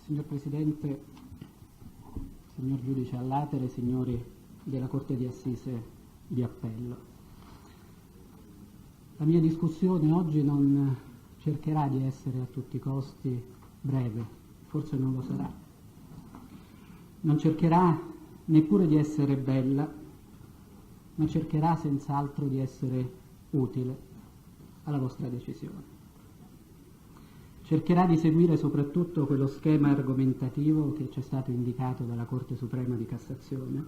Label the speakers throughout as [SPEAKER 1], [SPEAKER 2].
[SPEAKER 1] Signor Presidente, signor Giudice al latere, signori della Corte di Assise di Appello. La mia discussione oggi non cercherà di essere a tutti i costi breve, forse non lo sarà. Non cercherà neppure di essere bella, ma cercherà senz'altro di essere utile alla vostra decisione. Cercherà di seguire soprattutto quello schema argomentativo che ci è stato indicato dalla Corte Suprema di Cassazione,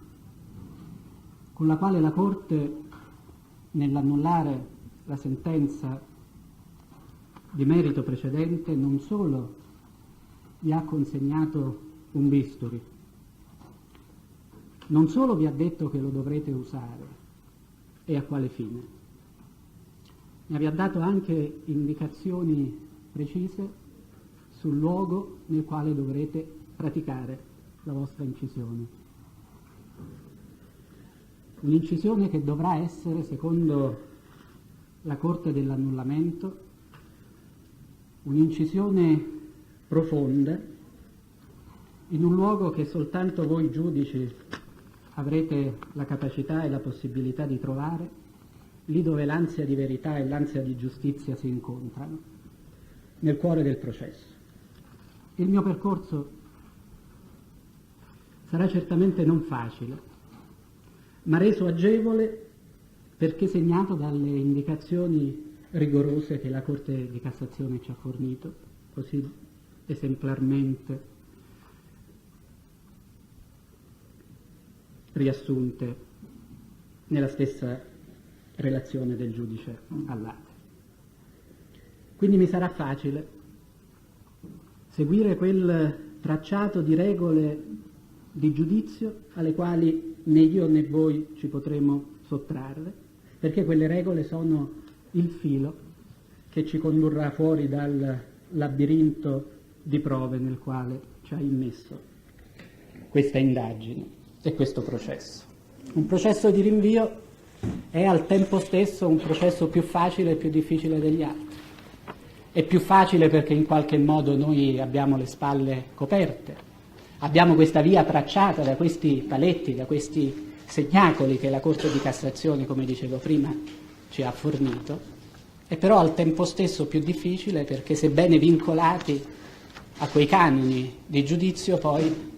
[SPEAKER 1] con la quale la Corte, nell'annullare la sentenza di merito precedente, non solo vi ha consegnato un bisturi, non solo vi ha detto che lo dovrete usare e a quale fine, ma vi ha dato anche indicazioni precise sul luogo nel quale dovrete praticare la vostra incisione. Un'incisione che dovrà essere, secondo la Corte dell'annullamento, un'incisione profonda in un luogo che soltanto voi giudici avrete la capacità e la possibilità di trovare, lì dove l'ansia di verità e l'ansia di giustizia si incontrano, nel cuore del processo. Il mio percorso sarà certamente non facile, ma reso agevole perché segnato dalle indicazioni rigorose che la Corte di Cassazione ci ha fornito, così esemplarmente riassunte nella stessa relazione del giudice al latere. Quindi mi sarà facile seguire quel tracciato di regole di giudizio alle quali né io né voi ci potremo sottrarre, perché quelle regole sono il filo che ci condurrà fuori dal labirinto di prove nel quale ci ha immesso questa indagine e questo processo. Un processo di rinvio è al tempo stesso un processo più facile e più difficile degli altri. È più facile perché in qualche modo noi abbiamo le spalle coperte, abbiamo questa via tracciata da questi paletti, da questi segnacoli che la Corte di Cassazione, come dicevo prima, ci ha fornito, e però al tempo stesso più difficile perché, sebbene vincolati a quei canoni di giudizio, poi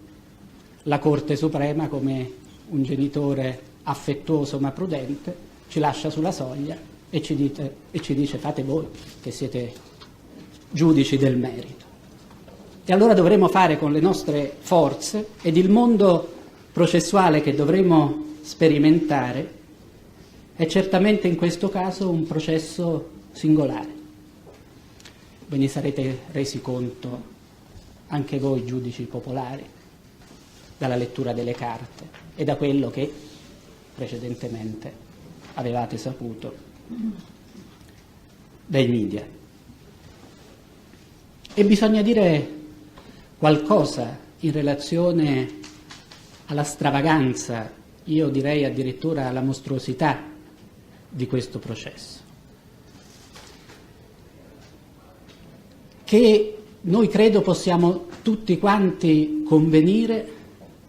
[SPEAKER 1] la Corte Suprema, come un genitore affettuoso ma prudente, ci lascia sulla soglia e ci dice fate voi che siete giudici del merito. E allora dovremo fare con le nostre forze, ed il mondo processuale che dovremo sperimentare è certamente in questo caso un processo singolare. Ve ne sarete resi conto anche voi, giudici popolari, dalla lettura delle carte e da quello che precedentemente avevate saputo dai media. E bisogna dire qualcosa in relazione alla stravaganza, io direi addirittura alla mostruosità di questo processo, che noi credo possiamo tutti quanti convenire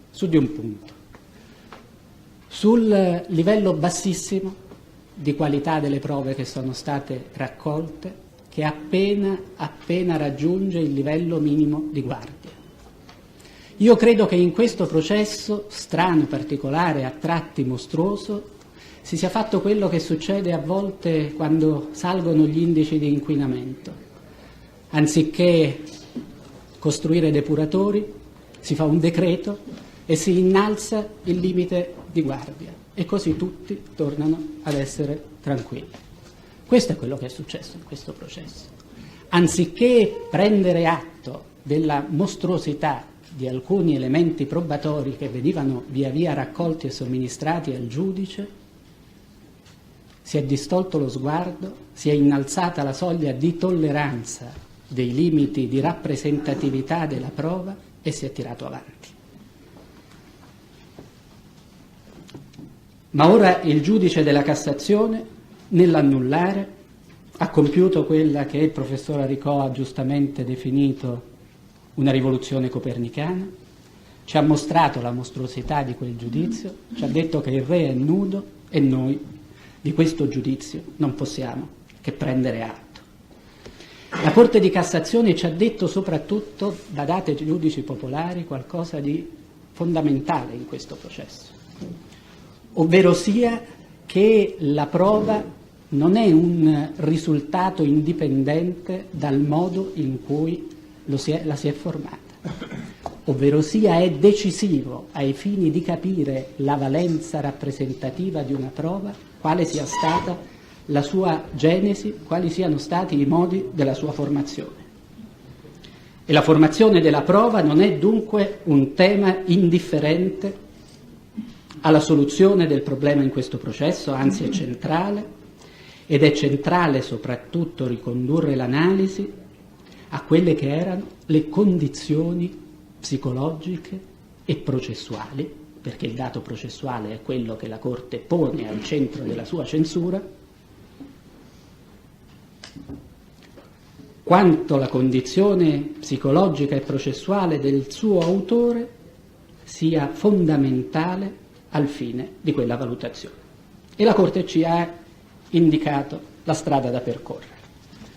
[SPEAKER 1] su di un punto, sul livello bassissimo di qualità delle prove che sono state raccolte, che appena raggiunge il livello minimo di guardia. Io credo che in questo processo strano, particolare, a tratti mostruoso, si sia fatto quello che succede a volte quando salgono gli indici di inquinamento. Anziché costruire depuratori, si fa un decreto e si innalza il limite di guardia e così tutti tornano ad essere tranquilli. Questo è quello che è successo in questo processo. Anziché prendere atto della mostruosità di alcuni elementi probatori che venivano via via raccolti e somministrati al giudice, si è distolto lo sguardo, si è innalzata la soglia di tolleranza dei limiti di rappresentatività della prova e si è tirato avanti. Ma ora il giudice della Cassazione, nell'annullare, ha compiuto quella che il professor Aricò ha giustamente definito una rivoluzione copernicana, ci ha mostrato la mostruosità di quel giudizio, ci ha detto che il re è nudo e noi di questo giudizio non possiamo che prendere atto. La Corte di Cassazione ci ha detto soprattutto, badate ai giudici popolari, qualcosa di fondamentale in questo processo, ovvero sia che la prova non è un risultato indipendente dal modo in cui la si è formata, ovvero sia è decisivo ai fini di capire la valenza rappresentativa di una prova, quale sia stata la sua genesi, quali siano stati i modi della sua formazione. E la formazione della prova non è dunque un tema indifferente alla soluzione del problema in questo processo, anzi è centrale, ed è centrale soprattutto ricondurre l'analisi a quelle che erano le condizioni psicologiche e processuali, perché il dato processuale è quello che la Corte pone al centro della sua censura, quanto la condizione psicologica e processuale del suo autore sia fondamentale al fine di quella valutazione. E la Corte ci ha indicato la strada da percorrere,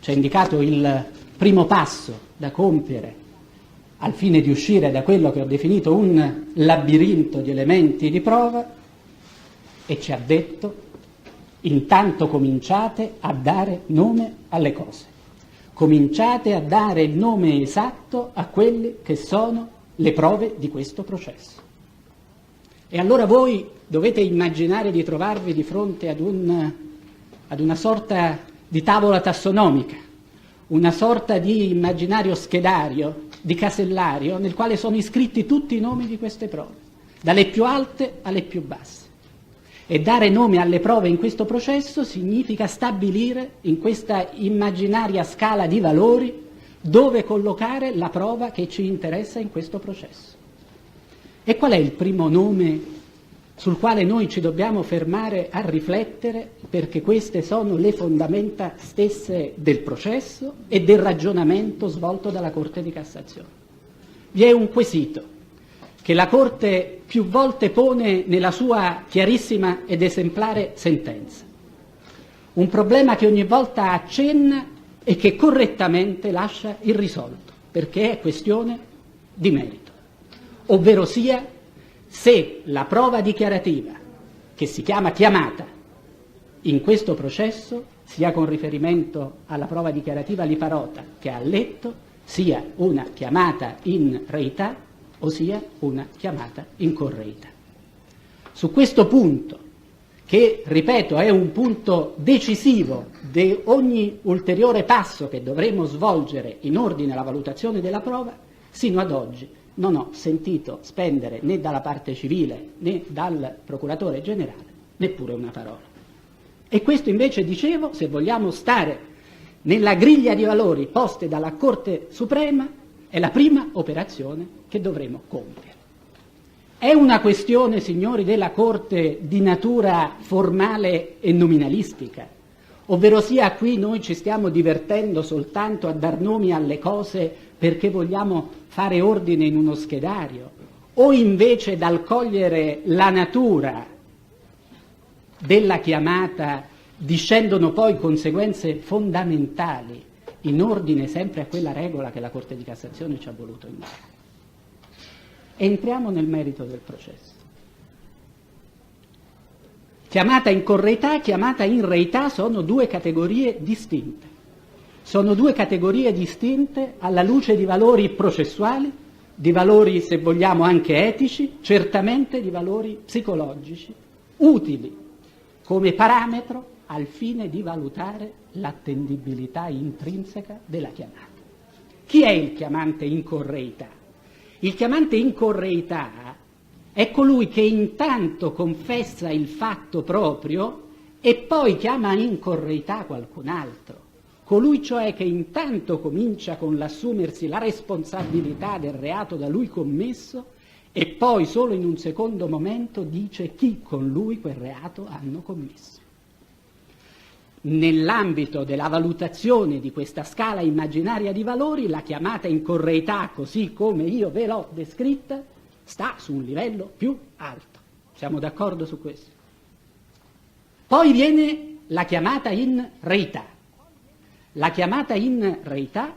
[SPEAKER 1] ci ha indicato il primo passo da compiere al fine di uscire da quello che ho definito un labirinto di elementi di prova e ci ha detto: intanto cominciate a dare nome alle cose, cominciate a dare il nome esatto a quelle che sono le prove di questo processo. E allora voi dovete immaginare di trovarvi di fronte ad una sorta di tavola tassonomica, una sorta di immaginario schedario, di casellario, nel quale sono iscritti tutti i nomi di queste prove, dalle più alte alle più basse. E dare nome alle prove in questo processo significa stabilire in questa immaginaria scala di valori dove collocare la prova che ci interessa in questo processo. E qual è il primo nome sul quale noi ci dobbiamo fermare a riflettere, perché queste sono le fondamenta stesse del processo e del ragionamento svolto dalla Corte di Cassazione? Vi è un quesito che la Corte più volte pone nella sua chiarissima ed esemplare sentenza, un problema che ogni volta accenna e che correttamente lascia irrisolto, perché è questione di merito, ovvero sia se la prova dichiarativa, che si chiama chiamata in questo processo, sia con riferimento alla prova dichiarativa liparota che ha letto, sia una chiamata in reità o sia una chiamata in correità. Su questo punto, che ripeto è un punto decisivo di ogni ulteriore passo che dovremo svolgere in ordine alla valutazione della prova, sino ad oggi non ho sentito spendere né dalla parte civile né dal procuratore generale neppure una parola. E questo invece, dicevo, se vogliamo stare nella griglia di valori poste dalla Corte Suprema, è la prima operazione che dovremo compiere. È una questione, signori della Corte, di natura formale e nominalistica, ovvero sia qui noi ci stiamo divertendo soltanto a dar nomi alle cose perché vogliamo fare ordine in uno schedario, o invece dal cogliere la natura della chiamata discendono poi conseguenze fondamentali in ordine sempre a quella regola che la Corte di Cassazione ci ha voluto indicare. Entriamo nel merito del processo. Chiamata in correità, chiamata in reità sono due categorie distinte. Sono due categorie distinte alla luce di valori processuali, di valori, se vogliamo, anche etici, certamente di valori psicologici, utili come parametro al fine di valutare l'attendibilità intrinseca della chiamata. Chi è il chiamante in correità? Il chiamante in correità è colui che intanto confessa il fatto proprio e poi chiama in correità qualcun altro. Colui cioè che intanto comincia con l'assumersi la responsabilità del reato da lui commesso e poi solo in un secondo momento dice chi con lui quel reato hanno commesso. nell'ambito della valutazione di questa scala immaginaria di valori, la chiamata in correità, così come io ve l'ho descritta, sta su un livello più alto. Siamo d'accordo su questo? Poi viene la chiamata in reità. La chiamata in reità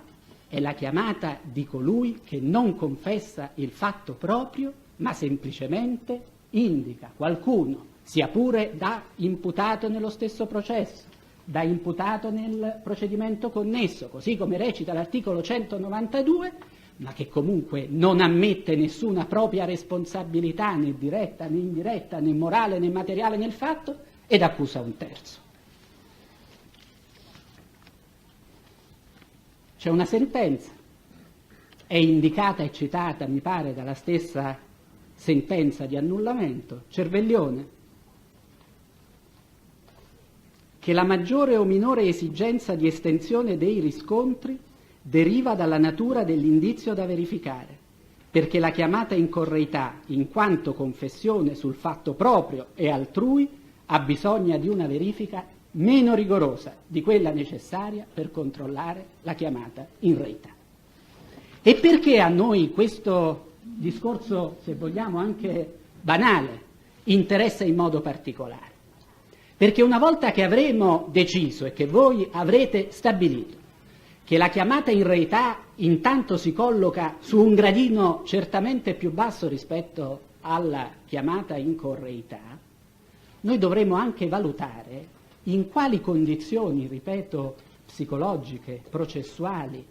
[SPEAKER 1] è la chiamata di colui che non confessa il fatto proprio, ma semplicemente indica qualcuno, sia pure da imputato nello stesso processo, da imputato nel procedimento connesso, così come recita l'articolo 192, ma che comunque non ammette nessuna propria responsabilità, né diretta né indiretta, né morale né materiale nel fatto, ed accusa un terzo. C'è una sentenza, è indicata e citata, mi pare, dalla stessa sentenza di annullamento, Cervellione, che la maggiore o minore esigenza di estensione dei riscontri deriva dalla natura dell'indizio da verificare, perché la chiamata in correità, in quanto confessione sul fatto proprio e altrui, ha bisogno di una verifica meno rigorosa di quella necessaria per controllare la chiamata in reità. E perché a noi questo discorso, se vogliamo anche banale, interessa in modo particolare? Perché una volta che avremo deciso e che voi avrete stabilito che la chiamata in reità intanto si colloca su un gradino certamente più basso rispetto alla chiamata in correità, noi dovremo anche valutare in quali condizioni, ripeto, psicologiche, processuali,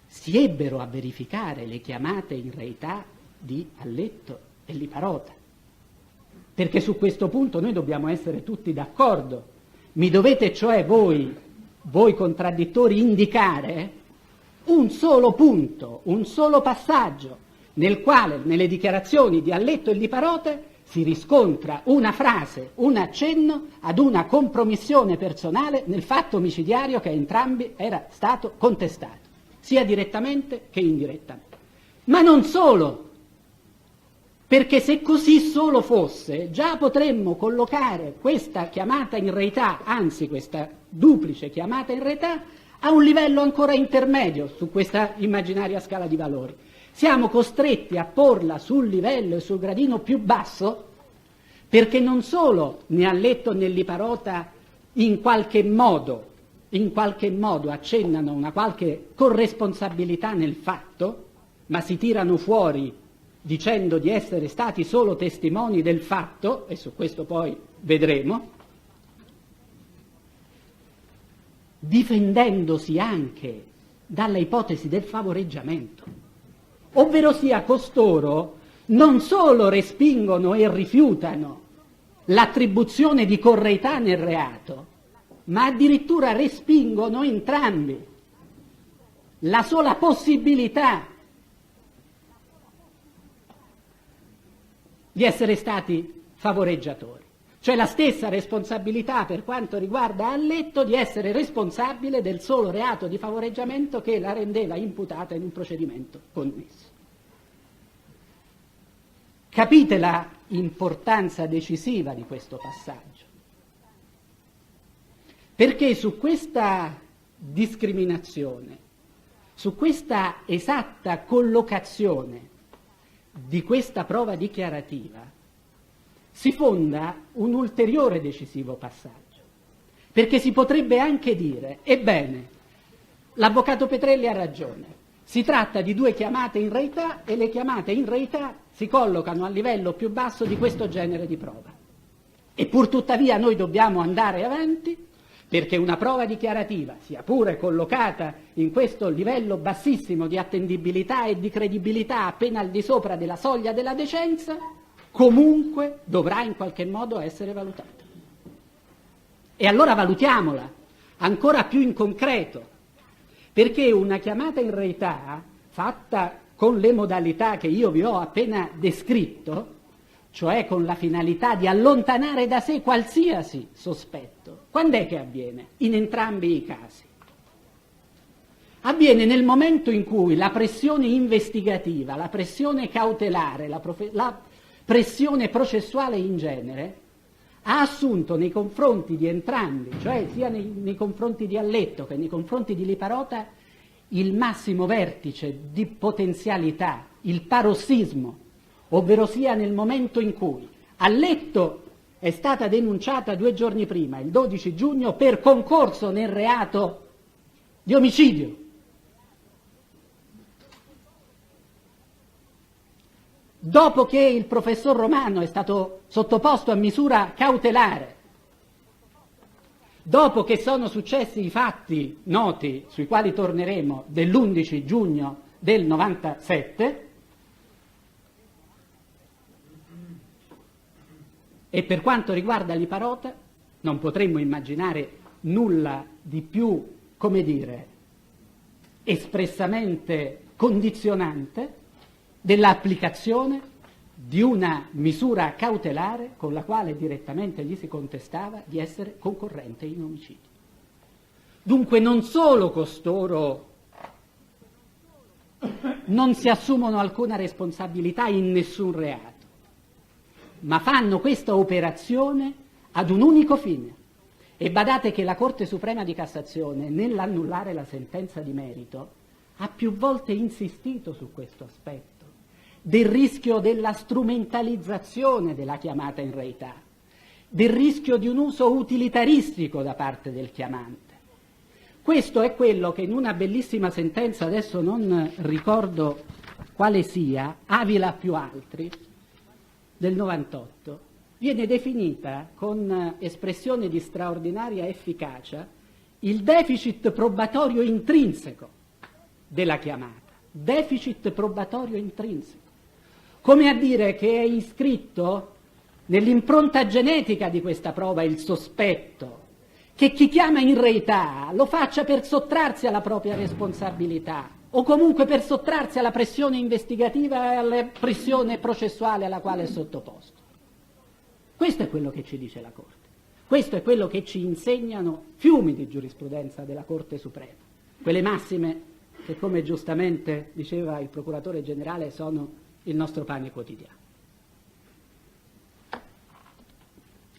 [SPEAKER 1] si ebbero a verificare le chiamate in reità di Alletto e Liparota. Perché su questo punto noi dobbiamo essere tutti d'accordo. Mi dovete cioè voi contraddittori, indicare un solo punto, un solo passaggio nel quale nelle dichiarazioni di Alletto e Liparota si riscontra una frase, un accenno ad una compromissione personale nel fatto omicidiario che a entrambi era stato contestato, sia direttamente che indirettamente. Ma non solo, perché se così solo fosse, già potremmo collocare questa chiamata in reità, anzi questa duplice chiamata in reità, a un livello ancora intermedio su questa immaginaria scala di valori. Siamo costretti a porla sul livello e sul gradino più basso, perché non solo né Alletto né Liparota in qualche modo accennano una qualche corresponsabilità nel fatto, ma si tirano fuori dicendo di essere stati solo testimoni del fatto, e su questo poi vedremo, difendendosi anche dalla ipotesi del favoreggiamento. Ovverosia costoro non solo respingono e rifiutano l'attribuzione di correità nel reato, ma addirittura respingono entrambi la sola possibilità di essere stati favoreggiatori, cioè la stessa responsabilità per quanto riguarda Alletto di essere responsabile del solo reato di favoreggiamento che la rendeva imputata in un procedimento connesso. Capite la importanza decisiva di questo passaggio? Perché su questa discriminazione, su questa esatta collocazione di questa prova dichiarativa, si fonda un ulteriore decisivo passaggio, perché si potrebbe anche dire, ebbene, l'avvocato Petrelli ha ragione, si tratta di due chiamate in reità e le chiamate in reità si collocano a livello più basso di questo genere di prova. E pur tuttavia noi dobbiamo andare avanti, perché una prova dichiarativa, sia pure collocata in questo livello bassissimo di attendibilità e di credibilità appena al di sopra della soglia della decenza, comunque dovrà in qualche modo essere valutata. E allora valutiamola ancora più in concreto, perché una chiamata in reità fatta con le modalità che io vi ho appena descritto, cioè con la finalità di allontanare da sé qualsiasi sospetto, quando è che avviene? In entrambi i casi. Avviene nel momento in cui la pressione investigativa, la pressione cautelare, la pressione processuale in genere ha assunto nei confronti di entrambi, cioè sia nei confronti di Alletto che nei confronti di Liparota, il massimo vertice di potenzialità, il parossismo, ovvero sia nel momento in cui Alletto è stata denunciata 2 giorni prima, il 12 giugno, per concorso nel reato di omicidio. Dopo che il professor Romano è stato sottoposto a misura cautelare, dopo che sono successi i fatti noti, sui quali torneremo, dell'11 giugno del 97, e per quanto riguarda Liparota non potremmo immaginare nulla di più, come dire, espressamente condizionante dell'applicazione di una misura cautelare con la quale direttamente gli si contestava di essere concorrente in omicidio. Dunque non solo costoro non si assumono alcuna responsabilità in nessun reato, ma fanno questa operazione ad un unico fine. E badate che la Corte Suprema di Cassazione, nell'annullare la sentenza di merito, ha più volte insistito su questo aspetto, del rischio della strumentalizzazione della chiamata in reità, del rischio di un uso utilitaristico da parte del chiamante. Questo è quello che in una bellissima sentenza, adesso non ricordo quale sia, Avila più altri, del 98, viene definita con espressione di straordinaria efficacia il deficit probatorio intrinseco della chiamata, deficit probatorio intrinseco, come a dire che è iscritto nell'impronta genetica di questa prova il sospetto che chi chiama in reità lo faccia per sottrarsi alla propria responsabilità o comunque per sottrarsi alla pressione investigativa e alla pressione processuale alla quale è sottoposto. Questo è quello che ci dice la Corte, questo è quello che ci insegnano fiumi di giurisprudenza della Corte Suprema, quelle massime che, come giustamente diceva il procuratore generale, sono il nostro pane quotidiano.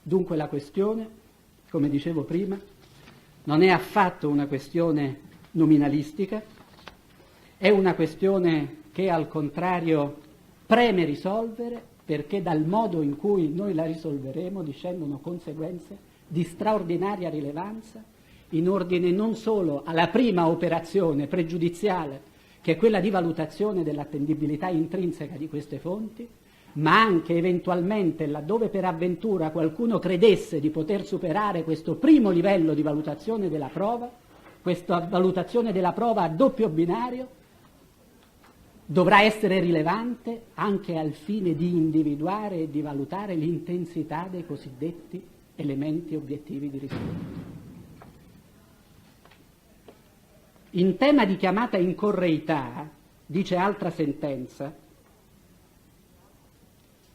[SPEAKER 1] Dunque la questione, come dicevo prima, non è affatto una questione nominalistica, è una questione che al contrario preme risolvere, perché dal modo in cui noi la risolveremo discendono conseguenze di straordinaria rilevanza in ordine non solo alla prima operazione pregiudiziale, che è quella di valutazione dell'attendibilità intrinseca di queste fonti, ma anche eventualmente, laddove per avventura qualcuno credesse di poter superare questo primo livello di valutazione della prova, questa valutazione della prova a doppio binario dovrà essere rilevante anche al fine di individuare e di valutare l'intensità dei cosiddetti elementi obiettivi di risultato. In tema di chiamata in correità, dice altra sentenza,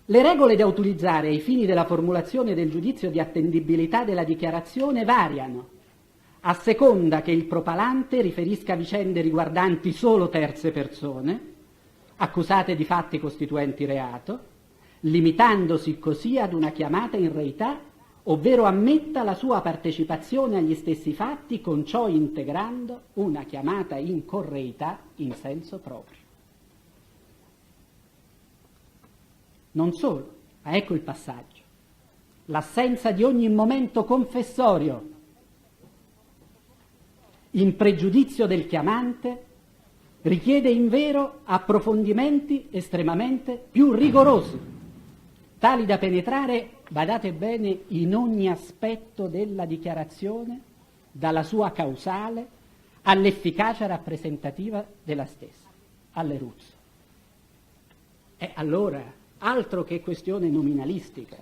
[SPEAKER 1] le regole da utilizzare ai fini della formulazione del giudizio di attendibilità della dichiarazione variano, a seconda che il propalante riferisca vicende riguardanti solo terze persone, accusate di fatti costituenti reato, limitandosi così ad una chiamata in reità, ovvero ammetta la sua partecipazione agli stessi fatti, con ciò integrando una chiamata in correità in senso proprio. Non solo, ma ecco il passaggio. L'assenza di ogni momento confessorio in pregiudizio del chiamante richiede invero approfondimenti estremamente più rigorosi, tali da penetrare, badate bene, in ogni aspetto della dichiarazione, dalla sua causale all'efficacia rappresentativa della stessa, all'eruzzo. E allora, altro che questione nominalistica,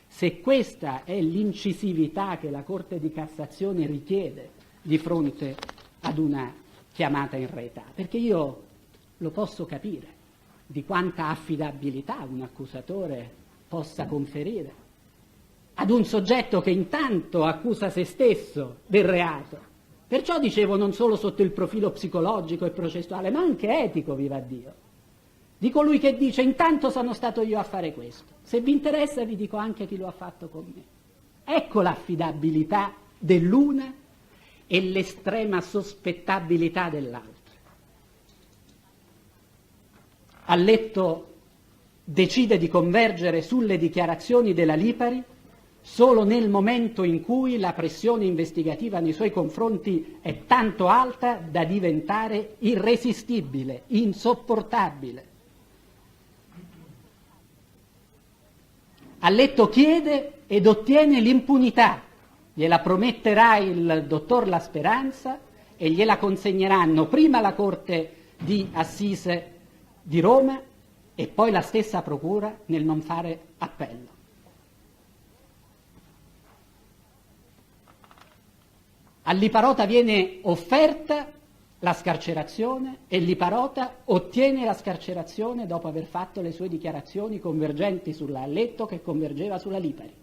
[SPEAKER 1] se questa è l'incisività che la Corte di Cassazione richiede di fronte ad una chiamata in reità, perché io lo posso capire di quanta affidabilità un accusatore possa conferire ad un soggetto che intanto accusa se stesso del reato. Perciò dicevo non solo sotto il profilo psicologico e processuale, ma anche etico, viva Dio. Di colui che dice intanto sono stato io a fare questo. Se vi interessa vi dico anche chi lo ha fatto con me. Ecco l'affidabilità dell'una e l'estrema sospettabilità dell'altra. A letto decide di convergere sulle dichiarazioni della Lipari solo nel momento in cui la pressione investigativa nei suoi confronti è tanto alta da diventare irresistibile, insopportabile. A letto chiede ed ottiene l'impunità, gliela prometterà il dottor La Speranza e gliela consegneranno prima la Corte di Assise di Roma e poi la stessa procura nel non fare appello. A Liparota viene offerta la scarcerazione e Liparota ottiene la scarcerazione dopo aver fatto le sue dichiarazioni convergenti sulla Letto che convergeva sulla Lipari.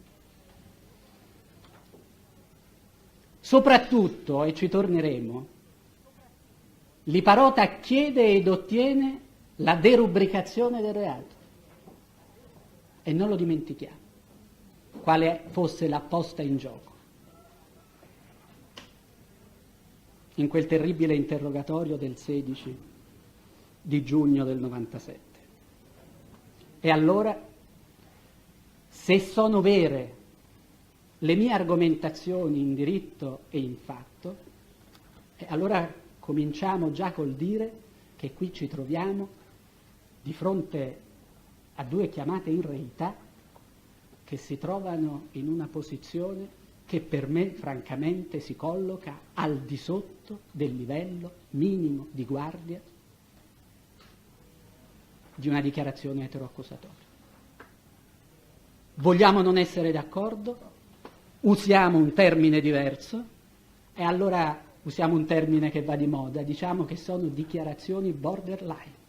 [SPEAKER 1] Soprattutto, e ci torneremo, Liparota chiede ed ottiene la derubricazione del reato. E non lo dimentichiamo, quale fosse la posta in gioco. In quel terribile interrogatorio del 16 di giugno del 97. E allora, se sono vere le mie argomentazioni in diritto e in fatto, allora cominciamo già col dire che qui ci troviamo di fronte a due chiamate in reità che si trovano in una posizione che per me francamente si colloca al di sotto del livello minimo di guardia di una dichiarazione eteroaccusatoria. Vogliamo non essere d'accordo? Usiamo un termine diverso e allora usiamo un termine che va di moda, diciamo che sono dichiarazioni borderline,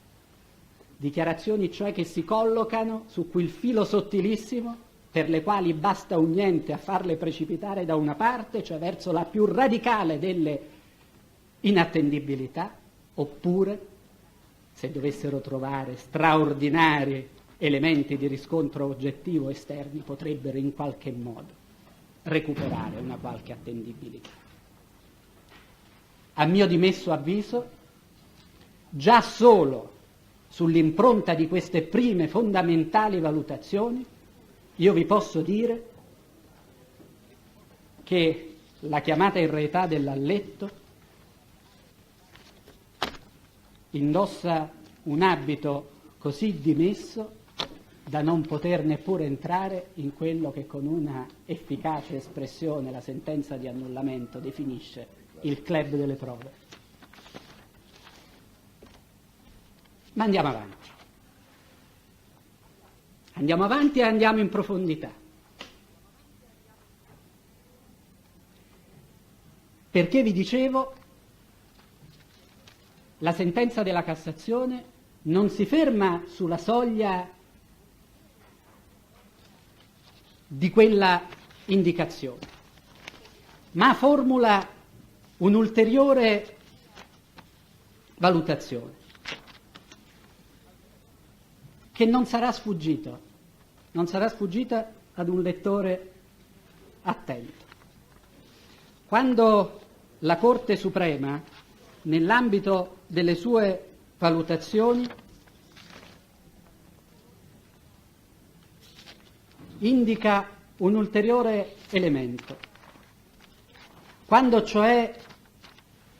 [SPEAKER 1] dichiarazioni cioè che si collocano su quel filo sottilissimo per le quali basta un niente a farle precipitare da una parte, cioè verso la più radicale delle inattendibilità, oppure, se dovessero trovare straordinari elementi di riscontro oggettivo esterni, potrebbero in qualche modo recuperare una qualche attendibilità. A mio dimesso avviso, già solo sull'impronta di queste prime fondamentali valutazioni, io vi posso dire che la chiamata in reità dell'Alletto indossa un abito così dimesso da non poter neppure entrare in quello che con una efficace espressione la sentenza di annullamento definisce il club delle prove. Ma andiamo avanti. Andiamo avanti e andiamo in profondità. Perché vi dicevo, la sentenza della Cassazione non si ferma sulla soglia di quella indicazione, ma formula un'ulteriore valutazione che non sarà sfuggita ad un lettore attento. Quando la Corte Suprema, nell'ambito delle sue valutazioni, indica un ulteriore elemento, quando cioè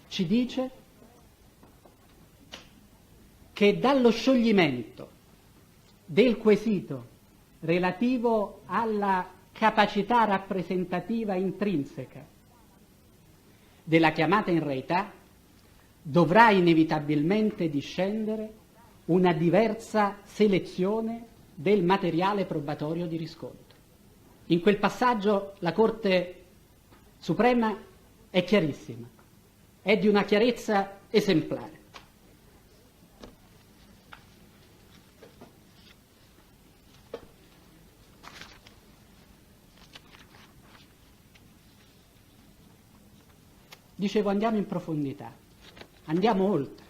[SPEAKER 1] ci dice che dallo scioglimento del quesito relativo alla capacità rappresentativa intrinseca della chiamata in reità dovrà inevitabilmente discendere una diversa selezione del materiale probatorio di riscontro. In quel passaggio la Corte Suprema è chiarissima, è di una chiarezza esemplare. Dicevo, andiamo in profondità, andiamo oltre,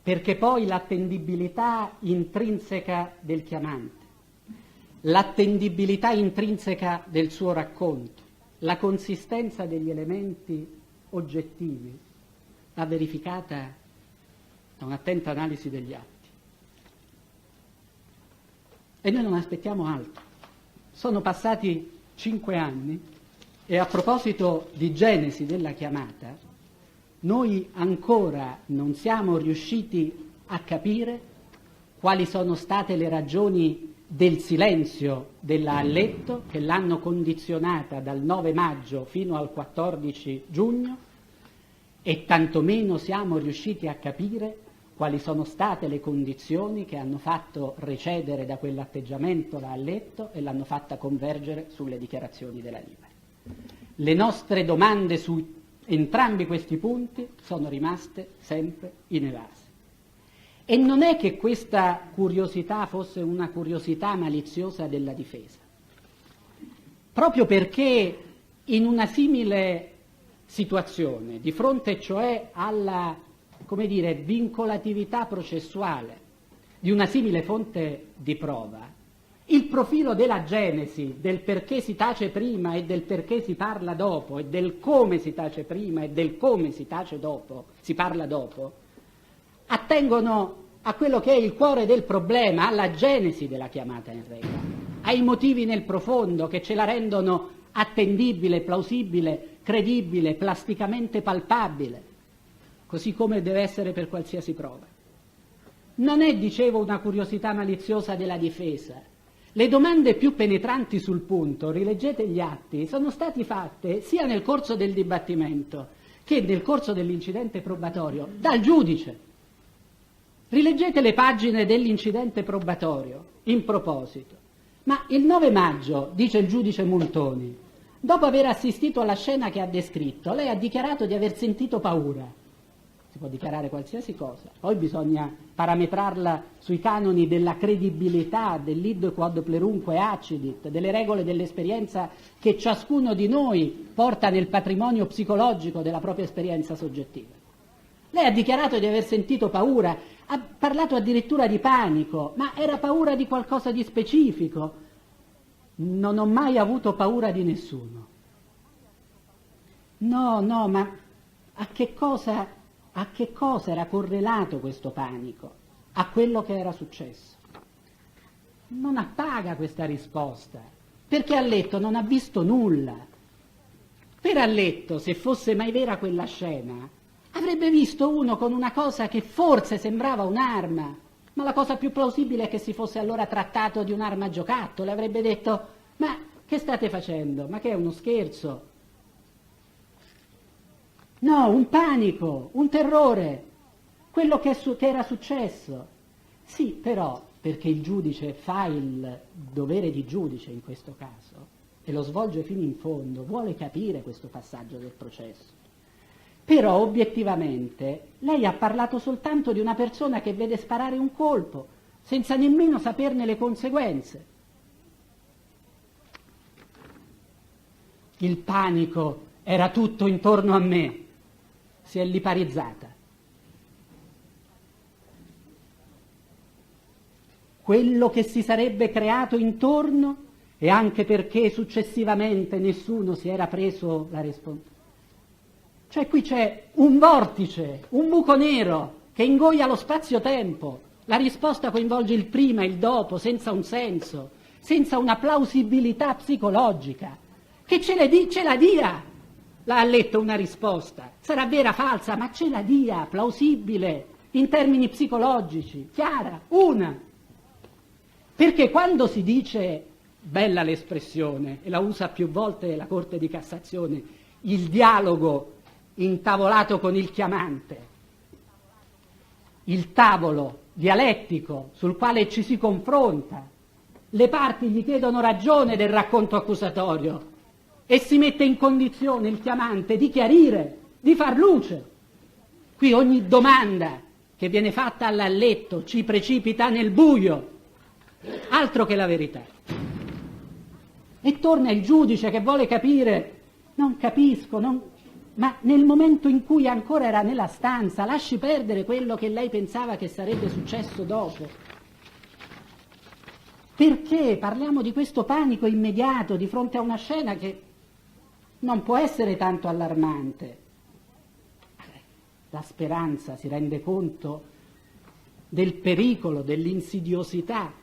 [SPEAKER 1] perché poi l'attendibilità intrinseca del chiamante l'attendibilità intrinseca del suo racconto, la consistenza degli elementi oggettivi, va verificata da un'attenta analisi degli atti. E noi non aspettiamo altro. Sono passati 5 anni e a proposito di genesi della chiamata, noi ancora non siamo riusciti a capire quali sono state le ragioni del silenzio della Alletto che l'hanno condizionata dal 9 maggio fino al 14 giugno e tantomeno siamo riusciti a capire quali sono state le condizioni che hanno fatto recedere da quell'atteggiamento la Alletto e l'hanno fatta convergere sulle dichiarazioni della Liberi. Le nostre domande su entrambi questi punti sono rimaste sempre inevase. E non è che questa curiosità fosse una curiosità maliziosa della difesa, proprio perché in una simile situazione, di fronte cioè alla, come dire, vincolatività processuale di una simile fonte di prova, il profilo della genesi, del perché si tace prima e del perché si parla dopo, e del come si tace prima e del come si tace dopo, si parla dopo, attengono a quello che è il cuore del problema, alla genesi della chiamata in regola, ai motivi nel profondo che ce la rendono attendibile, plausibile, credibile, plasticamente palpabile, così come deve essere per qualsiasi prova. Non è, dicevo, una curiosità maliziosa della difesa. Le domande più penetranti sul punto, rileggete gli atti, sono state fatte sia nel corso del dibattimento che nel corso dell'incidente probatorio dal giudice. Rileggete le pagine dell'incidente probatorio in proposito. Ma il 9 maggio, dice il giudice Montoni, dopo aver assistito alla scena che ha descritto, lei ha dichiarato di aver sentito paura. Si può dichiarare qualsiasi cosa, poi bisogna parametrarla sui canoni della credibilità, dell'id quod plerumque accidit, delle regole dell'esperienza che ciascuno di noi porta nel patrimonio psicologico della propria esperienza soggettiva. Lei ha dichiarato di aver sentito paura, ha parlato addirittura di panico, ma era paura di qualcosa di specifico. Non ho mai avuto paura di nessuno. No, ma a che cosa era correlato questo panico? A quello che era successo. Non appaga questa risposta, perché Alletto non ha visto nulla. Per Alletto, se fosse mai vera quella scena, avrebbe visto uno con una cosa che forse sembrava un'arma, ma la cosa più plausibile è che si fosse allora trattato di un'arma a giocattolo. Avrebbe detto: ma che state facendo? Ma che è uno scherzo? No, un panico, un terrore, quello che era successo. Sì, però, perché il giudice fa il dovere di giudice in questo caso e lo svolge fino in fondo, vuole capire questo passaggio del processo. Però obiettivamente lei ha parlato soltanto di una persona che vede sparare un colpo senza nemmeno saperne le conseguenze. Il panico era tutto intorno a me, si è liparizzata. Quello che si sarebbe creato intorno, e anche perché successivamente nessuno si era preso la responsabilità. Cioè qui c'è un vortice, un buco nero che ingoia lo spazio-tempo. La risposta coinvolge il prima e il dopo, senza un senso, senza una plausibilità psicologica. Che ce la dia, l'ha Alletto una risposta. Sarà vera, falsa, ma ce la dia, plausibile, in termini psicologici, chiara, una. Perché quando si dice, bella l'espressione, e la usa più volte la Corte di Cassazione, il dialogo intavolato con il chiamante, il tavolo dialettico sul quale ci si confronta, le parti gli chiedono ragione del racconto accusatorio e si mette in condizione il chiamante di chiarire, di far luce. Qui ogni domanda che viene fatta all'Alletto ci precipita nel buio, altro che la verità. E torna il giudice che vuole capire, non capisco, ma nel momento in cui ancora era nella stanza, lasci perdere quello che lei pensava che sarebbe successo dopo. Perché parliamo di questo panico immediato di fronte a una scena che non può essere tanto allarmante? La speranza si rende conto del pericolo, dell'insidiosità,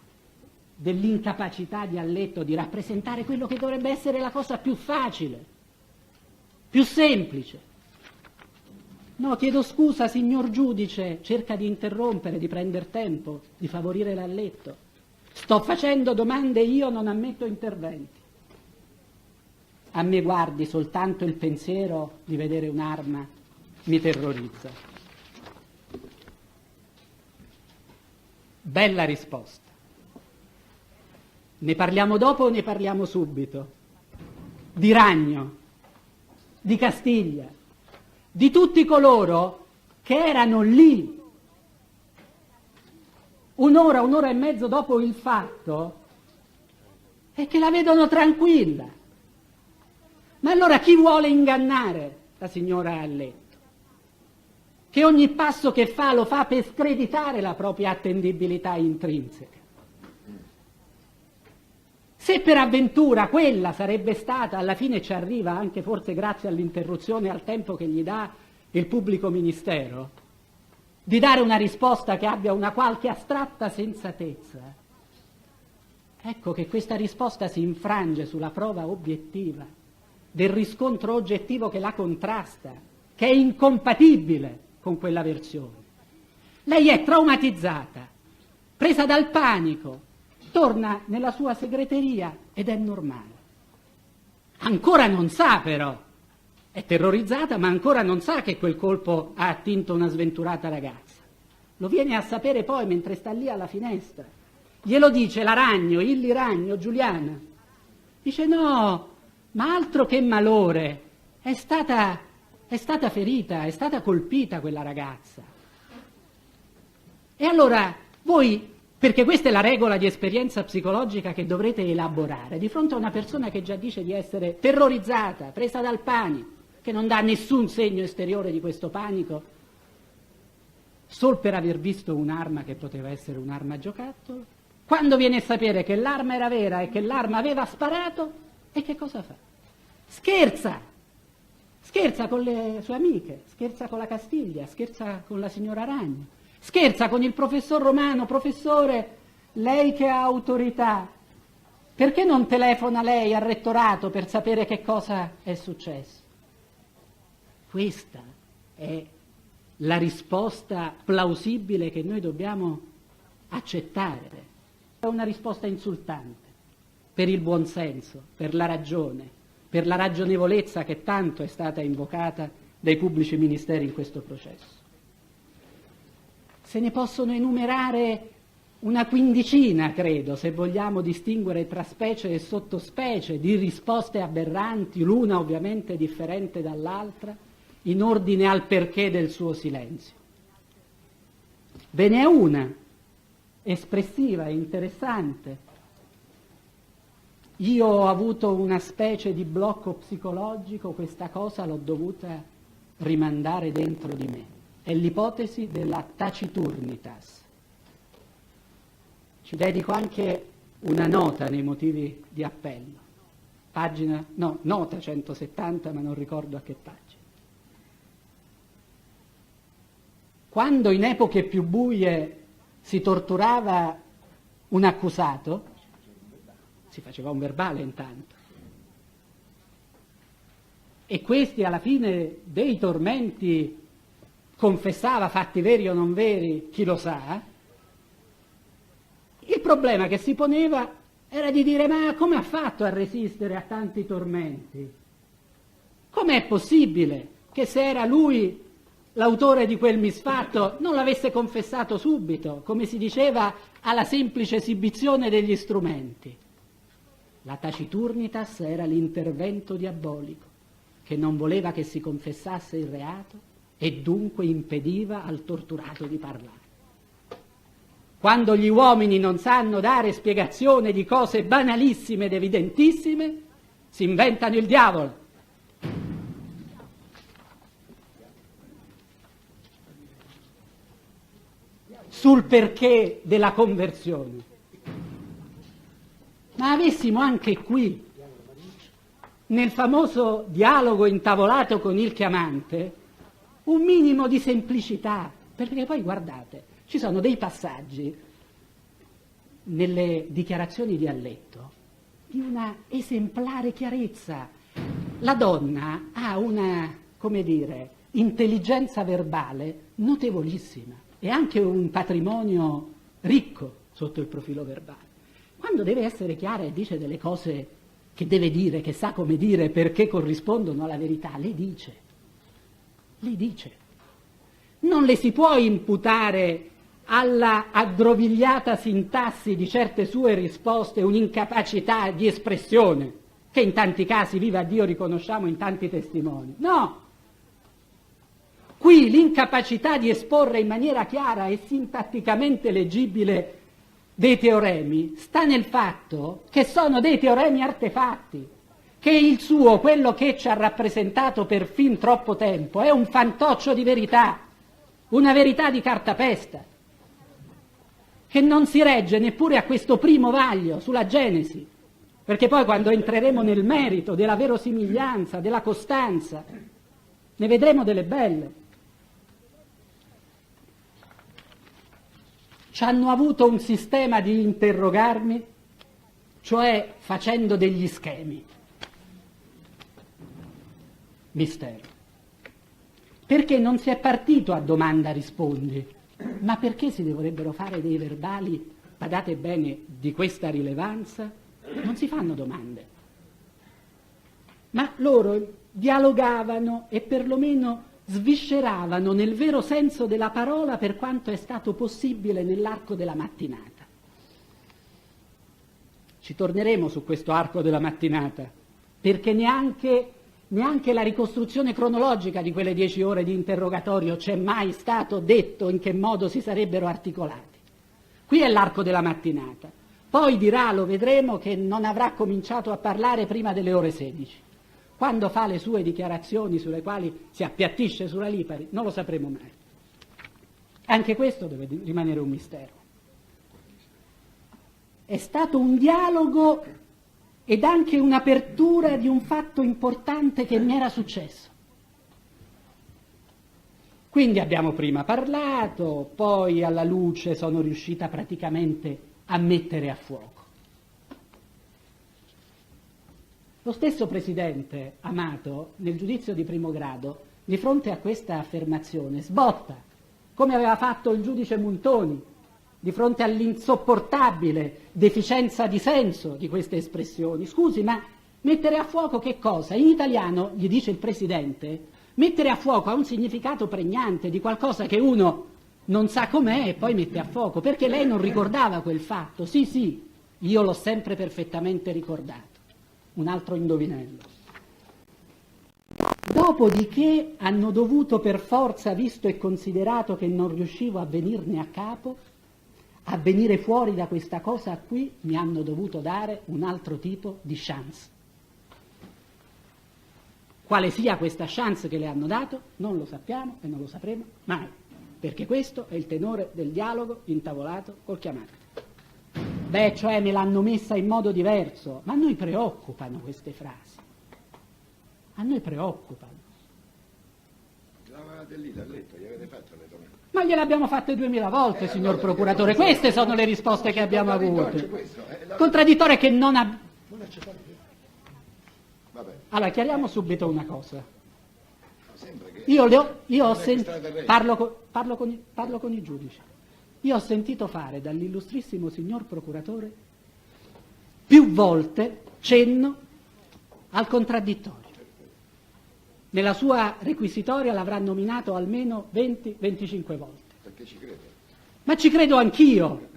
[SPEAKER 1] dell'incapacità di Alletto di rappresentare quello che dovrebbe essere la cosa più facile, più semplice. No, chiedo scusa, signor giudice, cerca di interrompere, di prendere tempo, di favorire l'Alletto. Sto facendo domande, io non ammetto interventi. A me, guardi, soltanto il pensiero di vedere un'arma mi terrorizza. Bella risposta. Ne parliamo dopo o ne parliamo subito? Di Ragno, di Castiglia, di tutti coloro che erano lì un'ora e mezzo dopo il fatto e che la vedono tranquilla. Ma allora chi vuole ingannare la signora Alletto? Che ogni passo che fa lo fa per screditare la propria attendibilità intrinseca. Se per avventura quella sarebbe stata, alla fine ci arriva anche forse grazie all'interruzione al tempo che gli dà il pubblico ministero, di dare una risposta che abbia una qualche astratta sensatezza, ecco che questa risposta si infrange sulla prova obiettiva del riscontro oggettivo che la contrasta, che è incompatibile con quella versione. Lei è traumatizzata, presa dal panico, torna nella sua segreteria ed è normale. Ancora non sa però, è terrorizzata, ma ancora non sa che quel colpo ha attinto una sventurata ragazza. Lo viene a sapere poi mentre sta lì alla finestra. Glielo dice la Ragno, Illy Ragno, Giuliana. Dice no, ma altro che malore, è stata ferita, è stata colpita quella ragazza. E allora voi, perché questa è la regola di esperienza psicologica che dovrete elaborare, di fronte a una persona che già dice di essere terrorizzata, presa dal panico, che non dà nessun segno esteriore di questo panico, sol per aver visto un'arma che poteva essere un'arma a giocattolo, quando viene a sapere che l'arma era vera e che l'arma aveva sparato, e che cosa fa? Scherza! Scherza con le sue amiche, scherza con la Castiglia, scherza con la signora Ragno, scherza con il professor Romano. Professore, lei che ha autorità, perché non telefona lei al rettorato per sapere che cosa è successo? Questa è la risposta plausibile che noi dobbiamo accettare. È una risposta insultante per il buonsenso, per la ragione, per la ragionevolezza che tanto è stata invocata dai pubblici ministeri in questo processo. Se ne possono enumerare una quindicina, credo, se vogliamo distinguere tra specie e sottospecie di risposte aberranti, l'una ovviamente differente dall'altra, in ordine al perché del suo silenzio. Ve n'è una, espressiva e interessante. Io ho avuto una specie di blocco psicologico, questa cosa l'ho dovuta rimandare dentro di me. È l'ipotesi della taciturnitas. Ci dedico anche una nota nei motivi di appello. Nota 170, ma non ricordo a che pagina. Quando in epoche più buie si torturava un accusato, si faceva un verbale intanto, e questi alla fine dei tormenti confessava fatti veri o non veri, chi lo sa. Il problema che si poneva era di dire: ma come ha fatto a resistere a tanti tormenti? Com'è possibile che se era lui l'autore di quel misfatto non l'avesse confessato subito, come si diceva, alla semplice esibizione degli strumenti? La taciturnitas era l'intervento diabolico che non voleva che si confessasse il reato e dunque impediva al torturato di parlare. Quando gli uomini non sanno dare spiegazione di cose banalissime ed evidentissime, si inventano il diavolo. Sul perché della conversione. ma avessimo anche qui, nel famoso dialogo intavolato con il chiamante, un minimo di semplicità, perché poi guardate, ci sono dei passaggi nelle dichiarazioni di Alletto di una esemplare chiarezza. La donna ha una, come dire, intelligenza verbale notevolissima e anche un patrimonio ricco sotto il profilo verbale. Quando deve essere chiara e dice delle cose che deve dire, che sa come dire perché corrispondono alla verità, le dice. Non le si può imputare alla aggrovigliata sintassi di certe sue risposte un'incapacità di espressione, che in tanti casi, viva Dio, riconosciamo in tanti testimoni. No! Qui l'incapacità di esporre in maniera chiara e sintatticamente leggibile dei teoremi sta nel fatto che sono dei teoremi artefatti, che il suo, quello che ci ha rappresentato per fin troppo tempo, è un fantoccio di verità, una verità di cartapesta, che non si regge neppure a questo primo vaglio sulla Genesi, perché poi quando entreremo nel merito della verosimiglianza, della costanza, ne vedremo delle belle. Ci hanno avuto un sistema di interrogarmi, cioè facendo degli schemi. Mistero. Perché non si è partito a domanda-rispondi, ma perché si dovrebbero fare dei verbali, badate bene, di questa rilevanza? Non si fanno domande. Ma loro dialogavano e perlomeno svisceravano nel vero senso della parola per quanto è stato possibile nell'arco della mattinata. Ci torneremo su questo arco della mattinata, perché neanche la ricostruzione cronologica di quelle 10 ore di interrogatorio c'è mai stato detto in che modo si sarebbero articolati. Qui è l'arco della mattinata. Poi dirà, lo vedremo, che non avrà cominciato a parlare prima delle ore 16. Quando fa le sue dichiarazioni sulle quali si appiattisce sulla Lipari, non lo sapremo mai. Anche questo deve rimanere un mistero. È stato un dialogo ed anche un'apertura di un fatto importante che mi era successo. Quindi abbiamo prima parlato, poi alla luce sono riuscita praticamente a mettere a fuoco. Lo stesso Presidente Amato, nel giudizio di primo grado, di fronte a questa affermazione, sbotta, come aveva fatto il giudice Muntoni, di fronte all'insopportabile deficienza di senso di queste espressioni. Scusi, ma mettere a fuoco che cosa? In italiano, gli dice il Presidente, mettere a fuoco ha un significato pregnante di qualcosa che uno non sa com'è e poi mette a fuoco, perché lei non ricordava quel fatto. Sì, io l'ho sempre perfettamente ricordato. Un altro indovinello. Dopodiché hanno dovuto per forza, visto e considerato che non riuscivo a venirne a capo, a venire fuori da questa cosa qui, mi hanno dovuto dare un altro tipo di chance. Quale sia questa chance che le hanno dato, non lo sappiamo e non lo sapremo mai, perché questo è il tenore del dialogo intavolato col chiamante. Beh, cioè me l'hanno messa in modo diverso, ma a noi preoccupano queste frasi. A noi preoccupano.
[SPEAKER 2] L'avevate lì, l'ha letto, gli avete fatto le domande.
[SPEAKER 1] Ma gliele abbiamo fatte 2000 volte, signor Procuratore. Queste sono le risposte che abbiamo avuto. Contraddittorio che non ha...
[SPEAKER 2] Non accettare. Vabbè.
[SPEAKER 1] Allora, chiariamo subito una cosa.
[SPEAKER 2] Sembra che
[SPEAKER 1] Io ho sentito... Parlo con i giudici. Io ho sentito fare dall'illustrissimo signor Procuratore più volte cenno al contraddittorio. Nella sua requisitoria l'avrà nominato almeno 20-25 volte.
[SPEAKER 2] Perché ci credo.
[SPEAKER 1] Ma ci credo anch'io.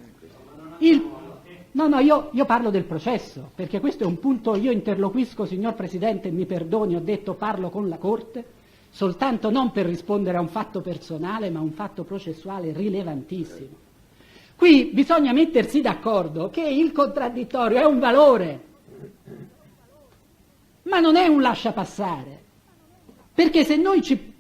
[SPEAKER 1] No, io parlo del processo, perché questo è un punto, io interloquisco, signor Presidente, mi perdoni, ho detto parlo con la Corte, soltanto non per rispondere a un fatto personale, ma a un fatto processuale rilevantissimo. Qui bisogna mettersi d'accordo che il contraddittorio è un valore, ma non è un lasciapassare, perché se noi ci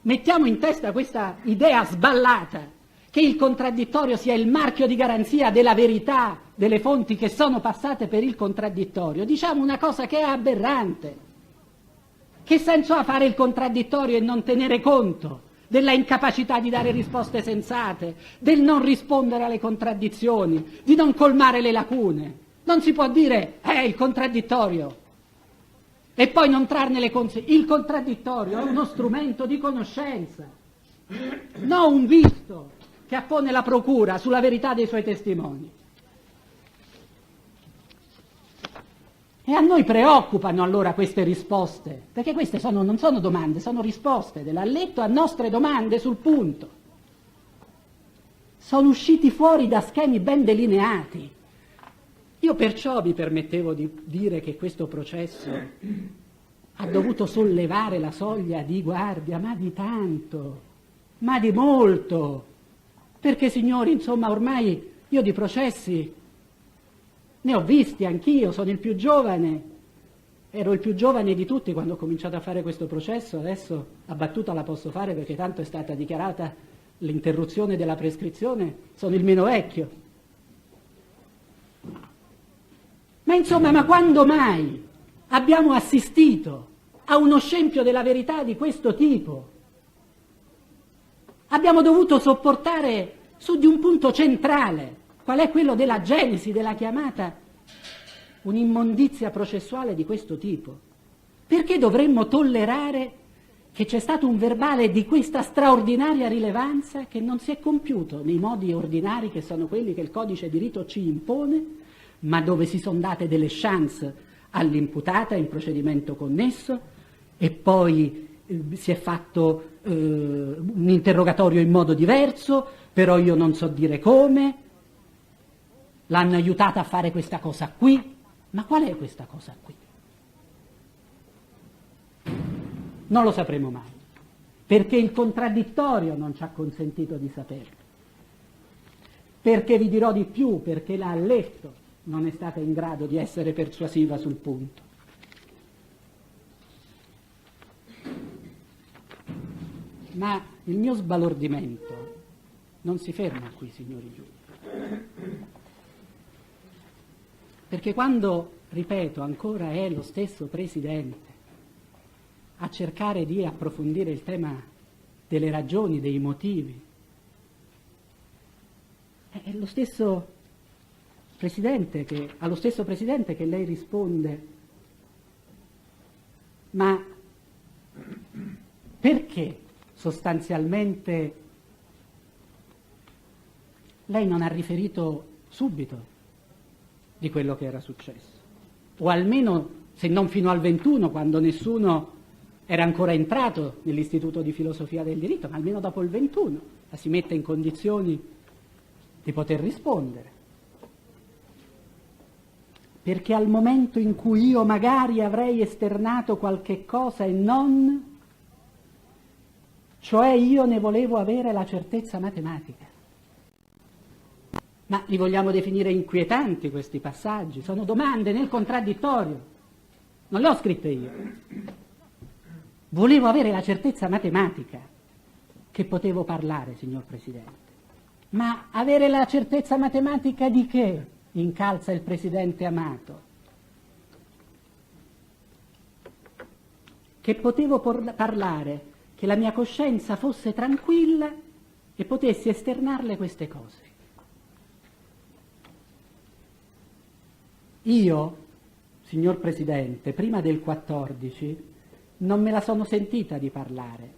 [SPEAKER 1] mettiamo in testa questa idea sballata che il contraddittorio sia il marchio di garanzia della verità delle fonti che sono passate per il contraddittorio, diciamo una cosa che è aberrante. Che senso ha fare il contraddittorio e non tenere conto della incapacità di dare risposte sensate, del non rispondere alle contraddizioni, di non colmare le lacune? Non si può dire il contraddittorio e poi non trarne le conseguenze. Il contraddittorio è uno strumento di conoscenza, non un visto che appone la procura sulla verità dei suoi testimoni. E a noi preoccupano allora queste risposte, perché queste non sono domande, sono risposte dell'ha letto a nostre domande sul punto. Sono usciti fuori da schemi ben delineati. Io perciò mi permettevo di dire che questo processo ha dovuto sollevare la soglia di guardia, ma di tanto, ma di molto, perché signori, insomma, ormai io di processi ne ho visti anch'io, sono il più giovane, ero il più giovane di tutti quando ho cominciato a fare questo processo, adesso la battuta la posso fare perché tanto è stata dichiarata l'interruzione della prescrizione, sono il meno vecchio. Ma insomma, ma quando mai abbiamo assistito a uno scempio della verità di questo tipo? Abbiamo dovuto sopportare su di un punto centrale, qual è quello della genesi, della chiamata, un'immondizia processuale di questo tipo? Perché dovremmo tollerare che c'è stato un verbale di questa straordinaria rilevanza che non si è compiuto nei modi ordinari che sono quelli che il codice di rito ci impone, ma dove si sono date delle chance all'imputata in procedimento connesso e poi si è fatto un interrogatorio in modo diverso, però io non so dire come, l'hanno aiutata a fare questa cosa qui. Ma qual è questa cosa qui? Non lo sapremo mai, perché il contraddittorio non ci ha consentito di saperlo. Perché vi dirò di più, perché l'ha letto, non è stata in grado di essere persuasiva sul punto. Ma il mio sbalordimento non si ferma qui, signori giudici. Perché quando, ripeto, ancora è lo stesso Presidente a cercare di approfondire il tema delle ragioni, dei motivi, è lo stesso Presidente allo stesso Presidente che lei risponde: ma perché sostanzialmente lei non ha riferito subito di quello che era successo? O almeno, se non fino al 21, quando nessuno era ancora entrato nell'Istituto di Filosofia del Diritto, ma almeno dopo il 21 la si mette in condizioni di poter rispondere. Perché al momento in cui io magari avrei esternato qualche cosa e non, cioè io ne volevo avere la certezza matematica. Ma li vogliamo definire inquietanti questi passaggi? Sono domande nel contraddittorio, non le ho scritte io. Volevo avere la certezza matematica che potevo parlare, signor Presidente. Ma avere la certezza matematica di che? Incalza il Presidente Amato. Che potevo parlare, che la mia coscienza fosse tranquilla e potessi esternarle queste cose. Io, signor Presidente, prima del 14 non me la sono sentita di parlare,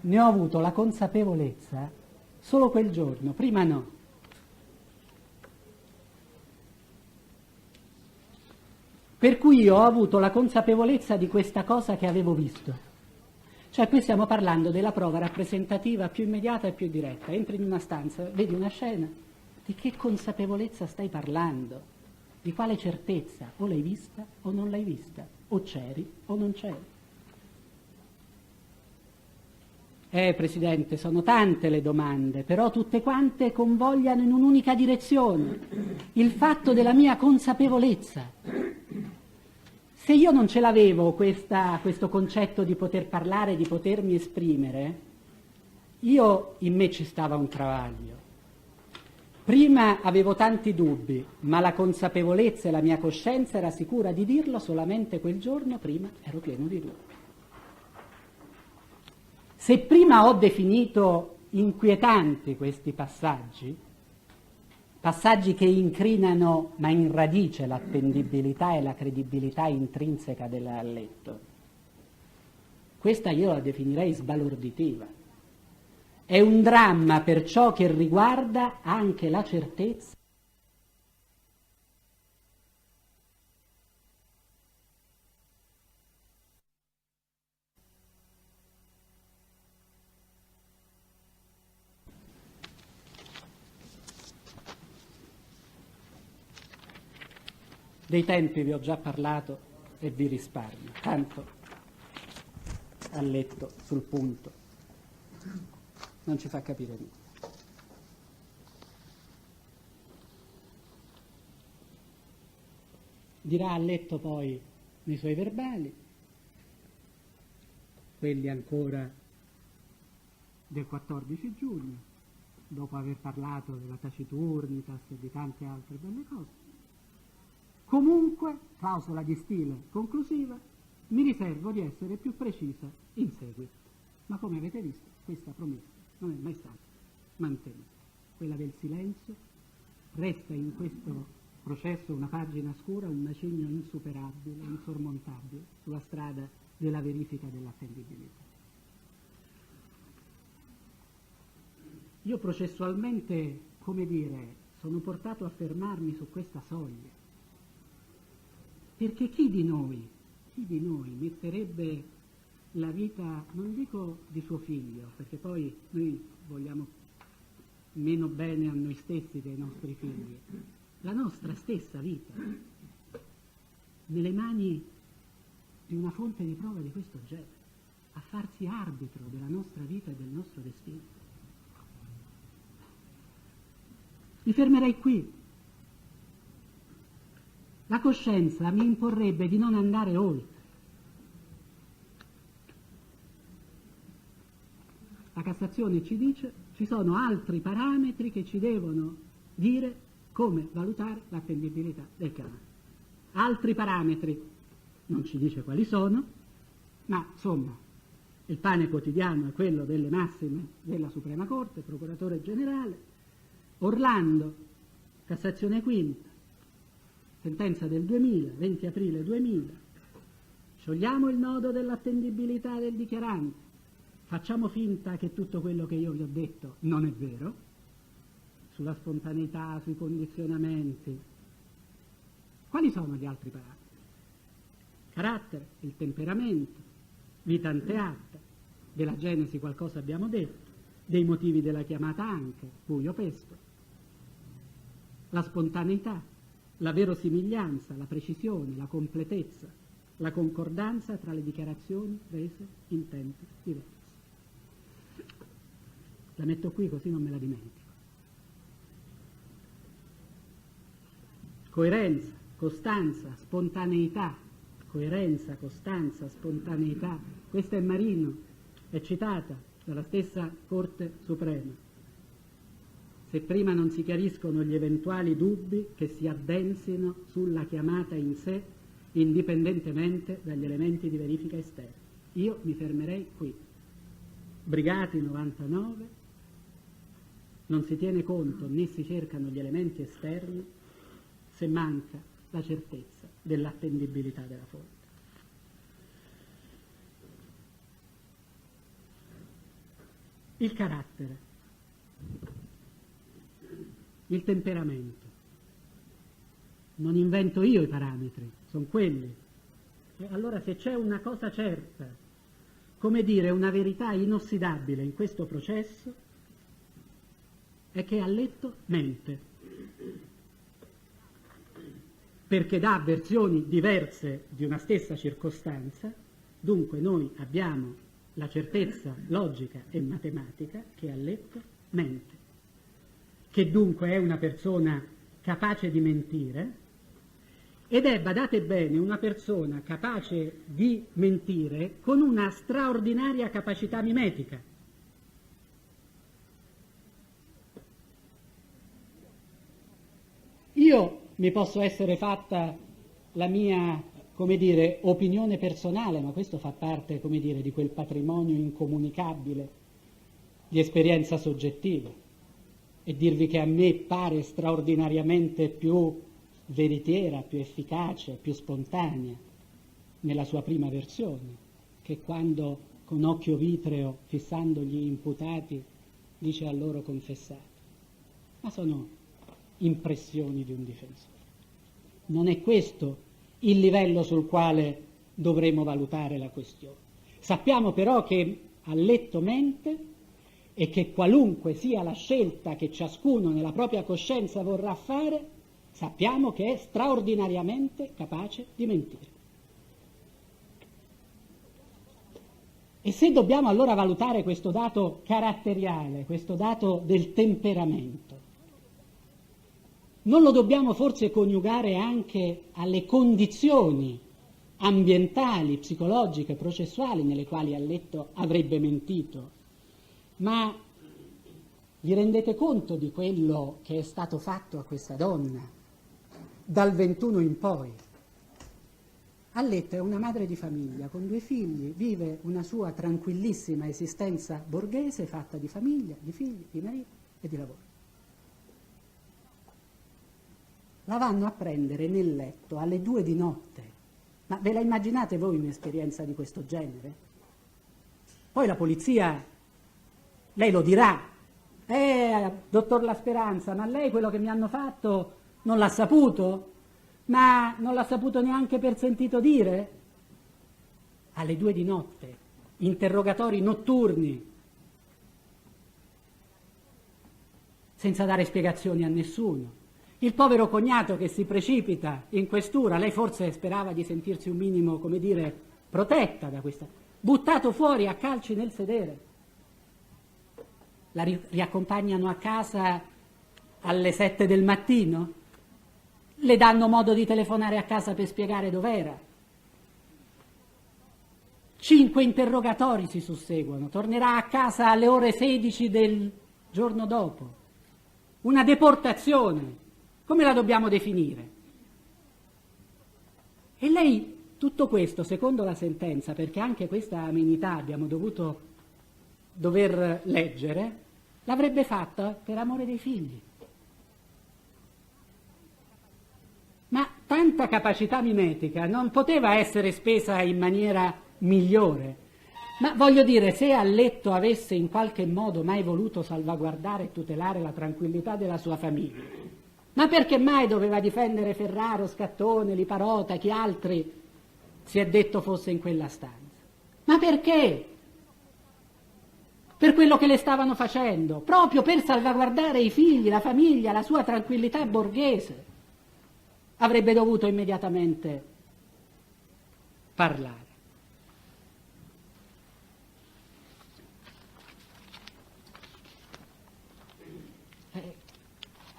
[SPEAKER 1] ne ho avuto la consapevolezza solo quel giorno, prima no. Per cui io ho avuto la consapevolezza di questa cosa che avevo visto. Cioè qui stiamo parlando della prova rappresentativa più immediata e più diretta. Entri in una stanza, vedi una scena, di che consapevolezza stai parlando? Di quale certezza? O l'hai vista o non l'hai vista, o c'eri o non c'eri. Presidente, sono tante le domande, però tutte quante convogliano in un'unica direzione, il fatto della mia consapevolezza. Se io non ce l'avevo questo concetto di poter parlare, di potermi esprimere, in me ci stava un travaglio. Prima avevo tanti dubbi, ma la consapevolezza e la mia coscienza era sicura di dirlo solamente quel giorno, prima ero pieno di dubbi. Se prima ho definito inquietanti questi passaggi che incrinano ma in radice l'attendibilità e la credibilità intrinseca dell'alletto, questa io la definirei sbalorditiva. È un dramma per ciò che riguarda anche la certezza dei tempi. Vi ho già parlato e vi risparmio, tanto a letto sul punto non ci fa capire niente. Dirà a letto poi nei suoi verbali, quelli ancora del 14 giugno, dopo aver parlato della taciturnitas e di tante altre belle cose. Comunque, clausola di stile conclusiva, mi riservo di essere più precisa in seguito. Ma come avete visto, questa promessa non è mai stata mantenuta. Quella del silenzio resta in questo processo una pagina scura, un macigno insuperabile, insormontabile, sulla strada della verifica dell'attendibilità. Io processualmente, come dire, sono portato a fermarmi su questa soglia, perché chi di noi metterebbe la vita, non dico di suo figlio, perché poi noi vogliamo meno bene a noi stessi che ai nostri figli, la nostra stessa vita nelle mani di una fonte di prova di questo genere, a farsi arbitro della nostra vita e del nostro destino. Mi fermerei qui. La coscienza mi imporrebbe di non andare oltre. La Cassazione ci dice ci sono altri parametri che ci devono dire come valutare l'attendibilità del chiamato. Altri parametri, non ci dice quali sono, ma insomma il pane quotidiano è quello delle massime della Suprema Corte, Procuratore Generale, Orlando, Cassazione quinta, sentenza del 2000, 20 aprile 2000, sciogliamo il nodo dell'attendibilità del dichiarante, facciamo finta che tutto quello che io vi ho detto non è vero, sulla spontaneità, sui condizionamenti. Quali sono gli altri parametri? Carattere, il temperamento, vita anteatta, della genesi qualcosa abbiamo detto, dei motivi della chiamata anche, buio pesto, la spontaneità, la verosimiglianza, la precisione, la completezza, la concordanza tra le dichiarazioni rese in tempi diversi. La metto qui così non me la dimentico. Coerenza, costanza, spontaneità. Coerenza, costanza, spontaneità. Questa è Marino, è citata dalla stessa Corte Suprema. Se prima non si chiariscono gli eventuali dubbi che si addensino sulla chiamata in sé, indipendentemente dagli elementi di verifica esterni. Io mi fermerei qui. Brigati 99, non si tiene conto né si cercano gli elementi esterni se manca la certezza dell'attendibilità della fonte. Il carattere, il temperamento. Non invento io i parametri, sono quelli. E allora se c'è una cosa certa, come dire una verità inossidabile in questo processo, è che Alletto mente, perché dà versioni diverse di una stessa circostanza. Dunque noi abbiamo la certezza logica e matematica che Alletto mente, che dunque è una persona capace di mentire, ed è, badate bene, una persona capace di mentire con una straordinaria capacità mimetica. Io mi posso essere fatta la mia, come dire, opinione personale, ma questo fa parte, come dire, di quel patrimonio incomunicabile di esperienza soggettiva, e dirvi che a me pare straordinariamente più veritiera, più efficace, più spontanea nella sua prima versione, che quando con occhio vitreo, fissando gli imputati, dice a loro confessate. Ma sono impressioni di un difensore. Non è questo il livello sul quale dovremo valutare la questione. Sappiamo però che a letto mente e che qualunque sia la scelta che ciascuno nella propria coscienza vorrà fare, sappiamo che è straordinariamente capace di mentire. E se dobbiamo allora valutare questo dato caratteriale, questo dato del temperamento, non lo dobbiamo forse coniugare anche alle condizioni ambientali, psicologiche, processuali nelle quali a letto avrebbe mentito? Ma vi rendete conto di quello che è stato fatto a questa donna dal 21 in poi? A letto è una madre di famiglia con 2 figli, vive una sua tranquillissima esistenza borghese fatta di famiglia, di figli, di marito e di lavoro. La vanno a prendere nel letto alle 2 di notte. Ma ve la immaginate voi un'esperienza di questo genere? Poi la polizia, lei lo dirà, dottor La Speranza, ma lei quello che mi hanno fatto non l'ha saputo? Ma non l'ha saputo neanche per sentito dire? Alle 2 di notte, interrogatori notturni, senza dare spiegazioni a nessuno. Il povero cognato che si precipita in questura, lei forse sperava di sentirsi un minimo, come dire, protetta da questa, buttato fuori a calci nel sedere. La riaccompagnano a casa alle 7 del mattino? Le danno modo di telefonare a casa per spiegare dov'era? 5 interrogatori si susseguono, tornerà a casa alle ore 16 del giorno dopo. Una deportazione, come la dobbiamo definire? E lei tutto questo, secondo la sentenza, perché anche questa amenità abbiamo dover leggere, l'avrebbe fatta per amore dei figli. Ma tanta capacità mimetica non poteva essere spesa in maniera migliore. Ma voglio dire, se a letto avesse in qualche modo mai voluto salvaguardare e tutelare la tranquillità della sua famiglia, ma perché mai doveva difendere Ferraro, Scattone, Liparota, chi altri si è detto fosse in quella stanza? Ma perché? Per quello che le stavano facendo, proprio per salvaguardare i figli, la famiglia, la sua tranquillità borghese. Avrebbe dovuto immediatamente parlare.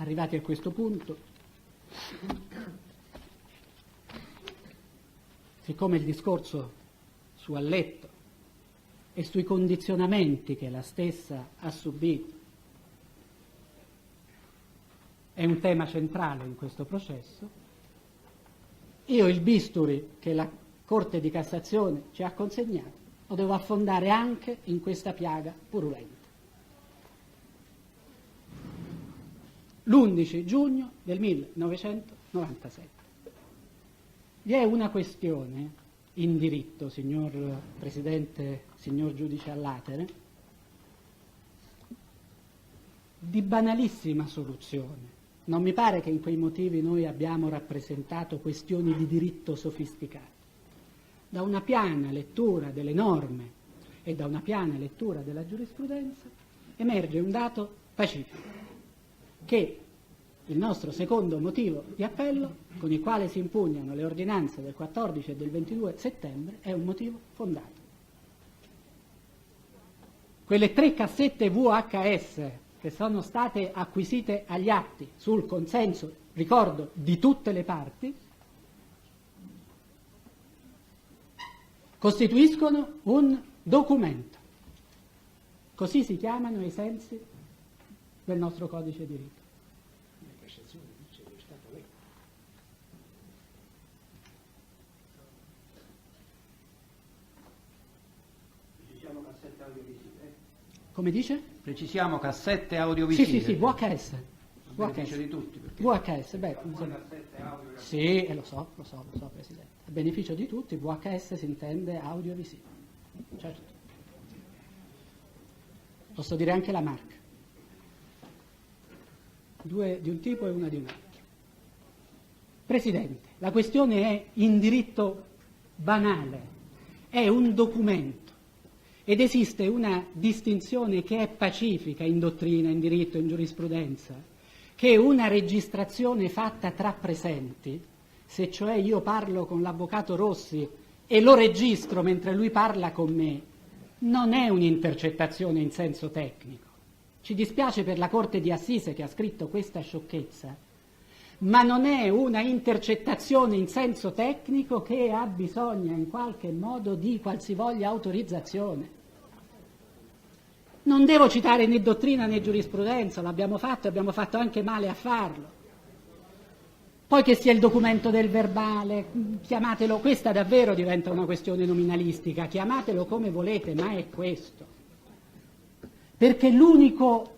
[SPEAKER 1] Arrivati a questo punto, siccome il discorso su a letto e sui condizionamenti che la stessa ha subito è un tema centrale in questo processo, io il bisturi che la Corte di Cassazione ci ha consegnato lo devo affondare anche in questa piaga purulenta. L'11 giugno del 1997. Vi è una questione in diritto, signor Presidente, signor Giudice all'Atere, di banalissima soluzione. Non mi pare che in quei motivi noi abbiamo rappresentato questioni di diritto sofisticate. Da una piana lettura delle norme e da una piana lettura della giurisprudenza emerge un dato pacifico, che il nostro secondo motivo di appello, con il quale si impugnano le ordinanze del 14 e del 22 settembre, è un motivo fondato. Quelle 3 cassette VHS che sono state acquisite agli atti sul consenso, ricordo, di tutte le parti, costituiscono un documento. Così si chiamano ai sensi del nostro codice di rito.
[SPEAKER 2] La Cassazione dice che è stato letto.
[SPEAKER 1] cassette audiovisive. Come dice?
[SPEAKER 3] Precisiamo cassette audiovisive.
[SPEAKER 1] Sì, VHS.
[SPEAKER 3] A beneficio di tutti. Perché
[SPEAKER 1] VHS, beh,
[SPEAKER 3] cassette audio.
[SPEAKER 1] sì, lo so, Presidente. A beneficio di tutti, VHS si intende audiovisivo. Certo. Posso dire anche la marca. Due di un tipo e una di un altro. Presidente, la questione è in diritto banale, è un documento ed esiste una distinzione che è pacifica in dottrina, in diritto, in giurisprudenza, che una registrazione fatta tra presenti, se cioè io parlo con l'avvocato Rossi e lo registro mentre lui parla con me, non è un'intercettazione in senso tecnico. Ci dispiace per la Corte di Assise che ha scritto questa sciocchezza, ma non è una intercettazione in senso tecnico che ha bisogno in qualche modo di qualsivoglia autorizzazione. Non devo citare né dottrina né giurisprudenza, l'abbiamo fatto e abbiamo fatto anche male a farlo. Poi che sia il documento del verbale, chiamatelo, questa davvero diventa una questione nominalistica, chiamatelo come volete, ma è questo. Perché l'unico,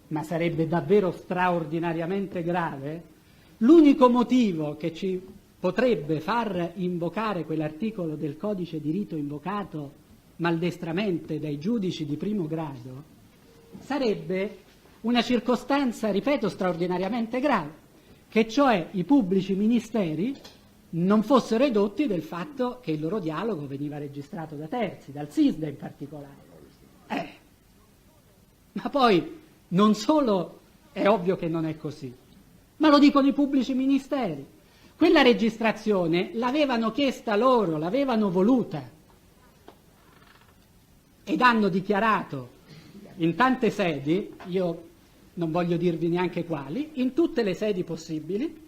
[SPEAKER 1] ma sarebbe davvero straordinariamente grave, l'unico motivo che ci potrebbe far invocare quell'articolo del codice di rito invocato maldestramente dai giudici di primo grado sarebbe una circostanza, ripeto, straordinariamente grave, che cioè i pubblici ministeri non fossero edotti del fatto che il loro dialogo veniva registrato da terzi, dal SISDE in particolare. Ma poi non solo è ovvio che non è così, ma lo dicono i pubblici ministeri. Quella registrazione l'avevano chiesta loro, l'avevano voluta ed hanno dichiarato in tante sedi, io non voglio dirvi neanche quali, in tutte le sedi possibili,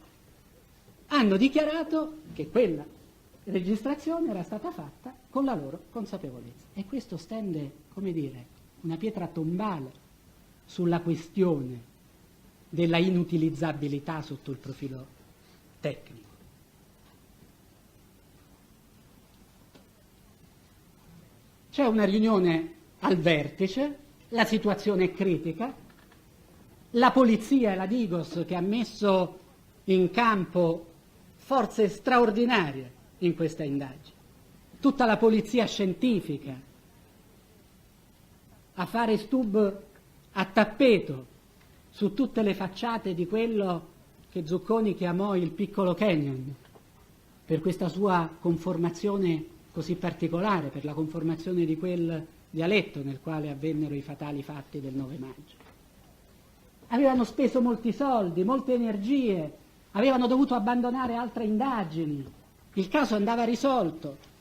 [SPEAKER 1] hanno dichiarato che quella registrazione era stata fatta con la loro consapevolezza. E questo stende, come dire, una pietra tombale sulla questione della inutilizzabilità sotto il profilo tecnico. C'è una riunione al vertice, la situazione è critica, la polizia e la Digos che ha messo in campo forze straordinarie in questa indagine, tutta la polizia scientifica a fare stub a tappeto su tutte le facciate di quello che Zucconi chiamò il piccolo Canyon, per questa sua conformazione così particolare, per la conformazione di quel dialetto nel quale avvennero i fatali fatti del 9 maggio. Avevano speso molti soldi, molte energie, avevano dovuto abbandonare altre indagini, il caso andava risolto.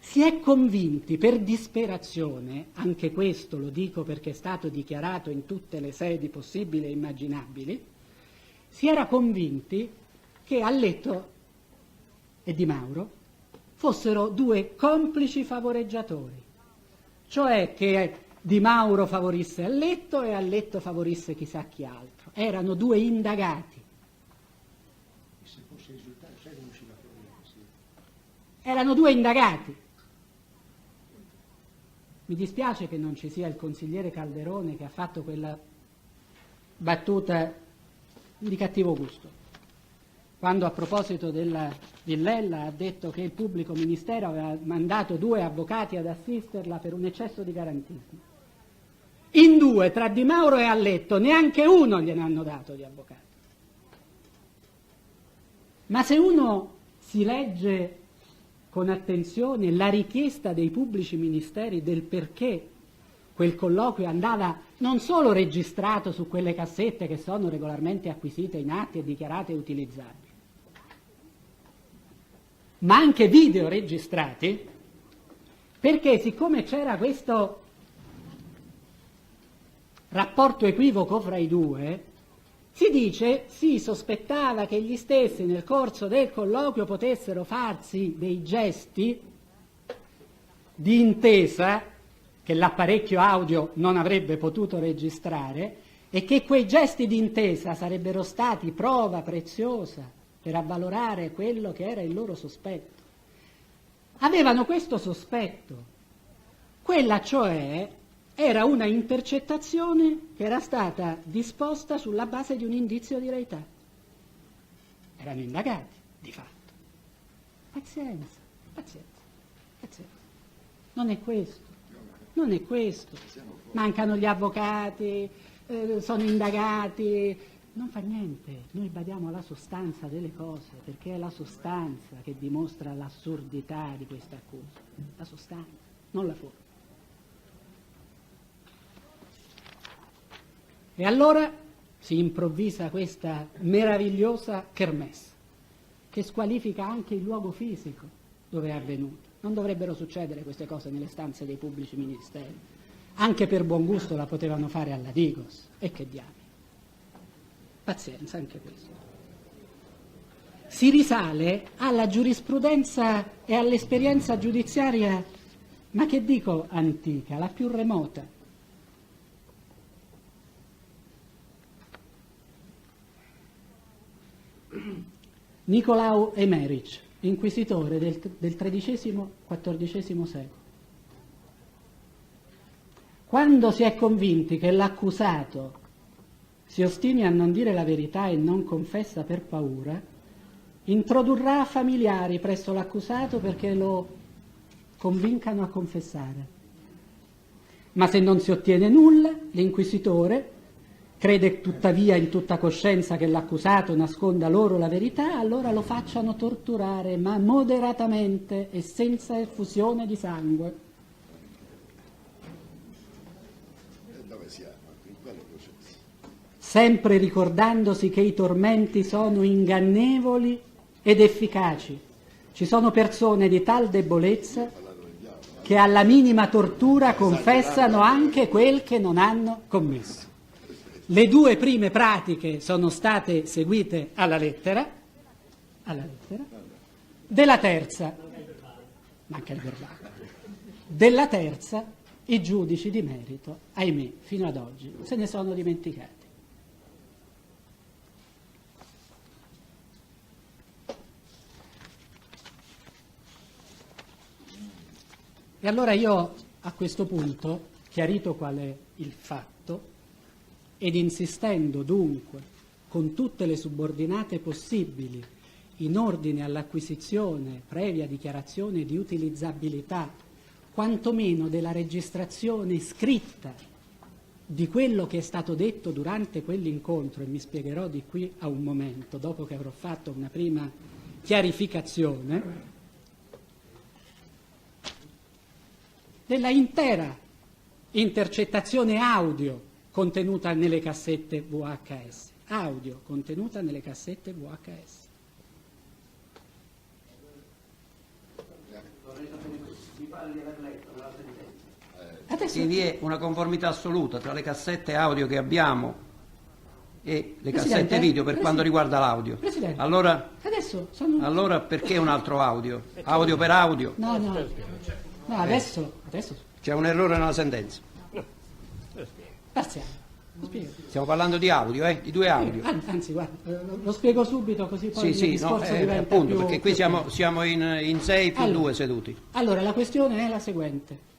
[SPEAKER 1] Si è convinti per disperazione, anche questo lo dico perché è stato dichiarato in tutte le sedi possibili e immaginabili, si era convinti che Alletto e Di Mauro fossero due complici favoreggiatori, cioè che Di Mauro favorisse Alletto e Alletto favorisse chissà chi altro. Erano due indagati. Erano due indagati. Mi dispiace che non ci sia il consigliere Calderone che ha fatto quella battuta di cattivo gusto, quando a proposito della Villella ha detto che il pubblico ministero aveva mandato 2 avvocati ad assisterla per un eccesso di garantismo. In 2, tra Di Mauro e Alletto, neanche uno gliene hanno dato di avvocato. Ma se uno si legge con attenzione la richiesta dei pubblici ministeri del perché quel colloquio andava non solo registrato su quelle cassette che sono regolarmente acquisite in atti e dichiarate utilizzabili, ma anche video registrati, perché siccome c'era questo rapporto equivoco fra i due, si dice, si sospettava che gli stessi nel corso del colloquio potessero farsi dei gesti di intesa che l'apparecchio audio non avrebbe potuto registrare e che quei gesti di intesa sarebbero stati prova preziosa per avvalorare quello che era il loro sospetto. Avevano questo sospetto, Quella cioè era una intercettazione che era stata disposta sulla base di un indizio di reità. Erano indagati, di fatto. Pazienza, pazienza, pazienza. Non è questo, non è questo. Mancano gli avvocati, sono indagati. Non fa niente, noi badiamo alla sostanza delle cose, perché è la sostanza che dimostra l'assurdità di questa accusa. La sostanza, non la forma. E allora si improvvisa questa meravigliosa kermesse, che squalifica anche il luogo fisico dove è avvenuta. Non dovrebbero succedere queste cose nelle stanze dei pubblici ministeri. Anche per buon gusto la potevano fare alla Digos. E che diavolo. Pazienza anche questo. Si risale alla giurisprudenza e all'esperienza giudiziaria, ma che dico antica, la più remota. Nicolau Emeric, inquisitore del XIII-XIV secolo. Quando si è convinti che l'accusato si ostini a non dire la verità e non confessa per paura, introdurrà familiari presso l'accusato perché lo convincano a confessare. Ma se non si ottiene nulla, l'inquisitore crede tuttavia in tutta coscienza che l'accusato nasconda loro la verità, allora lo facciano torturare, ma moderatamente e senza effusione di sangue.
[SPEAKER 2] E dove siamo? In quale processo?
[SPEAKER 1] Sempre ricordandosi che i tormenti sono ingannevoli ed efficaci. Ci sono persone di tal debolezza che alla minima tortura confessano anche quel che non hanno commesso. Le due prime pratiche sono state seguite alla lettera. Della terza, manca il verbale, della terza i giudici di merito, ahimè, fino ad oggi se ne sono dimenticati. E allora io a questo punto, chiarito qual è il fatto, ed insistendo dunque con tutte le subordinate possibili in ordine all'acquisizione previa dichiarazione di utilizzabilità, quantomeno della registrazione scritta di quello che è stato detto durante quell'incontro, e mi spiegherò di qui a un momento, dopo che avrò fatto una prima chiarificazione, della intera intercettazione audio contenuta nelle cassette VHS. Audio contenuta nelle cassette VHS.
[SPEAKER 3] Sì, vi è una conformità assoluta tra le cassette audio che abbiamo e le cassette video per quanto riguarda l'audio.
[SPEAKER 1] Presidente,
[SPEAKER 3] allora perché un altro audio? Audio per audio?
[SPEAKER 1] No, adesso
[SPEAKER 3] C'è un errore nella sentenza.
[SPEAKER 1] passiamo.
[SPEAKER 3] Stiamo parlando di audio, di due audio.
[SPEAKER 1] Anzi, guarda, lo spiego subito così poi il discorso diventa
[SPEAKER 3] appunto,
[SPEAKER 1] più,
[SPEAKER 3] perché qui
[SPEAKER 1] più
[SPEAKER 3] siamo in 6 più 2 seduti.
[SPEAKER 1] Allora, la questione è la seguente.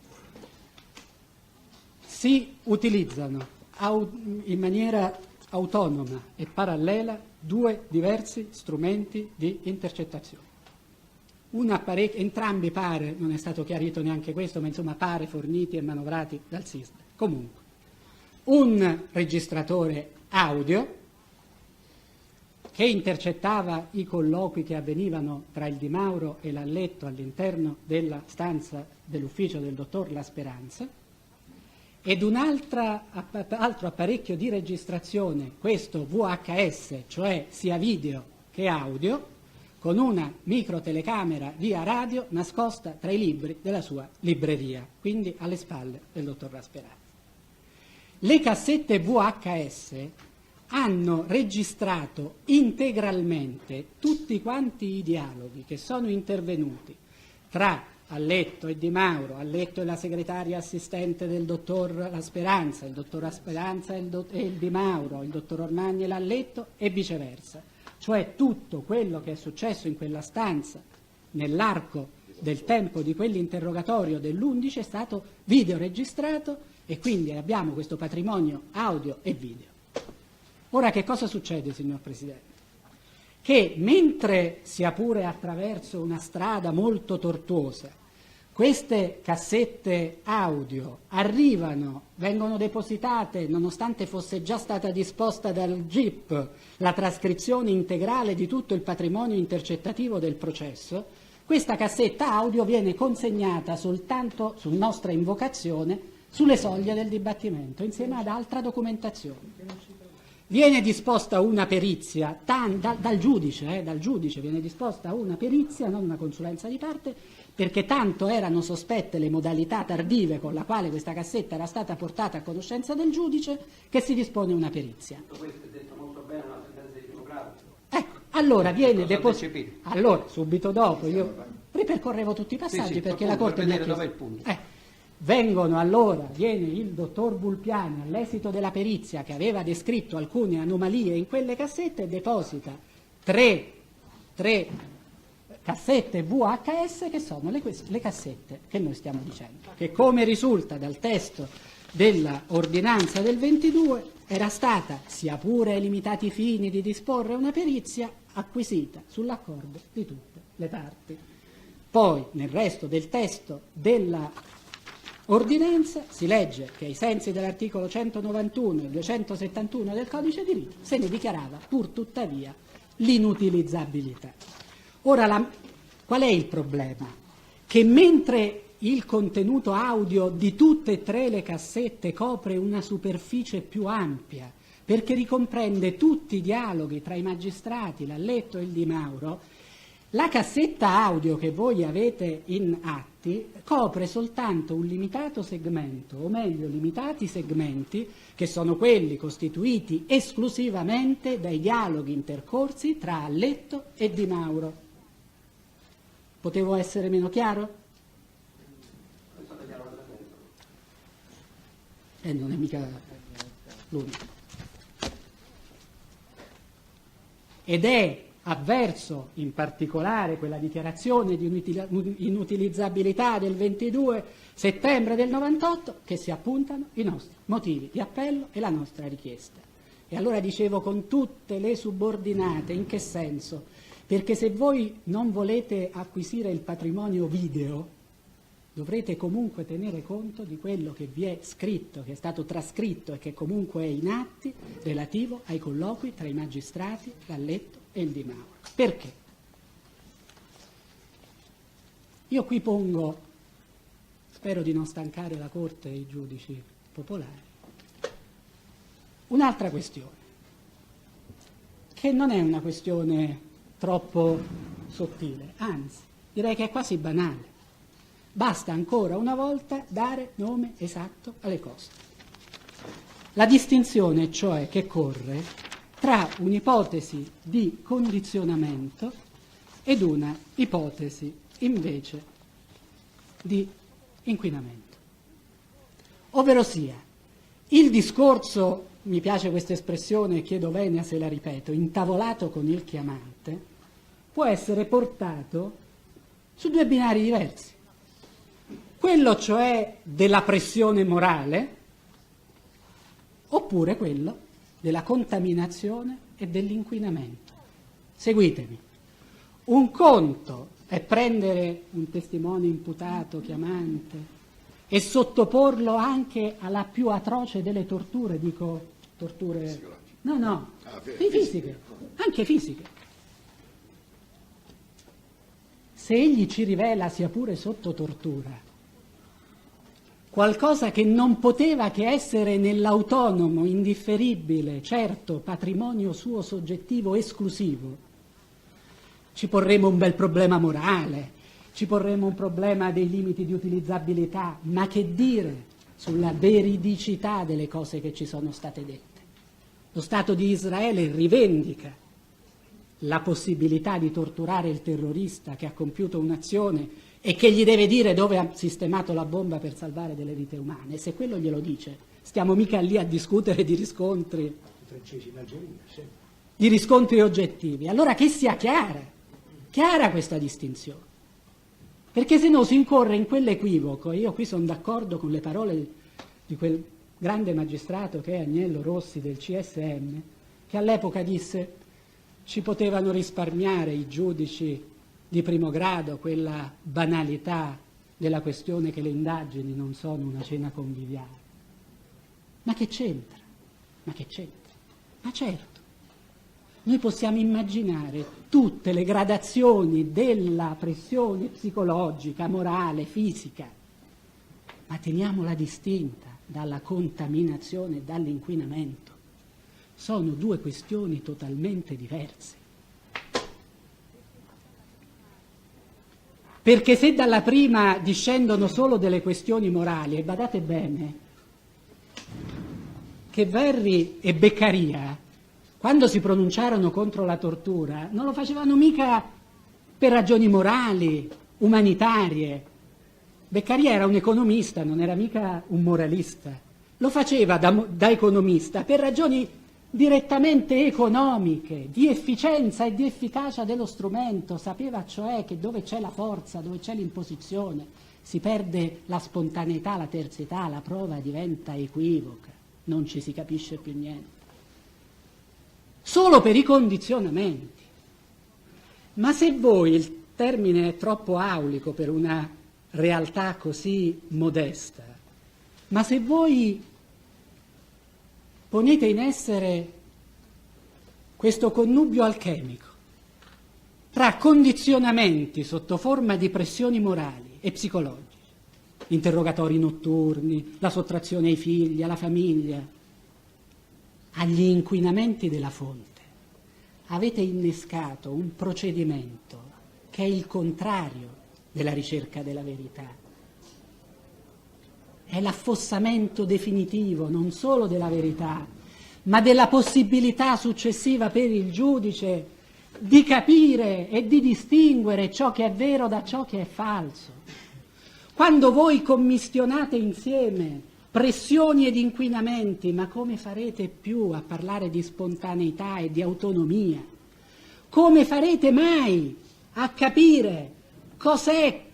[SPEAKER 1] Si utilizzano in maniera autonoma e parallela due diversi strumenti di intercettazione. Entrambi pare, non è stato chiarito neanche questo, ma insomma pare forniti e manovrati dal SISDE. Comunque, un registratore audio che intercettava i colloqui che avvenivano tra il Di Mauro e l'Alletto all'interno della stanza dell'ufficio del dottor La Speranza, ed un altro apparecchio di registrazione, questo VHS, cioè sia video che audio, con una microtelecamera via radio nascosta tra i libri della sua libreria, quindi alle spalle del dottor La Speranza. Le cassette VHS hanno registrato integralmente tutti quanti i dialoghi che sono intervenuti tra Alletto e Di Mauro, Alletto e la segretaria assistente del dottor La Speranza, il dottor La Speranza e il Di Mauro, il dottor Ormagni e l'Alletto e viceversa. Cioè tutto quello che è successo in quella stanza nell'arco del tempo di quell'interrogatorio dell'11 è stato videoregistrato e quindi abbiamo questo patrimonio audio e video. Ora che cosa succede, signor Presidente? Che mentre, sia pure attraverso una strada molto tortuosa, queste cassette audio arrivano, vengono depositate, nonostante fosse già stata disposta dal GIP la trascrizione integrale di tutto il patrimonio intercettativo del processo, questa cassetta audio viene consegnata soltanto su nostra invocazione sulle soglie del dibattimento, insieme ad altra documentazione. Viene disposta una perizia dal giudice viene disposta una perizia, non una consulenza di parte, perché tanto erano sospette le modalità tardive con la quale questa cassetta era stata portata a conoscenza del giudice, che si dispone una perizia.
[SPEAKER 3] Questo è detto molto bene nella sentenza di primo grado.
[SPEAKER 1] Ecco, allora viene depositata. Allora, subito dopo, io ripercorrevo tutti i passaggi perché la Corte mi ha chiesto.
[SPEAKER 3] Dov'è il punto?
[SPEAKER 1] Viene il dottor Vulpiani all'esito della perizia che aveva descritto alcune anomalie in quelle cassette e deposita tre cassette VHS che sono le cassette che noi stiamo dicendo, che come risulta dal testo dell'ordinanza del 22 era stata, sia pure ai limitati fini di disporre una perizia, acquisita sull'accordo di tutte le parti. Poi nel resto del testo della ordinanza si legge che ai sensi dell'articolo 191 e 271 del codice di rito se ne dichiarava pur tuttavia l'inutilizzabilità. Ora, qual è il problema? Che mentre il contenuto audio di tutte e tre le cassette copre una superficie più ampia, perché ricomprende tutti i dialoghi tra i magistrati, Lalletto e il Di Mauro, la cassetta audio che voi avete in atti copre soltanto un limitato segmento, o meglio limitati segmenti, che sono quelli costituiti esclusivamente dai dialoghi intercorsi tra Lalletto e Di Mauro. Potevo essere meno chiaro? Non è mica l'unico. Ed è avverso in particolare quella dichiarazione di inutilizzabilità del 22 settembre del 98 che si appuntano i nostri motivi di appello e la nostra richiesta. E allora dicevo con tutte le subordinate, in che senso? Perché se voi non volete acquisire il patrimonio video, dovrete comunque tenere conto di quello che vi è scritto, che è stato trascritto e che comunque è in atti relativo ai colloqui tra i magistrati, Lalletto e il Di Mauro. Perché? Io qui pongo, spero di non stancare la Corte e i giudici popolari, un'altra questione, che non è una questione troppo sottile, anzi, direi che è quasi banale. Basta ancora una volta dare nome esatto alle cose. La distinzione, cioè, che corre tra un'ipotesi di condizionamento ed una ipotesi invece di inquinamento. Ovverosia, il discorso, mi piace questa espressione, chiedo venia se la ripeto, intavolato con il chiamante, può essere portato su due binari diversi. Quello cioè della pressione morale, oppure quello della contaminazione e dell'inquinamento. Seguitemi. Un conto è prendere un testimone imputato, chiamante, e sottoporlo anche alla più atroce delle torture, dico torture... fisiche, anche fisiche. Se egli ci rivela, sia pure sotto tortura, qualcosa che non poteva che essere nell'autonomo, indifferibile, certo, patrimonio suo soggettivo esclusivo, ci porremo un bel problema morale, ci porremo un problema dei limiti di utilizzabilità, ma che dire sulla veridicità delle cose che ci sono state dette? Lo Stato di Israele rivendica la possibilità di torturare il terrorista che ha compiuto un'azione e che gli deve dire dove ha sistemato la bomba per salvare delle vite umane. E se quello glielo dice, stiamo mica lì a discutere di riscontri, di riscontri oggettivi. Allora che sia chiara questa distinzione. perché se no si incorre in quell'equivoco. Io qui sono d'accordo con le parole di quel grande magistrato che è Agnello Rossi del CSM, che all'epoca disse: ci potevano risparmiare i giudici di primo grado quella banalità della questione che le indagini non sono una cena conviviale. Ma che c'entra? Ma che c'entra? Ma certo, noi possiamo immaginare tutte le gradazioni della pressione psicologica, morale, fisica, ma teniamola distinta dalla contaminazione e dall'inquinamento. Sono due questioni totalmente diverse. Perché se dalla prima discendono solo delle questioni morali, e badate bene che Verri e Beccaria, quando si pronunciarono contro la tortura, non lo facevano mica per ragioni morali, umanitarie. Beccaria era un economista, non era mica un moralista. Lo faceva da economista per ragioni direttamente economiche, di efficienza e di efficacia dello strumento. Sapeva cioè che dove c'è la forza, dove c'è l'imposizione, si perde la spontaneità, la terzietà, la prova diventa equivoca, non ci si capisce più niente. Solo per i condizionamenti. Ma se voi, il termine è troppo aulico per una realtà così modesta, ma se voi ponete in essere questo connubio alchemico tra condizionamenti sotto forma di pressioni morali e psicologiche, interrogatori notturni, la sottrazione ai figli, alla famiglia, agli inquinamenti della fonte, avete innescato un procedimento che è il contrario della ricerca della verità. È l'affossamento definitivo non solo della verità, ma della possibilità successiva per il giudice di capire e di distinguere ciò che è vero da ciò che è falso. Quando voi commissionate insieme pressioni ed inquinamenti, ma come farete più a parlare di spontaneità e di autonomia? Come farete mai a capire cos'è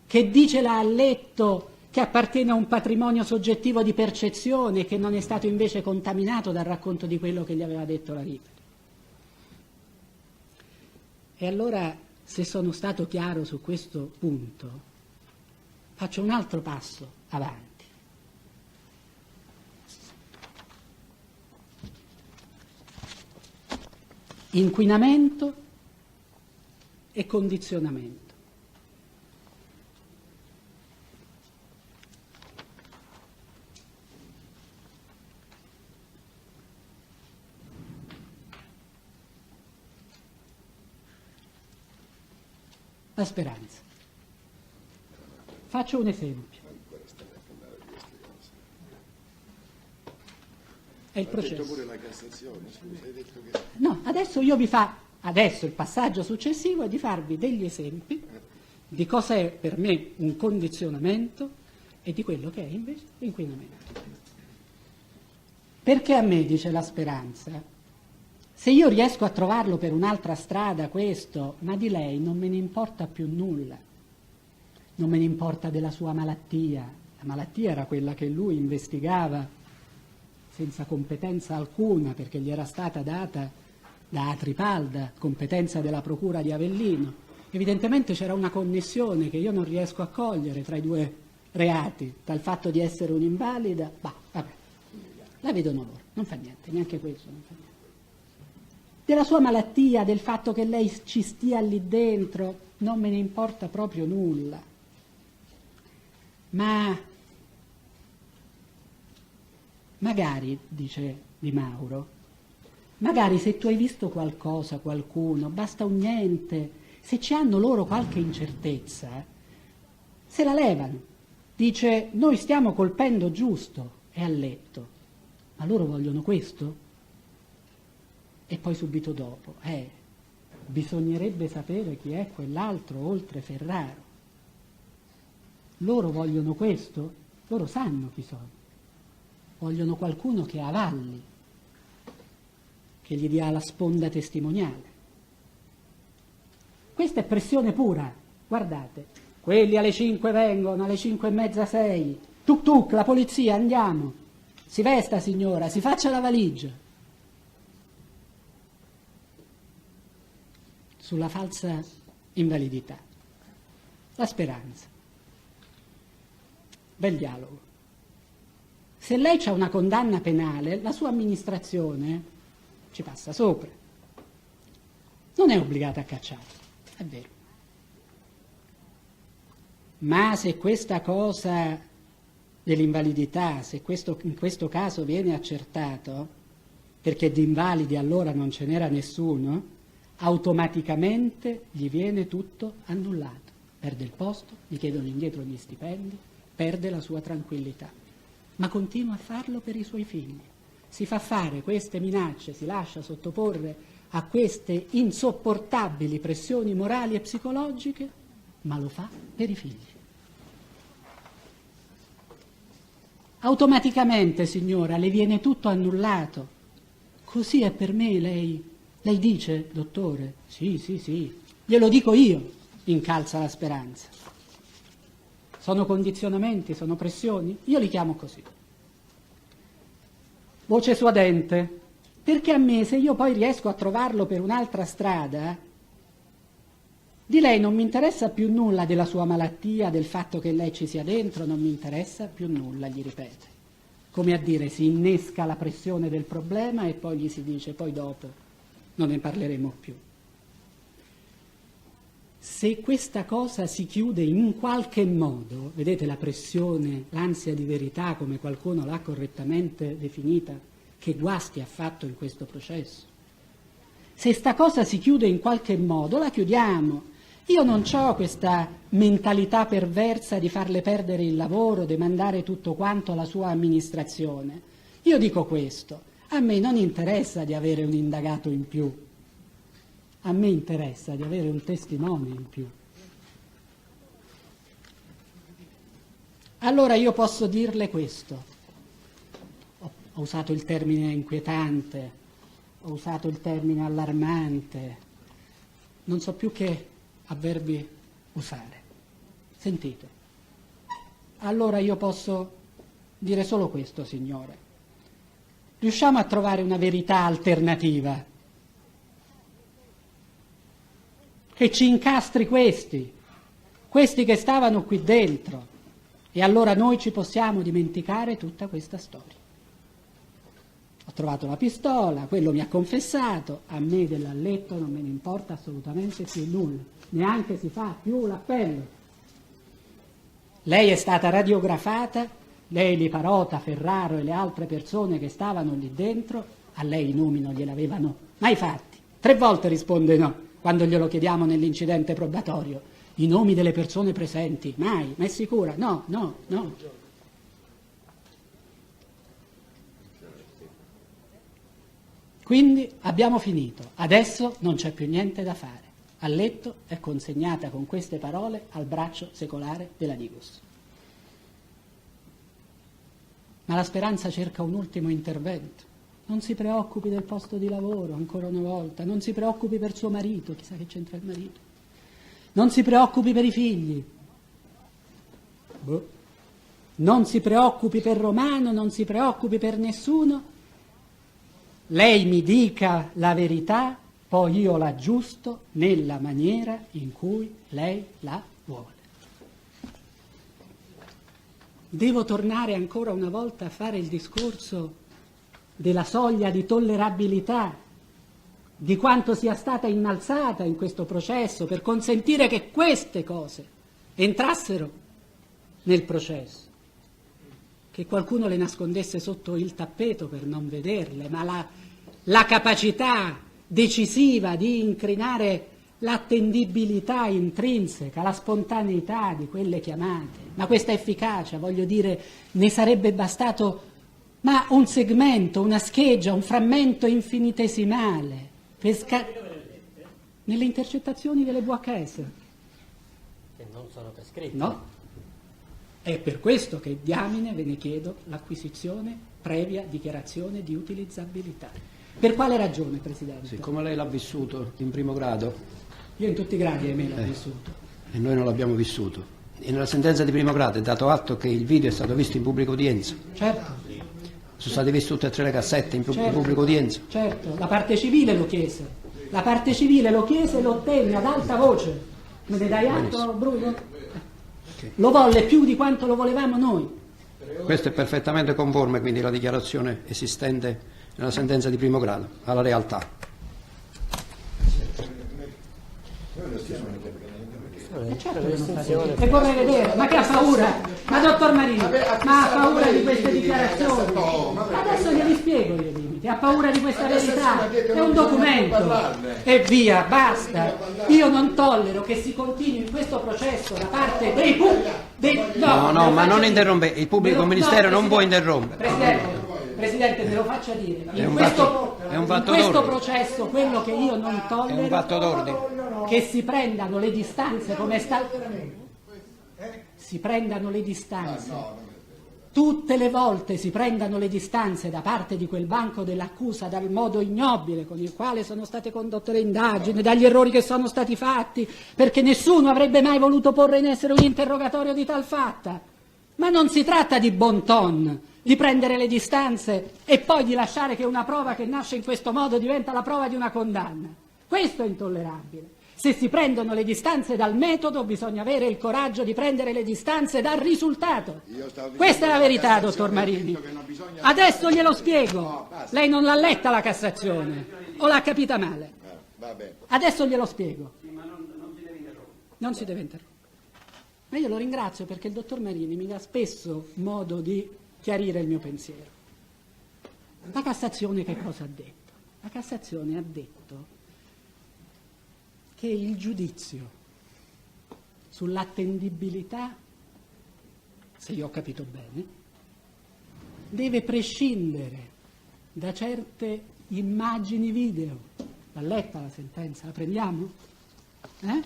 [SPEAKER 1] che dice l'ha letto che appartiene a un patrimonio soggettivo di percezione che non è stato invece contaminato dal racconto di quello che gli aveva detto la vita? E allora, se sono stato chiaro su questo punto, faccio un altro passo avanti. Inquinamento e condizionamento. La speranza. Faccio un esempio. È il processo.
[SPEAKER 2] Ha detto pure la Cassazione, scusa, hai detto che...
[SPEAKER 1] No, adesso adesso il passaggio successivo è di farvi degli esempi di cosa è per me un condizionamento e di quello che è invece l'inquinamento. Perché a me, dice la speranza, se io riesco a trovarlo per un'altra strada questo, ma di lei non me ne importa più nulla, non me ne importa della sua malattia. La malattia era quella che lui investigava senza competenza alcuna, perché gli era stata data da Atripalda, competenza della procura di Avellino. Evidentemente c'era una connessione che io non riesco a cogliere tra i due reati, tra il fatto di essere un'invalida, vabbè, la vedono loro, non fa niente, neanche questo non fa niente. Della sua malattia, del fatto che lei ci stia lì dentro, non me ne importa proprio nulla. Ma magari, dice Di Mauro, magari se tu hai visto qualcosa, qualcuno, basta un niente, se ci hanno loro qualche incertezza, se la levano. Dice, noi stiamo colpendo giusto, è a letto, ma loro vogliono questo? E poi subito dopo, bisognerebbe sapere chi è quell'altro oltre Ferraro. Loro vogliono questo? Loro sanno chi sono. Vogliono qualcuno che avalli, che gli dia la sponda testimoniale. Questa è pressione pura, guardate, quelli alle 5 vengono, alle 5:30, 6, tuk tuk, la polizia, andiamo, si vesta signora, si faccia la valigia. Sulla falsa invalidità, la speranza, bel dialogo. Se lei c'ha una condanna penale, la sua amministrazione ci passa sopra, non è obbligata a cacciarla, è vero. Ma se questa cosa dell'invalidità, se in questo caso viene accertato, perché di invalidi allora non ce n'era nessuno, automaticamente gli viene tutto annullato. Perde il posto, gli chiedono indietro gli stipendi, perde la sua tranquillità. Ma continua a farlo per i suoi figli. Si fa fare queste minacce, si lascia sottoporre a queste insopportabili pressioni morali e psicologiche, ma lo fa per i figli. Automaticamente, signora, le viene tutto annullato. Così è per me, lei dice, dottore? Sì, glielo dico io, incalza la speranza. Sono condizionamenti, sono pressioni? Io li chiamo così. Voce suadente, perché a me, se io poi riesco a trovarlo per un'altra strada, di lei non mi interessa più nulla della sua malattia, del fatto che lei ci sia dentro, non mi interessa più nulla, gli ripete. Come a dire, si innesca la pressione del problema e poi gli si dice, poi dopo non ne parleremo più. Se questa cosa si chiude in qualche modo, vedete la pressione, l'ansia di verità, come qualcuno l'ha correttamente definita, che guasti ha fatto in questo processo. Se sta cosa si chiude in qualche modo, la chiudiamo. Io non ho questa mentalità perversa di farle perdere il lavoro, di mandare tutto quanto alla sua amministrazione. Io dico questo, a me non interessa di avere un indagato in più, a me interessa di avere un testimone in più. Allora io posso dirle questo, ho usato il termine inquietante, ho usato il termine allarmante, non so più che avverbi usare. Sentite, allora io posso dire solo questo, signore. Riusciamo a trovare una verità alternativa che ci incastri questi che stavano qui dentro, e allora noi ci possiamo dimenticare tutta questa storia. Ho trovato la pistola, quello mi ha confessato, a me dell'alletto non me ne importa assolutamente più nulla, neanche si fa più l'appello. Lei è stata radiografata, lei, Liparota, Ferraro e le altre persone che stavano lì dentro, a lei i nomi non gliel'avevano mai fatti. 3 volte risponde no, quando glielo chiediamo nell'incidente probatorio. I nomi delle persone presenti, mai, ma è sicura? No. Quindi abbiamo finito, adesso non c'è più niente da fare. A letto è consegnata con queste parole al braccio secolare della Digos. Ma la speranza cerca un ultimo intervento. Non si preoccupi del posto di lavoro, ancora una volta, non si preoccupi per suo marito, chissà che c'entra il marito. Non si preoccupi per i figli. Non si preoccupi per Romano, non si preoccupi per nessuno. Lei mi dica la verità, poi io l'aggiusto nella maniera in cui lei la vuole. Devo tornare ancora una volta a fare il discorso della soglia di tollerabilità, di quanto sia stata innalzata in questo processo per consentire che queste cose entrassero nel processo, che qualcuno le nascondesse sotto il tappeto per non vederle, ma la capacità decisiva di incrinare l'attendibilità intrinseca, la spontaneità di quelle chiamate, ma questa efficacia, voglio dire, ne sarebbe bastato ma un segmento, una scheggia, un frammento infinitesimale nelle intercettazioni delle VHS.
[SPEAKER 4] Che non sono prescritte.
[SPEAKER 1] No, è per questo che diamine ve ne chiedo l'acquisizione previa dichiarazione di utilizzabilità. Per quale ragione, Presidente?
[SPEAKER 3] Sì, come lei l'ha vissuto in primo grado?
[SPEAKER 1] Io in tutti i gradi, ahimè, l'ho vissuto.
[SPEAKER 3] e noi non l'abbiamo vissuto. E nella sentenza di primo grado è dato atto che il video è stato visto in pubblica udienza.
[SPEAKER 1] Certo,
[SPEAKER 3] Sono state viste tutte e tre le cassette in
[SPEAKER 1] certo,
[SPEAKER 3] pubblica udienza.
[SPEAKER 1] certo, la parte civile lo chiese. La parte civile lo chiese e lo ottenne ad alta voce. Me ne dai atto, Bruno? Lo volle più di quanto lo volevamo noi.
[SPEAKER 3] Questo è perfettamente conforme, quindi, la dichiarazione esistente nella sentenza di primo grado, alla realtà.
[SPEAKER 1] Certo che non fate. E vorrei vedere, ma che ha paura? Ma dottor Marino, ma ha paura di queste dichiarazioni? Adesso glieli spiego io i limiti, ha paura di questa verità, è un documento e via, basta. Io non tollero che si continui in questo processo da parte dei
[SPEAKER 3] No, ma non interrompe, il pubblico ministero non può interrompere.
[SPEAKER 1] Presidente, me lo faccia dire.
[SPEAKER 3] È un
[SPEAKER 1] In
[SPEAKER 3] fatto
[SPEAKER 1] questo
[SPEAKER 3] d'ordine.
[SPEAKER 1] processo quello che io non
[SPEAKER 3] È un
[SPEAKER 1] tollero
[SPEAKER 3] fatto d'ordine.
[SPEAKER 1] che si prendano le distanze come sta. Si prendano le distanze. Tutte le volte si prendano le distanze da parte di quel banco dell'accusa dal modo ignobile con il quale sono state condotte le indagini, dagli errori che sono stati fatti, perché nessuno avrebbe mai voluto porre in essere un interrogatorio di tal fatta. Ma non si tratta di bon ton, di prendere le distanze e poi di lasciare che una prova che nasce in questo modo diventa la prova di una condanna. Questo è intollerabile. Se si prendono le distanze dal metodo, bisogna avere il coraggio di prendere le distanze dal risultato. Questa è la verità, dottor Marini. Adesso glielo spiego. Lei non l'ha letta la Cassazione, o l'ha capita male. Adesso glielo spiego. Non si deve interrompere. Ma io lo ringrazio perché il dottor Marini mi dà spesso modo di chiarire il mio pensiero. La Cassazione che cosa ha detto? La Cassazione ha detto che il giudizio sull'attendibilità, se io ho capito bene, deve prescindere da certe immagini video. L'ha letta la sentenza? La prendiamo? No.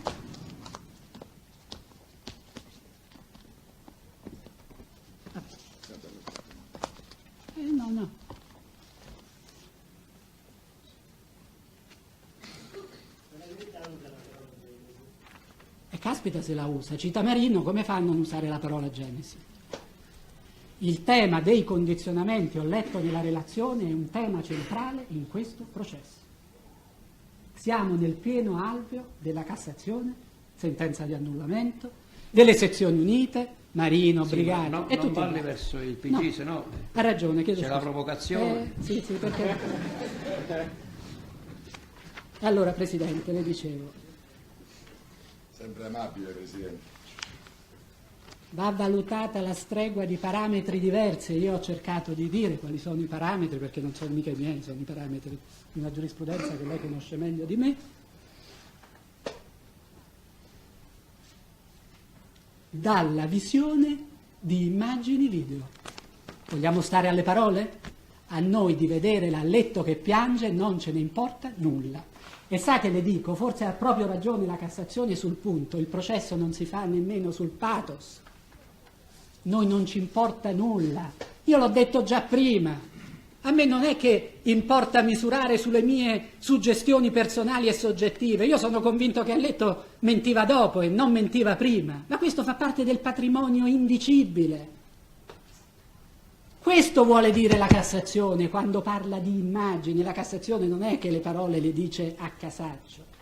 [SPEAKER 1] E caspita se la usa. Cita Marino, come fanno a non usare la parola Genesi? Il tema dei condizionamenti, ho letto nella relazione, è un tema centrale in questo processo. Siamo nel pieno alveo della Cassazione, sentenza di annullamento, delle sezioni unite, Marino, Brigani e tutti.
[SPEAKER 3] Non parli verso il PG, se no
[SPEAKER 1] ha ragione, chiedo
[SPEAKER 3] c'è
[SPEAKER 1] scusa.
[SPEAKER 3] la provocazione.
[SPEAKER 1] Sì, perché... Allora, Presidente, le dicevo,
[SPEAKER 2] Sempre amabile, Presidente.
[SPEAKER 1] va valutata la stregua di parametri diversi. Io ho cercato di dire quali sono i parametri, perché non sono mica i miei, sono i parametri di una giurisprudenza che lei conosce meglio di me. Dalla visione di immagini video. Vogliamo stare alle parole? A noi di vedere l'Alletto che piange non ce ne importa nulla. E sa che le dico, forse ha proprio ragione la Cassazione sul punto, il processo non si fa nemmeno sul pathos. Noi non ci importa nulla. Io l'ho detto già prima. A me non è che importa misurare sulle mie suggestioni personali e soggettive. Io sono convinto che Alletto mentiva dopo e non mentiva prima. Ma questo fa parte del patrimonio indicibile. Questo vuole dire la Cassazione quando parla di immagini. La Cassazione non è che le parole le dice a casaccio.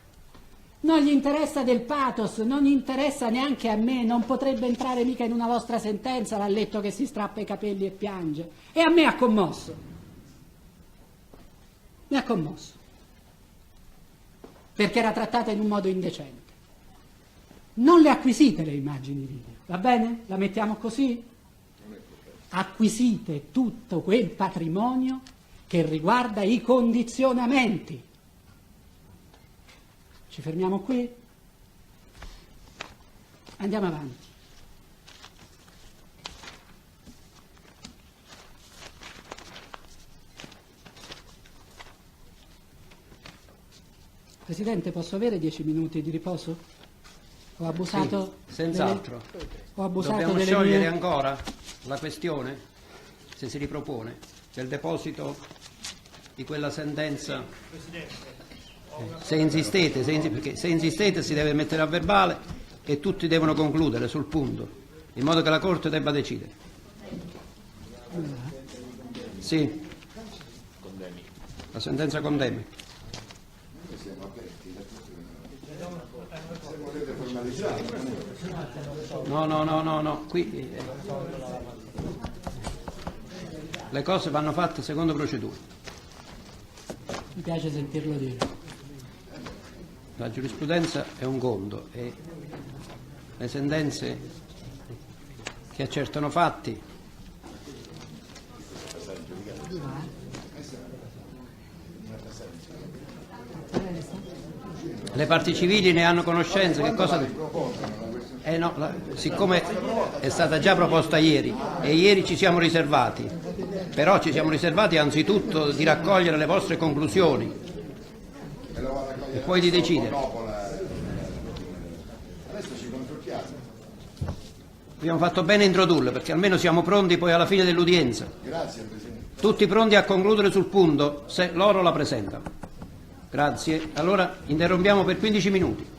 [SPEAKER 1] Non gli interessa del pathos, non gli interessa neanche a me, non potrebbe entrare mica in una vostra sentenza l'Alletto che si strappa i capelli e piange. E a me ha commosso. Mi ha commosso. Perché era trattata in un modo indecente. Non le acquisite le immagini video, va bene? La mettiamo così? Acquisite tutto quel patrimonio che riguarda i condizionamenti. Ci fermiamo qui? Andiamo avanti. Presidente, posso avere 10 minuti di riposo? Ho abusato?
[SPEAKER 3] Sì, senz'altro.
[SPEAKER 1] Ho abusato
[SPEAKER 3] Dobbiamo
[SPEAKER 1] delle
[SPEAKER 3] sciogliere
[SPEAKER 1] mie...
[SPEAKER 3] ancora la questione, se si ripropone, del deposito di quella sentenza. Se insistete si deve mettere a verbale e tutti devono concludere sul punto, in modo che la Corte debba decidere. Sì. La sentenza condemna. No, qui le cose vanno fatte secondo procedura.
[SPEAKER 1] Mi piace sentirlo dire.
[SPEAKER 3] La giurisprudenza è un conto e le sentenze che accertano fatti le parti civili ne hanno conoscenza. Che cosa? Siccome è stata già proposta ieri e ieri ci siamo riservati, però ci siamo riservati anzitutto di raccogliere le vostre conclusioni e poi di decidere.
[SPEAKER 2] Adesso ci consultiamo.
[SPEAKER 3] Abbiamo fatto bene a introdurle perché almeno siamo pronti poi alla fine dell'udienza.
[SPEAKER 2] Grazie Presidente.
[SPEAKER 3] Tutti pronti a concludere sul punto se loro la presentano. Grazie. Allora interrompiamo per 15 minuti.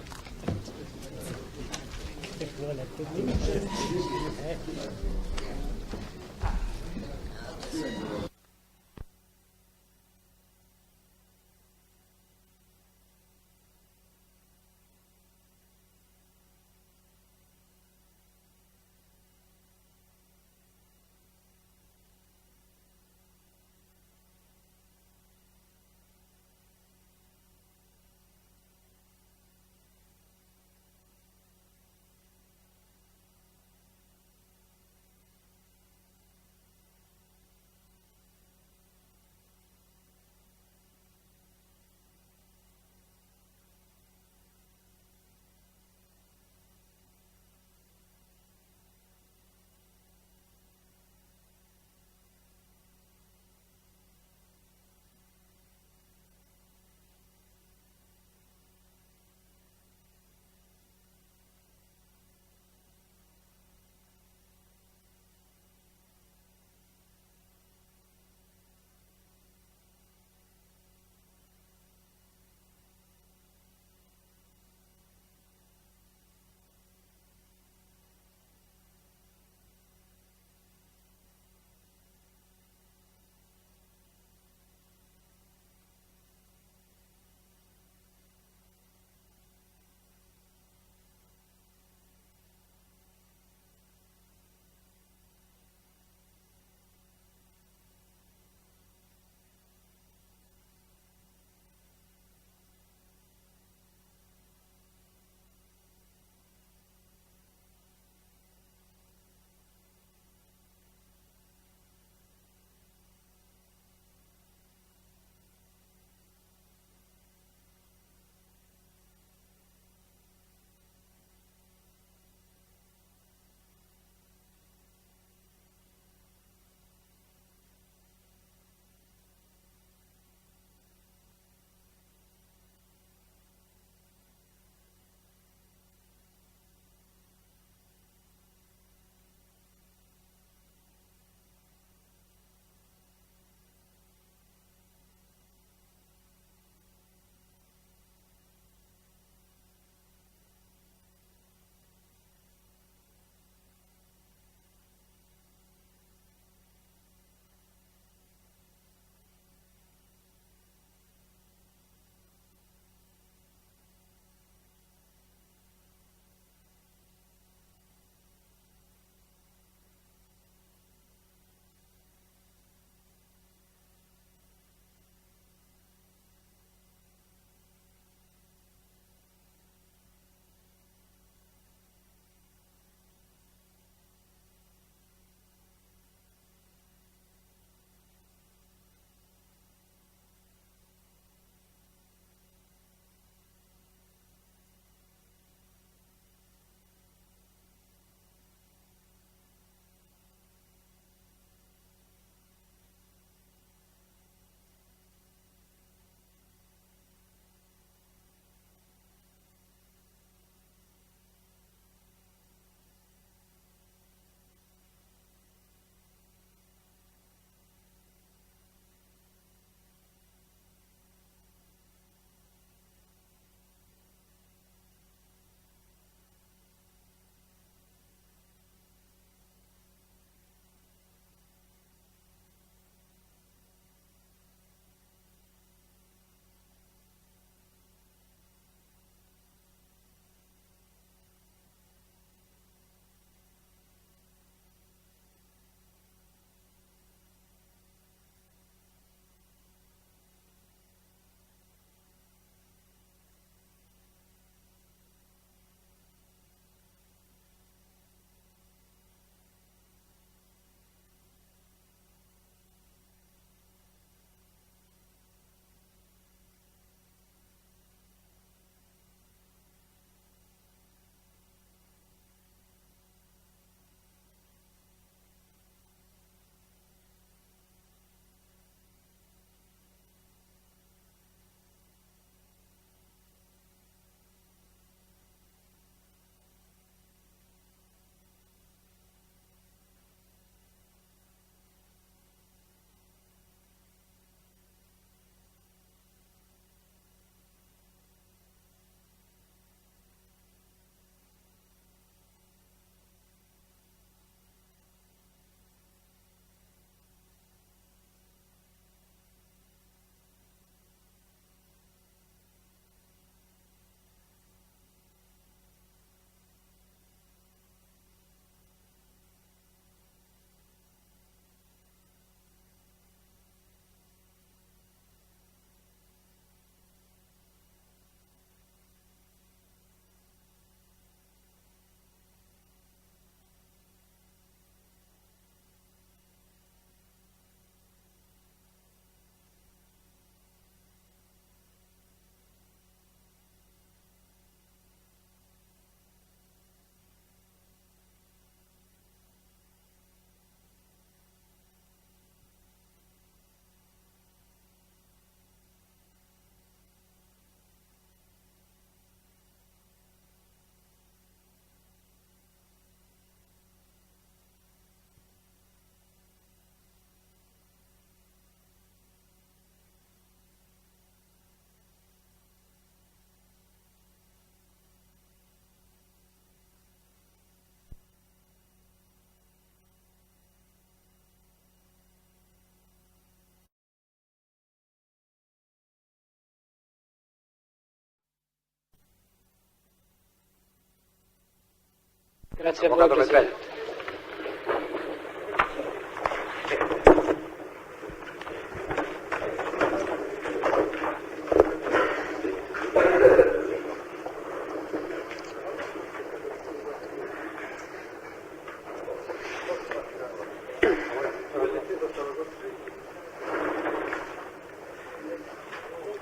[SPEAKER 1] Grazie a voi, Presidente.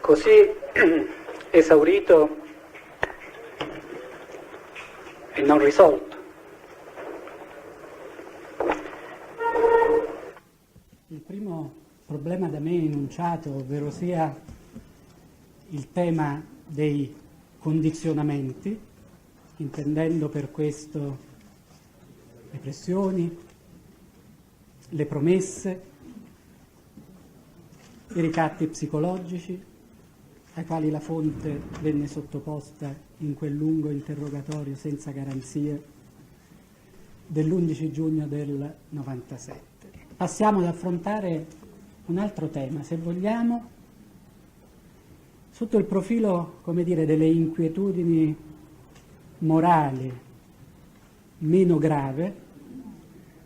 [SPEAKER 1] Così esaurito e non risolto, il primo problema da me enunciato, ovvero sia il tema dei condizionamenti, intendendo per questo le pressioni, le promesse, i ricatti psicologici ai quali la fonte venne sottoposta in quel lungo interrogatorio senza garanzie dell'11 giugno del 97. Passiamo ad affrontare un altro tema, se vogliamo, sotto il profilo, come dire, delle inquietudini morali meno grave,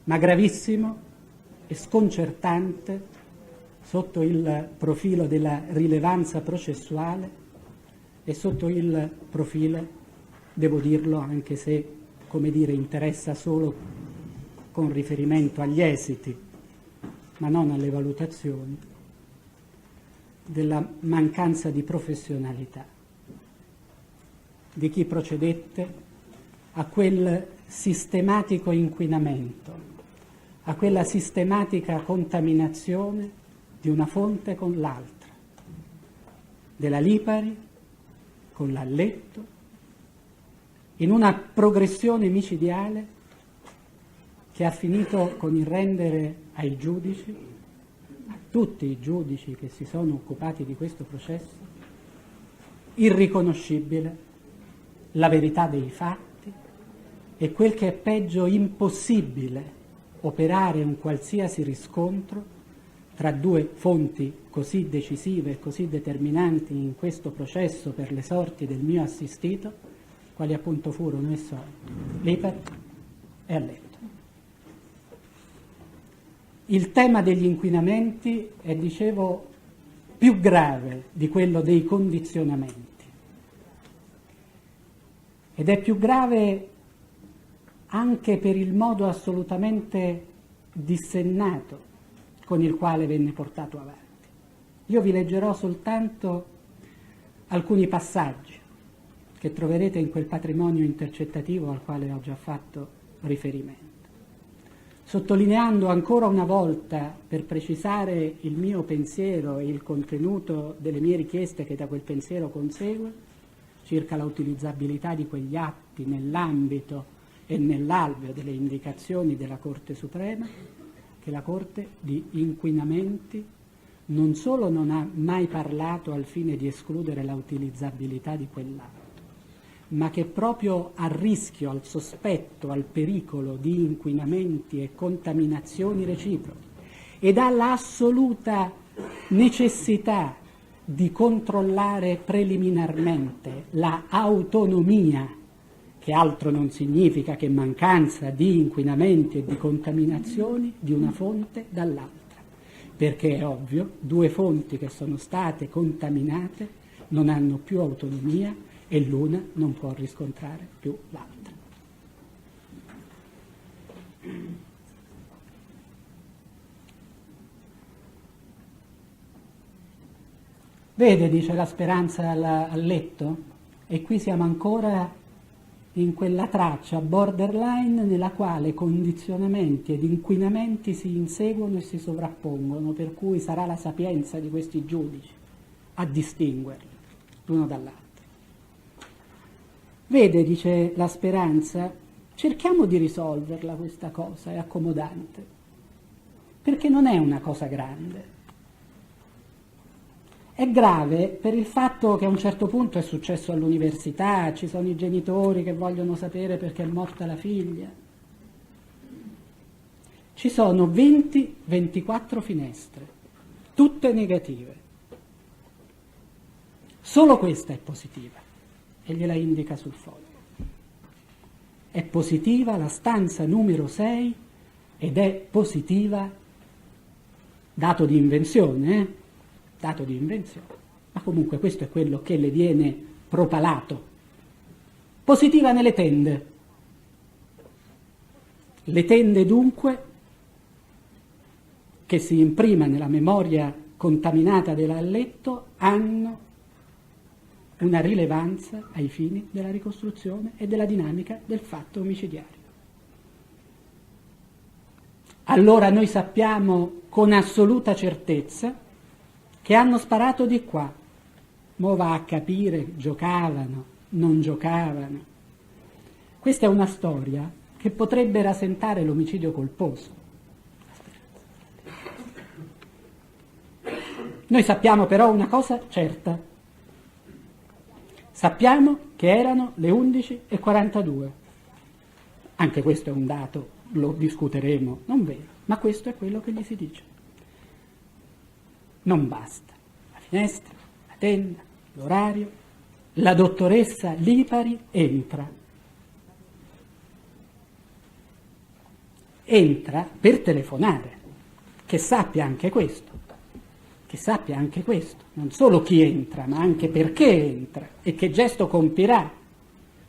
[SPEAKER 1] ma gravissimo e sconcertante sotto il profilo della rilevanza processuale e sotto il profilo, devo dirlo, anche se, come dire, interessa solo con riferimento agli esiti, ma non alle valutazioni, della mancanza di professionalità di chi procedette a quel sistematico inquinamento, a quella sistematica contaminazione di una fonte con l'altra, della Lipari con l'Alletto, in una progressione micidiale che ha finito con il rendere ai giudici, a tutti i giudici che si sono occupati di questo processo, irriconoscibile la verità dei fatti e quel che è peggio, impossibile operare un qualsiasi riscontro tra due fonti così decisive e così determinanti in questo processo per le sorti del mio assistito, quali appunto furono e sono Lipari e Alletto. Il tema degli inquinamenti è, dicevo, più grave di quello dei condizionamenti ed è più grave anche per il modo assolutamente dissennato con il quale venne portato avanti. Io vi leggerò soltanto alcuni passaggi che troverete in quel patrimonio intercettativo al quale ho già fatto riferimento, sottolineando ancora una volta, per precisare il mio pensiero e il contenuto delle mie richieste che da quel pensiero consegue, circa la utilizzabilità di quegli atti nell'ambito e nell'alveo delle indicazioni della Corte Suprema, che la Corte di inquinamenti non solo non ha mai parlato al fine di escludere la utilizzabilità di quell'atto, ma che proprio al rischio, al sospetto, al pericolo di inquinamenti e contaminazioni reciproche ed alla assoluta necessità di controllare preliminarmente la autonomia, che altro non significa che mancanza di inquinamenti e di contaminazioni di una fonte dall'altra, perché è ovvio, due fonti che sono state contaminate non hanno più autonomia e l'una non può riscontrare più l'altra. Vede, dice la Speranza al letto, e qui siamo ancora in quella traccia borderline nella quale condizionamenti ed inquinamenti si inseguono e si sovrappongono, per cui sarà la sapienza di questi giudici a distinguerli l'uno dall'altro. Vede, dice la Speranza, cerchiamo di risolverla questa cosa, è accomodante, perché non è una cosa grande. È grave per il fatto che a un certo punto è successo all'università, ci sono i genitori che vogliono sapere perché è morta la figlia. Ci sono 20-24 finestre, tutte negative. Solo questa è positiva e gliela indica sul foglio. è positiva la stanza numero 6 ed è positiva, dato di invenzione, dato di invenzione, ma comunque questo è quello che le viene propalato. Positiva nelle tende. Le tende dunque, che si imprima nella memoria contaminata del letto, hanno una rilevanza ai fini della ricostruzione e della dinamica del fatto omicidiario. Allora noi sappiamo con assoluta certezza che hanno sparato di qua. Mo va a capire, giocavano, non giocavano. Questa è una storia che potrebbe rasentare l'omicidio colposo. Noi sappiamo però una cosa certa. Sappiamo che erano le 11:42. Anche questo è un dato, lo discuteremo, non vero, ma questo è quello che gli si dice. Non basta. La finestra, la tenda, l'orario, la dottoressa Lipari entra. Entra per telefonare, che sappia anche questo. Che sappia anche questo, non solo chi entra, ma anche perché entra e che gesto compirà,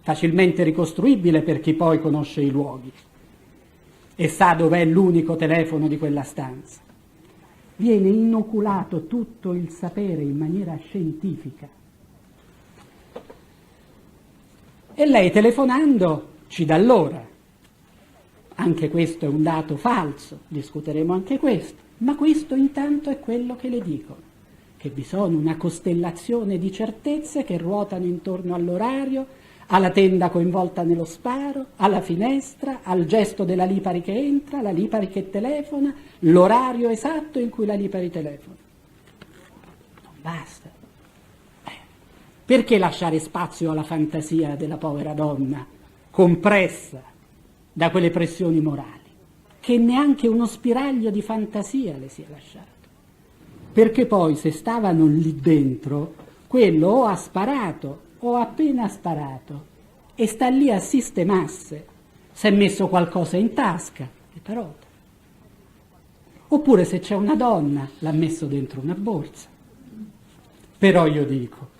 [SPEAKER 1] facilmente ricostruibile per chi poi conosce i luoghi e sa dov'è l'unico telefono di quella stanza. Viene inoculato tutto il sapere in maniera scientifica. E lei telefonando ci dà l'ora. Anche questo è un dato falso, discuteremo anche questo. Ma questo intanto è quello che le dicono, che vi sono una costellazione di certezze che ruotano intorno all'orario, alla tenda coinvolta nello sparo, alla finestra, al gesto della Lipari che entra, la Lipari che telefona, l'orario esatto in cui la Lipari telefona. Non basta. Perché lasciare spazio alla fantasia della povera donna, compressa da quelle pressioni morali? Che neanche uno spiraglio di fantasia le sia lasciato. Perché poi se stavano lì dentro, quello o ha sparato o ha appena sparato e sta lì a sistemasse, si è messo qualcosa in tasca e tarota. Oppure se c'è una donna l'ha messo dentro una borsa. Però io dico,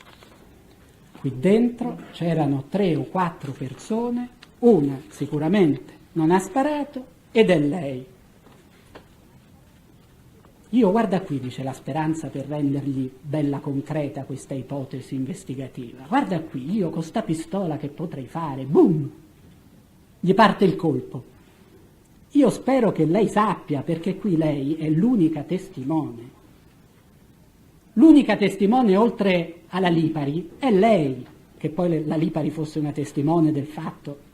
[SPEAKER 1] qui dentro c'erano 3 o 4 persone, una sicuramente non ha sparato, ed è lei. Io, guarda qui, dice la Speranza per rendergli bella concreta questa ipotesi investigativa. Guarda qui, io con sta pistola che potrei fare, boom, gli parte il colpo. Io spero che lei sappia, perché qui lei è l'unica testimone. L'unica testimone oltre alla Lipari è lei, che poi la Lipari fosse una testimone del fatto.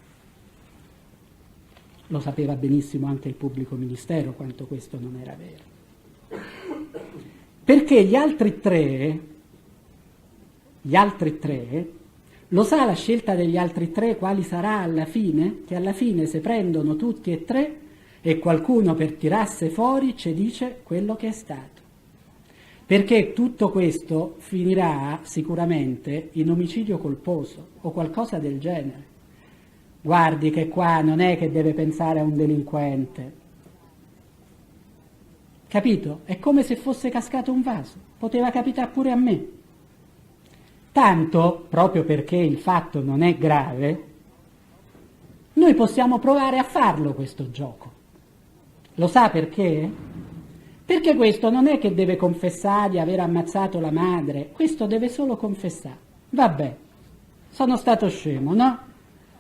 [SPEAKER 1] Lo sapeva benissimo anche il pubblico ministero quanto questo non era vero. Perché gli altri tre, lo sa la scelta degli altri 3 quali sarà alla fine? Che alla fine se prendono tutti e 3 e qualcuno per tirasse fuori ci dice quello che è stato. Perché tutto questo finirà sicuramente in omicidio colposo o qualcosa del genere. Guardi che qua non è che deve pensare a un delinquente. Capito? È come se fosse cascato un vaso. Poteva capitare pure a me. Tanto, proprio perché il fatto non è grave, noi possiamo provare a farlo questo gioco. Lo sa perché? Perché questo non è che deve confessare di aver ammazzato la madre, questo deve solo confessare. Vabbè, sono stato scemo, no?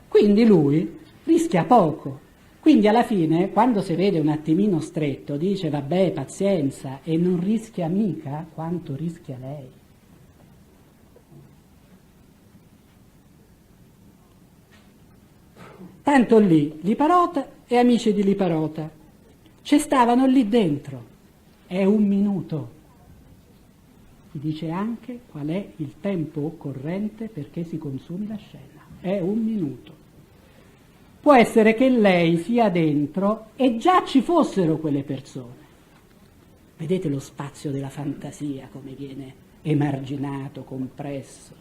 [SPEAKER 1] Quindi lui rischia poco. Quindi alla fine, quando si vede un attimino stretto, dice vabbè, pazienza, e non rischia mica quanto rischia lei. Tanto lì, Liparota e amici di Liparota, ci stavano lì dentro. È 1 minuto. Ti dice anche qual è il tempo occorrente perché si consumi la scena. È 1 minuto. Può essere che lei sia dentro e già ci fossero quelle persone. Vedete lo spazio della fantasia come viene emarginato, compresso.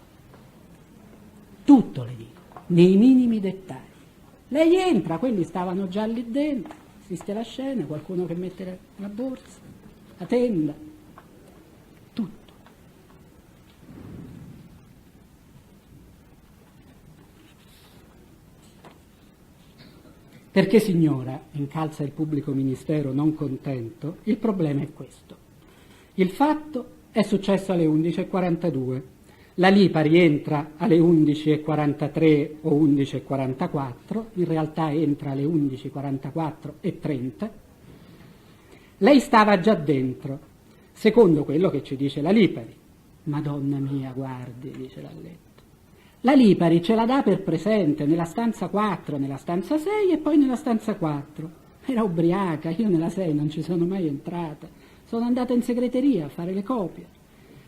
[SPEAKER 1] Tutto le dico, nei minimi dettagli. Lei entra, quelli stavano già lì dentro, assiste alla scena, qualcuno che mette la borsa, la tenda, tutto. Perché, signora, incalza il pubblico ministero non contento, il problema è questo. Il fatto è successo alle 11:42. La Lipari entra alle 11:43 o 11:44, in realtà entra alle 11:44:30. Lei stava già dentro, secondo quello che ci dice la Lipari. Madonna mia, guardi, dice la letto. La Lipari ce la dà per presente nella stanza 4, nella stanza 6 e poi nella stanza 4. Era ubriaca, io nella 6 non ci sono mai entrata. Sono andata in segreteria a fare le copie.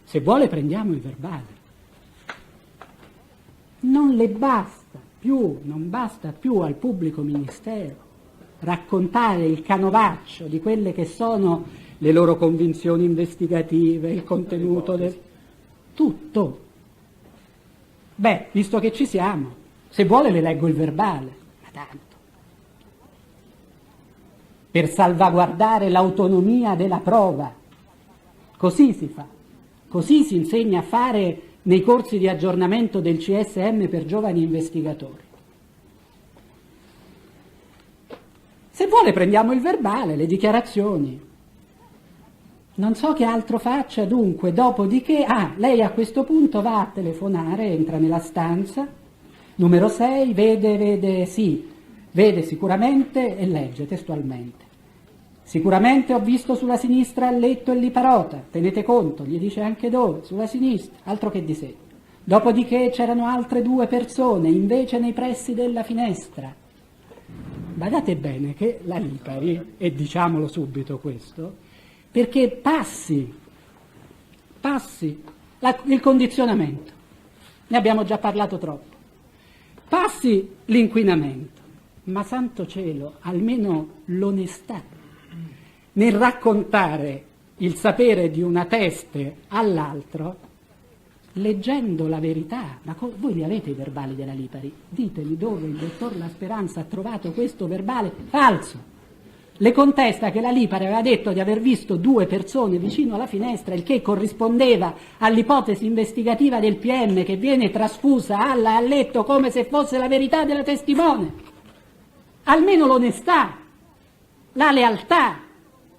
[SPEAKER 1] Se vuole prendiamo il verbale. Non le basta più, non basta più al pubblico ministero raccontare il canovaccio di quelle che sono le loro convinzioni investigative, il contenuto del... tutto. Beh, visto che ci siamo, se vuole le leggo il verbale, ma tanto. Per salvaguardare l'autonomia della prova. Così si fa, così si insegna a fare nei corsi di aggiornamento del CSM per giovani investigatori. Se vuole prendiamo il verbale, le dichiarazioni. Non so che altro faccia, dunque, dopodiché, lei a questo punto va a telefonare, entra nella stanza, numero 6, vede sicuramente e legge testualmente. Sicuramente ho visto sulla sinistra il letto e Liparota, tenete conto, gli dice anche dove, sulla sinistra, altro che disegno. Dopodiché c'erano altre 2 persone, invece nei pressi della finestra. Badate bene che la Lipari, e diciamolo subito questo, perché passi il condizionamento, ne abbiamo già parlato troppo, passi l'inquinamento, ma santo cielo, almeno l'onestà nel raccontare il sapere di una teste all'altro, leggendo la verità. Ma voi li avete i verbali della Lipari? Ditemi dove il dottor La Speranza ha trovato questo verbale falso. Le contesta che la Lipari aveva detto di aver visto 2 persone vicino alla finestra, il che corrispondeva all'ipotesi investigativa del PM che viene trasfusa a letto come se fosse la verità della testimone. Almeno l'onestà, la lealtà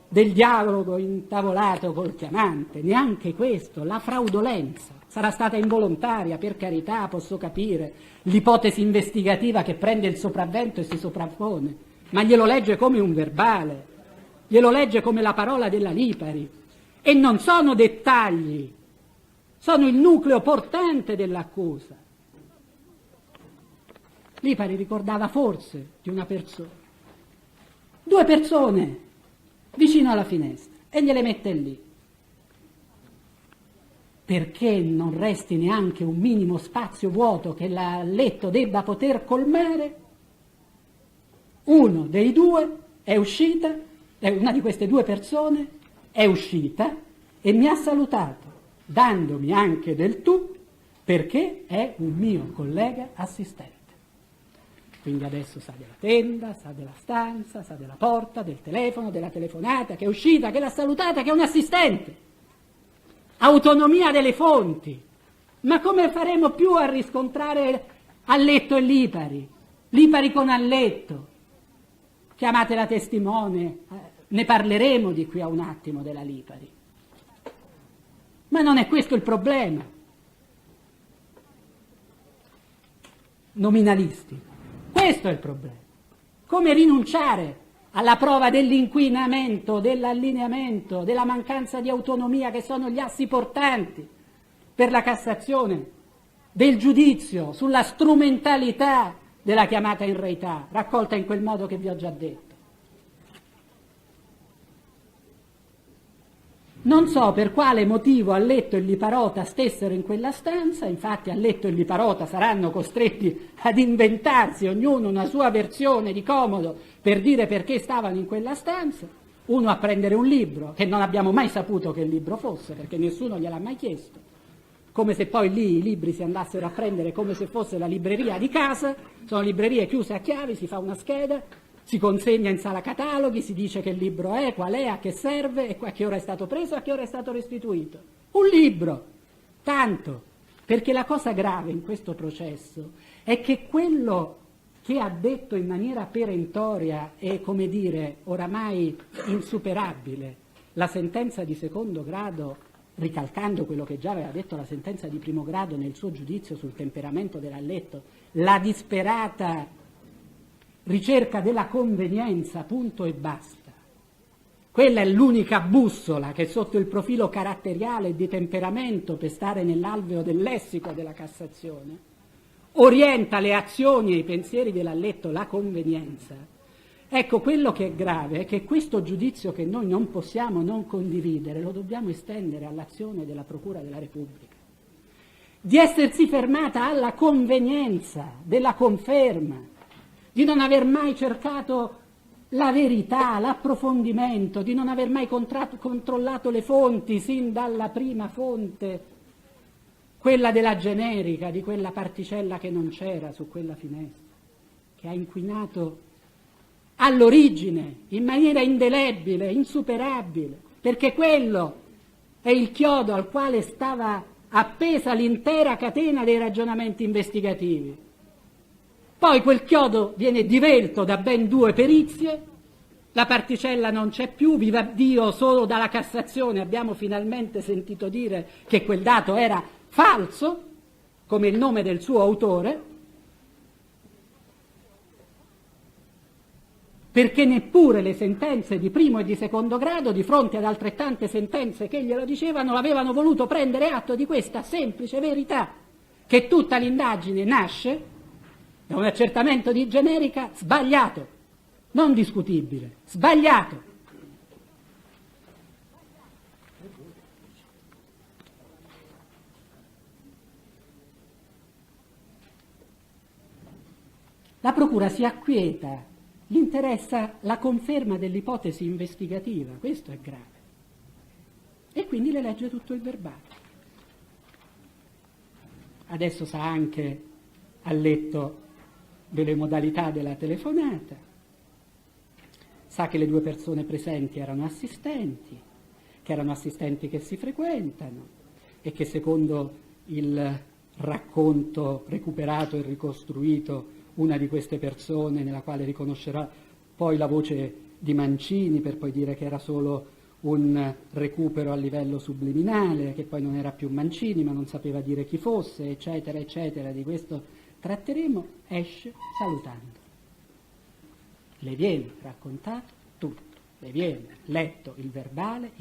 [SPEAKER 1] del dialogo intavolato col chiamante, neanche questo, la fraudolenza. Sarà stata involontaria, per carità, posso capire, l'ipotesi investigativa che prende il sopravvento e si soprappone, ma glielo legge come un verbale, glielo legge come la parola della Lipari. E non sono dettagli, sono il nucleo portante dell'accusa. Lipari ricordava forse di una persona, 2 persone vicino alla finestra, e gliele mette lì. Perché non resti neanche un minimo spazio vuoto che il letto debba poter colmare? Uno dei 2 è uscita, una di queste 2 persone è uscita e mi ha salutato, dandomi anche del tu, perché è un mio collega assistente. Quindi adesso sa della tenda, sa della stanza, sa della porta, del telefono, della telefonata, che è uscita, che l'ha salutata, che è un assistente. Autonomia delle fonti. Ma come faremo più a riscontrare Alletto e Lipari? Lipari con Alletto. Chiamate la testimone, ne parleremo di qui a un attimo della Lipari. Ma non è questo il problema. Nominalisti. Questo è il problema. Come rinunciare alla prova dell'inquinamento, dell'allineamento, della mancanza di autonomia, che sono gli assi portanti per la Cassazione, del giudizio sulla strumentalità della chiamata in reità, raccolta in quel modo che vi ho già detto. Non so per quale motivo Alletto e Liparota stessero in quella stanza, infatti Alletto e Liparota saranno costretti ad inventarsi ognuno una sua versione di comodo per dire perché stavano in quella stanza, uno a prendere un libro, che non abbiamo mai saputo che libro fosse, perché nessuno gliel'ha mai chiesto, come se poi lì i libri si andassero a prendere come se fosse la libreria di casa, sono librerie chiuse a chiavi, si fa una scheda, si consegna in sala cataloghi, si dice che libro è, qual è, a che serve, e a che ora è stato preso, a che ora è stato restituito. Un libro, tanto, perché la cosa grave in questo processo è che quello che ha detto in maniera perentoria e, come dire, oramai insuperabile la sentenza di secondo grado, ricalcando quello che già aveva detto la sentenza di primo grado nel suo giudizio sul temperamento dell'alletto, la disperata ricerca della convenienza, punto e basta. Quella è l'unica bussola che sotto il profilo caratteriale e di temperamento, per stare nell'alveo del lessico della Cassazione, orienta le azioni e i pensieri dell'alletto, la convenienza. Ecco, quello che è grave è che questo giudizio che noi non possiamo non condividere lo dobbiamo estendere all'azione della Procura della Repubblica, di essersi fermata alla convenienza della conferma, di non aver mai cercato la verità, l'approfondimento, di non aver mai controllato le fonti sin dalla prima fonte, quella della generica, di quella particella che non c'era su quella finestra, che ha inquinato all'origine, in maniera indelebile, insuperabile, perché quello è il chiodo al quale stava appesa l'intera catena dei ragionamenti investigativi. Poi quel chiodo viene divelto da ben 2 perizie, la particella non c'è più, viva Dio, solo dalla Cassazione abbiamo finalmente sentito dire che quel dato era falso, come il nome del suo autore, perché neppure le sentenze di primo e di secondo grado, di fronte ad altrettante sentenze che glielo dicevano, avevano voluto prendere atto di questa semplice verità, che tutta l'indagine nasce da un accertamento di generica sbagliato, non discutibile, sbagliato. La Procura si acquieta, gli interessa la conferma dell'ipotesi investigativa, questo è grave, e quindi le legge tutto il verbale. Adesso sa anche, ha letto delle modalità della telefonata, sa che le 2 persone presenti erano assistenti che si frequentano e che secondo il racconto recuperato e ricostruito una di queste persone, nella quale riconoscerà poi la voce di Mancini per poi dire che era solo un recupero a livello subliminale, che poi non era più Mancini ma non sapeva dire chi fosse, eccetera, eccetera, di questo tratteremo, esce salutando. Le viene raccontato tutto, le viene letto il verbale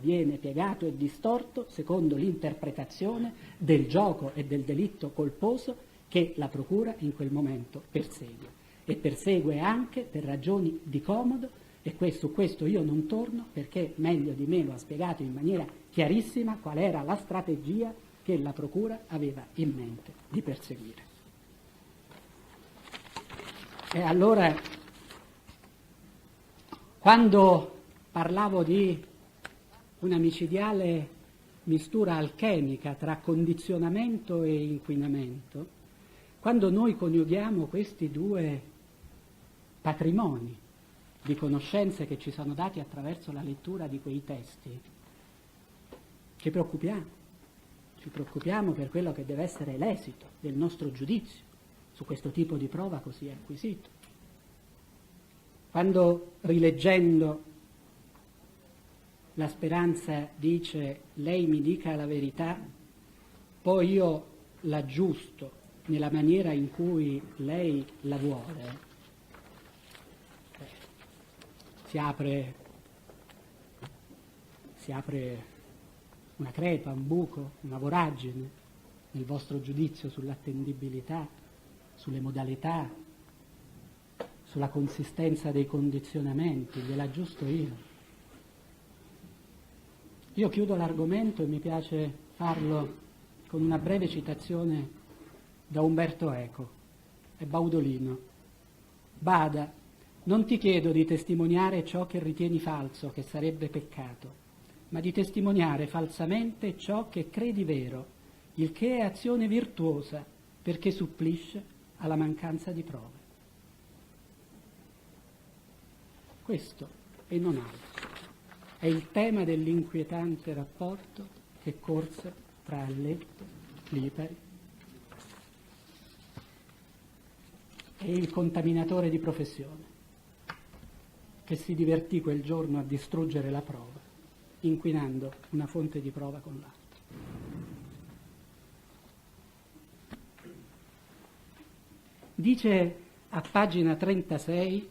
[SPEAKER 1] viene piegato e distorto secondo l'interpretazione del gioco e del delitto colposo che la Procura in quel momento persegue, e persegue anche per ragioni di comodo, e su questo io non torno perché meglio di me lo ha spiegato in maniera chiarissima qual era la strategia che la Procura aveva in mente di perseguire. E allora, quando parlavo di una micidiale mistura alchemica tra condizionamento e inquinamento, quando noi coniughiamo questi 2 patrimoni di conoscenze che ci sono dati attraverso la lettura di quei testi, ci preoccupiamo per quello che deve essere l'esito del nostro giudizio su questo tipo di prova così acquisito. Quando, rileggendo, la Speranza dice lei mi dica la verità, poi io l'aggiusto nella maniera in cui lei la vuole, si apre una crepa, un buco, una voragine nel vostro giudizio sull'attendibilità, sulle modalità, sulla consistenza dei condizionamenti, gliel'aggiusto io. Io chiudo l'argomento e mi piace farlo con una breve citazione da Umberto Eco e Baudolino. Bada, non ti chiedo di testimoniare ciò che ritieni falso, che sarebbe peccato, ma di testimoniare falsamente ciò che credi vero, il che è azione virtuosa perché supplisce alla mancanza di prove. Questo e non altro è il tema dell'inquietante rapporto che corse tra Alletto, Lipari e il contaminatore di professione, che si divertì quel giorno a distruggere la prova, inquinando una fonte di prova con l'altra. Dice a pagina 36,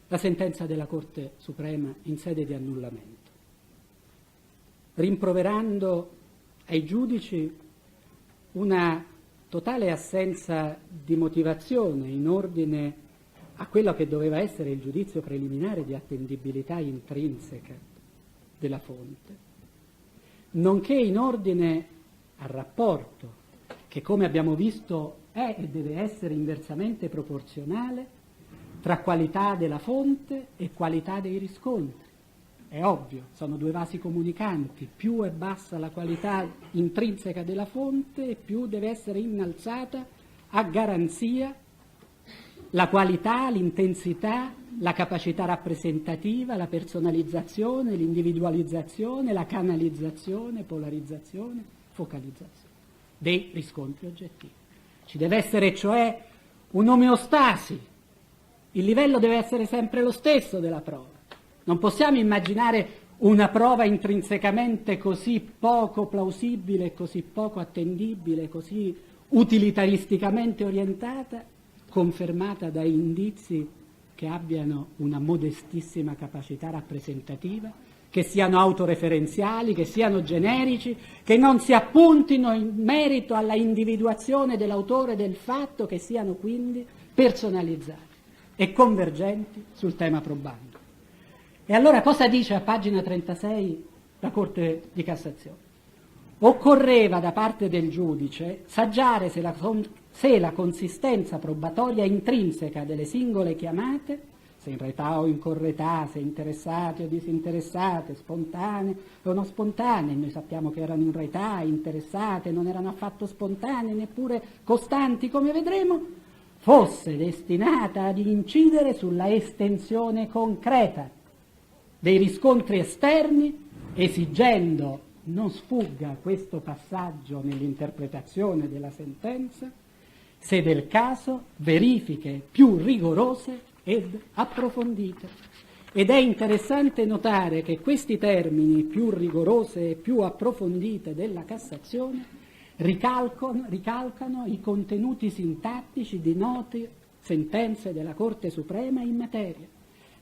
[SPEAKER 1] la sentenza della Corte Suprema in sede di annullamento, rimproverando ai giudici una totale assenza di motivazione in ordine a quello che doveva essere il giudizio preliminare di attendibilità intrinseca della fonte, nonché in ordine al rapporto che, come abbiamo visto, è e deve essere inversamente proporzionale tra qualità della fonte e qualità dei riscontri. È ovvio, sono due vasi comunicanti, più è bassa la qualità intrinseca della fonte e più deve essere innalzata a garanzia la qualità, l'intensità, la capacità rappresentativa, la personalizzazione, l'individualizzazione, la canalizzazione, polarizzazione, focalizzazione dei riscontri oggettivi. Ci deve essere cioè un'omeostasi, il livello deve essere sempre lo stesso della prova. Non possiamo immaginare una prova intrinsecamente così poco plausibile, così poco attendibile, così utilitaristicamente orientata, confermata da indizi che abbiano una modestissima capacità rappresentativa, che siano autoreferenziali, che siano generici, che non si appuntino in merito alla individuazione dell'autore del fatto, che siano quindi personalizzati e convergenti sul tema probando. E allora cosa dice a pagina 36 la Corte di Cassazione? Occorreva da parte del giudice saggiare se la consistenza probatoria intrinseca delle singole chiamate, se in retà o in corretà, se interessate o disinteressate, spontanee o non spontanee, noi sappiamo che erano in retà, interessate, non erano affatto spontanee, neppure costanti, come vedremo, fosse destinata ad incidere sulla estensione concreta dei riscontri esterni, esigendo, non sfugga questo passaggio nell'interpretazione della sentenza, se del caso verifiche più rigorose ed approfondite. Ed è interessante notare che questi termini, più rigorose e più approfondite della Cassazione, ricalcano i contenuti sintattici di note sentenze della Corte Suprema in materia,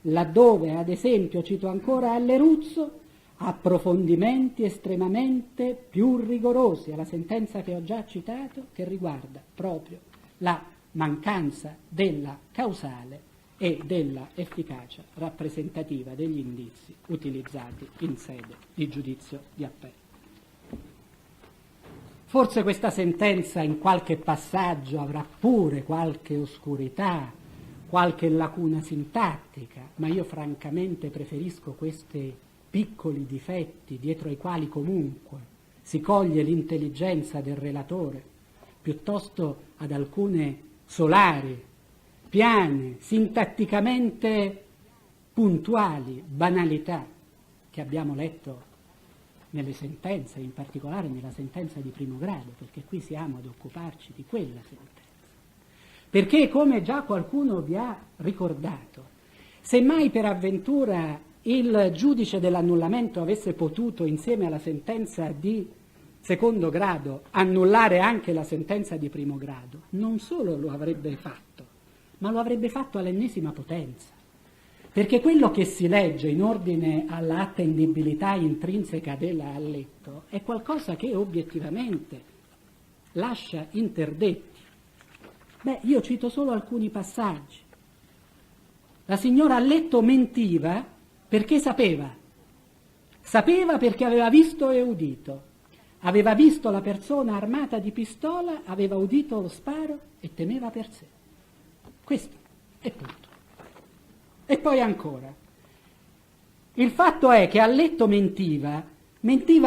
[SPEAKER 1] laddove, ad esempio, cito ancora Alleruzzo, approfondimenti estremamente più rigorosi, alla sentenza che ho già citato, che riguarda proprio la mancanza della causale e della efficacia rappresentativa degli indizi utilizzati in sede di giudizio di appello. Forse questa sentenza in qualche passaggio avrà pure qualche oscurità, qualche lacuna sintattica, ma io francamente preferisco questi piccoli difetti dietro ai quali comunque si coglie l'intelligenza del relatore, piuttosto ad alcune solari, piane, sintatticamente puntuali banalità che abbiamo letto nelle sentenze, in particolare nella sentenza di primo grado, perché qui siamo ad occuparci di quella sentenza. Perché, come già qualcuno vi ha ricordato, se mai per avventura il giudice dell'annullamento avesse potuto, insieme alla sentenza di secondo grado, annullare anche la sentenza di primo grado, non solo lo avrebbe fatto, ma lo avrebbe fatto all'ennesima potenza. Perché quello che si legge in ordine alla attendibilità intrinseca della Alletto è qualcosa che obiettivamente lascia interdetti. Io cito solo alcuni passaggi. La signora Alletto mentiva perché sapeva perché aveva visto e udito, aveva visto la persona armata di pistola, aveva udito lo sparo e temeva per sé. Questo è tutto. E poi ancora. Il fatto è che a letto mentiva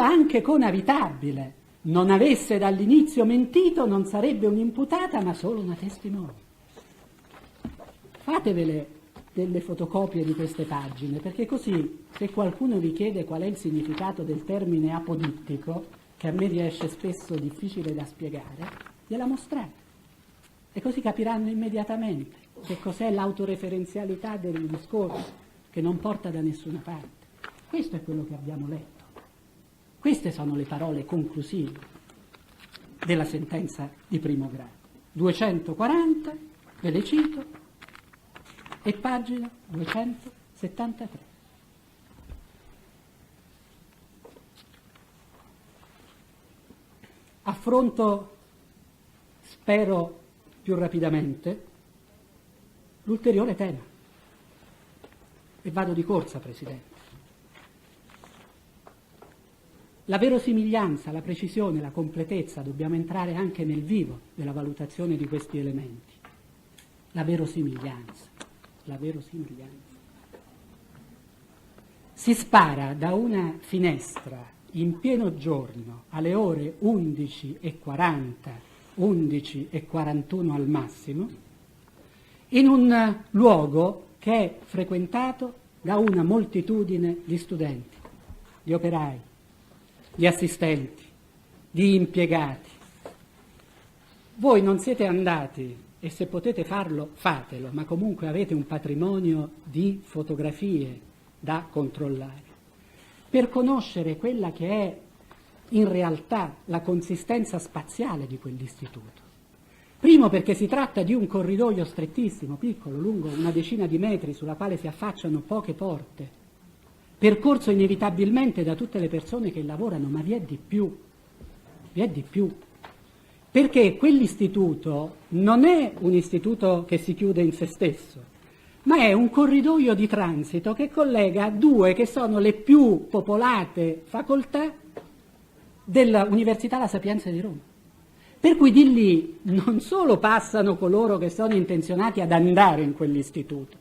[SPEAKER 1] anche con Avitabile. Non avesse dall'inizio mentito non sarebbe un'imputata ma solo una testimone. Fatevele delle fotocopie di queste pagine, perché così se qualcuno vi chiede qual è il significato del termine apodittico, che a me riesce spesso difficile da spiegare, gliela mostrate. E così capiranno immediatamente che cos'è l'autoreferenzialità del discorso, che non porta da nessuna parte. Questo è quello che abbiamo letto. Queste sono le parole conclusive della sentenza di primo grado. 240, ve le cito, e pagina 273. Affronto, spero più rapidamente, l'ulteriore tema. E vado di corsa, Presidente. La verosimiglianza, la precisione, la completezza, dobbiamo entrare anche nel vivo della valutazione di questi elementi. La verosimiglianza. Si spara da una finestra in pieno giorno alle ore 11:40, 11:41 al massimo, in un luogo che è frequentato da una moltitudine di studenti, di operai, di assistenti, di impiegati. Voi non siete andati, e se potete farlo, fatelo, ma comunque avete un patrimonio di fotografie da controllare, per conoscere quella che è in realtà la consistenza spaziale di quell'istituto. Primo perché si tratta di un corridoio strettissimo, piccolo, lungo una decina di metri, sulla quale si affacciano poche porte, percorso inevitabilmente da tutte le persone che lavorano, ma vi è di più, perché quell'istituto non è un istituto che si chiude in se stesso, ma è un corridoio di transito che collega due che sono le più popolate facoltà dell'Università La Sapienza di Roma. Per cui di lì non solo passano coloro che sono intenzionati ad andare in quell'istituto,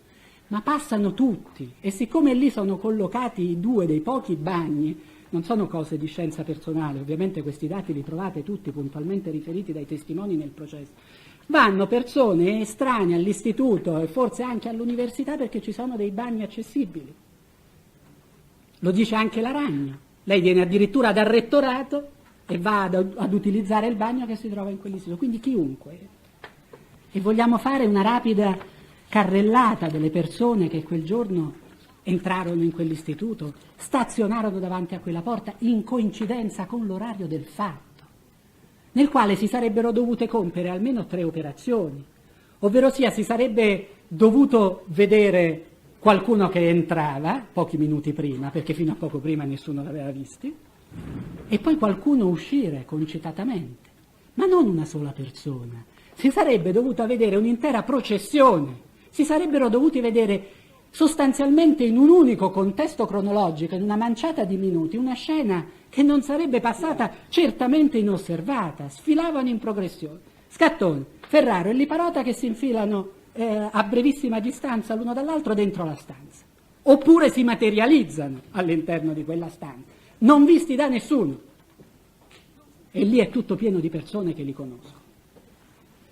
[SPEAKER 1] ma passano tutti, e siccome lì sono collocati due dei pochi bagni, non sono cose di scienza personale, ovviamente questi dati li trovate tutti puntualmente riferiti dai testimoni nel processo, vanno persone estranee all'istituto e forse anche all'università perché ci sono dei bagni accessibili. Lo dice anche la Ragno, lei viene addirittura dal rettorato e va ad utilizzare il bagno che si trova in quell'istituto, quindi chiunque. E vogliamo fare una rapida carrellata delle persone che quel giorno entrarono in quell'istituto, stazionarono davanti a quella porta in coincidenza con l'orario del fatto, nel quale si sarebbero dovute compiere almeno 3 operazioni, ovvero sia si sarebbe dovuto vedere qualcuno che entrava pochi minuti prima, perché fino a poco prima nessuno l'aveva visti, e poi qualcuno uscire concitatamente, ma non una sola persona. Si sarebbe dovuta vedere un'intera processione, si sarebbero dovuti vedere sostanzialmente in un unico contesto cronologico, in una manciata di minuti, una scena che non sarebbe passata certamente inosservata. Sfilavano in progressione Scattone, Ferraro e Liparota che si infilano a brevissima distanza l'uno dall'altro dentro la stanza, oppure si materializzano all'interno di quella stanza, non visti da nessuno, e lì è tutto pieno di persone che li conoscono.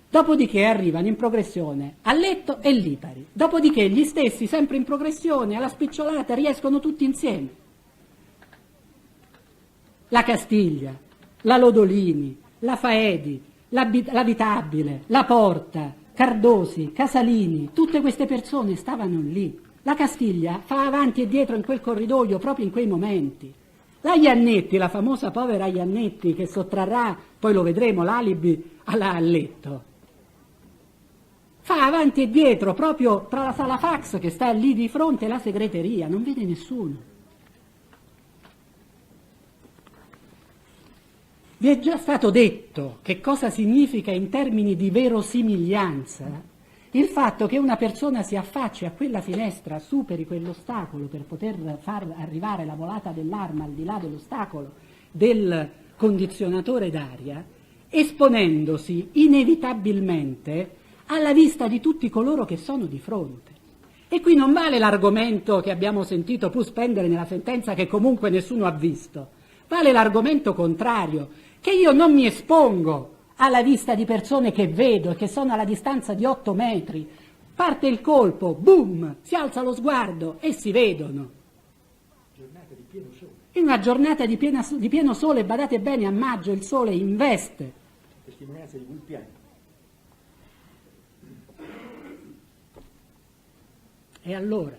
[SPEAKER 1] Dopodiché arrivano in progressione a Letto e Lipari, dopodiché gli stessi sempre in progressione alla spicciolata riescono tutti insieme. La Castiglia, la Lodolini, la Faedi, l'Abitabile, la Porta, Cardosi, Casalini, tutte queste persone stavano lì. La Castiglia fa avanti e dietro in quel corridoio proprio in quei momenti. La Iannetti, la famosa povera Iannetti che sottrarrà, poi lo vedremo, l'alibi a Letto, fa avanti e dietro proprio tra la sala fax che sta lì di fronte e la segreteria, non vede nessuno. Vi è già stato detto che cosa significa in termini di verosimiglianza il fatto che una persona si affacci a quella finestra, superi quell'ostacolo per poter far arrivare la volata dell'arma al di là dell'ostacolo del condizionatore d'aria, esponendosi inevitabilmente alla vista di tutti coloro che sono di fronte. E qui non vale l'argomento che abbiamo sentito pur spendere nella sentenza che comunque nessuno ha visto, vale l'argomento contrario, che io non mi espongo alla vista di persone che vedo e che sono alla distanza di 8 metri, parte il colpo, boom, si alza lo sguardo e si vedono. In una giornata di pieno sole, badate bene, a maggio il sole investe.
[SPEAKER 5] Testimonianza di Vulpiano.
[SPEAKER 1] E allora,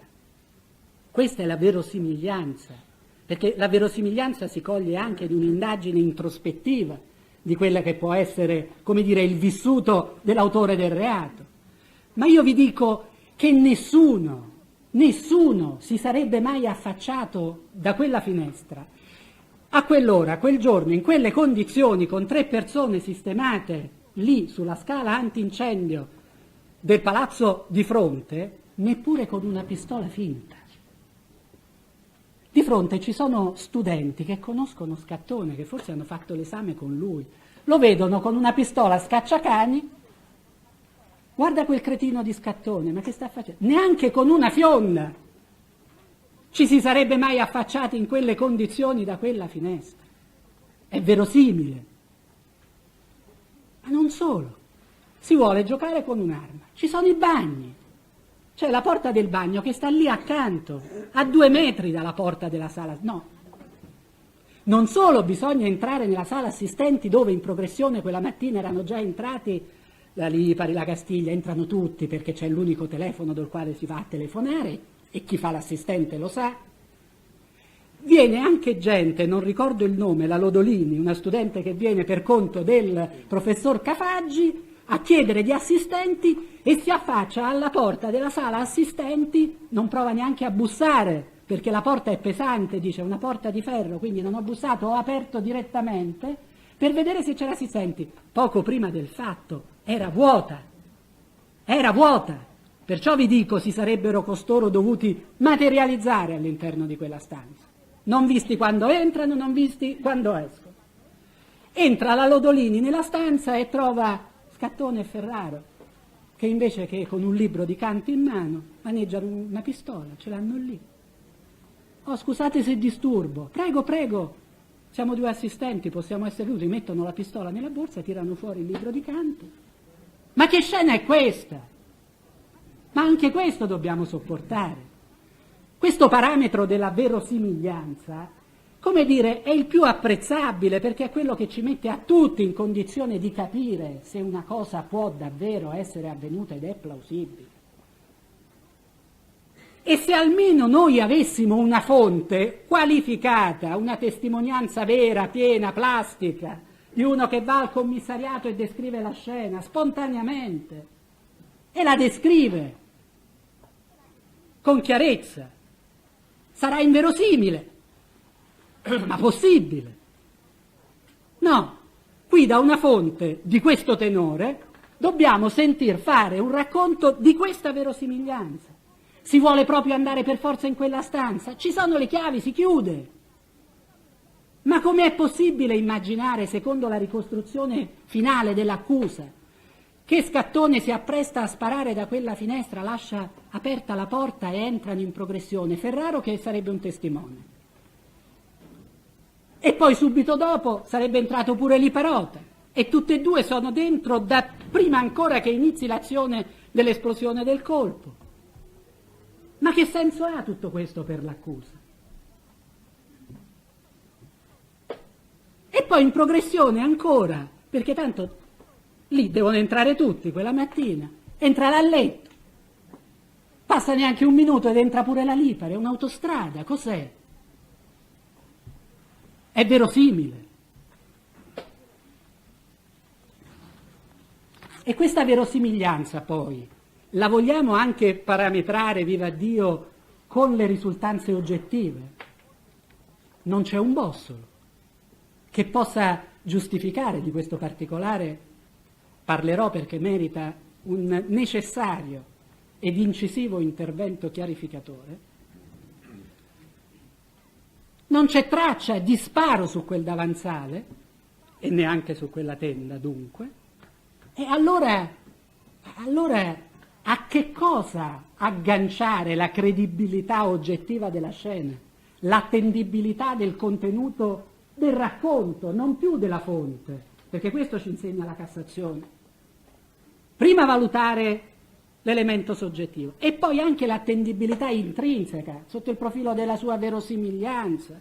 [SPEAKER 1] questa è la verosimiglianza, perché la verosimiglianza si coglie anche di un'indagine introspettiva di quella che può essere, come dire, il vissuto dell'autore del reato. Ma io vi dico che nessuno si sarebbe mai affacciato da quella finestra a quell'ora, a quel giorno, in quelle condizioni, con 3 persone sistemate lì sulla scala antincendio del palazzo di fronte, neppure con una pistola finta. Di fronte ci sono studenti che conoscono Scattone, che forse hanno fatto l'esame con lui, lo vedono con una pistola scacciacani. Guarda quel cretino di Scattone, ma che sta facendo? Neanche con una fionda ci si sarebbe mai affacciati in quelle condizioni da quella finestra. È verosimile. Ma non solo. Si vuole giocare con un'arma. Ci sono i bagni. C'è la porta del bagno che sta lì accanto, a 2 metri dalla porta della sala. No. Non solo bisogna entrare nella sala assistenti dove in progressione quella mattina erano già entrati la Lipari, la Castiglia, entrano tutti perché c'è l'unico telefono dal quale si va a telefonare e chi fa l'assistente lo sa. Viene anche gente, non ricordo il nome, la Lodolini, una studente che viene per conto del professor Cafaggi a chiedere di assistenti e si affaccia alla porta della sala assistenti, non prova neanche a bussare perché la porta è pesante, dice, una porta di ferro, quindi non ho bussato, ho aperto direttamente per vedere se c'era assistenti. Poco prima del fatto era vuota, perciò vi dico si sarebbero costoro dovuti materializzare all'interno di quella stanza, non visti quando entrano, non visti quando escono. Entra la Lodolini nella stanza e trova Scattone e Ferraro, che invece che con un libro di canto in mano maneggiano una pistola, ce l'hanno lì. Oh, scusate se disturbo, prego, siamo 2 assistenti, possiamo essere venuti, mettono la pistola nella borsa, tirano fuori il libro di canto. Ma che scena è questa? Ma anche questo dobbiamo sopportare. Questo parametro della verosimiglianza, come dire, è il più apprezzabile perché è quello che ci mette a tutti in condizione di capire se una cosa può davvero essere avvenuta ed è plausibile. E se almeno noi avessimo una fonte qualificata, una testimonianza vera, piena, plastica, di uno che va al commissariato e descrive la scena spontaneamente e la descrive con chiarezza, sarà inverosimile, ma possibile. No, qui da una fonte di questo tenore dobbiamo sentir fare un racconto di questa verosimiglianza. Si vuole proprio andare per forza in quella stanza? Ci sono le chiavi, si chiude. Ma com'è possibile immaginare, secondo la ricostruzione finale dell'accusa, che Scattone si appresta a sparare da quella finestra, lascia aperta la porta e entrano in progressione Ferraro, che sarebbe un testimone. E poi subito dopo sarebbe entrato pure Liparota. E tutte e 2 sono dentro da prima ancora che inizi l'azione dell'esplosione del colpo. Ma che senso ha tutto questo per l'accusa? E poi in progressione ancora, perché tanto lì devono entrare tutti quella mattina, entra a letto, passa neanche un minuto ed entra pure la Lipari, è un'autostrada, cos'è? È verosimile. E questa verosimiglianza poi la vogliamo anche parametrare, viva Dio, con le risultanze oggettive. Non c'è un bossolo che possa giustificare di questo particolare, parlerò perché merita un necessario ed incisivo intervento chiarificatore. Non c'è traccia di sparo su quel davanzale e neanche su quella tenda, dunque. E allora A che cosa agganciare la credibilità oggettiva della scena, l'attendibilità del contenuto del racconto, non più della fonte, perché questo ci insegna la Cassazione. Prima valutare l'elemento soggettivo e poi anche l'attendibilità intrinseca sotto il profilo della sua verosimiglianza,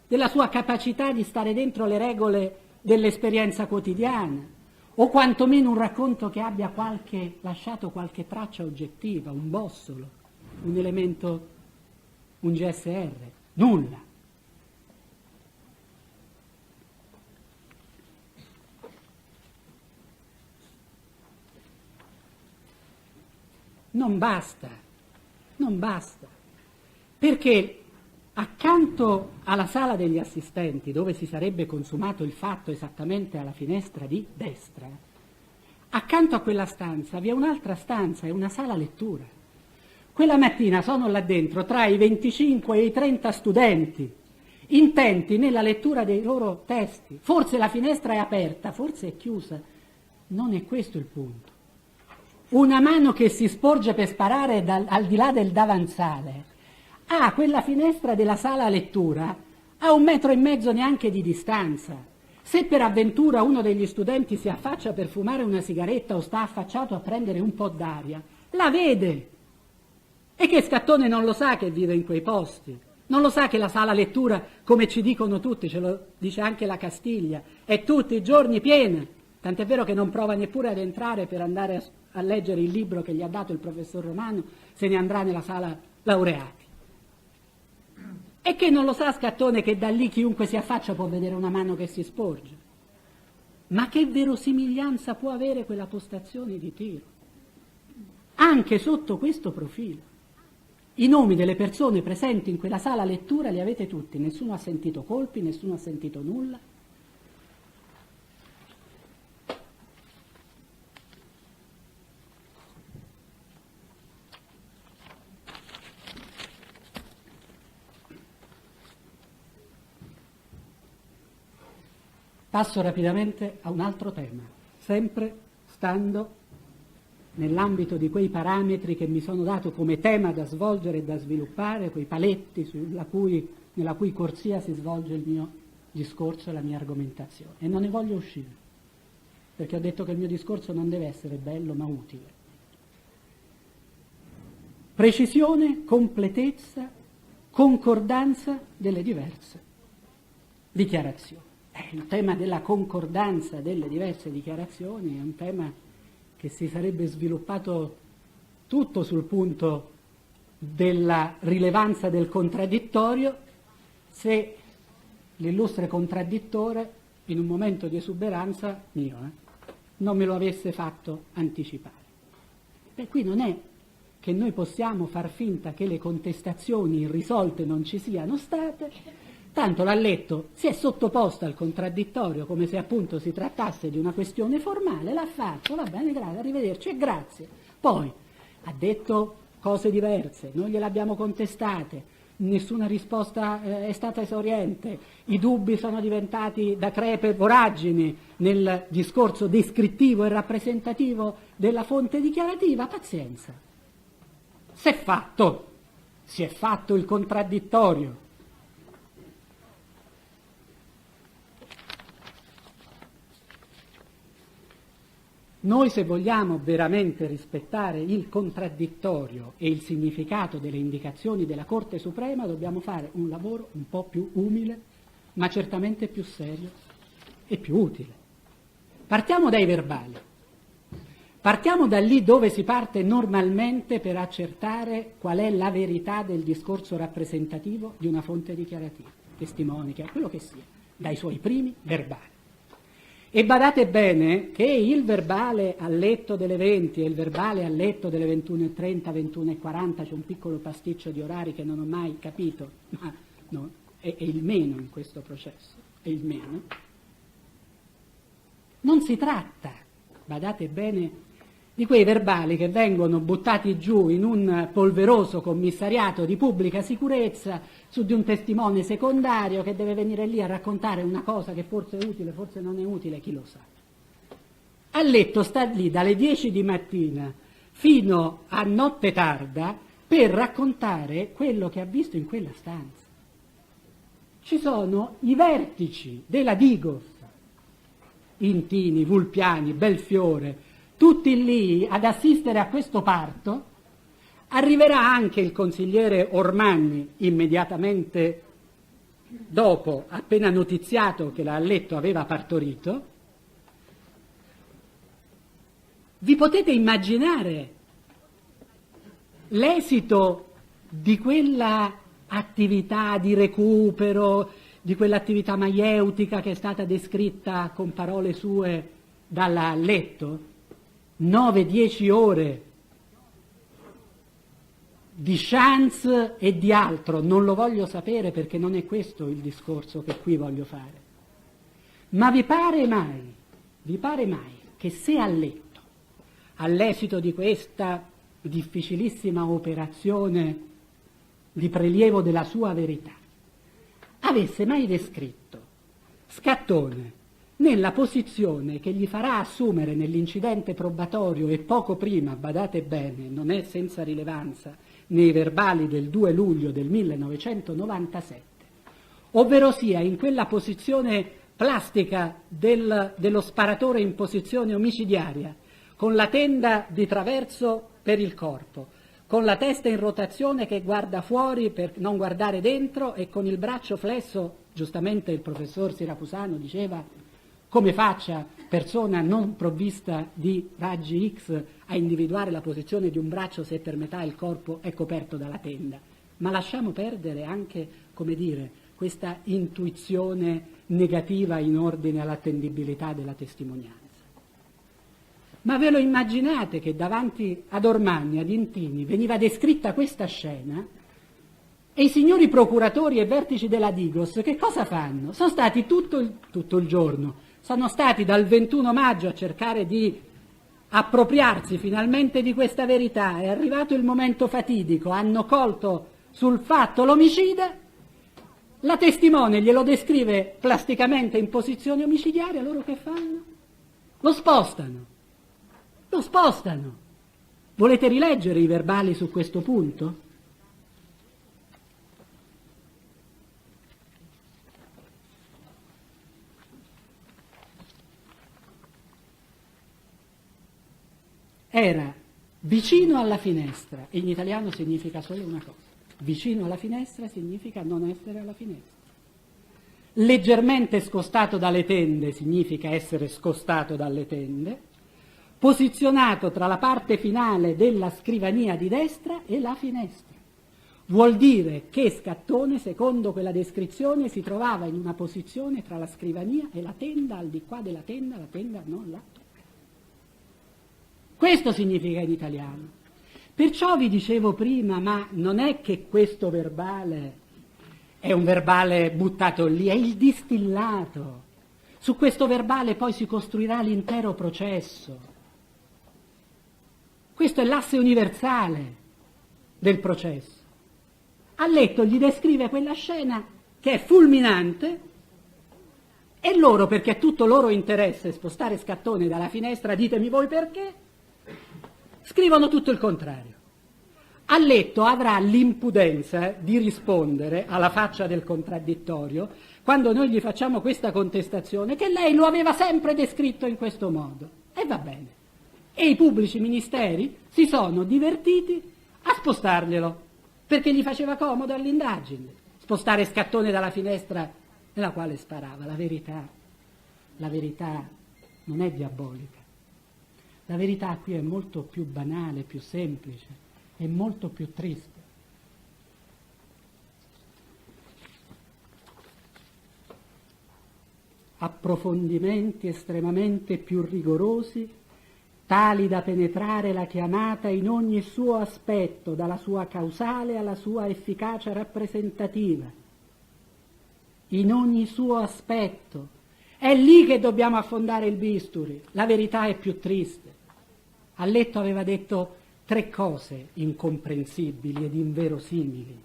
[SPEAKER 1] della sua capacità di stare dentro le regole dell'esperienza quotidiana, o quantomeno un racconto che abbia lasciato qualche traccia oggettiva, un bossolo, un elemento, un GSR, nulla. Non basta, perché accanto alla sala degli assistenti, dove si sarebbe consumato il fatto esattamente alla finestra di destra, accanto a quella stanza vi è un'altra stanza, è una sala lettura. Quella mattina sono là dentro tra i 25 e i 30 studenti, intenti nella lettura dei loro testi. Forse la finestra è aperta, forse è chiusa, non è questo il punto. Una mano che si sporge per sparare al di là del davanzale ha quella finestra della sala lettura a 1,5 metri neanche di distanza. Se per avventura uno degli studenti si affaccia per fumare una sigaretta o sta affacciato a prendere un po' d'aria, la vede. E che Scattone non lo sa che vive in quei posti, non lo sa che la sala lettura, come ci dicono tutti, ce lo dice anche la Castiglia, è tutti i giorni piena, tant'è vero che non prova neppure ad entrare per andare a leggere il libro che gli ha dato il professor Romano, se ne andrà nella sala laureati. E che non lo sa Scattone che da lì chiunque si affaccia può vedere una mano che si sporge. Ma che verosimiglianza può avere quella postazione di tiro? Anche sotto questo profilo. I nomi delle persone presenti in quella sala lettura li avete tutti, nessuno ha sentito colpi, nessuno ha sentito nulla. Passo rapidamente a un altro tema, sempre stando nell'ambito di quei parametri che mi sono dato come tema da svolgere e da sviluppare, quei paletti nella cui corsia si svolge il mio discorso e la mia argomentazione. E non ne voglio uscire, perché ho detto che il mio discorso non deve essere bello ma utile. Precisione, completezza, concordanza delle diverse dichiarazioni. Il tema della concordanza delle diverse dichiarazioni è un tema che si sarebbe sviluppato tutto sul punto della rilevanza del contraddittorio se l'illustre contraddittore, in un momento di esuberanza mio, non me lo avesse fatto anticipare. E qui non è che noi possiamo far finta che le contestazioni irrisolte non ci siano state. Tanto l'ha letto, si è sottoposta al contraddittorio come se appunto si trattasse di una questione formale, l'ha fatto, va bene, grazie, arrivederci e grazie. Poi ha detto cose diverse, noi gliel'abbiamo contestate, nessuna risposta è stata esauriente, i dubbi sono diventati da crepe voragini nel discorso descrittivo e rappresentativo della fonte dichiarativa, pazienza. Si è fatto il contraddittorio. Noi, se vogliamo veramente rispettare il contraddittorio e il significato delle indicazioni della Corte Suprema, dobbiamo fare un lavoro un po' più umile, ma certamente più serio e più utile. Partiamo dai verbali. Partiamo da lì dove si parte normalmente per accertare qual è la verità del discorso rappresentativo di una fonte dichiarativa, testimonica, quello che sia, dai suoi primi verbali. E badate bene che il verbale al letto delle 20 e il verbale al letto delle 21:30, 21:40, c'è un piccolo pasticcio di orari che non ho mai capito, ma no, è il meno in questo processo, è il meno. Non si tratta, badate bene, di quei verbali che vengono buttati giù in un polveroso commissariato di pubblica sicurezza su di un testimone secondario che deve venire lì a raccontare una cosa che forse è utile, forse non è utile, chi lo sa. A letto sta lì dalle 10 di mattina fino a notte tarda per raccontare quello che ha visto in quella stanza. Ci sono i vertici della Digos, Intini, Vulpiani, Belfiore, tutti lì ad assistere a questo parto. Arriverà anche il consigliere Ormanni immediatamente dopo, appena notiziato che l'Alletto aveva partorito. Vi potete immaginare l'esito di quella attività di recupero, di quell'attività maieutica che è stata descritta con parole sue dall'Alletto? 9-10 ore di chance e di altro, non lo voglio sapere perché non è questo il discorso che qui voglio fare. Ma vi pare mai che se Alletto, all'esito di questa difficilissima operazione di prelievo della sua verità, avesse mai descritto Scattone nella posizione che gli farà assumere nell'incidente probatorio e poco prima, badate bene, non è senza rilevanza, nei verbali del 2 luglio del 1997, ovvero sia in quella posizione plastica dello sparatore in posizione omicidiaria, con la tenda di traverso per il corpo, con la testa in rotazione che guarda fuori per non guardare dentro e con il braccio flesso, giustamente il professor Siracusano diceva come faccia persona non provvista di raggi X a individuare la posizione di un braccio se per metà il corpo è coperto dalla tenda. Ma lasciamo perdere anche, come dire, questa intuizione negativa in ordine all'attendibilità della testimonianza. Ma ve lo immaginate che davanti ad Ormanni, ad Intini, veniva descritta questa scena e i signori procuratori e vertici della Digos che cosa fanno? Sono stati tutto il giorno, sono stati dal 21 maggio a cercare di appropriarsi finalmente di questa verità, è arrivato il momento fatidico, hanno colto sul fatto l'omicida, la testimone glielo descrive plasticamente in posizione omicidiaria, loro che fanno? Lo spostano. Volete rileggere i verbali su questo punto? Era vicino alla finestra, e in italiano significa solo una cosa. Vicino alla finestra significa non essere alla finestra. Leggermente scostato dalle tende significa essere scostato dalle tende. Posizionato tra la parte finale della scrivania di destra e la finestra. Vuol dire che Scattone, secondo quella descrizione, si trovava in una posizione tra la scrivania e la tenda, al di qua della tenda, la tenda non la tocca. Questo significa in italiano. Perciò vi dicevo prima, ma non è che questo verbale è un verbale buttato lì, è il distillato. Su questo verbale poi si costruirà l'intero processo. Questo è l'asse universale del processo. Alletto gli descrive quella scena che è fulminante e loro, perché è tutto loro interesse spostare Scattone dalla finestra, ditemi voi perché, scrivono tutto il contrario. Alletto avrà l'impudenza di rispondere alla faccia del contraddittorio quando noi gli facciamo questa contestazione che lei lo aveva sempre descritto in questo modo. E va bene. E i pubblici ministeri si sono divertiti a spostarglielo, perché gli faceva comodo all'indagine, spostare Scattone dalla finestra nella quale sparava. La verità non è diabolica. La verità qui è molto più banale, più semplice, è molto più triste. Approfondimenti estremamente più rigorosi, tali da penetrare la chiamata in ogni suo aspetto, dalla sua causale alla sua efficacia rappresentativa. In ogni suo aspetto. È lì che dobbiamo affondare il bisturi. La verità è più triste. Alletto aveva detto 3 cose incomprensibili ed inverosimili,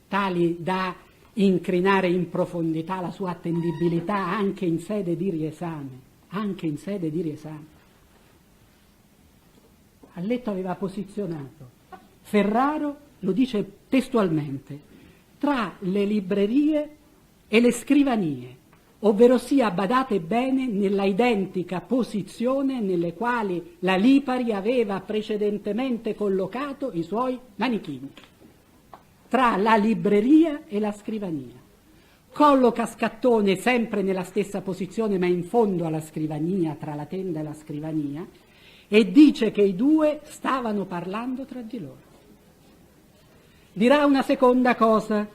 [SPEAKER 1] tali da incrinare in profondità la sua attendibilità anche in sede di riesame. a letto aveva posizionato Ferraro, lo dice testualmente, tra le librerie e le scrivanie, ovvero sia, badate bene, nella identica posizione nelle quali la Lipari aveva precedentemente collocato i suoi manichini, tra la libreria e la scrivania. Colloca Scattone sempre nella stessa posizione, ma in fondo alla scrivania, tra la tenda e la scrivania, e dice che i due stavano parlando tra di loro. Dirà una seconda cosa.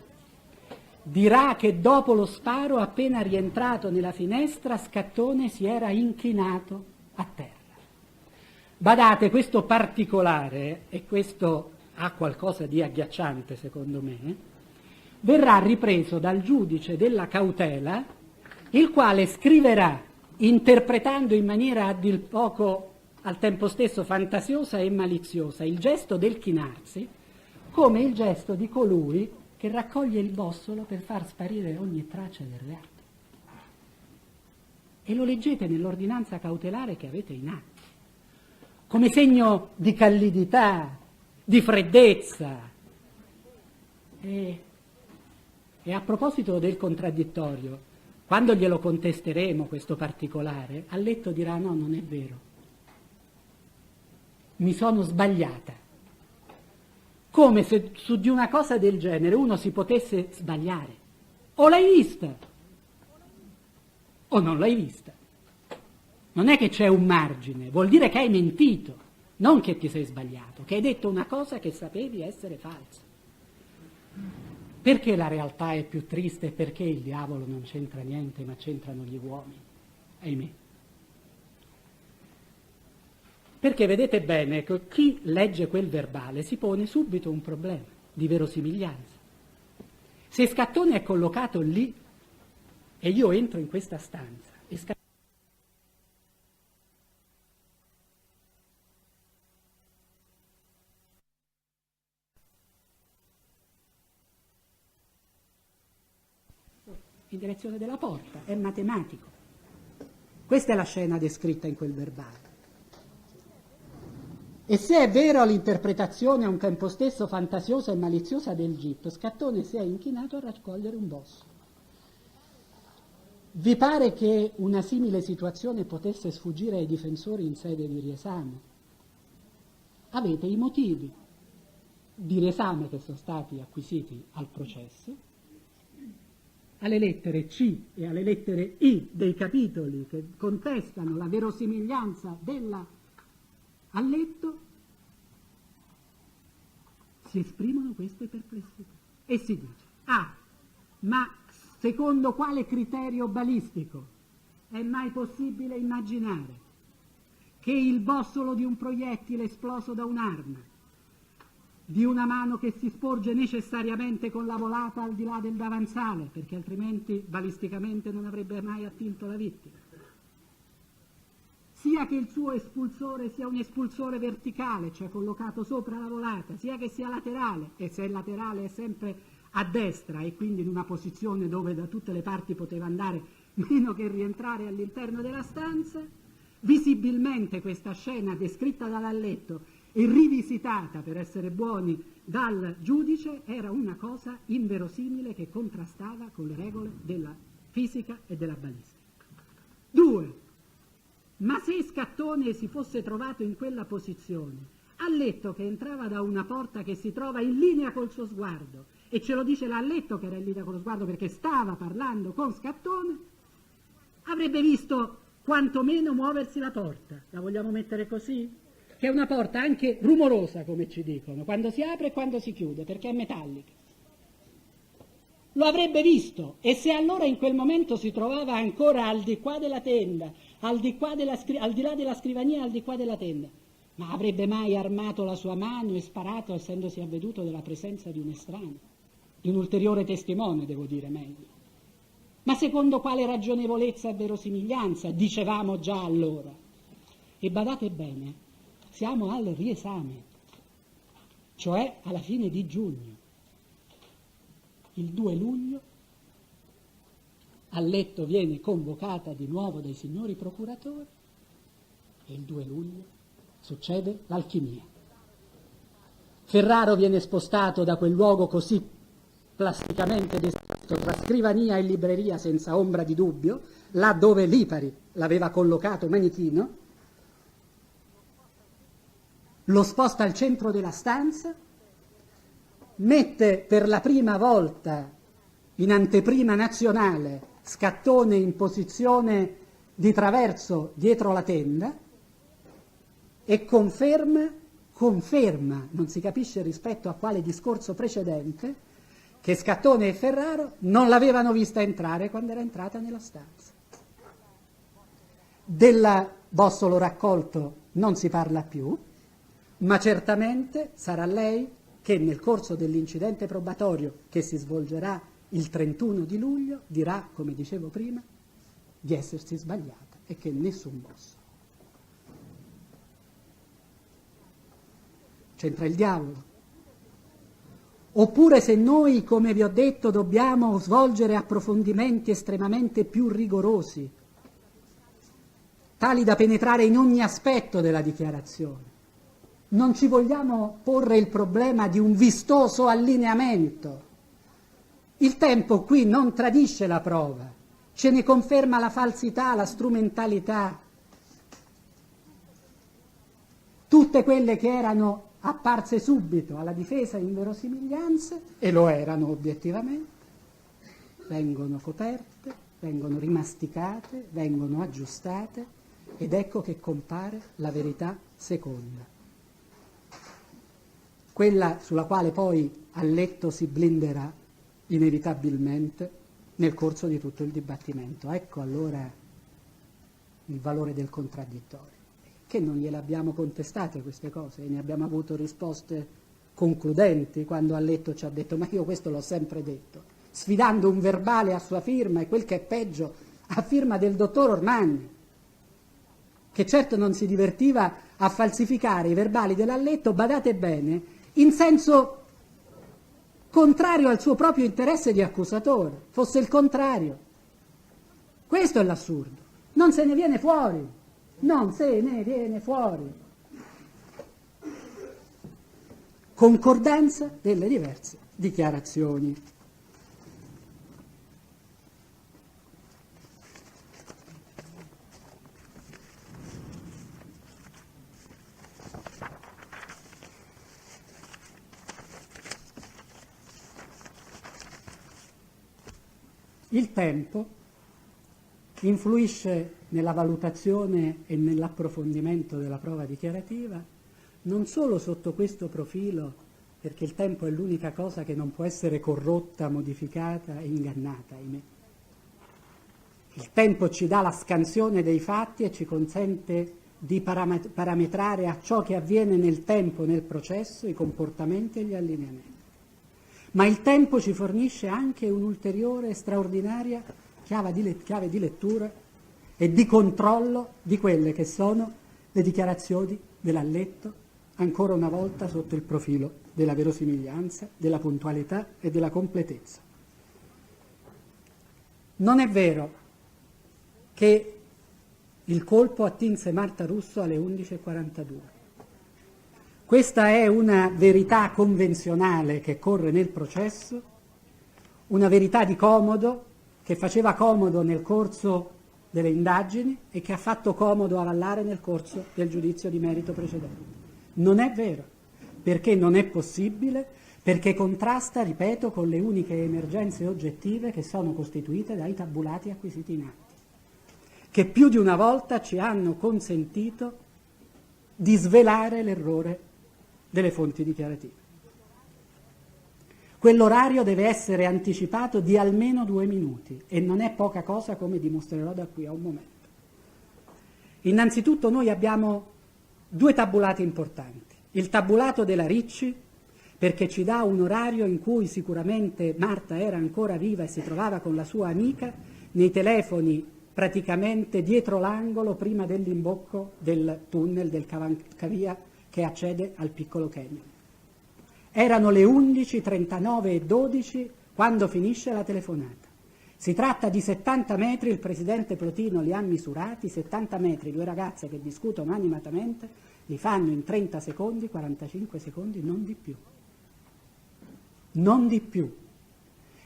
[SPEAKER 1] Dirà che dopo lo sparo, appena rientrato nella finestra, Scattone si era inchinato a terra. Badate, questo particolare, e questo ha qualcosa di agghiacciante secondo me, verrà ripreso dal giudice della cautela, il quale scriverà, interpretando in maniera a dir poco al tempo stesso fantasiosa e maliziosa il gesto del chinarsi come il gesto di colui che raccoglie il bossolo per far sparire ogni traccia del reato. E lo leggete nell'ordinanza cautelare che avete in atti, come segno di callidità, di freddezza. E a proposito del contraddittorio, quando glielo contesteremo questo particolare, a letto dirà: no, non è vero, mi sono sbagliata. Come se su di una cosa del genere uno si potesse sbagliare. O l'hai vista o non l'hai vista. Non è che c'è un margine, vuol dire che hai mentito, non che ti sei sbagliato, che hai detto una cosa che sapevi essere falsa. Perché la realtà è più triste e perché il diavolo non c'entra niente, ma c'entrano gli uomini, ahimè. Perché vedete bene che chi legge quel verbale si pone subito un problema di verosimiglianza. Se Scattone è collocato lì e io entro in questa stanza e in direzione della porta, è matematico. Questa è la scena descritta in quel verbale. E se è vero l'interpretazione a un tempo stesso fantasiosa e maliziosa del gitto, Scattone si è inchinato a raccogliere un bosso. Vi pare che una simile situazione potesse sfuggire ai difensori in sede di riesame? Avete i motivi di riesame che sono stati acquisiti al processo, alle lettere C e alle lettere I dei capitoli che contestano la verosimiglianza della a letto, si esprimono queste perplessità e si dice: ma secondo quale criterio balistico è mai possibile immaginare che il bossolo di un proiettile esploso da un'arma, di una mano che si sporge necessariamente con la volata al di là del davanzale, perché altrimenti balisticamente non avrebbe mai attinto la vittima, sia che il suo espulsore sia un espulsore verticale, cioè collocato sopra la volata, sia che sia laterale, e se è laterale è sempre a destra e quindi in una posizione dove da tutte le parti poteva andare meno che rientrare all'interno della stanza, visibilmente questa scena descritta dall'alletto e rivisitata, per essere buoni, dal giudice, era una cosa inverosimile che contrastava con le regole della fisica e della balistica. 2. Ma se Scattone si fosse trovato in quella posizione, Alletto che entrava da una porta che si trova in linea col suo sguardo, e ce lo dice l'Alletto che era in linea con lo sguardo perché stava parlando con Scattone, avrebbe visto quantomeno muoversi la porta. La vogliamo mettere così? Che è una porta anche rumorosa, come ci dicono, quando si apre e quando si chiude, perché è metallica. Lo avrebbe visto, e se allora in quel momento si trovava ancora al di qua della tenda, al di là della scrivania, al di qua della tenda, ma avrebbe mai armato la sua mano e sparato essendosi avveduto della presenza di un estraneo, di un ulteriore testimone, devo dire meglio? Ma secondo quale ragionevolezza e verosimiglianza, dicevamo già allora? E badate bene, siamo al riesame, cioè alla fine di giugno. Il 2 luglio Alletto viene convocata di nuovo dai signori procuratori e il 2 luglio succede l'alchimia. Ferraro viene spostato da quel luogo così plasticamente descritto tra scrivania e libreria senza ombra di dubbio, là dove Lipari l'aveva collocato manichino, lo sposta al centro della stanza, mette per la prima volta in anteprima nazionale Scattone in posizione di traverso dietro la tenda e conferma, non si capisce rispetto a quale discorso precedente, che Scattone e Ferraro non l'avevano vista entrare quando era entrata nella stanza. Del bossolo raccolto non si parla più, ma certamente sarà lei che nel corso dell'incidente probatorio che si svolgerà il 31 di luglio dirà, come dicevo prima, di essersi sbagliata e che nessun bossolo. C'entra il diavolo. Oppure se noi, come vi ho detto, dobbiamo svolgere approfondimenti estremamente più rigorosi, tali da penetrare in ogni aspetto della dichiarazione, non ci vogliamo porre il problema di un vistoso allineamento. Il tempo qui non tradisce la prova, ce ne conferma la falsità, la strumentalità. Tutte quelle che erano apparse subito alla difesa inverosimiglianze, e lo erano obiettivamente, vengono coperte, vengono rimasticate, vengono aggiustate, ed ecco che compare la verità seconda. Quella sulla quale poi Alletto si blinderà inevitabilmente nel corso di tutto il dibattimento. Ecco allora il valore del contraddittorio, che non gliele abbiamo contestate queste cose e ne abbiamo avuto risposte concludenti quando Alletto ci ha detto ma io questo l'ho sempre detto, sfidando un verbale a sua firma e quel che è peggio a firma del dottor Ormagni, che certo non si divertiva a falsificare i verbali dell'Alletto, badate bene, in senso contrario al suo proprio interesse di accusatore, fosse il contrario. Questo è l'assurdo. Non se ne viene fuori, non se ne viene fuori. Concordanza delle diverse dichiarazioni. Il tempo influisce nella valutazione e nell'approfondimento della prova dichiarativa non solo sotto questo profilo, perché il tempo è l'unica cosa che non può essere corrotta, modificata e ingannata, ahimè. Il tempo ci dà la scansione dei fatti e ci consente di parametrare a ciò che avviene nel tempo, nel processo, i comportamenti e gli allineamenti. Ma il tempo ci fornisce anche un'ulteriore e straordinaria chiave di lettura e di controllo di quelle che sono le dichiarazioni dell'Alletto, ancora una volta sotto il profilo della verosimiglianza, della puntualità e della completezza. Non è vero che il colpo attinse Marta Russo alle 11:42. Questa è una verità convenzionale che corre nel processo, una verità di comodo, che faceva comodo nel corso delle indagini e che ha fatto comodo avallare nel corso del giudizio di merito precedente. Non è vero, perché non è possibile, perché contrasta, ripeto, con le uniche emergenze oggettive che sono costituite dai tabulati acquisiti in atti, che più di una volta ci hanno consentito di svelare l'errore delle fonti dichiarative. Quell'orario deve essere anticipato di almeno 2 minuti e non è poca cosa, come dimostrerò da qui a un momento. Innanzitutto noi abbiamo 2 tabulati importanti. Il tabulato della Ricci, perché ci dà un orario in cui sicuramente Marta era ancora viva e si trovava con la sua amica nei telefoni praticamente dietro l'angolo prima dell'imbocco del tunnel del cavalcavia che accede al piccolo canyon. Erano le 11:39 e 12 quando finisce la telefonata. Si tratta di 70 metri, il presidente Plotino li ha misurati, 70 metri, due ragazze che discutono animatamente, li fanno in 30 secondi, 45 secondi, non di più. Non di più.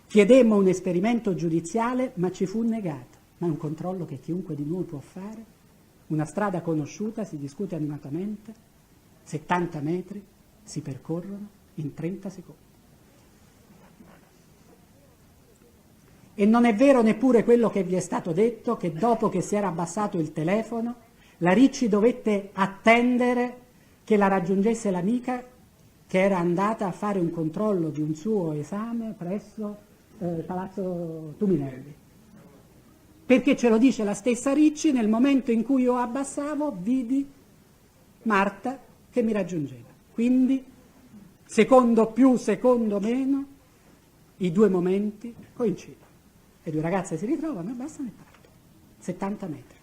[SPEAKER 1] Chiedemmo un esperimento giudiziale, ma ci fu negato. Ma è un controllo che chiunque di noi può fare. Una strada conosciuta, si discute animatamente, 70 metri si percorrono in 30 secondi. E non è vero neppure quello che vi è stato detto, che dopo che si era abbassato il telefono, la Ricci dovette attendere che la raggiungesse l'amica che era andata a fare un controllo di un suo esame presso Palazzo Tuminelli. Perché ce lo dice la stessa Ricci, nel momento in cui io abbassavo vidi Marta che mi raggiungeva. Quindi, secondo più, secondo meno, i due momenti coincidono. Le due ragazze si ritrovano, abbassano e partono. 70 metri.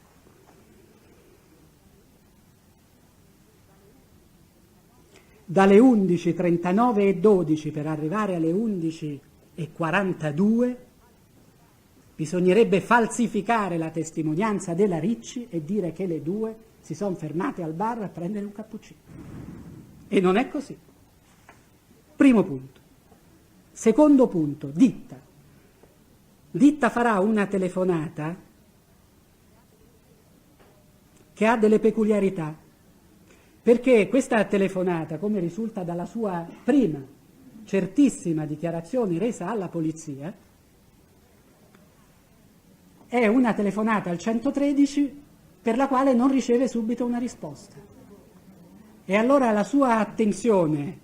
[SPEAKER 1] Dalle 11:39 e 12 per arrivare alle 11:42 bisognerebbe falsificare la testimonianza della Ricci e dire che le due si sono fermate al bar a prendere un cappuccino. E non è così. Primo punto. Secondo punto, Ditta. Ditta farà una telefonata che ha delle peculiarità, perché questa telefonata, come risulta dalla sua prima certissima dichiarazione resa alla polizia, è una telefonata al 113 per la quale non riceve subito una risposta. E allora la sua attenzione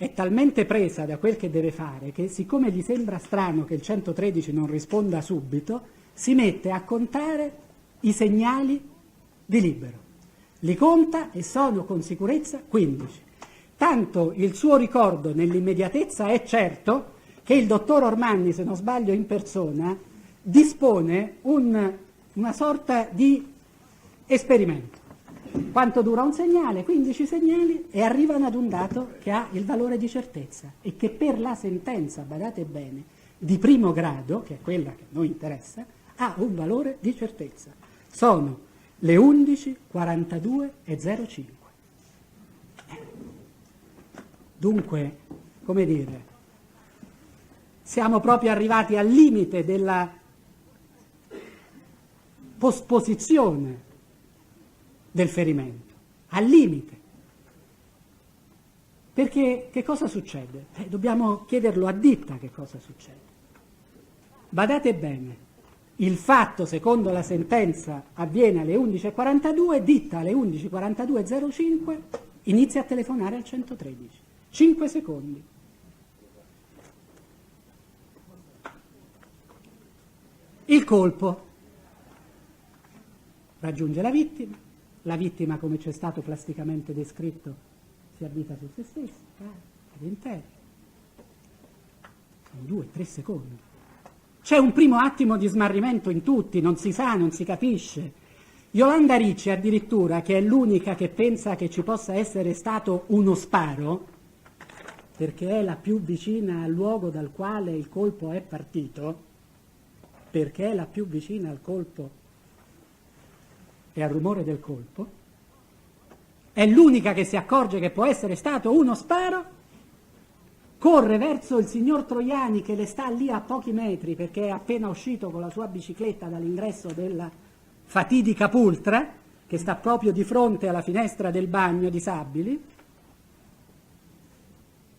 [SPEAKER 1] è talmente presa da quel che deve fare che, siccome gli sembra strano che il 113 non risponda subito, si mette a contare i segnali di libero. Li conta e sono con sicurezza 15. Tanto il suo ricordo nell'immediatezza è certo che il dottor Ormanni, se non sbaglio in persona, dispone una sorta di esperimento. Quanto dura un segnale? 15 segnali, e arrivano ad un dato che ha il valore di certezza e che per la sentenza, badate bene, di primo grado, che è quella che a noi interessa, ha un valore di certezza. Sono le 11:42 e 05. Dunque, come dire, siamo proprio arrivati al limite della posposizione del ferimento, al limite. Perché che cosa succede? Dobbiamo chiederlo a Ditta che cosa succede. Badate bene, il fatto secondo la sentenza avviene alle 11:42, Ditta alle 11:42:05 inizia a telefonare al 113. 5 secondi. Il colpo raggiunge la vittima, come ci è stato plasticamente descritto, si avvita su se stessa, cade in terra. Sono 2-3 secondi. C'è un primo attimo di smarrimento in tutti, non si sa, non si capisce. Yolanda Ricci addirittura, che è l'unica che pensa che ci possa essere stato uno sparo, perché è la più vicina al luogo dal quale il colpo è partito, perché è la più vicina al colpo e al rumore del colpo, è l'unica che si accorge che può essere stato uno sparo, corre verso il signor Troiani che le sta lì a pochi metri perché è appena uscito con la sua bicicletta dall'ingresso della fatidica Pultra, che sta proprio di fronte alla finestra del bagno di Sabili.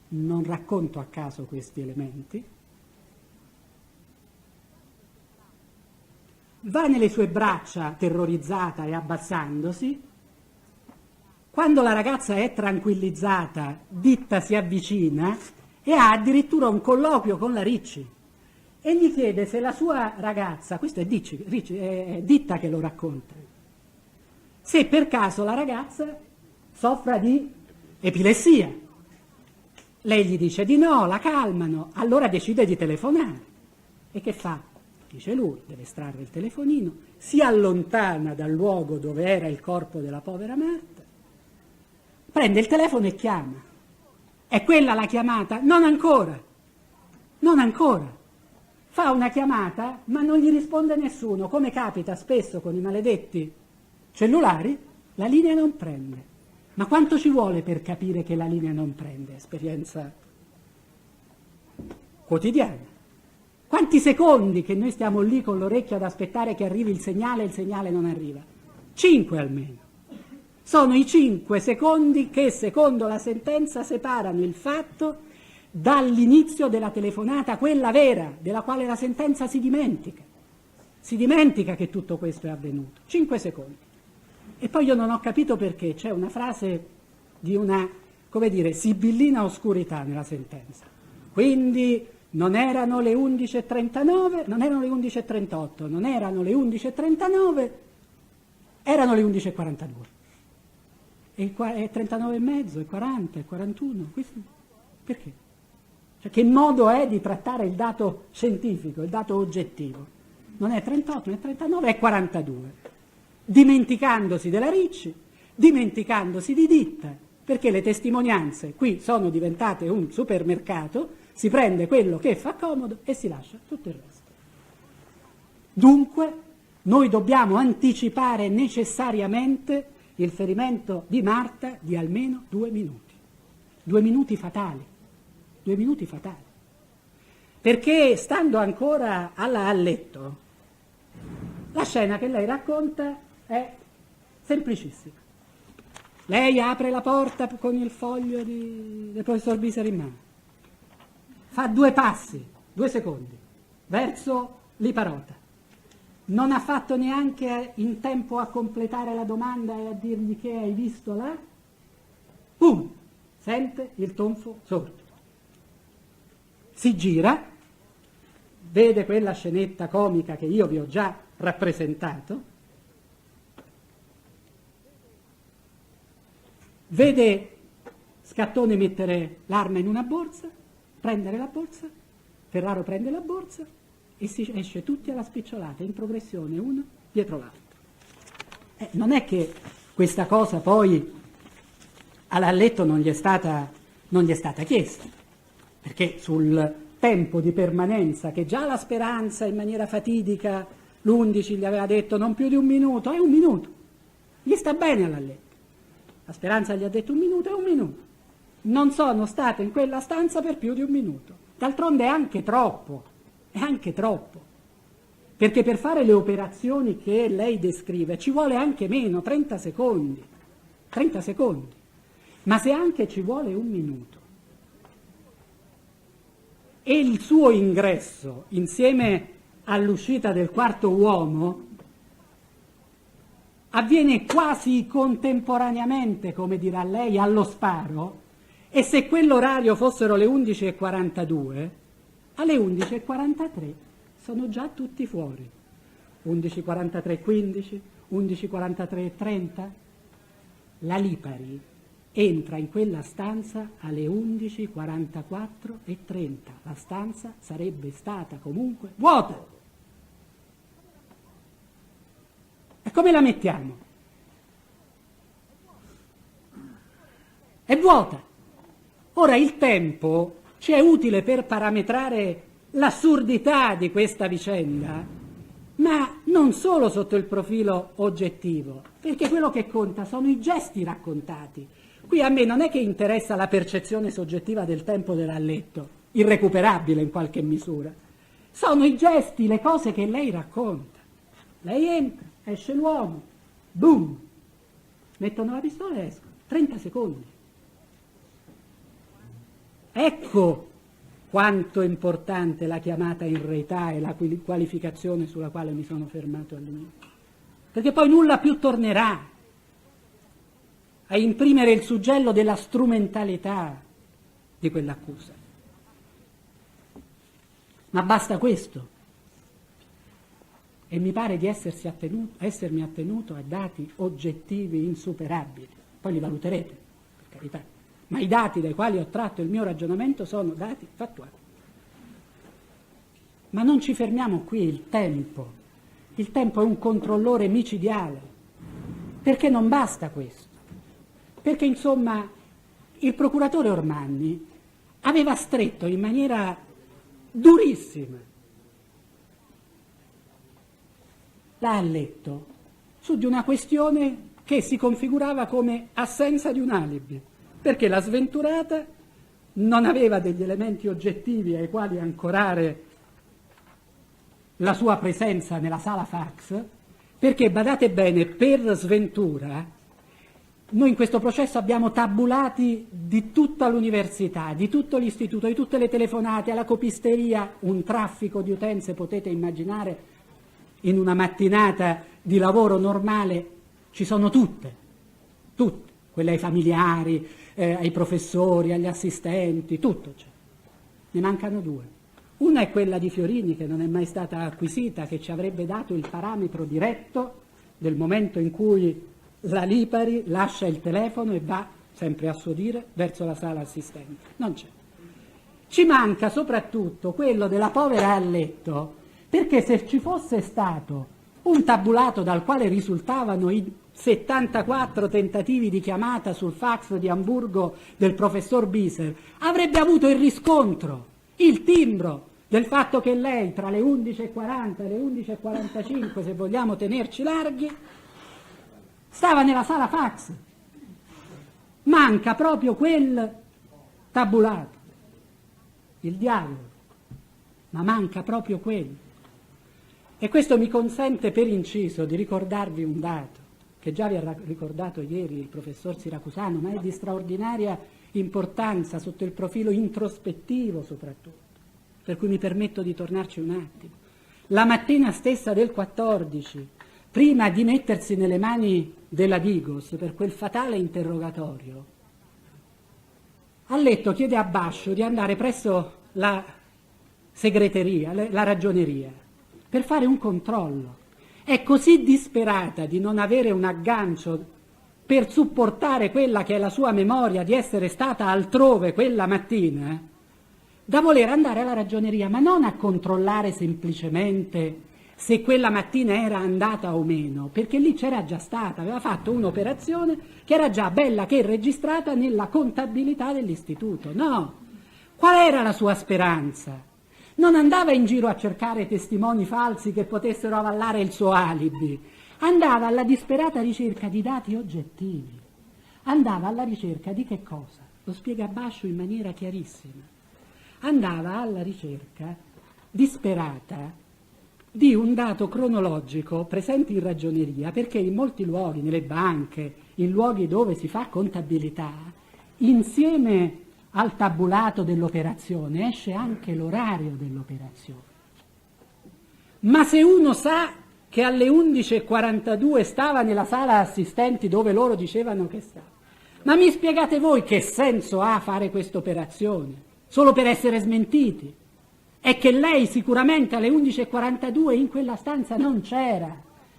[SPEAKER 1] Non racconto a caso questi elementi. Va nelle sue braccia terrorizzata e abbassandosi. Quando la ragazza è tranquillizzata, Ditta si avvicina e ha addirittura un colloquio con la Ricci e gli chiede se la sua ragazza, questo è Ditta che lo racconta, se per caso la ragazza soffra di epilessia. Lei gli dice di no, la calmano, allora decide di telefonare. E che fa? Dice lui, deve estrarre il telefonino, si allontana dal luogo dove era il corpo della povera Marta, prende il telefono e chiama. È quella la chiamata? Non ancora, non ancora. fa una chiamata ma non gli risponde nessuno, come capita spesso con i maledetti cellulari, la linea non prende. Ma quanto ci vuole per capire che la linea non prende? Esperienza quotidiana. Quanti secondi che noi stiamo lì con l'orecchio ad aspettare che arrivi il segnale e il segnale non arriva? 5 almeno. Sono i 5 secondi che, secondo la sentenza, separano il fatto dall'inizio della telefonata, quella vera, della quale la sentenza si dimentica. Si dimentica che tutto questo è avvenuto. 5 secondi. E poi io non ho capito perché c'è una frase di una, come dire, sibillina oscurità nella sentenza. Quindi non erano le 11.39, non erano le 11.38, non erano le 11.39, erano le 11.42. E è 39 e mezzo, è 40, è 41. Questo, perché? Cioè, che modo è di trattare il dato scientifico, il dato oggettivo? Non è 38, non è 39, è 42. Dimenticandosi della Ricci, dimenticandosi di Ditta, perché le testimonianze qui sono diventate un supermercato, si prende quello che fa comodo e si lascia tutto il resto. Dunque, noi dobbiamo anticipare necessariamente il ferimento di Marta di almeno 2 minuti. 2 minuti fatali. 2 minuti fatali. Perché stando ancora a letto, la scena che lei racconta è semplicissima. Lei apre la porta con il foglio del professor Biseri in mano. Fa 2 passi, 2 secondi, verso Liparota. Non ha fatto neanche in tempo a completare la domanda e a dirgli che hai visto là. Sente il tonfo sordo. Si gira, vede quella scenetta comica che io vi ho già rappresentato, vede Scattone mettere l'arma in una borsa, prendere la borsa, Ferraro prende la borsa e si esce tutti alla spicciolata, in progressione, uno dietro l'altro. Non è che questa cosa poi all'Alletto non gli è stata chiesta, perché sul tempo di permanenza, che già la Speranza in maniera fatidica, l'11 gli aveva detto non più di 1 minuto, è 1 minuto, gli sta bene all'Alletto. La Speranza gli ha detto 1 minuto, è 1 minuto. Non sono state in quella stanza per più di 1 minuto. D'altronde è anche troppo, perché per fare le operazioni che lei descrive ci vuole anche meno, 30 secondi. Ma se anche ci vuole 1 minuto e il suo ingresso insieme all'uscita del quarto uomo avviene quasi contemporaneamente, come dirà lei, allo sparo, e se quell'orario fossero le 11.42, alle 11.43 sono già tutti fuori. 11.43.15, 11.43.30. La Lipari entra in quella stanza alle 11.44.30. La stanza sarebbe stata comunque vuota. E come la mettiamo? È vuota. Ora il tempo ci è utile per parametrare l'assurdità di questa vicenda, ma non solo sotto il profilo oggettivo, perché quello che conta sono i gesti raccontati. Qui a me non è che interessa la percezione soggettiva del tempo dell'Alletto, irrecuperabile in qualche misura. Sono i gesti, le cose che lei racconta. Lei entra, esce l'uomo, boom, mettono la pistola e escono, 30 secondi. Ecco quanto è importante la chiamata in reità e la qualificazione sulla quale mi sono fermato all'inizio. Perché poi nulla più tornerà a imprimere il suggello della strumentalità di quell'accusa. Ma basta questo. E mi pare di essermi attenuto a dati oggettivi insuperabili. Poi li valuterete, per carità. Ma i dati dai quali ho tratto il mio ragionamento sono dati fattuali. Ma non ci fermiamo qui, il tempo è un controllore micidiale, perché non basta questo. Perché insomma il procuratore Ormanni aveva stretto in maniera durissima l'ha letto su di una questione che si configurava come assenza di un alibi, perché la sventurata non aveva degli elementi oggettivi ai quali ancorare la sua presenza nella sala fax, perché, badate bene, per sventura noi in questo processo abbiamo tabulati di tutta l'università, di tutto l'istituto, di tutte le telefonate, alla copisteria, un traffico di utenze, potete immaginare, in una mattinata di lavoro normale ci sono tutte, quelle ai familiari, ai professori, agli assistenti, tutto c'è. Ne mancano due. Una è quella di Fiorini, che non è mai stata acquisita, che ci avrebbe dato il parametro diretto del momento in cui la Lipari lascia il telefono e va, sempre a suo dire, verso la sala assistenti. Non c'è. Ci manca soprattutto quello della povera a letto, perché se ci fosse stato un tabulato dal quale risultavano i 74 tentativi di chiamata sul fax di Amburgo del professor Biser, avrebbe avuto il riscontro, il timbro del fatto che lei tra le 11.40 e le 11.45, se vogliamo tenerci larghi, stava nella sala fax. Manca proprio quel tabulato, il dialogo, ma manca proprio quello. E questo mi consente, per inciso, di ricordarvi un dato che già vi ha ricordato ieri il professor Siracusano, ma è di straordinaria importanza sotto il profilo introspettivo soprattutto, per cui mi permetto di tornarci un attimo. La mattina stessa del 14, prima di mettersi nelle mani della Digos per quel fatale interrogatorio, a letto chiede a Bascio di andare presso la segreteria, la ragioneria, per fare un controllo. È così disperata di non avere un aggancio per supportare quella che è la sua memoria di essere stata altrove quella mattina, da voler andare alla ragioneria, ma non a controllare semplicemente se quella mattina era andata o meno, perché lì c'era già stata, aveva fatto un'operazione che era già bella che registrata nella contabilità dell'istituto. No, qual era la sua speranza? Non andava in giro a cercare testimoni falsi che potessero avallare il suo alibi, andava alla disperata ricerca di dati oggettivi, andava alla ricerca di che cosa? Lo spiega Bascio in maniera chiarissima. Andava alla ricerca disperata di un dato cronologico presente in ragioneria, perché in molti luoghi, nelle banche, in luoghi dove si fa contabilità, insieme al tabulato dell'operazione esce anche l'orario dell'operazione. Ma se uno sa che alle 11.42 stava nella sala assistenti dove loro dicevano che stava, ma mi spiegate voi che senso ha fare questa operazione? Solo per essere smentiti? È che lei sicuramente alle 11.42 in quella stanza non c'era.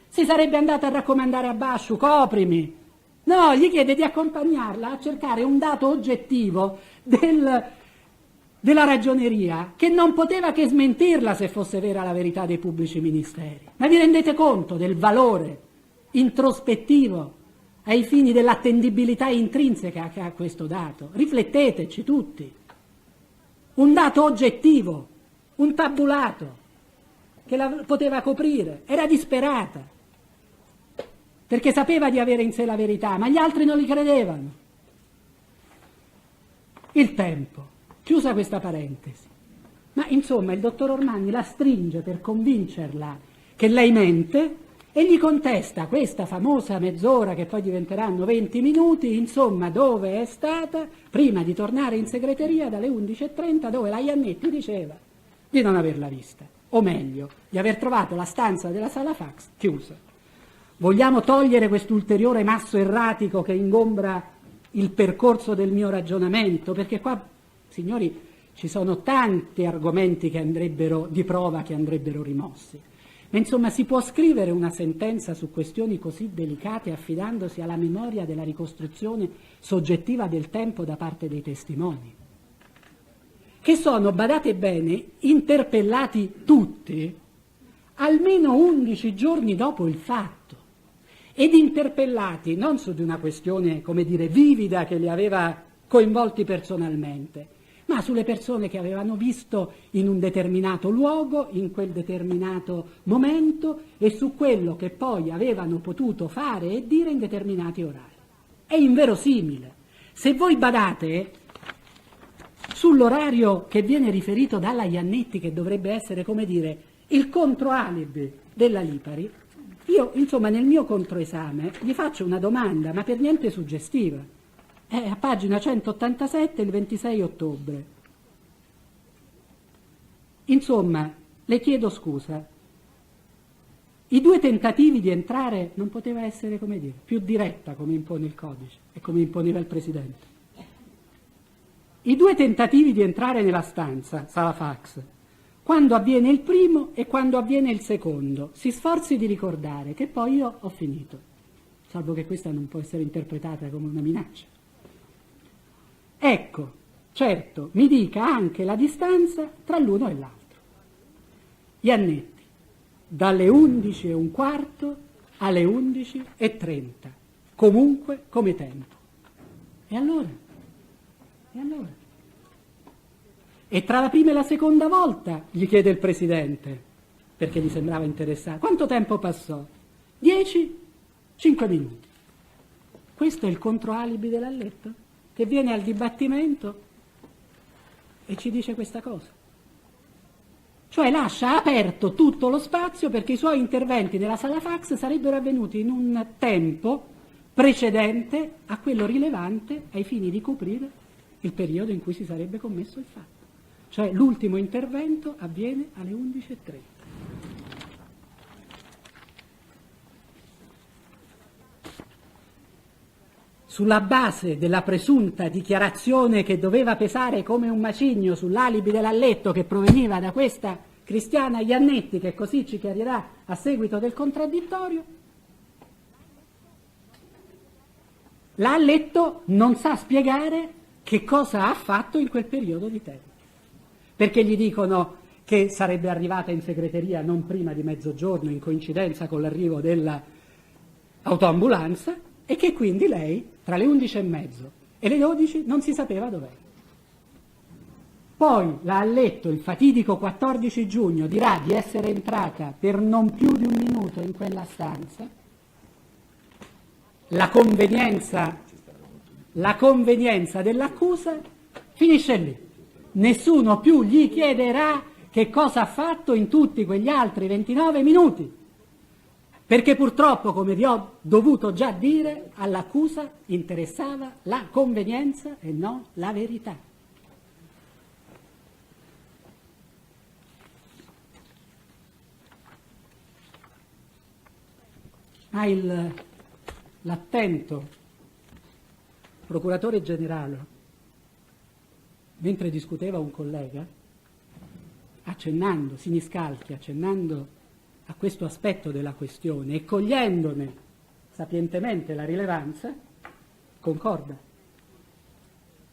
[SPEAKER 1] Si sarebbe andata a raccomandare a Bascio, coprimi. No, gli chiede di accompagnarla a cercare un dato oggettivo della ragioneria che non poteva che smentirla se fosse vera la verità dei pubblici ministeri. Ma vi rendete conto del valore introspettivo ai fini dell'attendibilità intrinseca che ha questo dato? Rifletteteci tutti. Un dato oggettivo, un tabulato che la poteva coprire, era disperata perché sapeva di avere in sé la verità, ma gli altri non li credevano. Il tempo, chiusa questa parentesi, ma insomma il dottor Ormani la stringe per convincerla che lei mente e gli contesta questa famosa mezz'ora che poi diventeranno 20 minuti, insomma dove è stata prima di tornare in segreteria dalle 11.30, dove la Iannetti diceva di non averla vista, o meglio, di aver trovato la stanza della sala fax chiusa. Vogliamo togliere quest'ulteriore masso erratico che ingombra il percorso del mio ragionamento, perché qua, signori, ci sono tanti argomenti che andrebbero di prova che andrebbero rimossi. Ma insomma si può scrivere una sentenza su questioni così delicate affidandosi alla memoria della ricostruzione soggettiva del tempo da parte dei testimoni, che sono, badate bene, interpellati tutti almeno 11 giorni dopo il fatto, ed interpellati non su di una questione, come dire, vivida che li aveva coinvolti personalmente, ma ma sulle persone che avevano visto in un determinato luogo, in quel determinato momento e su quello che poi avevano potuto fare e dire in determinati orari. È inverosimile. Se voi badate sull'orario che viene riferito dalla Iannetti, che dovrebbe essere, come dire, il controalibi della Lipari, io, insomma, nel mio controesame gli faccio una domanda, ma per niente suggestiva. È a pagina 187, il 26 ottobre. Insomma, le chiedo scusa. I due tentativi di entrare non poteva essere, come dire, più diretta, come impone il codice e come imponeva il Presidente. I due tentativi di entrare nella stanza, sala fax, quando avviene il primo e quando avviene il secondo, si sforzi di ricordare che poi io ho finito, salvo che questa non può essere interpretata come una minaccia. Ecco, certo, mi dica anche la distanza tra l'uno e l'altro. Iannetti, dalle 11:15 alle 11:30, comunque come tempo. E allora? E allora? E tra la prima e la seconda volta, gli chiede il Presidente, perché gli sembrava interessato, quanto tempo passò? 10? 5 minuti. Questo è il controalibi dell'Alletto, che viene al dibattimento e ci dice questa cosa. Cioè lascia aperto tutto lo spazio perché i suoi interventi nella sala fax sarebbero avvenuti in un tempo precedente a quello rilevante ai fini di coprire il periodo in cui si sarebbe commesso il fatto. Cioè l'ultimo intervento avviene alle 11:30. Sulla base della presunta dichiarazione che doveva pesare come un macigno sull'alibi dell'Alletto che proveniva da questa Cristiana Iannetti, che così ci chiarirà a seguito del contraddittorio, l'Alletto non sa spiegare che cosa ha fatto in quel periodo di tempo. Perché gli dicono che sarebbe arrivata in segreteria non prima di mezzogiorno, in coincidenza con l'arrivo dell'autoambulanza, e che quindi lei, tra le 11:30 e le 12, non si sapeva dov'era. Poi l'ha letto il fatidico 14 giugno, dirà di essere entrata per non più di un minuto in quella stanza. La convenienza dell'accusa finisce lì. Nessuno più gli chiederà che cosa ha fatto in tutti quegli altri 29 minuti. Perché purtroppo, come vi ho dovuto già dire, all'accusa interessava la convenienza e non la verità. Ma l'attento procuratore generale, mentre discuteva un collega, accennando, Siniscalchi, accennando a questo aspetto della questione e cogliendone sapientemente la rilevanza, concorda.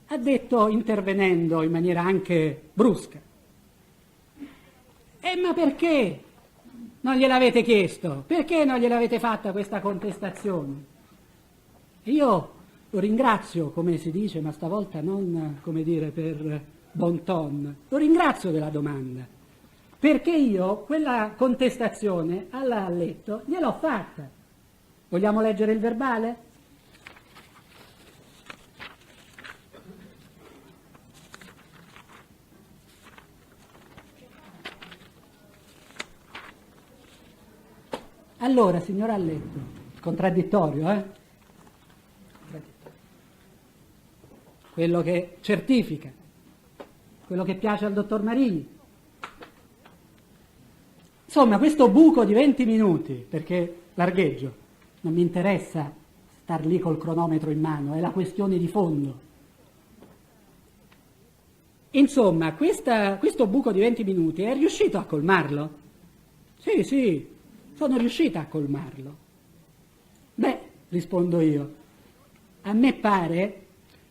[SPEAKER 1] Ha detto, intervenendo in maniera anche brusca, ma perché non gliel'avete chiesto? Perché non gliel'avete fatta questa contestazione? E io lo ringrazio, come si dice, ma stavolta non, come dire, per bon ton, lo ringrazio della domanda. Perché io quella contestazione all'Alletto gliel'ho fatta. Vogliamo leggere il verbale? Allora, signor Alletto, contraddittorio, quello che certifica, quello che piace al dottor Marini. Insomma, questo buco di 20 minuti, perché largheggio, non mi interessa star lì col cronometro in mano, è la questione di fondo. Insomma, questo buco di 20 minuti è riuscito a colmarlo? Sì, sono riuscita a colmarlo. Beh, rispondo io, a me pare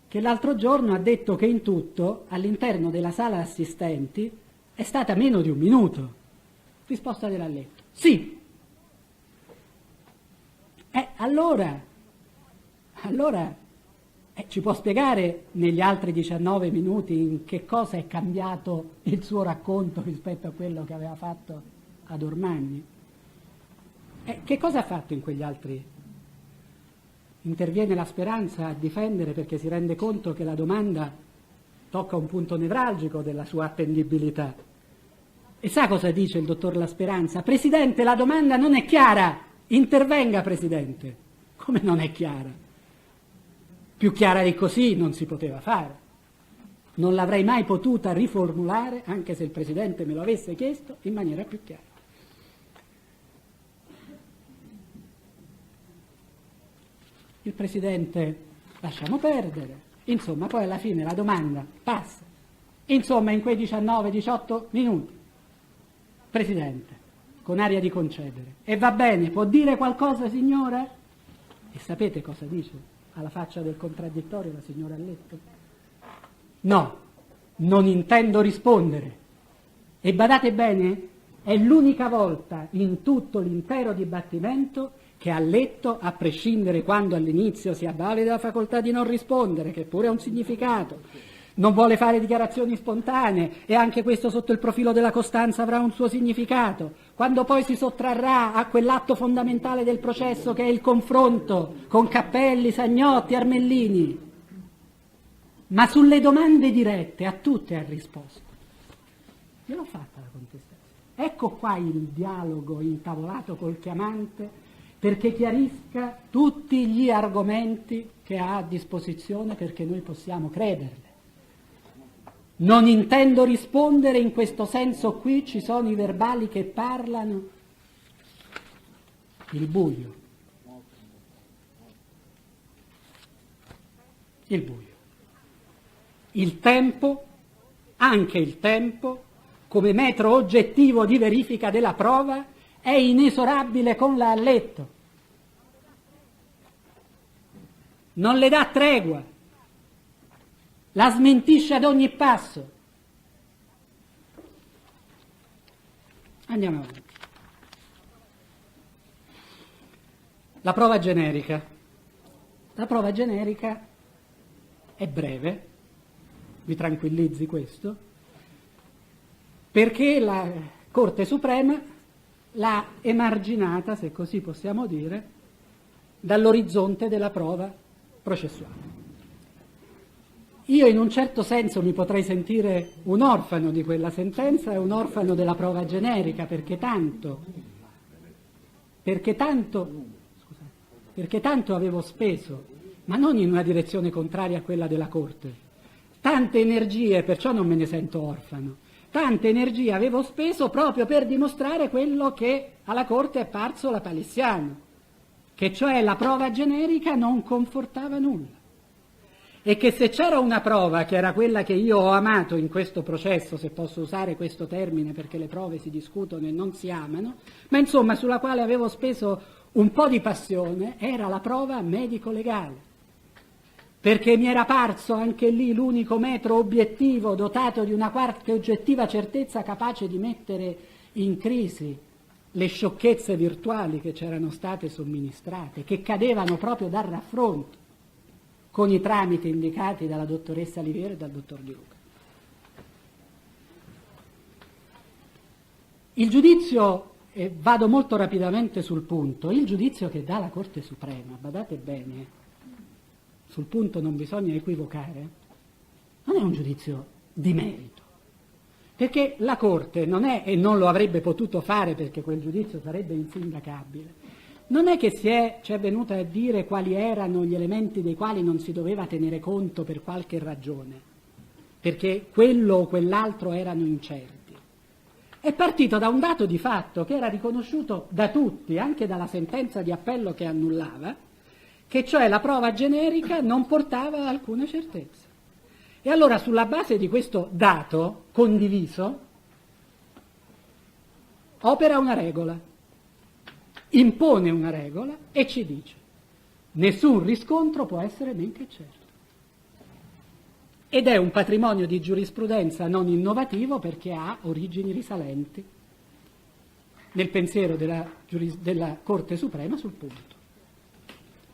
[SPEAKER 1] che l'altro giorno ha detto che in tutto, all'interno della sala assistenti, è stata meno di un minuto. Risposta dell'Alletto. Sì. Allora Ci può spiegare negli altri 19 minuti in che cosa è cambiato il suo racconto rispetto a quello che aveva fatto ad Ormagni? Che cosa ha fatto in quegli altri? Interviene la Speranza a difendere perché si rende conto che la domanda tocca un punto nevralgico della sua attendibilità. E sa cosa dice il dottor La Speranza? Presidente, la domanda non è chiara, intervenga Presidente. Come non è chiara? Più chiara di così non si poteva fare. Non l'avrei mai potuta riformulare, anche se il Presidente me lo avesse chiesto, in maniera più chiara. Il Presidente lasciamo perdere, insomma, poi alla fine la domanda passa. Insomma, in quei 19-18 minuti, Presidente, con aria di concedere, e va bene, può dire qualcosa, signora? E sapete cosa dice? Alla faccia del contraddittorio la signora Letto? No, non intendo rispondere. E badate bene, è l'unica volta in tutto l'intero dibattimento che ha letto, a prescindere quando all'inizio si avvale della facoltà di non rispondere, che pure ha un significato, non vuole fare dichiarazioni spontanee e anche questo sotto il profilo della costanza avrà un suo significato, quando poi si sottrarrà a quell'atto fondamentale del processo che è il confronto con Cappelli, Sagnotti, Armellini, ma sulle domande dirette a tutte ha risposto. Io l'ho fatta la contestazione. Ecco qua il dialogo intavolato col chiamante perché chiarisca tutti gli argomenti che ha a disposizione perché noi possiamo crederle. Non intendo rispondere, in questo senso qui ci sono i verbali che parlano. Il buio. Il buio. Il tempo, anche il tempo, come metro oggettivo di verifica della prova, è inesorabile con la Letto. Non le dà tregua. La smentisce ad ogni passo. Andiamo avanti. La prova generica. La prova generica è breve, vi tranquillizzi questo, perché la Corte Suprema l'ha emarginata, se così possiamo dire, dall'orizzonte della prova processuale. Io in un certo senso mi potrei sentire un orfano di quella sentenza e un orfano della prova generica, perché tanto avevo speso, ma non in una direzione contraria a quella della Corte, tante energie, perciò non me ne sento orfano, tante energie avevo speso proprio per dimostrare quello che alla Corte è parso lapalissiano, che cioè la prova generica non confortava nulla. E che se c'era una prova, che era quella che io ho amato in questo processo, se posso usare questo termine perché le prove si discutono e non si amano, ma insomma sulla quale avevo speso un po' di passione, era la prova medico-legale, perché mi era parso anche lì l'unico metro obiettivo dotato di una qualche oggettiva certezza capace di mettere in crisi le sciocchezze virtuali che c'erano state somministrate, che cadevano proprio dal raffronto con i tramiti indicati dalla dottoressa Liviero e dal dottor Di Luca. Il giudizio, e vado molto rapidamente sul punto, il giudizio che dà la Corte Suprema, badate bene, sul punto non bisogna equivocare, non è un giudizio di merito, perché la Corte non è, e non lo avrebbe potuto fare perché quel giudizio sarebbe insindacabile, non è che ci è venuta a dire quali erano gli elementi dei quali non si doveva tenere conto per qualche ragione, perché quello o quell'altro erano incerti. È partito da un dato di fatto che era riconosciuto da tutti, anche dalla sentenza di appello che annullava, che cioè la prova generica non portava alcuna certezza. E allora sulla base di questo dato condiviso opera una regola. Impone una regola e ci dice: nessun riscontro può essere men che certo. Ed è un patrimonio di giurisprudenza non innovativo perché ha origini risalenti nel pensiero della Corte Suprema sul punto.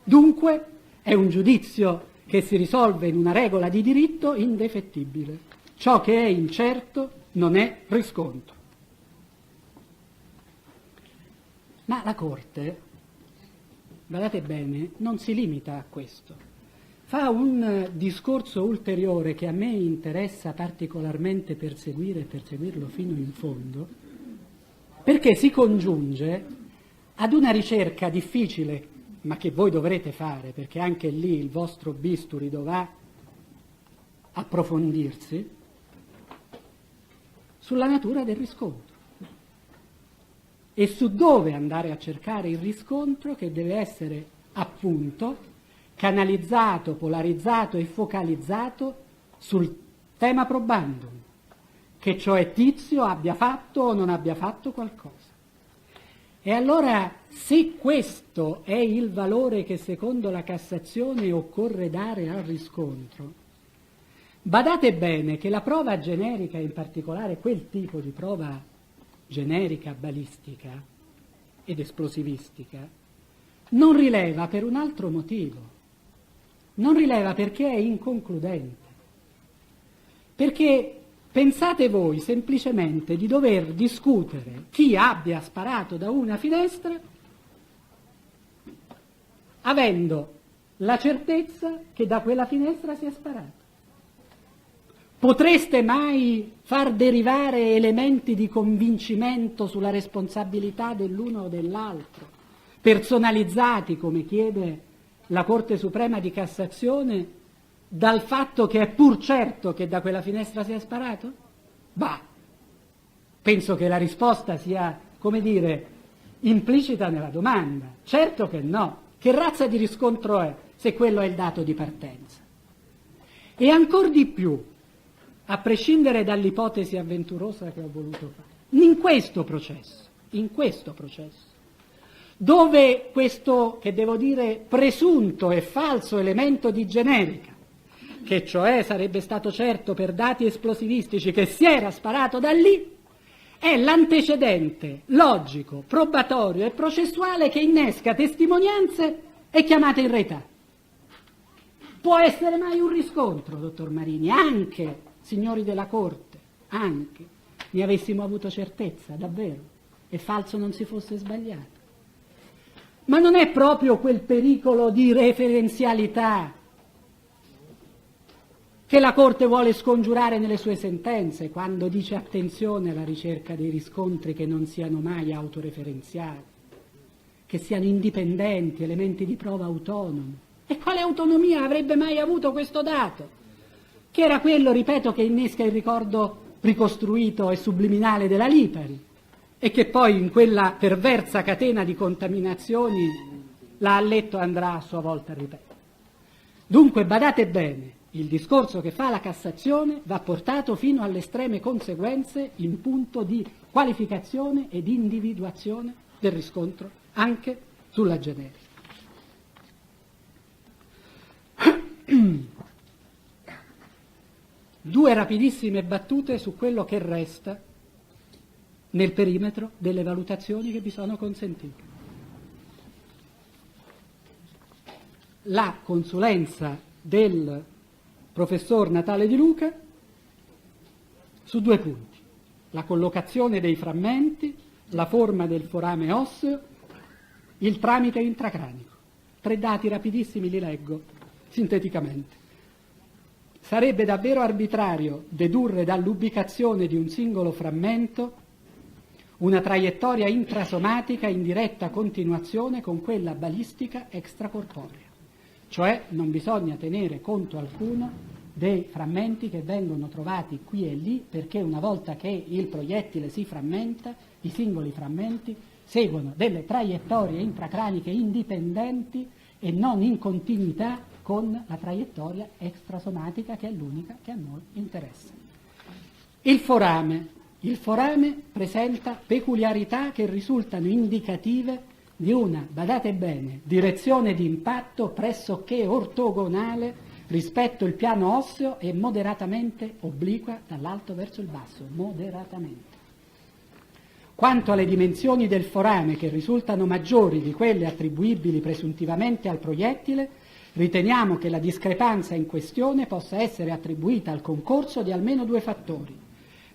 [SPEAKER 1] Dunque è un giudizio che si risolve in una regola di diritto indefettibile. Ciò che è incerto non è riscontro. Ma la Corte, guardate bene, non si limita a questo. Fa un discorso ulteriore che a me interessa particolarmente perseguire e perseguirlo fino in fondo, perché si congiunge ad una ricerca difficile, ma che voi dovrete fare, perché anche lì il vostro bisturi dovrà approfondirsi, sulla natura del riscontro e su dove andare a cercare il riscontro, che deve essere appunto canalizzato, polarizzato e focalizzato sul tema probandum, che cioè Tizio abbia fatto o non abbia fatto qualcosa. E allora, se questo è il valore che secondo la Cassazione occorre dare al riscontro, badate bene che la prova generica, in particolare quel tipo di prova generica balistica ed esplosivistica, non rileva per un altro motivo. Non rileva perché è inconcludente. Perché pensate voi semplicemente di dover discutere chi abbia sparato da una finestra avendo la certezza che da quella finestra sia sparato. Potreste mai far derivare elementi di convincimento sulla responsabilità dell'uno o dell'altro, personalizzati, come chiede la Corte Suprema di Cassazione, dal fatto che è pur certo che da quella finestra sia sparato? Bah, penso che la risposta sia, come dire, implicita nella domanda. Certo che no. Che razza di riscontro è, se quello è il dato di partenza? E ancor di più, a prescindere dall'ipotesi avventurosa che ho voluto fare, in questo processo, dove questo, che devo dire, presunto e falso elemento di generica, che cioè sarebbe stato certo per dati esplosivistici che si era sparato da lì, è l'antecedente logico, probatorio e processuale che innesca testimonianze e chiamate in reità. Può essere mai un riscontro, dottor Marini, anche, signori della Corte, anche ne avessimo avuto certezza, davvero, e falso non si fosse sbagliato. Ma non è proprio quel pericolo di referenzialità che la Corte vuole scongiurare nelle sue sentenze quando dice attenzione alla ricerca dei riscontri che non siano mai autoreferenziali, che siano indipendenti, elementi di prova autonomi. E quale autonomia avrebbe mai avuto questo dato? Che era quello, ripeto, che innesca il ricordo ricostruito e subliminale della Lipari e che poi in quella perversa catena di contaminazioni la Alletto andrà a sua volta a ripetere. Dunque, badate bene, il discorso che fa la Cassazione va portato fino alle estreme conseguenze in punto di qualificazione ed individuazione del riscontro anche sulla generica. Due rapidissime battute su quello che resta nel perimetro delle valutazioni che vi sono consentite. La consulenza del professor Natale Di Luca su due punti: la collocazione dei frammenti, la forma del forame osseo, il tramite intracranico. 3 dati rapidissimi, li leggo sinteticamente. Sarebbe davvero arbitrario dedurre dall'ubicazione di un singolo frammento una traiettoria intrasomatica in diretta continuazione con quella balistica extracorporea. Cioè non bisogna tenere conto alcuno dei frammenti che vengono trovati qui e lì, perché una volta che il proiettile si frammenta, i singoli frammenti seguono delle traiettorie intracraniche indipendenti e non in continuità con la traiettoria extrasomatica, che è l'unica che a noi interessa. Il forame presenta peculiarità che risultano indicative di una, badate bene, direzione di impatto pressoché ortogonale rispetto al piano osseo e moderatamente obliqua dall'alto verso il basso, moderatamente. Quanto alle dimensioni del forame, che risultano maggiori di quelle attribuibili presuntivamente al proiettile, Riteniamo che la discrepanza in questione possa essere attribuita al concorso di almeno 2 fattori,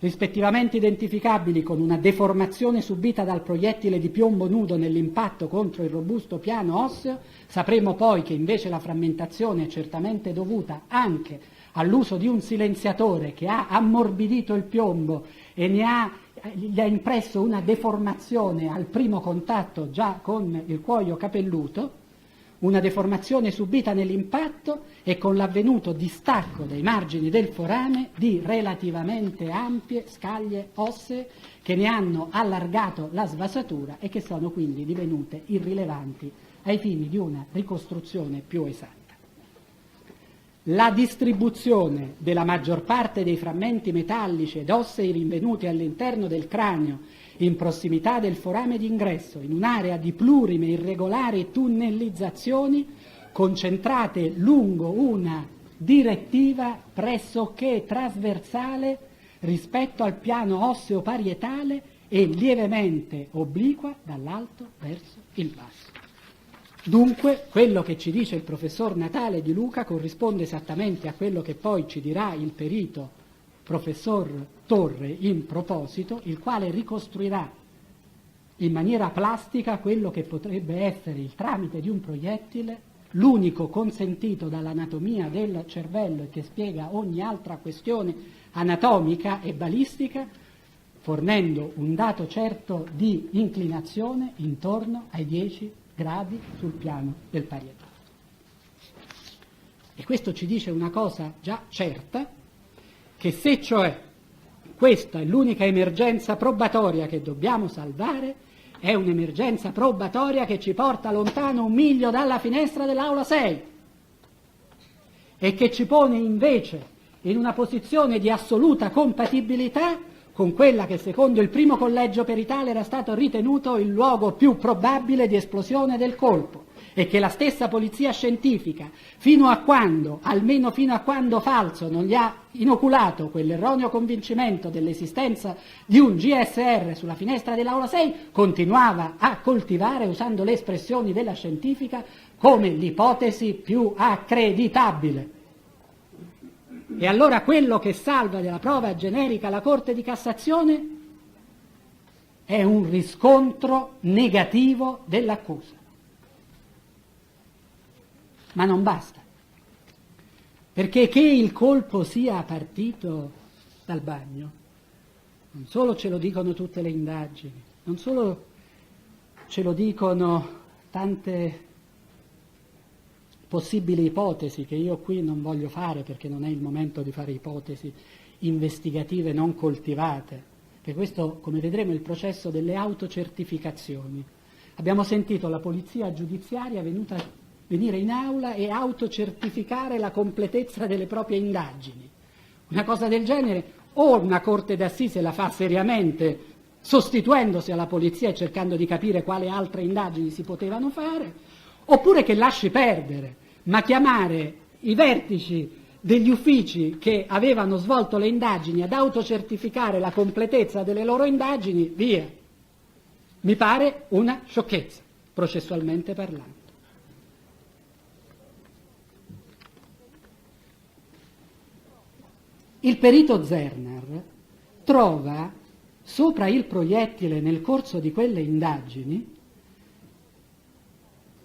[SPEAKER 1] rispettivamente identificabili con una deformazione subita dal proiettile di piombo nudo nell'impatto contro il robusto piano osseo. Sapremo poi che invece la frammentazione è certamente dovuta anche all'uso di un silenziatore che ha ammorbidito il piombo e gli ha impresso una deformazione al primo contatto già con il cuoio capelluto, una deformazione subita nell'impatto e con l'avvenuto distacco dai margini del forame di relativamente ampie scaglie ossee che ne hanno allargato la svasatura e che sono quindi divenute irrilevanti ai fini di una ricostruzione più esatta. La distribuzione della maggior parte dei frammenti metallici ed ossei rinvenuti all'interno del cranio in prossimità del forame d'ingresso, in un'area di plurime irregolari tunnellizzazioni concentrate lungo una direttiva pressoché trasversale rispetto al piano osseo parietale e lievemente obliqua dall'alto verso il basso. Dunque, quello che ci dice il professor Natale Di Luca corrisponde esattamente a quello che poi ci dirà il perito professor Torre in proposito, il quale ricostruirà in maniera plastica quello che potrebbe essere il tramite di un proiettile, l'unico consentito dall'anatomia del cervello e che spiega ogni altra questione anatomica e balistica, fornendo un dato certo di inclinazione intorno ai 10 gradi sul piano del parietale. E questo ci dice una cosa già certa, che se cioè questa è l'unica emergenza probatoria che dobbiamo salvare, è un'emergenza probatoria che ci porta lontano 1 miglio dalla finestra dell'aula 6 e che ci pone invece in una posizione di assoluta compatibilità con quella che secondo il primo collegio peritale era stato ritenuto il luogo più probabile di esplosione del colpo, e che la stessa polizia scientifica, almeno fino a quando Falso non gli ha inoculato quell'erroneo convincimento dell'esistenza di un GSR sulla finestra dell'aula 6, continuava a coltivare, usando le espressioni della scientifica, come l'ipotesi più accreditabile. E allora quello che salva della prova generica la Corte di Cassazione è un riscontro negativo dell'accusa. Ma non basta, perché che il colpo sia partito dal bagno, non solo ce lo dicono tutte le indagini, non solo ce lo dicono tante possibili ipotesi che io qui non voglio fare perché non è il momento di fare ipotesi investigative non coltivate, perché questo, come vedremo, è il processo delle autocertificazioni. Abbiamo sentito la polizia giudiziaria venire in aula e autocertificare la completezza delle proprie indagini. Una cosa del genere o una corte d'assise la fa seriamente, sostituendosi alla polizia e cercando di capire quali altre indagini si potevano fare, oppure che lasci perdere, ma chiamare i vertici degli uffici che avevano svolto le indagini ad autocertificare la completezza delle loro indagini, via. Mi pare una sciocchezza, processualmente parlando. Il perito Zerner trova sopra il proiettile nel corso di quelle indagini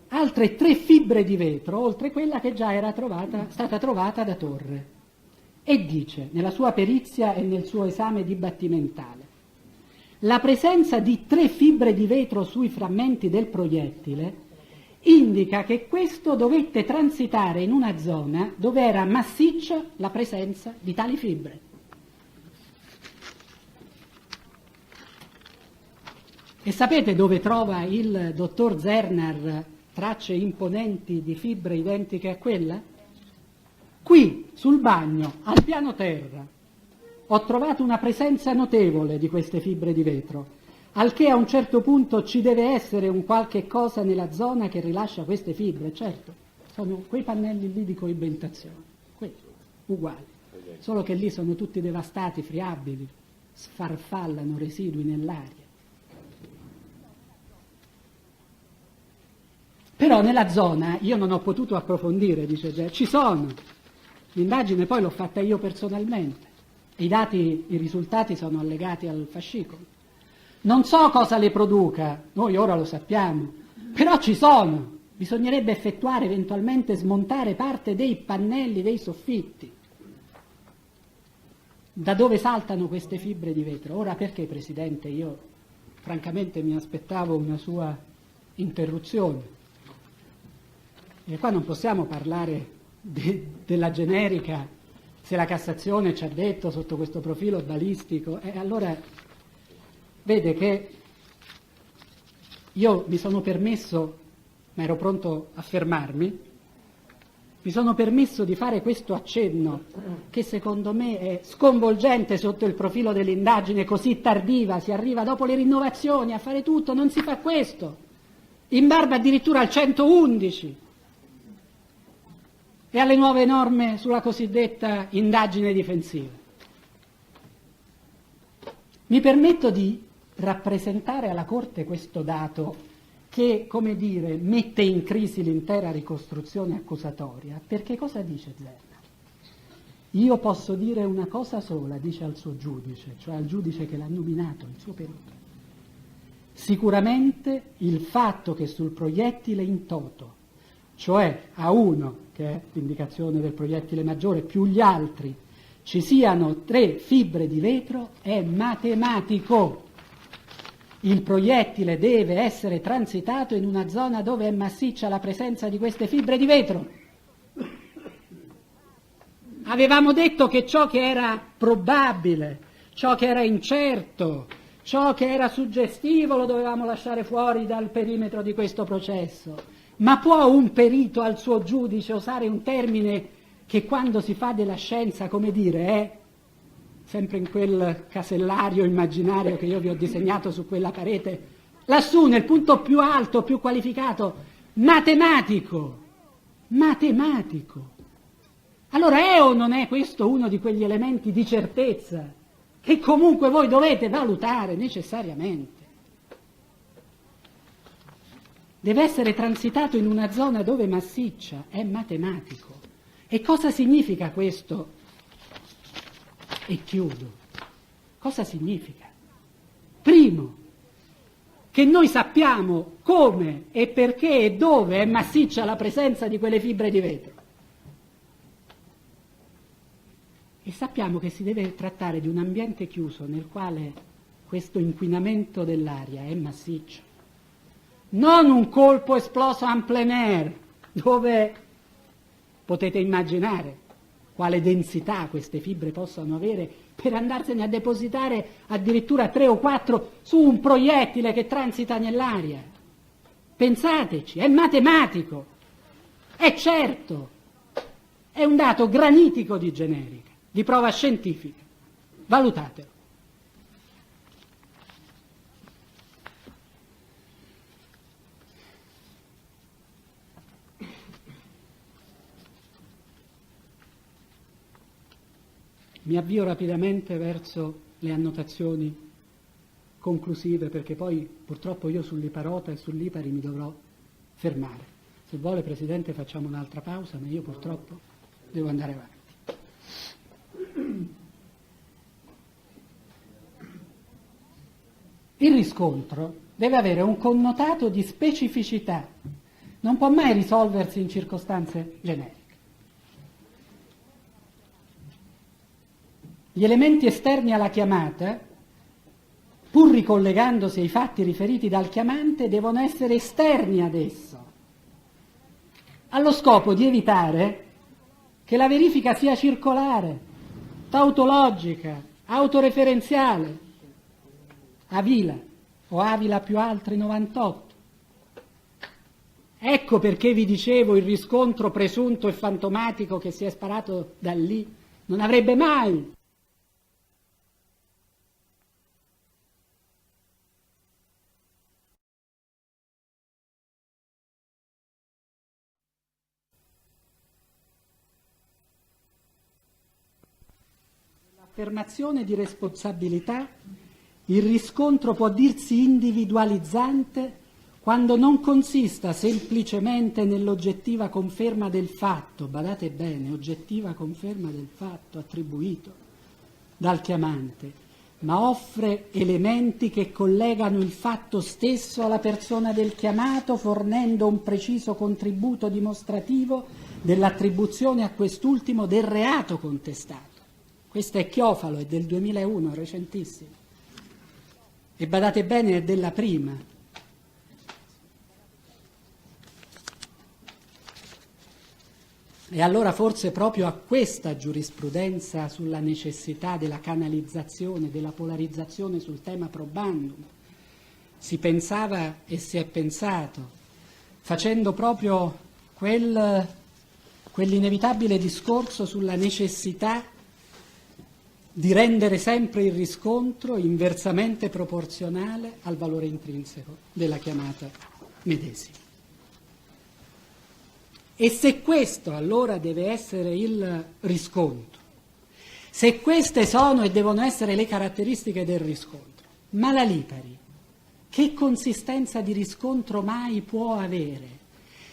[SPEAKER 1] altre 3 fibre di vetro, oltre quella che già era stata trovata da Torre, e dice, nella sua perizia e nel suo esame dibattimentale, la presenza di 3 fibre di vetro sui frammenti del proiettile indica che questo dovette transitare in una zona dove era massiccia la presenza di tali fibre. E sapete dove trova il dottor Zerner tracce imponenti di fibre identiche a quella? Qui, sul bagno, al piano terra, ho trovato una presenza notevole di queste fibre di vetro, al che a un certo punto ci deve essere un qualche cosa nella zona che rilascia queste fibre. Certo, sono quei pannelli lì di coibentazione, quelli, uguali, solo che lì sono tutti devastati, friabili, sfarfallano residui nell'aria. Però nella zona io non ho potuto approfondire, dice Ger, ci sono. L'indagine poi l'ho fatta io personalmente. I risultati sono allegati al fascicolo. Non so cosa le produca, noi ora lo sappiamo, però ci sono. Bisognerebbe effettuare, eventualmente smontare parte dei pannelli, dei soffitti. Da dove saltano queste fibre di vetro? Ora perché, Presidente, io francamente mi aspettavo una sua interruzione. E qua non possiamo parlare della generica, se la Cassazione ci ha detto sotto questo profilo balistico. Allora, vede che io mi sono permesso, ma ero pronto a fermarmi, mi sono permesso di fare questo accenno che secondo me è sconvolgente sotto il profilo dell'indagine così tardiva, si arriva dopo le rinnovazioni a fare tutto, non si fa questo, in barba addirittura al 111 e alle nuove norme sulla cosiddetta indagine difensiva. Mi permetto di rappresentare alla Corte questo dato che, come dire, mette in crisi l'intera ricostruzione accusatoria, perché cosa dice Zerna? Io posso dire una cosa sola, dice al suo giudice, cioè al giudice che l'ha nominato, il suo perito. Sicuramente il fatto che sul proiettile in toto, cioè A1, che è l'indicazione del proiettile maggiore, più gli altri, ci siano 3 fibre di vetro, è matematico. Il proiettile deve essere transitato in una zona dove è massiccia la presenza di queste fibre di vetro. Avevamo detto che ciò che era probabile, ciò che era incerto, ciò che era suggestivo lo dovevamo lasciare fuori dal perimetro di questo processo. Ma può un perito al suo giudice usare un termine che quando si fa della scienza, come dire, è sempre in quel casellario immaginario che io vi ho disegnato su quella parete, lassù nel punto più alto, più qualificato, matematico, matematico. Allora è o non è questo uno di quegli elementi di certezza che comunque voi dovete valutare necessariamente? Deve essere transitato in una zona dove è massiccia, è matematico. E cosa significa questo? E chiudo. Cosa significa? Primo, che noi sappiamo come e perché e dove è massiccia la presenza di quelle fibre di vetro. E sappiamo che si deve trattare di un ambiente chiuso nel quale questo inquinamento dell'aria è massiccio. Non un colpo esploso en plein air, dove potete immaginare quale densità queste fibre possano avere per andarsene a depositare addirittura 3 o 4 su un proiettile che transita nell'aria. Pensateci, è matematico, è certo, è un dato granitico di generica, di prova scientifica. Valutatelo. Mi avvio rapidamente verso le annotazioni conclusive, perché poi purtroppo io sull'Iparota e sull'Ipari mi dovrò fermare. Se vuole, Presidente, facciamo un'altra pausa, ma io purtroppo devo andare avanti. Il riscontro deve avere un connotato di specificità, non può mai risolversi in circostanze generiche. Gli elementi esterni alla chiamata, pur ricollegandosi ai fatti riferiti dal chiamante, devono essere esterni ad esso, allo scopo di evitare che la verifica sia circolare, tautologica, autoreferenziale, Avila o Avila più altri 98. Ecco perché vi dicevo il riscontro presunto e fantomatico che si è sparato da lì non avrebbe mai affermazione di responsabilità. Il riscontro può dirsi individualizzante quando non consista semplicemente nell'oggettiva conferma del fatto, badate bene, oggettiva conferma del fatto attribuito dal chiamante, ma offre elementi che collegano il fatto stesso alla persona del chiamato, fornendo un preciso contributo dimostrativo dell'attribuzione a quest'ultimo del reato contestato. Questo è Chiofalo, è del 2001, recentissimo. E badate bene, è della prima. E allora forse proprio a questa giurisprudenza sulla necessità della canalizzazione, della polarizzazione sul tema probandum si pensava e si è pensato, facendo proprio quell'inevitabile discorso sulla necessità di rendere sempre il riscontro inversamente proporzionale al valore intrinseco della chiamata medesima. E se questo allora deve essere il riscontro, se queste sono e devono essere le caratteristiche del riscontro, ma la Lipari che consistenza di riscontro mai può avere?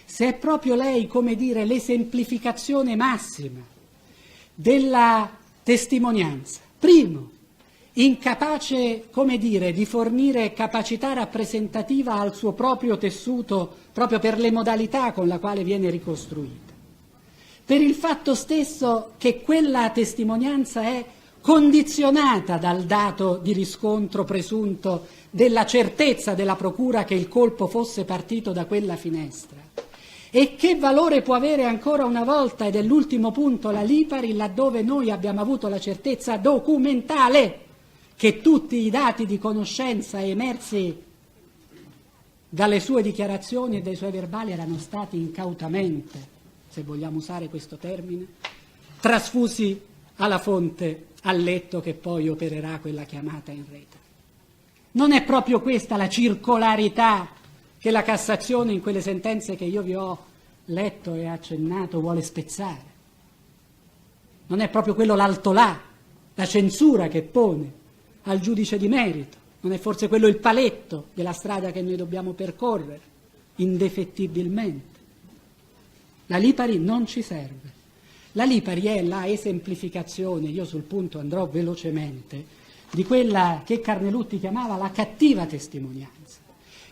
[SPEAKER 1] Se è proprio lei, come dire, l'esemplificazione massima della testimonianza, primo, incapace, come dire, di fornire capacità rappresentativa al suo proprio tessuto, proprio per le modalità con la quale viene ricostruita, per il fatto stesso che quella testimonianza è condizionata dal dato di riscontro presunto della certezza della procura che il colpo fosse partito da quella finestra. E che valore può avere ancora una volta, ed è l'ultimo punto, la Lipari, laddove noi abbiamo avuto la certezza documentale che tutti i dati di conoscenza emersi dalle sue dichiarazioni e dai suoi verbali erano stati incautamente, se vogliamo usare questo termine, trasfusi alla fonte, al letto che poi opererà quella chiamata in rete. Non è proprio questa la circolarità che la Cassazione in quelle sentenze che io vi ho letto e accennato vuole spezzare? Non è proprio quello l'altolà, la censura che pone al giudice di merito? Non è forse quello il paletto della strada che noi dobbiamo percorrere, indefettibilmente? La Lipari non ci serve. La Lipari è la esemplificazione, io sul punto andrò velocemente, di quella che Carnelutti chiamava la cattiva testimonianza,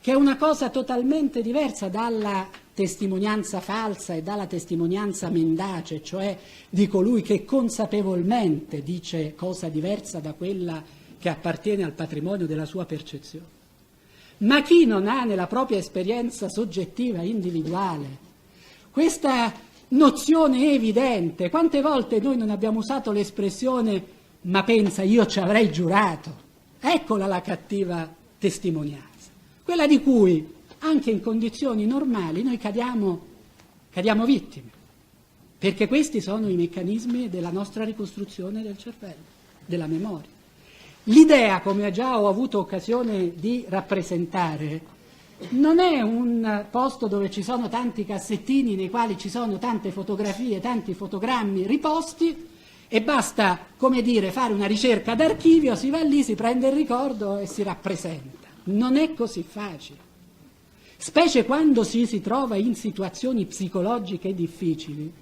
[SPEAKER 1] che è una cosa totalmente diversa dalla testimonianza falsa e dalla testimonianza mendace, cioè di colui che consapevolmente dice cosa diversa da quella che appartiene al patrimonio della sua percezione. Ma chi non ha nella propria esperienza soggettiva, individuale, questa nozione evidente, quante volte noi non abbiamo usato l'espressione ma pensa io ci avrei giurato, eccola la cattiva testimonianza, quella di cui anche in condizioni normali noi cadiamo vittime, perché questi sono i meccanismi della nostra ricostruzione del cervello, della memoria. L'idea, come già ho avuto occasione di rappresentare, non è un posto dove ci sono tanti cassettini nei quali ci sono tante fotografie, tanti fotogrammi riposti e basta, come dire, fare una ricerca d'archivio, si va lì, si prende il ricordo e si rappresenta. Non è così facile, specie quando si trova in situazioni psicologiche difficili.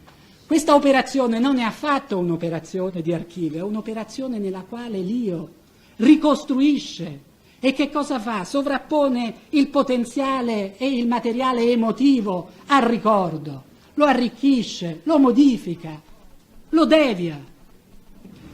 [SPEAKER 1] Questa operazione non è affatto un'operazione di archivio, è un'operazione nella quale l'io ricostruisce. E che cosa fa? Sovrappone il potenziale e il materiale emotivo al ricordo, lo arricchisce, lo modifica, lo devia.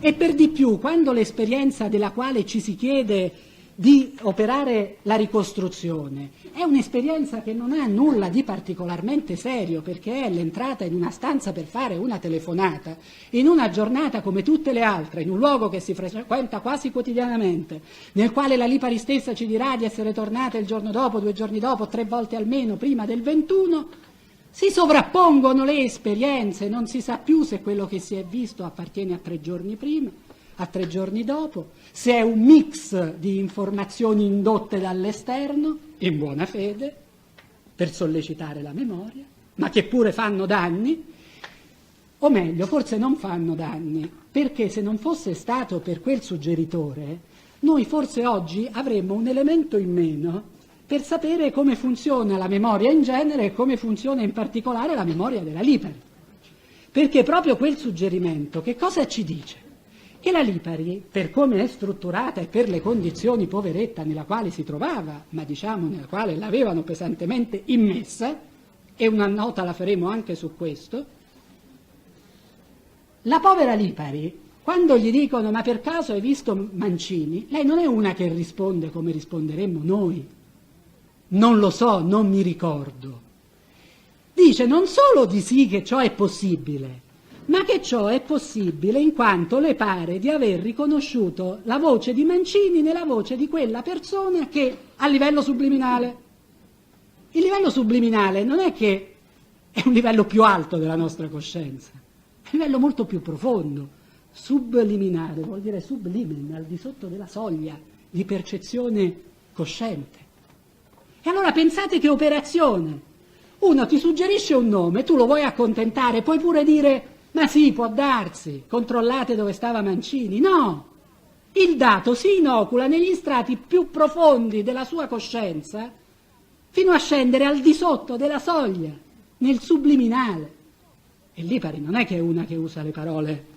[SPEAKER 1] E per di più, quando l'esperienza della quale ci si chiede di operare la ricostruzione è un'esperienza che non ha nulla di particolarmente serio, perché è l'entrata in una stanza per fare una telefonata, in una giornata come tutte le altre, in un luogo che si frequenta quasi quotidianamente, nel quale la Lipari stessa ci dirà di essere tornata il giorno dopo, 2 giorni dopo, 3 volte almeno prima del 21, si sovrappongono le esperienze, non si sa più se quello che si è visto appartiene a 3 giorni prima, a 3 giorni dopo, se è un mix di informazioni indotte dall'esterno, in buona fede, per sollecitare la memoria, ma che pure fanno danni, o meglio, forse non fanno danni, perché se non fosse stato per quel suggeritore, noi forse oggi avremmo un elemento in meno per sapere come funziona la memoria in genere e come funziona in particolare la memoria della Lipari. Perché proprio quel suggerimento, che cosa ci dice? Che la Lipari, per come è strutturata e per le condizioni poveretta nella quale si trovava, ma diciamo nella quale l'avevano pesantemente immessa, e una nota la faremo anche su questo, la povera Lipari, quando gli dicono ma per caso hai visto Mancini, lei non è una che risponde come risponderemmo noi, non lo so, non mi ricordo. Dice non solo di sì che ciò è possibile, ma che ciò è possibile in quanto le pare di aver riconosciuto la voce di Mancini nella voce di quella persona che a livello subliminale. Il livello subliminale non è che è un livello più alto della nostra coscienza, è un livello molto più profondo. Subliminale vuol dire sublimen, al di sotto della soglia di percezione cosciente. E allora pensate che operazione. Uno ti suggerisce un nome, tu lo vuoi accontentare, puoi pure dire ma sì, può darsi, controllate dove stava Mancini. No, il dato si inocula negli strati più profondi della sua coscienza fino a scendere al di sotto della soglia, nel subliminale. E Lipari non è che è una che usa le parole.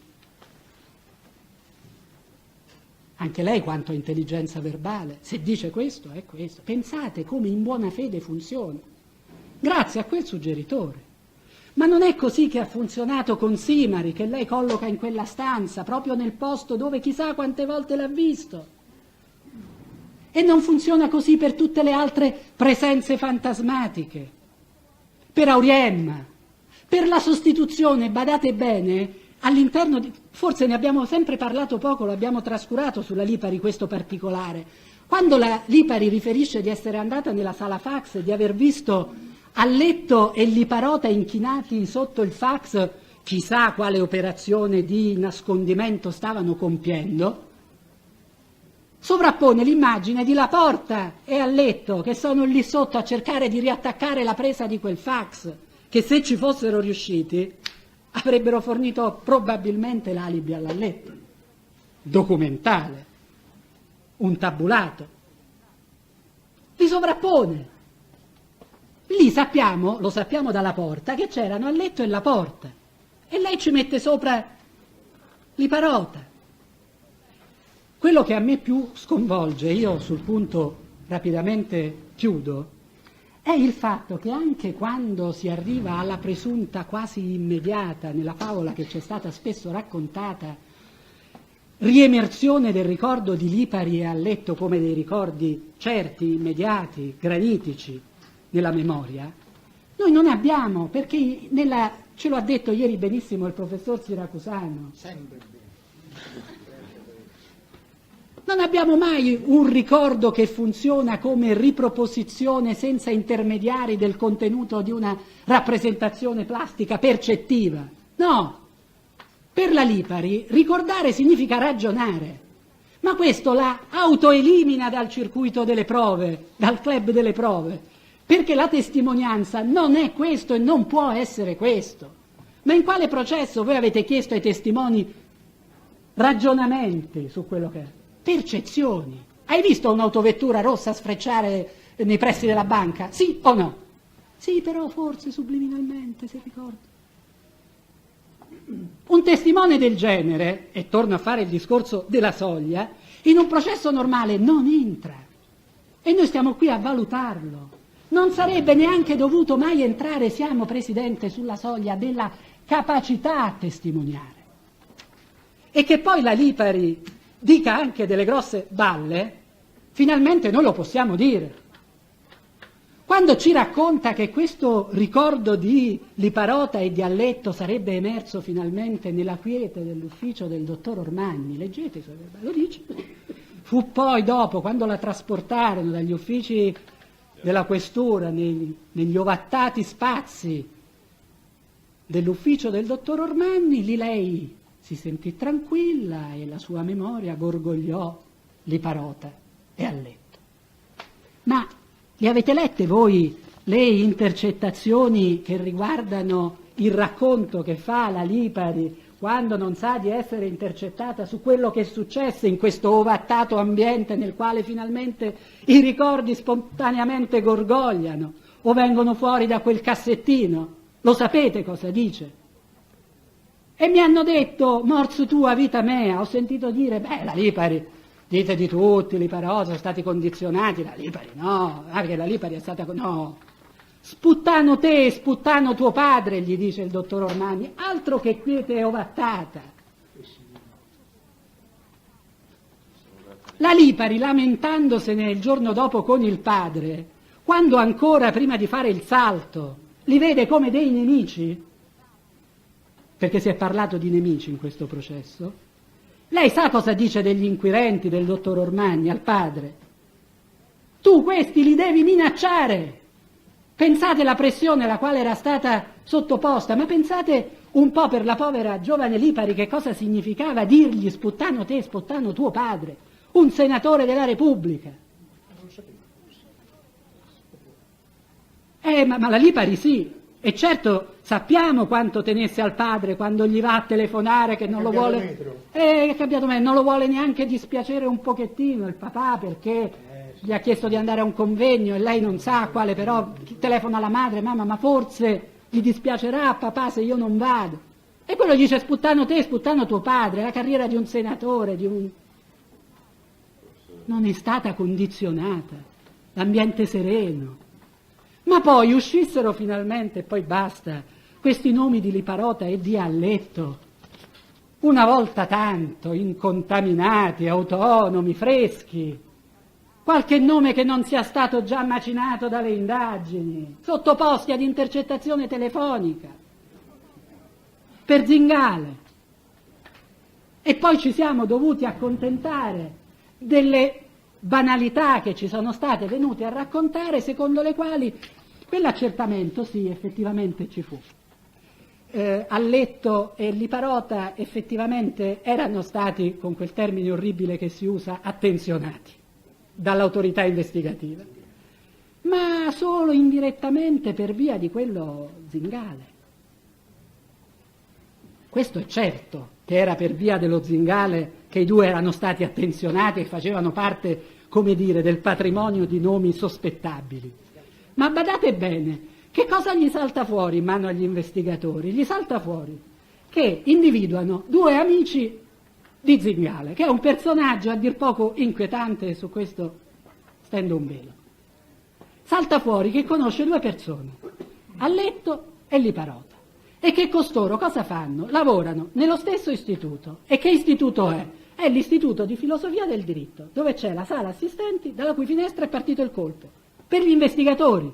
[SPEAKER 1] Anche lei quanto intelligenza verbale, se dice questo è questo. Pensate come in buona fede funziona, grazie a quel suggeritore. Ma non è così che ha funzionato con Simari, che lei colloca in quella stanza, proprio nel posto dove chissà quante volte l'ha visto. E non funziona così per tutte le altre presenze fantasmatiche. Per Auriemma, per la sostituzione, badate bene, all'interno di... Forse ne abbiamo sempre parlato poco, lo abbiamo trascurato sulla Lipari questo particolare. Quando la Lipari riferisce di essere andata nella sala fax, di aver visto Alletto e Liparota inchinati sotto il fax, chissà quale operazione di nascondimento stavano compiendo, sovrappone l'immagine di Laporta e Alletto che sono lì sotto a cercare di riattaccare la presa di quel fax, che se ci fossero riusciti avrebbero fornito probabilmente l'alibi all'Alletto, documentale, un tabulato. Li sovrappone. Lì sappiamo, lo sappiamo dalla Porta, che c'erano Alletto e Laporta, e lei ci mette sopra Liparota. Quello che a me più sconvolge, io sul punto rapidamente chiudo, è il fatto che anche quando si arriva alla presunta quasi immediata, nella favola che ci è stata spesso raccontata, riemersione del ricordo di Lipari e Alletto come dei ricordi certi, immediati, granitici nella memoria, noi non abbiamo, perché ce lo ha detto ieri benissimo il professor Siracusano, non abbiamo mai un ricordo che funziona come riproposizione senza intermediari del contenuto di una rappresentazione plastica percettiva. No, per la Lipari ricordare significa ragionare, ma questo la autoelimina dal circuito delle prove, dal club delle prove, perché la testimonianza non è questo e non può essere questo. Ma in quale processo voi avete chiesto ai testimoni ragionamenti su quello che è? Percezioni. Hai visto un'autovettura rossa sfrecciare nei pressi della banca? Sì o no? Sì, però forse subliminalmente, se ricordo. Un testimone del genere, e torno a fare il discorso della soglia, in un processo normale non entra. E noi stiamo qui a valutarlo. Non sarebbe neanche dovuto mai entrare, siamo, Presidente, sulla soglia della capacità a testimoniare. E che poi la Lipari dica anche delle grosse balle, finalmente noi lo possiamo dire. Quando ci racconta che questo ricordo di Liparota e di Alletto sarebbe emerso finalmente nella quiete dell'ufficio del dottor Ormagni, leggete, lo dice, fu poi dopo, quando la trasportarono dagli uffici della questura negli ovattati spazi dell'ufficio del dottor Ormagni, lì lei si sentì tranquilla e la sua memoria gorgogliò Liparota e Alletto. Ma li avete lette voi le intercettazioni che riguardano il racconto che fa la Lipari quando non sa di essere intercettata su quello che è successo in questo ovattato ambiente nel quale finalmente i ricordi spontaneamente gorgogliano o vengono fuori da quel cassettino. Lo sapete cosa dice? E mi hanno detto, morzu tua, vita mea, ho sentito dire, la Lipari, dite di tutti, Liparò sono stati condizionati, la Lipari no, perché la Lipari è stata, no, sputtano te, sputtano tuo padre, gli dice il dottor Ormani, altro che quiete ovattata. La Lipari, lamentandosene il giorno dopo con il padre, quando ancora prima di fare il salto li vede come dei nemici, perché si è parlato di nemici in questo processo, lei sa cosa dice degli inquirenti del dottor Ormani al padre? Tu questi li devi minacciare. Pensate alla pressione alla quale era stata sottoposta, ma pensate un po' per la povera giovane Lipari che cosa significava dirgli sputtano te, sputtano tuo padre, un senatore della Repubblica. Ma la Lipari sì, e certo sappiamo quanto tenesse al padre quando gli va a telefonare che non lo vuole, è cambiato metro, non lo vuole neanche dispiacere un pochettino il papà perché gli ha chiesto di andare a un convegno e lei non sa quale, però telefona alla madre, mamma, ma forse gli dispiacerà a papà se io non vado. E quello dice sputtano te, sputtano tuo padre, la carriera di un senatore, non è stata condizionata, l'ambiente sereno. Ma poi uscissero finalmente, e poi basta, questi nomi di Liparota e di Alletto, una volta tanto, incontaminati, autonomi, freschi, qualche nome che non sia stato già macinato dalle indagini, sottoposti ad intercettazione telefonica, per Zingale. E poi ci siamo dovuti accontentare delle banalità che ci sono state venute a raccontare, secondo le quali quell'accertamento sì, effettivamente ci fu. Alletto e Liparota effettivamente erano stati, con quel termine orribile che si usa, attenzionati dall'autorità investigativa, ma solo indirettamente per via di quello Zingale. Questo è certo, che era per via dello Zingale che i due erano stati attenzionati e facevano parte, come dire, del patrimonio di nomi sospettabili. Ma badate bene, che cosa gli salta fuori in mano agli investigatori? Gli salta fuori che individuano due amici di Zingale, che è un personaggio a dir poco inquietante, e su questo stendo un velo. Salta fuori che conosce due persone, Alletto e Liparota, e che costoro cosa fanno? Lavorano nello stesso istituto. E che istituto è? È l'istituto di filosofia del diritto, dove c'è la sala assistenti dalla cui finestra è partito il colpo, per gli investigatori.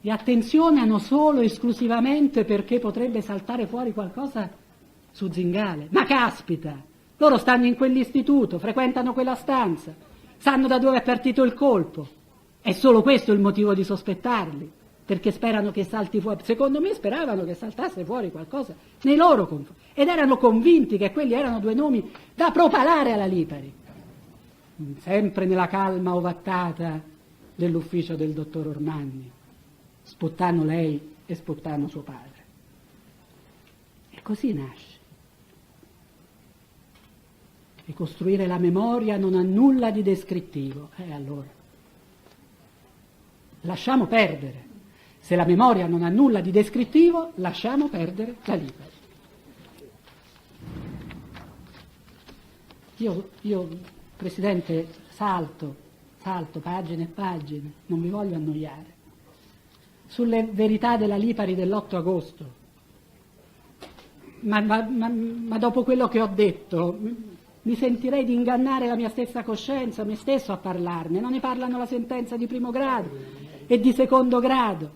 [SPEAKER 1] Li attenzionano solo esclusivamente perché potrebbe saltare fuori qualcosa su Zingale. Ma caspita, loro stanno in quell'istituto, frequentano quella stanza, sanno da dove è partito il colpo. È solo questo il motivo di sospettarli, perché sperano che salti fuori. Secondo me speravano che saltasse fuori qualcosa nei loro confronti, ed erano convinti che quelli erano due nomi da propalare alla Lipari, sempre nella calma ovattata dell'ufficio del dottor Ormani. Sputtano lei e sputtano suo padre. E così nasce. E costruire la memoria non ha nulla di descrittivo. Allora, lasciamo perdere. Se la memoria non ha nulla di descrittivo, lasciamo perdere la Lipari. Io, Presidente, salto pagine e pagine, non vi voglio annoiare. Sulle verità della Lipari dell'8 agosto. Ma dopo quello che ho detto, mi sentirei di ingannare la mia stessa coscienza, me stesso a parlarne. Non ne parlano la sentenza di primo grado e di secondo grado,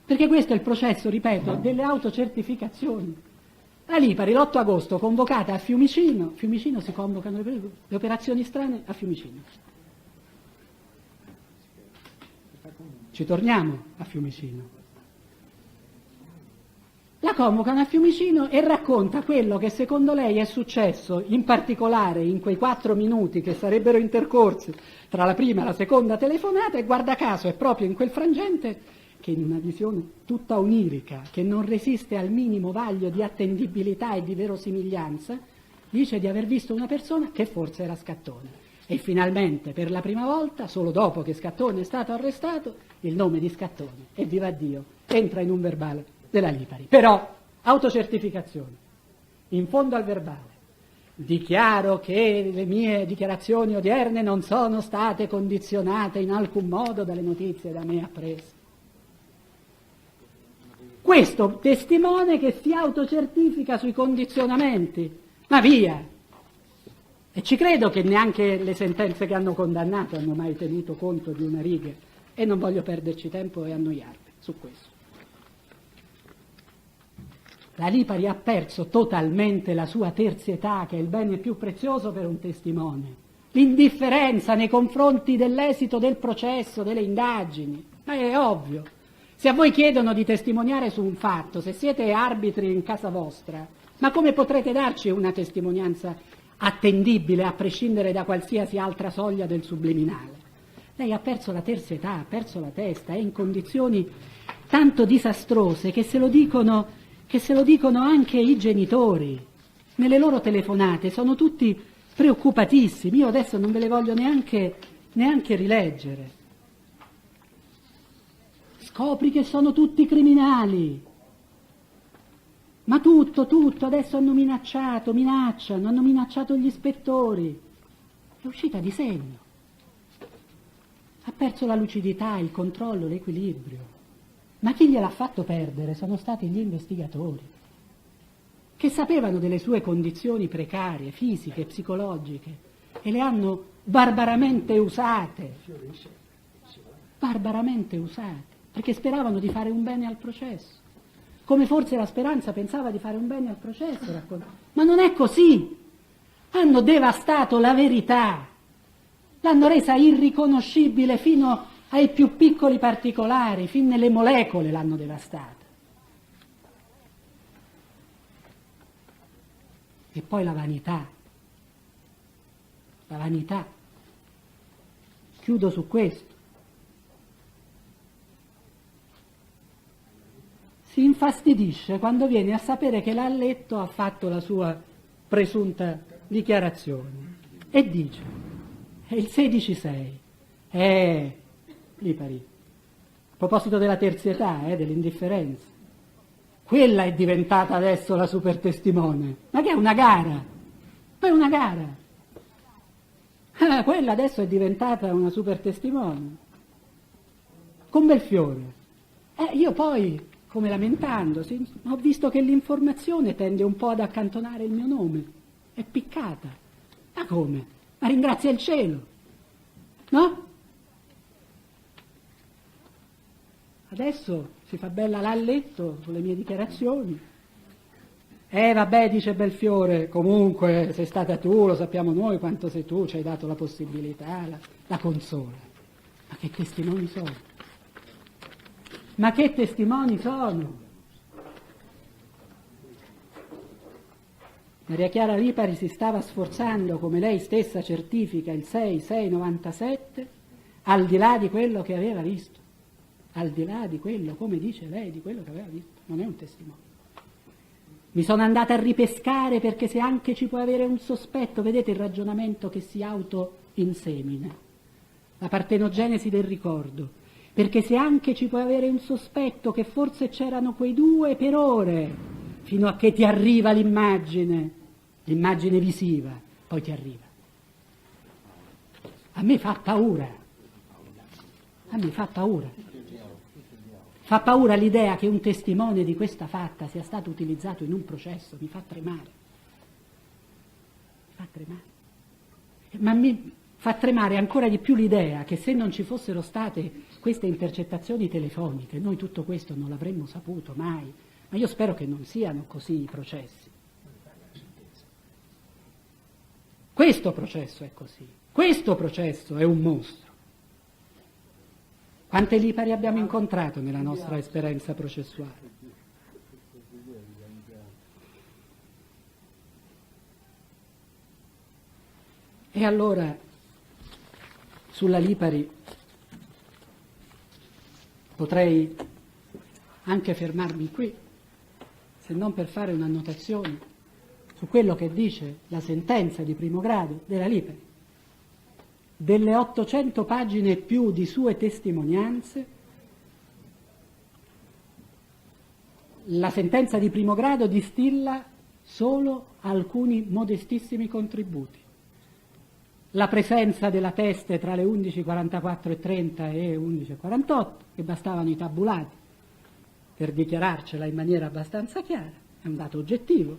[SPEAKER 1] perché questo è il processo, ripeto, delle autocertificazioni. La Lipari l'8 agosto convocata a Fiumicino si convocano le operazioni strane a Fiumicino. Ci torniamo a Fiumicino. La convocano a Fiumicino e racconta quello che secondo lei è successo, in particolare in quei 4 minuti che sarebbero intercorsi tra la prima e la seconda telefonata, e guarda caso è proprio in quel frangente che in una visione tutta onirica, che non resiste al minimo vaglio di attendibilità e di verosimiglianza, dice di aver visto una persona che forse era Scattone. E finalmente, per la prima volta, solo dopo che Scattone è stato arrestato, il nome di Scattone, e viva Dio, entra in un verbale della Lipari. Però, autocertificazione. In fondo al verbale, dichiaro che le mie dichiarazioni odierne non sono state condizionate in alcun modo dalle notizie da me apprese. Questo testimone che si autocertifica sui condizionamenti, ma via! E ci credo che neanche le sentenze che hanno condannato hanno mai tenuto conto di una riga, e non voglio perderci tempo e annoiarvi su questo. La Lipari ha perso totalmente la sua terzietà, che è il bene più prezioso per un testimone. L'indifferenza nei confronti dell'esito del processo, delle indagini. Ma è ovvio. Se a voi chiedono di testimoniare su un fatto, se siete arbitri in casa vostra, ma come potrete darci una testimonianza attendibile a prescindere da qualsiasi altra soglia del subliminale? Lei ha perso la terzietà, ha perso la testa, è in condizioni tanto disastrose che se lo dicono anche i genitori. Nelle loro telefonate sono tutti preoccupatissimi. Io adesso non ve le voglio neanche rileggere. Scopri che sono tutti criminali. Ma tutto, adesso hanno hanno minacciato gli ispettori. È uscita di segno. Ha perso la lucidità, il controllo, l'equilibrio. Ma chi gliel'ha fatto perdere sono stati gli investigatori, che sapevano delle sue condizioni precarie, fisiche, psicologiche, e le hanno barbaramente usate, perché speravano di fare un bene al processo. Come forse la Speranza pensava di fare un bene al processo, ma non è così. Hanno devastato la verità, l'hanno resa irriconoscibile fino ai più piccoli particolari, fin nelle molecole l'hanno devastata. E poi la vanità. Chiudo su questo. Si infastidisce quando viene a sapere che Lalletto ha fatto la sua presunta dichiarazione e dice, è il 16/6, Lipari, a proposito della terzietà, dell'indifferenza, quella è diventata adesso la super testimone, ma che è una gara, poi una gara, quella adesso è diventata una super testimone, con Belfiore, io poi, come lamentandosi, ho visto che l'informazione tende un po' ad accantonare il mio nome, è piccata, ma come? Ma ringrazia il cielo, no? Adesso si fa bella Lalletto sulle mie dichiarazioni. Vabbè, dice Belfiore, comunque sei stata tu, lo sappiamo noi quanto sei tu, ci hai dato la possibilità, la consola. Ma che testimoni sono? Ma che testimoni sono? Maria Chiara Lipari si stava sforzando, come lei stessa certifica, il 6/6/97, al di là di quello che aveva visto. Al di là di quello, come dice lei, di quello che aveva visto. Non è un testimone. Mi sono andata a ripescare perché se anche ci può avere un sospetto, vedete il ragionamento che si auto-insemina, la partenogenesi del ricordo, perché se anche ci può avere un sospetto che forse c'erano quei due per ore, fino a che ti arriva l'immagine visiva, poi ti arriva. A me fa paura. Fa paura l'idea che un testimone di questa fatta sia stato utilizzato in un processo, mi fa tremare. Ma mi fa tremare ancora di più l'idea che se non ci fossero state queste intercettazioni telefoniche, noi tutto questo non l'avremmo saputo mai. Ma io spero che non siano così i processi. Questo processo è così. Questo processo è un mostro. Quante Lipari abbiamo incontrato nella nostra esperienza processuale? E allora, sulla Lipari potrei anche fermarmi qui, se non per fare un'annotazione su quello che dice la sentenza di primo grado della Lipari. Delle 800 pagine e più di sue testimonianze, la sentenza di primo grado distilla solo alcuni modestissimi contributi. La presenza della peste tra le 11:44 e 30 e 11:48, che bastavano i tabulati per dichiararcela in maniera abbastanza chiara, è un dato oggettivo.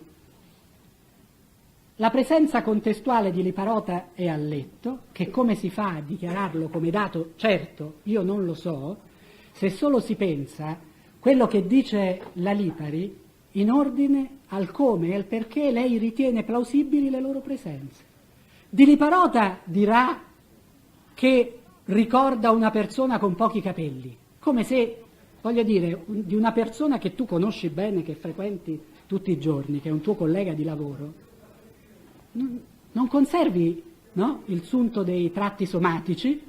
[SPEAKER 1] La presenza contestuale di Liparota e Alletto, che come si fa a dichiararlo come dato certo, io non lo so, se solo si pensa quello che dice la Lipari in ordine al come e al perché lei ritiene plausibili le loro presenze. Di Liparota dirà che ricorda una persona con pochi capelli, come se, voglio dire, di una persona che tu conosci bene, che frequenti tutti i giorni, che è un tuo collega di lavoro, non conservi, no, il sunto dei tratti somatici,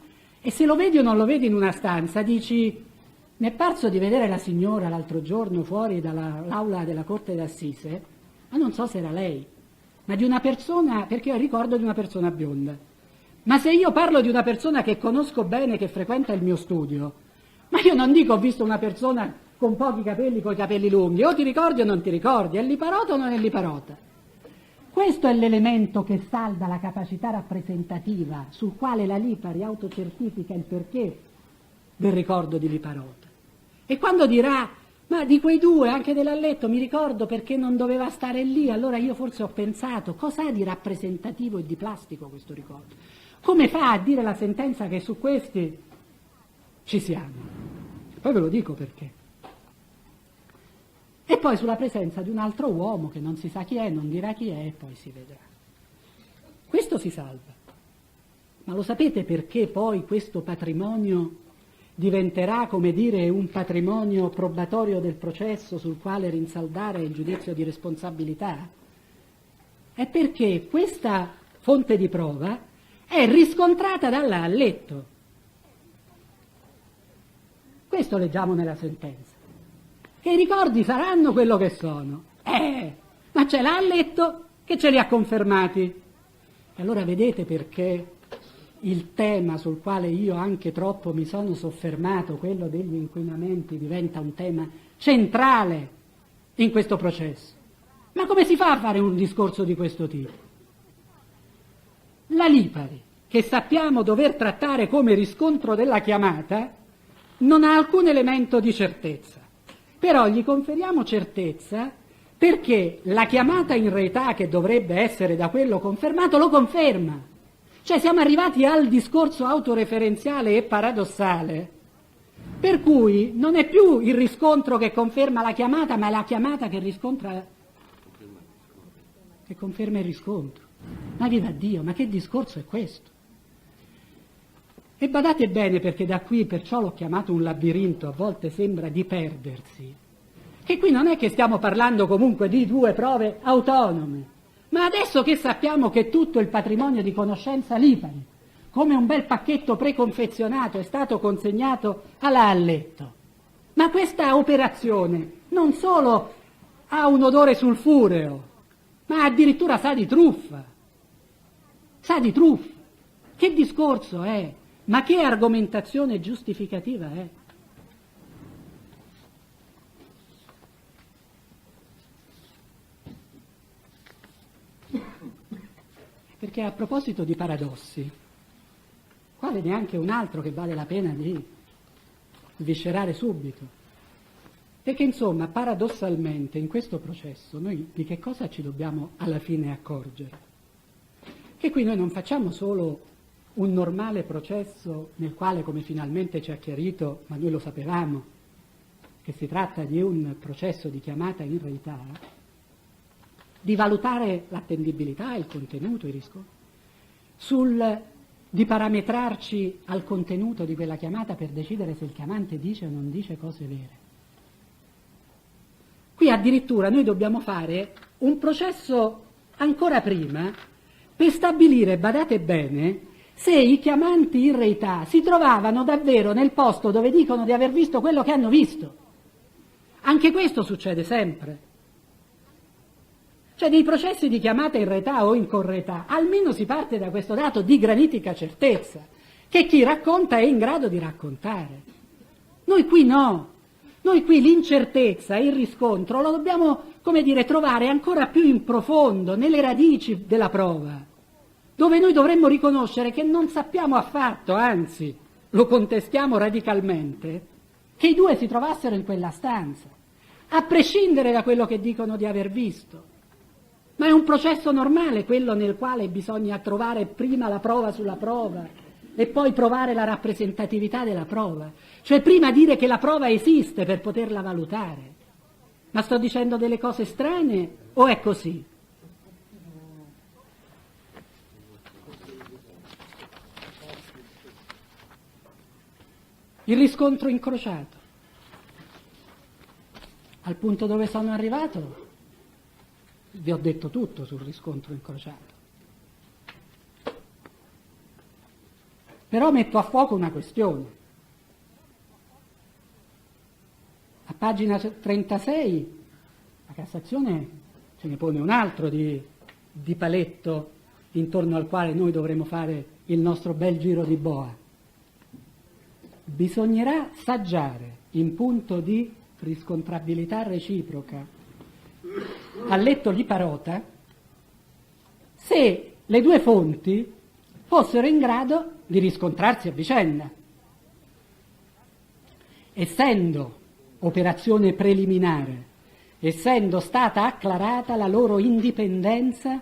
[SPEAKER 1] e se lo vedi o non lo vedi in una stanza dici: mi è parso di vedere la signora l'altro giorno fuori dall'aula della Corte d'Assise, ma non so se era lei, ma di una persona, perché io ricordo di una persona bionda. Ma se io parlo di una persona che conosco bene, che frequenta il mio studio, ma io non dico ho visto una persona con pochi capelli, con i capelli lunghi, o ti ricordi o non ti ricordi, è Liparota o non è Liparota? Questo è l'elemento che salda la capacità rappresentativa, sul quale la Lipari autocertifica il perché del ricordo di Liparota. E quando dirà: ma di quei due, anche dell'Alletto, mi ricordo perché non doveva stare lì, allora io forse ho pensato, cosa ha di rappresentativo e di plastico questo ricordo? Come fa a dire la sentenza che su questi ci siamo? Poi ve lo dico perché. E poi sulla presenza di un altro uomo che non si sa chi è, non dirà chi è, e poi si vedrà. Questo si salva. Ma lo sapete perché poi questo patrimonio diventerà, come dire, un patrimonio probatorio del processo sul quale rinsaldare il giudizio di responsabilità? È perché questa fonte di prova è riscontrata dalla Alletto. Questo leggiamo nella sentenza. Che i ricordi saranno quello che sono. Ma c'è l'Alletto che ce li ha confermati. E allora vedete perché il tema sul quale io anche troppo mi sono soffermato, quello degli inquinamenti, diventa un tema centrale in questo processo. Ma come si fa a fare un discorso di questo tipo? La Lipari, che sappiamo dover trattare come riscontro della chiamata, non ha alcun elemento di certezza. Però gli conferiamo certezza perché la chiamata in realtà, che dovrebbe essere da quello confermato, lo conferma. Cioè siamo arrivati al discorso autoreferenziale e paradossale, per cui non è più il riscontro che conferma la chiamata, ma è la chiamata che riscontra, che conferma il riscontro. Ma viva Dio, ma che discorso è questo? E badate bene, perché da qui, perciò l'ho chiamato un labirinto, a volte sembra di perdersi, che qui non è che stiamo parlando comunque di due prove autonome, ma adesso che sappiamo che tutto il patrimonio di conoscenza Lipari, come un bel pacchetto preconfezionato, è stato consegnato alla Alletto, ma questa operazione non solo ha un odore sulfureo, ma addirittura sa di truffa. Sa di truffa. Che discorso è? Ma che argomentazione giustificativa è? Perché a proposito di paradossi, quale neanche un altro che vale la pena di sviscerare subito. Perché insomma, paradossalmente, in questo processo noi di che cosa ci dobbiamo alla fine accorgere? Che qui noi non facciamo solo un normale processo nel quale, come finalmente ci ha chiarito, ma noi lo sapevamo, che si tratta di un processo di chiamata in realtà, di valutare l'attendibilità, il contenuto, i riscontri, di parametrarci al contenuto di quella chiamata per decidere se il chiamante dice o non dice cose vere. Qui addirittura noi dobbiamo fare un processo ancora prima per stabilire, badate bene, se i chiamanti in realtà si trovavano davvero nel posto dove dicono di aver visto quello che hanno visto. Anche questo succede sempre. Cioè nei processi di chiamata in retà o in corretà, almeno si parte da questo dato di granitica certezza, che chi racconta è in grado di raccontare. Noi qui no. Noi qui l'incertezza, il riscontro lo dobbiamo, come dire, trovare ancora più in profondo, nelle radici della prova, dove noi dovremmo riconoscere che non sappiamo affatto, anzi lo contestiamo radicalmente, che i due si trovassero in quella stanza, a prescindere da quello che dicono di aver visto. Ma è un processo normale quello nel quale bisogna trovare prima la prova sulla prova e poi provare la rappresentatività della prova. Cioè prima dire che la prova esiste per poterla valutare. Ma sto dicendo delle cose strane o è così? Il riscontro incrociato. Al punto dove sono arrivato, vi ho detto tutto sul riscontro incrociato. Però metto a fuoco una questione. A pagina 36 la Cassazione ce ne pone un altro di paletto intorno al quale noi dovremo fare il nostro bel giro di boa. Bisognerà saggiare in punto di riscontrabilità reciproca al letto di Parota se le due fonti fossero in grado di riscontrarsi a vicenda. Essendo operazione preliminare, essendo stata acclarata la loro indipendenza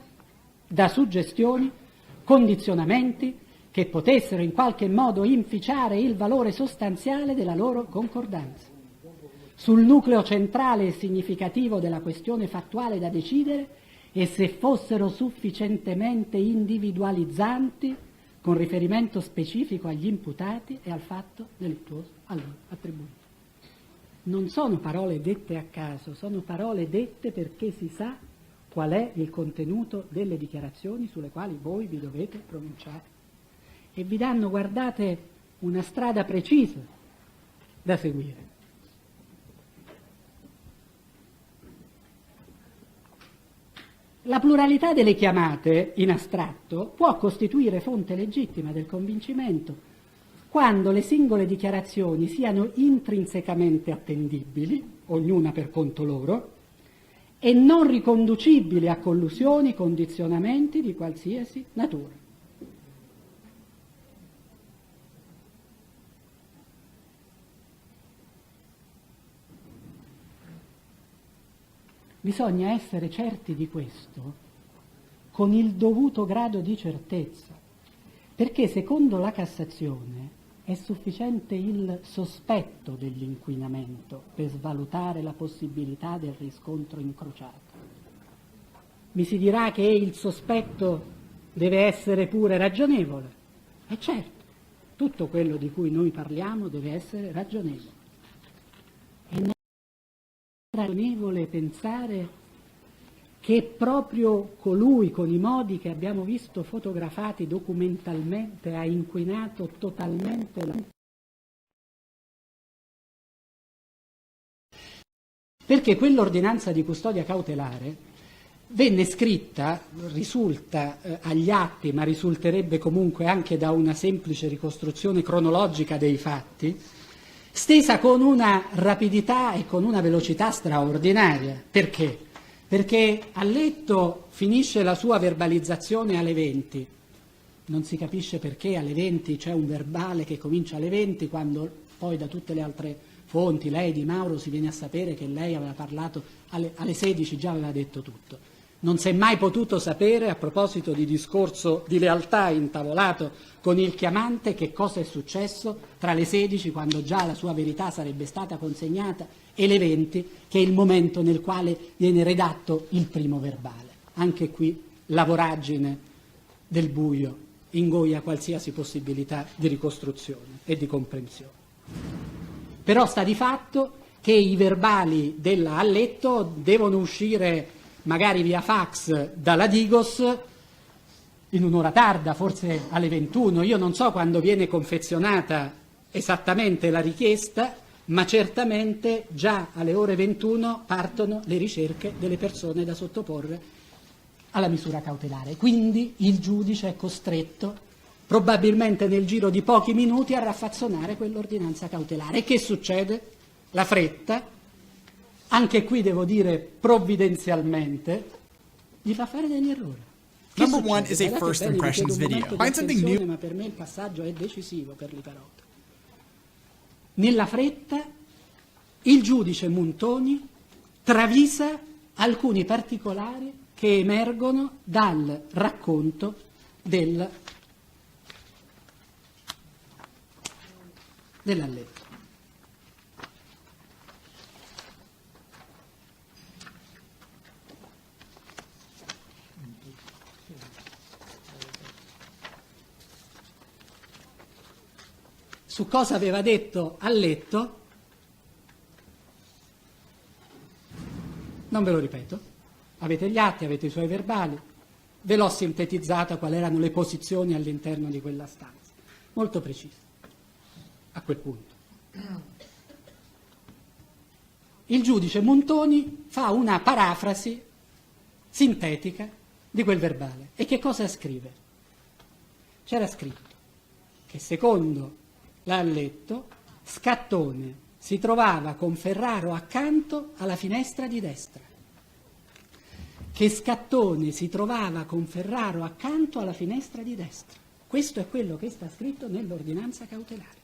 [SPEAKER 1] da suggestioni, condizionamenti che potessero in qualche modo inficiare il valore sostanziale della loro concordanza. Sul nucleo centrale e significativo della questione fattuale da decidere e se fossero sufficientemente individualizzanti con riferimento specifico agli imputati e al fatto delittuoso a loro attribuito. Non sono parole dette a caso, sono parole dette perché si sa qual è il contenuto delle dichiarazioni sulle quali voi vi dovete pronunciare. E vi danno, guardate, una strada precisa da seguire. La pluralità delle chiamate in astratto può costituire fonte legittima del convincimento quando le singole dichiarazioni siano intrinsecamente attendibili, ognuna per conto loro, e non riconducibili a collusioni, condizionamenti di qualsiasi natura. Bisogna essere certi di questo con il dovuto grado di certezza, perché secondo la Cassazione è sufficiente il sospetto dell'inquinamento per svalutare la possibilità del riscontro incrociato. Mi si dirà che il sospetto deve essere pure ragionevole. E certo, tutto quello di cui noi parliamo deve essere ragionevole. E non è ragionevole pensare che proprio colui con i modi che abbiamo visto fotografati documentalmente ha inquinato totalmente la... Perché quell'ordinanza di custodia cautelare venne scritta, risulta agli atti, ma risulterebbe comunque anche da una semplice ricostruzione cronologica dei fatti, stesa con una rapidità e con una velocità straordinaria. Perché? Perché a letto finisce la sua verbalizzazione alle 20, non si capisce perché alle 20 c'è un verbale che comincia alle 20 quando poi da tutte le altre fonti, lei Di Mauro, si viene a sapere che lei aveva parlato alle 16, già aveva detto tutto. Non si è mai potuto sapere, a proposito di discorso di lealtà intavolato con il chiamante, che cosa è successo tra le 16, quando già la sua verità sarebbe stata consegnata, e le 20, che è il momento nel quale viene redatto il primo verbale. Anche qui la voragine del buio ingoia qualsiasi possibilità di ricostruzione e di comprensione. Però sta di fatto che i verbali della Alletto devono uscire magari via fax dalla Digos in un'ora tarda, forse alle 21. Io non so quando viene confezionata esattamente la richiesta, ma certamente già alle ore 21 partono le ricerche delle persone da sottoporre alla misura cautelare. Quindi il giudice è costretto, probabilmente nel giro di pochi minuti, a raffazzonare quell'ordinanza cautelare. E che succede? La fretta, anche qui devo dire provvidenzialmente, gli fa fare degli errori. Che
[SPEAKER 6] Number
[SPEAKER 1] succede?
[SPEAKER 6] one is a
[SPEAKER 1] Guardate
[SPEAKER 6] first
[SPEAKER 1] bene,
[SPEAKER 6] impressions
[SPEAKER 1] vi chiedo un
[SPEAKER 6] video.
[SPEAKER 1] momento di
[SPEAKER 6] Find something new.
[SPEAKER 1] attenzione, ma per me il passaggio è decisivo per l'Iparota. Nella fretta il giudice Muntoni travisa alcuni particolari che emergono dal racconto dell'alletto. Su cosa aveva detto Alletto non ve lo ripeto, avete gli atti, avete i suoi verbali, ve l'ho sintetizzata quali erano le posizioni all'interno di quella stanza, molto precise a quel punto. Il giudice Muntoni fa una parafrasi sintetica di quel verbale. E che cosa scrive? C'era scritto che secondo l'Alletto Scattone si trovava con Ferraro accanto alla finestra di destra, che Scattone si trovava con Ferraro accanto alla finestra di destra. Questo è quello che sta scritto nell'ordinanza cautelare.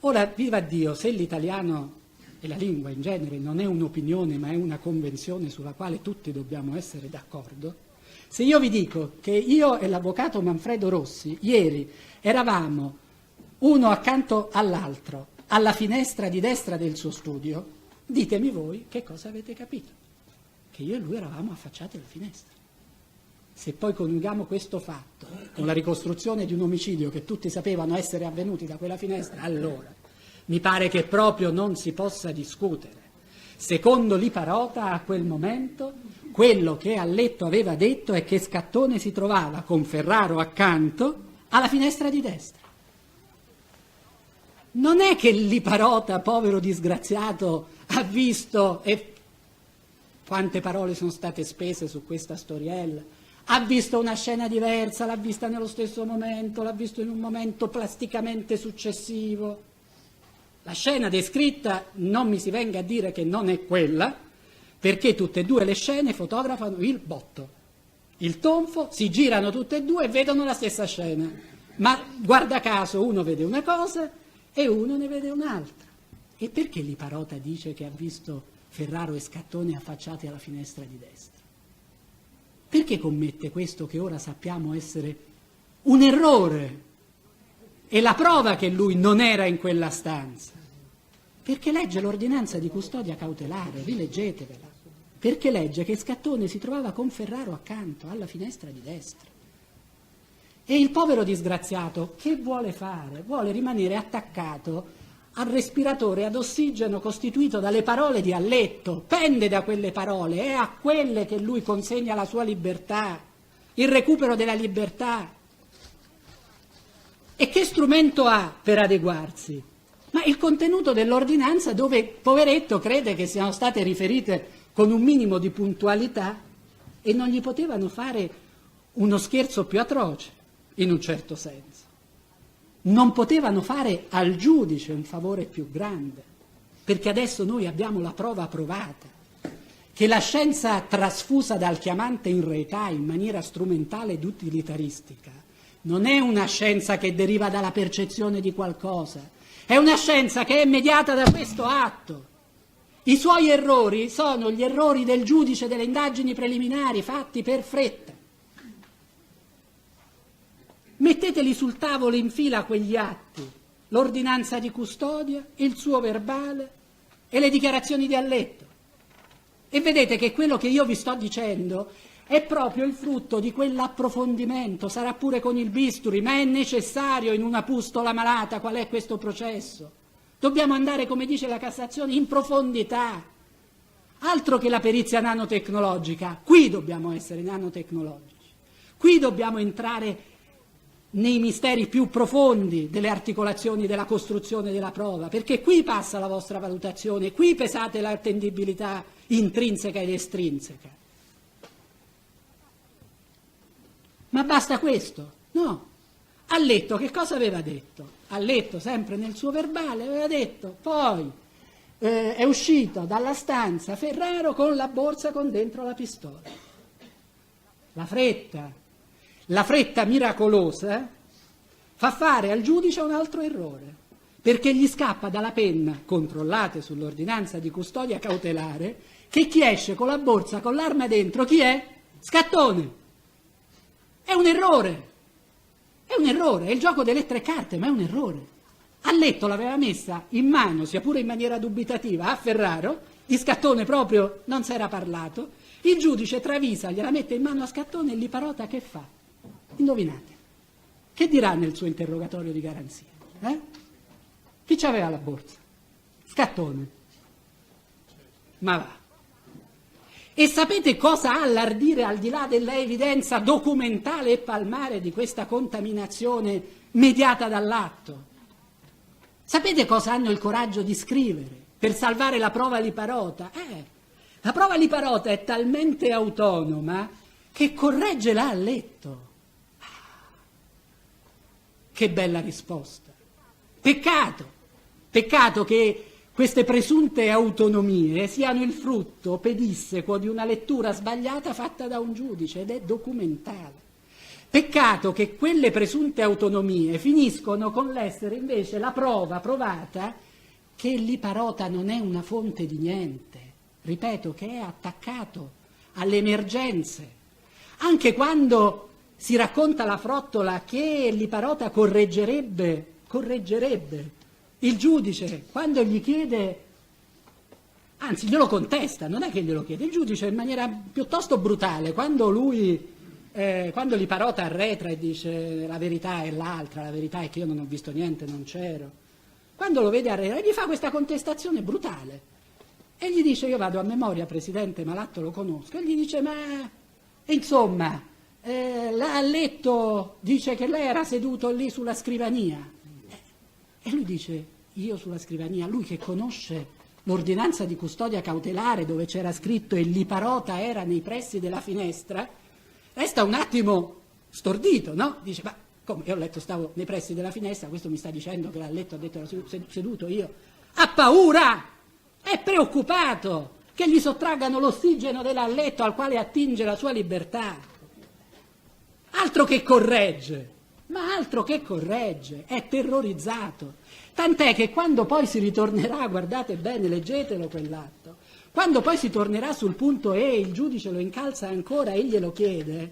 [SPEAKER 1] Ora, viva Dio, se l'italiano e la lingua in genere non è un'opinione ma è una convenzione sulla quale tutti dobbiamo essere d'accordo, se io vi dico che io e l'avvocato Manfredo Rossi ieri eravamo uno accanto all'altro alla finestra di destra del suo studio, ditemi voi che cosa avete capito. Che io e lui eravamo affacciati alla finestra. Se poi coniughiamo questo fatto con la ricostruzione di un omicidio che tutti sapevano essere avvenuti da quella finestra, allora mi pare che proprio non si possa discutere. Secondo l'Iparota, a quel momento, quello che Alletto aveva detto è che Scattone si trovava con Ferraro accanto alla finestra di destra. Non è che l'Iparota, povero disgraziato, ha visto, e quante parole sono state spese su questa storiella, ha visto una scena diversa, l'ha vista nello stesso momento, l'ha visto in un momento plasticamente successivo. La scena descritta non mi si venga a dire che non è quella, perché tutte e due le scene fotografano il botto, il tonfo, si girano tutte e due e vedono la stessa scena, ma guarda caso uno vede una cosa e uno ne vede un'altra. E perché l'Iparota dice che ha visto Ferraro e Scattone affacciati alla finestra di destra? Perché commette questo che ora sappiamo essere un errore e la prova che lui non era in quella stanza? Perché legge l'ordinanza di custodia cautelare, rileggetevela, perché legge che Scattone si trovava con Ferraro accanto alla finestra di destra. E il povero disgraziato che vuole fare? Vuole rimanere attaccato al respiratore ad ossigeno costituito dalle parole di Alletto, pende da quelle parole, è a quelle che lui consegna la sua libertà, il recupero della libertà. E che strumento ha per adeguarsi? Ma il contenuto dell'ordinanza, dove poveretto crede che siano state riferite con un minimo di puntualità e non gli potevano fare uno scherzo più atroce, in un certo senso. Non potevano fare al giudice un favore più grande, perché adesso noi abbiamo la prova provata, che la scienza trasfusa dal chiamante in realtà in maniera strumentale ed utilitaristica non è una scienza che deriva dalla percezione di qualcosa, è una scienza che è mediata da questo atto. I suoi errori sono gli errori del giudice delle indagini preliminari fatti per fretta. Metteteli sul tavolo in fila quegli atti, l'ordinanza di custodia, il suo verbale e le dichiarazioni di Alletto. E vedete che quello che io vi sto dicendo è proprio il frutto di quell'approfondimento, sarà pure con il bisturi, ma è necessario in una pustola malata. Qual è questo processo? Dobbiamo andare, come dice la Cassazione, in profondità. Altro che la perizia nanotecnologica, qui dobbiamo essere nanotecnologici, qui dobbiamo entrare nei misteri più profondi delle articolazioni della costruzione della prova, perché qui passa la vostra valutazione, qui pesate l'attendibilità intrinseca ed estrinseca. Ma basta questo? No. Alletto che cosa aveva detto? Alletto, sempre nel suo verbale, aveva detto, poi è uscito dalla stanza Ferraro con la borsa con dentro la pistola. La fretta miracolosa fa fare al giudice un altro errore, perché gli scappa dalla penna, controllate sull'ordinanza di custodia cautelare, che chi esce con la borsa con l'arma dentro, chi è? Scattone. È un errore, è il gioco delle tre carte, ma è un errore. Alletto l'aveva messa in mano, sia pure in maniera dubitativa, a Ferraro, di Scattone proprio non si era parlato, il giudice Travisa gliela mette in mano a Scattone e Liparota che fa? Indovinate, che dirà nel suo interrogatorio di garanzia? Chi c'aveva la borsa? Scattone. Ma va. E sapete cosa ha all'ardire, al di là della evidenza documentale e palmare di questa contaminazione mediata dall'atto? Sapete cosa hanno il coraggio di scrivere per salvare la prova Liparota? La prova Liparota è talmente autonoma che corregge l'Alletto. Che bella risposta. Peccato che queste presunte autonomie siano il frutto pedissequo di una lettura sbagliata fatta da un giudice, ed è documentale. Peccato che quelle presunte autonomie finiscono con l'essere invece la prova provata che Liparota non è una fonte di niente, ripeto, che è attaccato alle emergenze. Anche quando si racconta la frottola che Liparota correggerebbe il giudice quando gli chiede, anzi glielo contesta, non è che glielo chiede, il giudice in maniera piuttosto brutale, quando Liparota arretra e dice la verità è l'altra, la verità è che io non ho visto niente, non c'ero, quando lo vede arretrare gli fa questa contestazione brutale e gli dice, io vado a memoria Presidente ma l'atto lo conosco, e gli dice ma insomma Alletto dice che lei era seduto lì sulla scrivania. E lui dice, io sulla scrivania, lui che conosce l'ordinanza di custodia cautelare dove c'era scritto e Liparota era nei pressi della finestra, resta un attimo stordito, no? Dice, ma come, io ho letto, stavo nei pressi della finestra, questo mi sta dicendo che l'Alletto ha detto era seduto io. Ha paura, è preoccupato che gli sottraggano l'ossigeno dell'Alletto al quale attinge la sua libertà. Altro che corregge. Ma altro che corregge, è terrorizzato. Tant'è che quando poi si ritornerà, guardate bene, leggetelo quell'atto, quando poi si tornerà sul punto E, il giudice lo incalza ancora e glielo chiede,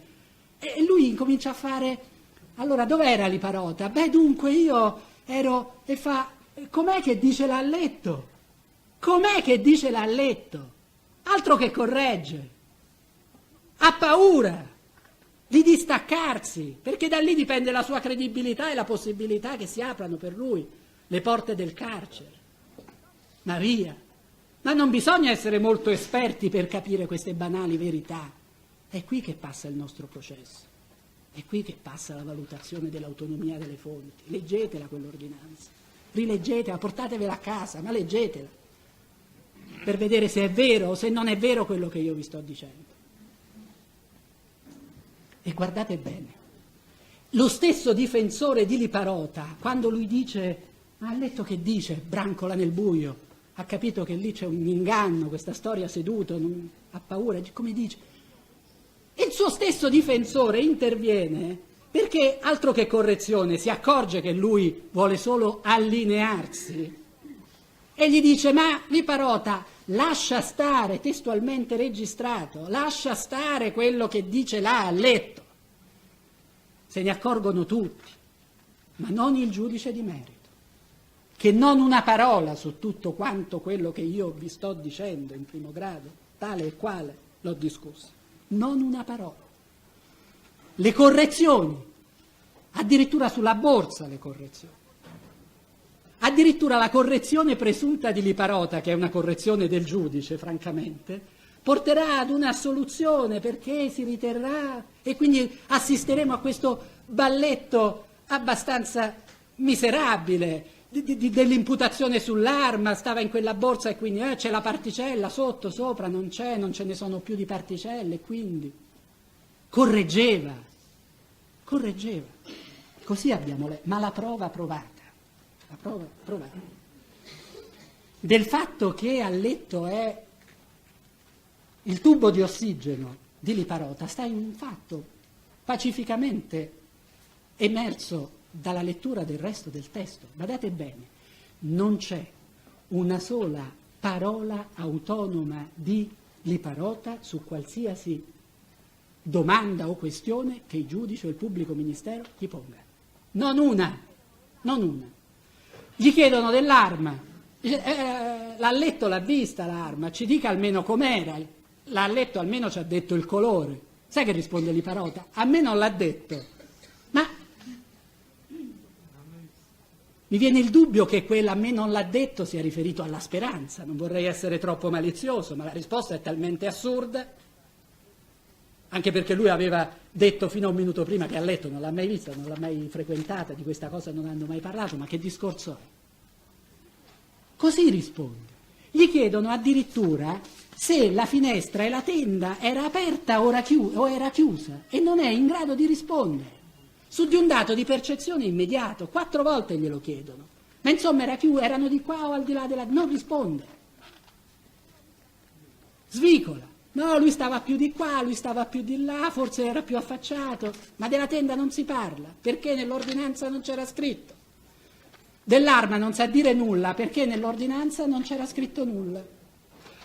[SPEAKER 1] e lui incomincia a fare, allora dov'era Liparota? Beh dunque io ero, e fa, com'è che dice l'Alletto? Com'è che dice l'Alletto? Altro che corregge. Ha paura di distaccarsi, perché da lì dipende la sua credibilità e la possibilità che si aprano per lui le porte del carcere. Ma via, ma non bisogna essere molto esperti per capire queste banali verità. È qui che passa il nostro processo, è qui che passa la valutazione dell'autonomia delle fonti. Leggetela quell'ordinanza, rileggetela, portatevela a casa, ma leggetela, per vedere se è vero o se non è vero quello che io vi sto dicendo. E guardate bene, lo stesso difensore di Liparota, quando lui dice, ma Alletto che dice, brancola nel buio, ha capito che lì c'è un inganno, questa storia seduto, non, ha paura, come dice? Il suo stesso difensore interviene perché, altro che correzione, si accorge che lui vuole solo allinearsi e gli dice, ma Liparota, lascia stare, testualmente registrato, lascia stare quello che dice là Alletto. Se ne accorgono tutti, ma non il giudice di merito, che non una parola su tutto quanto quello che io vi sto dicendo in primo grado, tale e quale l'ho discusso, non una parola. Le correzioni, addirittura sulla borsa le correzioni. Addirittura la correzione presunta di Liparota, che è una correzione del giudice, francamente, porterà ad una assoluzione perché si riterrà, e quindi assisteremo a questo balletto abbastanza miserabile dell'imputazione sull'arma, stava in quella borsa e quindi c'è la particella sotto, sopra, non ce ne sono più di particelle, quindi correggeva. Così abbiamo ma la prova provata, del fatto che a letto è il tubo di ossigeno di Liparota sta in un fatto pacificamente emerso dalla lettura del resto del testo. Badate bene, non c'è una sola parola autonoma di Liparota su qualsiasi domanda o questione che il giudice o il pubblico ministero gli ponga. Non una. Gli chiedono dell'arma, l'ha letto, l'ha vista l'arma, ci dica almeno com'era, l'ha letto, almeno ci ha detto il colore. Sai che risponde Liparota? A me non l'ha detto, ma mi viene il dubbio che quella a me non l'ha detto sia riferito alla speranza. Non vorrei essere troppo malizioso, ma la risposta è talmente assurda, anche perché lui aveva detto fino a un minuto prima che a letto non l'ha mai vista, non l'ha mai frequentata, di questa cosa non hanno mai parlato, ma che discorso è? Così risponde. Gli chiedono addirittura se la finestra e la tenda era aperta o era chiusa e non è in grado di rispondere. Su di un dato di percezione immediato, 4 volte glielo chiedono, ma insomma erano di qua o al di là non risponde. Svicola, no, lui stava più di qua, lui stava più di là, forse era più affacciato, ma della tenda non si parla, perché nell'ordinanza non c'era scritto. Dell'arma non sa dire nulla, perché nell'ordinanza non c'era scritto nulla.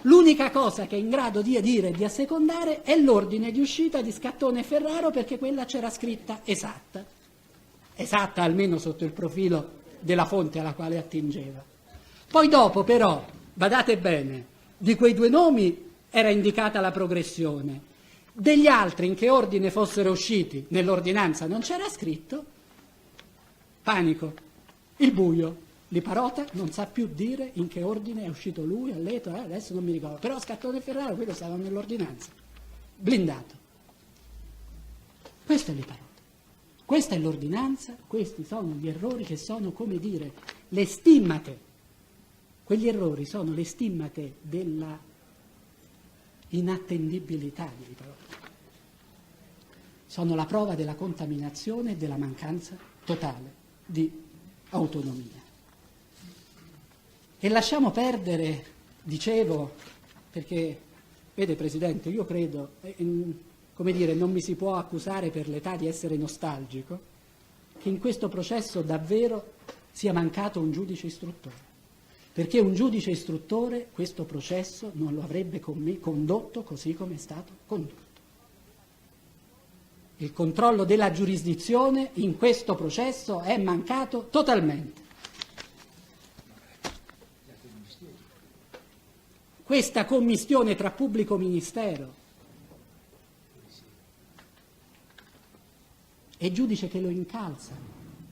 [SPEAKER 1] L'unica cosa che è in grado di dire e di assecondare è l'ordine di uscita di Scattone e Ferraro, perché quella c'era scritta esatta almeno sotto il profilo della fonte alla quale attingeva. Poi dopo però, badate bene, di quei 2 nomi era indicata la progressione, degli altri in che ordine fossero usciti nell'ordinanza non c'era scritto, panico, il buio. Liparota non sa più dire in che ordine è uscito lui a letto, adesso non mi ricordo, però Scattone e Ferraro quello stava nell'ordinanza, blindato. Questo è Liparota, questa è l'ordinanza, questi sono gli errori che sono, come dire, le stimmate. Quegli errori sono le stimmate della inattendibilità di Liparota, sono la prova della contaminazione e della mancanza totale di autonomia. E lasciamo perdere, dicevo, perché, vede Presidente, io credo, come dire, non mi si può accusare per l'età di essere nostalgico, che in questo processo davvero sia mancato un giudice istruttore, perché un giudice istruttore questo processo non lo avrebbe condotto così come è stato condotto. Il controllo della giurisdizione in questo processo è mancato totalmente. Questa commistione tra pubblico ministero e giudice che lo incalza.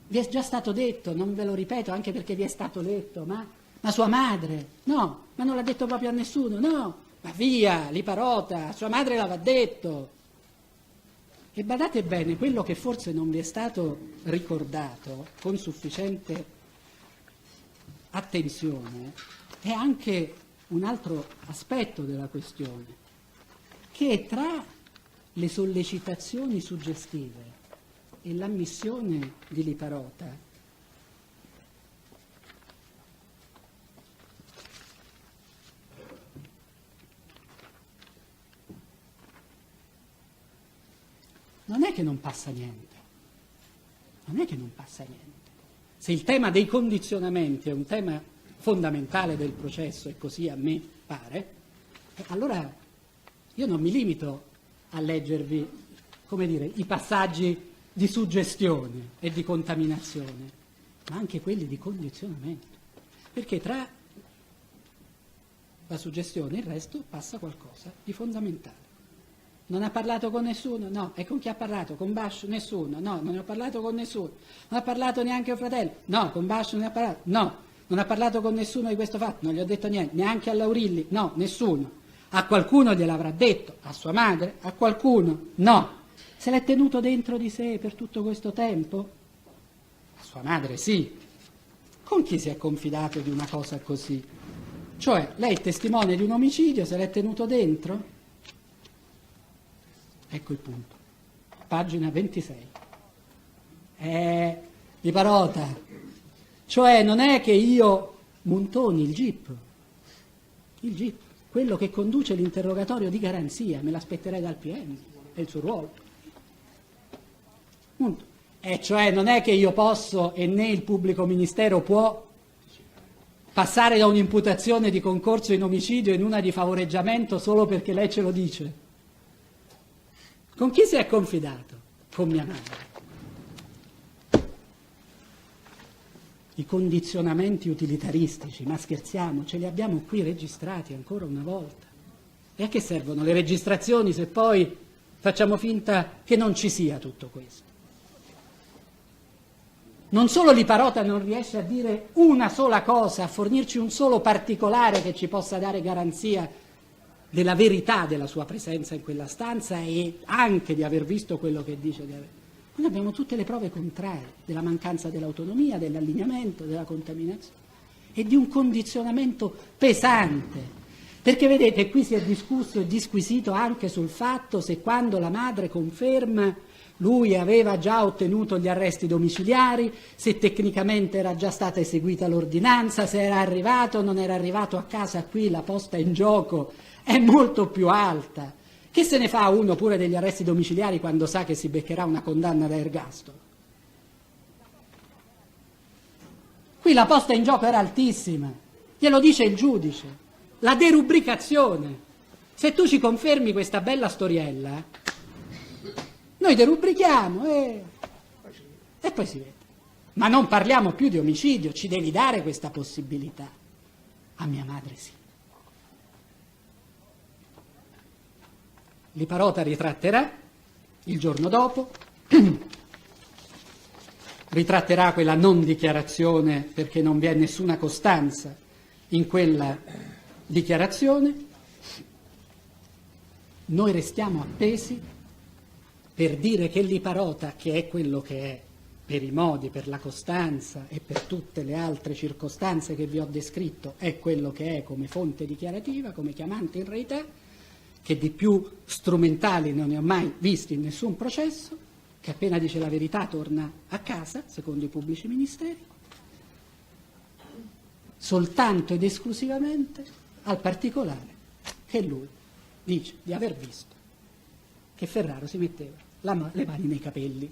[SPEAKER 1] Vi è già stato detto, non ve lo ripeto anche perché vi è stato letto, ma sua madre, no, ma non l'ha detto proprio a nessuno, no, ma via, Liparota, sua madre l'aveva detto. E badate bene, quello che forse non vi è stato ricordato con sufficiente attenzione è anche un altro aspetto della questione, che tra le sollecitazioni suggestive e l'ammissione di Liparota non è che non passa niente, Se il tema dei condizionamenti è un tema fondamentale del processo, e così a me pare, allora io non mi limito a leggervi, come dire, i passaggi di suggestione e di contaminazione, ma anche quelli di condizionamento, perché tra la suggestione e il resto passa qualcosa di fondamentale. Non ha parlato con nessuno? No. E con chi ha parlato? Con Bascio? Nessuno. No, non ne ho parlato con nessuno. Non ha parlato neanche il fratello? No, con Bascio non ne ha parlato? No. Non ha parlato con nessuno di questo fatto, non gli ho detto niente, neanche a Laurilli, no, nessuno. A qualcuno gliel'avrà detto, a sua madre, a qualcuno, no. Se l'è tenuto dentro di sé per tutto questo tempo? sua madre sì. Con chi si è confidato di una cosa così? Cioè, lei è testimone di un omicidio, se l'è tenuto dentro? Ecco il punto. Pagina 26. Di Parota. Cioè, non è che io, Montoni, il GIP, quello che conduce l'interrogatorio di garanzia, me l'aspetterei dal PM, è il suo ruolo. Punto. E cioè non è che io posso e né il pubblico ministero può passare da un'imputazione di concorso in omicidio in una di favoreggiamento solo perché lei ce lo dice. Con chi si è confidato? Con mia madre. I condizionamenti utilitaristici, ma scherziamo, ce li abbiamo qui registrati ancora una volta. E a che servono le registrazioni se poi facciamo finta che non ci sia tutto questo? Non solo Liparota non riesce a dire una sola cosa, a fornirci un solo particolare che ci possa dare garanzia della verità della sua presenza in quella stanza e anche di aver visto quello che dice di aver. Noi abbiamo tutte le prove contrarie della mancanza dell'autonomia, dell'allineamento, della contaminazione e di un condizionamento pesante. Perché vedete, qui si è discusso e disquisito anche sul fatto se quando la madre conferma lui aveva già ottenuto gli arresti domiciliari, se tecnicamente era già stata eseguita l'ordinanza, se era arrivato o non era arrivato a casa. Qui la posta in gioco è molto più alta. Che se ne fa uno pure degli arresti domiciliari quando sa che si beccherà una condanna da ergastolo? Qui la posta in gioco era altissima, glielo dice il giudice, la derubricazione. Se tu ci confermi questa bella storiella, noi derubrichiamo e poi si vede. Ma non parliamo più di omicidio, ci devi dare questa possibilità. A mia madre sì. Liparota ritratterà il giorno dopo, ritratterà quella non dichiarazione perché non vi è nessuna costanza in quella dichiarazione. Noi restiamo appesi per dire che Liparota, che è quello che è, per i modi, per la costanza e per tutte le altre circostanze che vi ho descritto, è quello che è come fonte dichiarativa, come chiamante in reità, che di più strumentali non ne ho mai visti in nessun processo, che appena dice la verità torna a casa, secondo i pubblici ministeri, soltanto ed esclusivamente al particolare che lui dice di aver visto che Ferraro si metteva le mani nei capelli,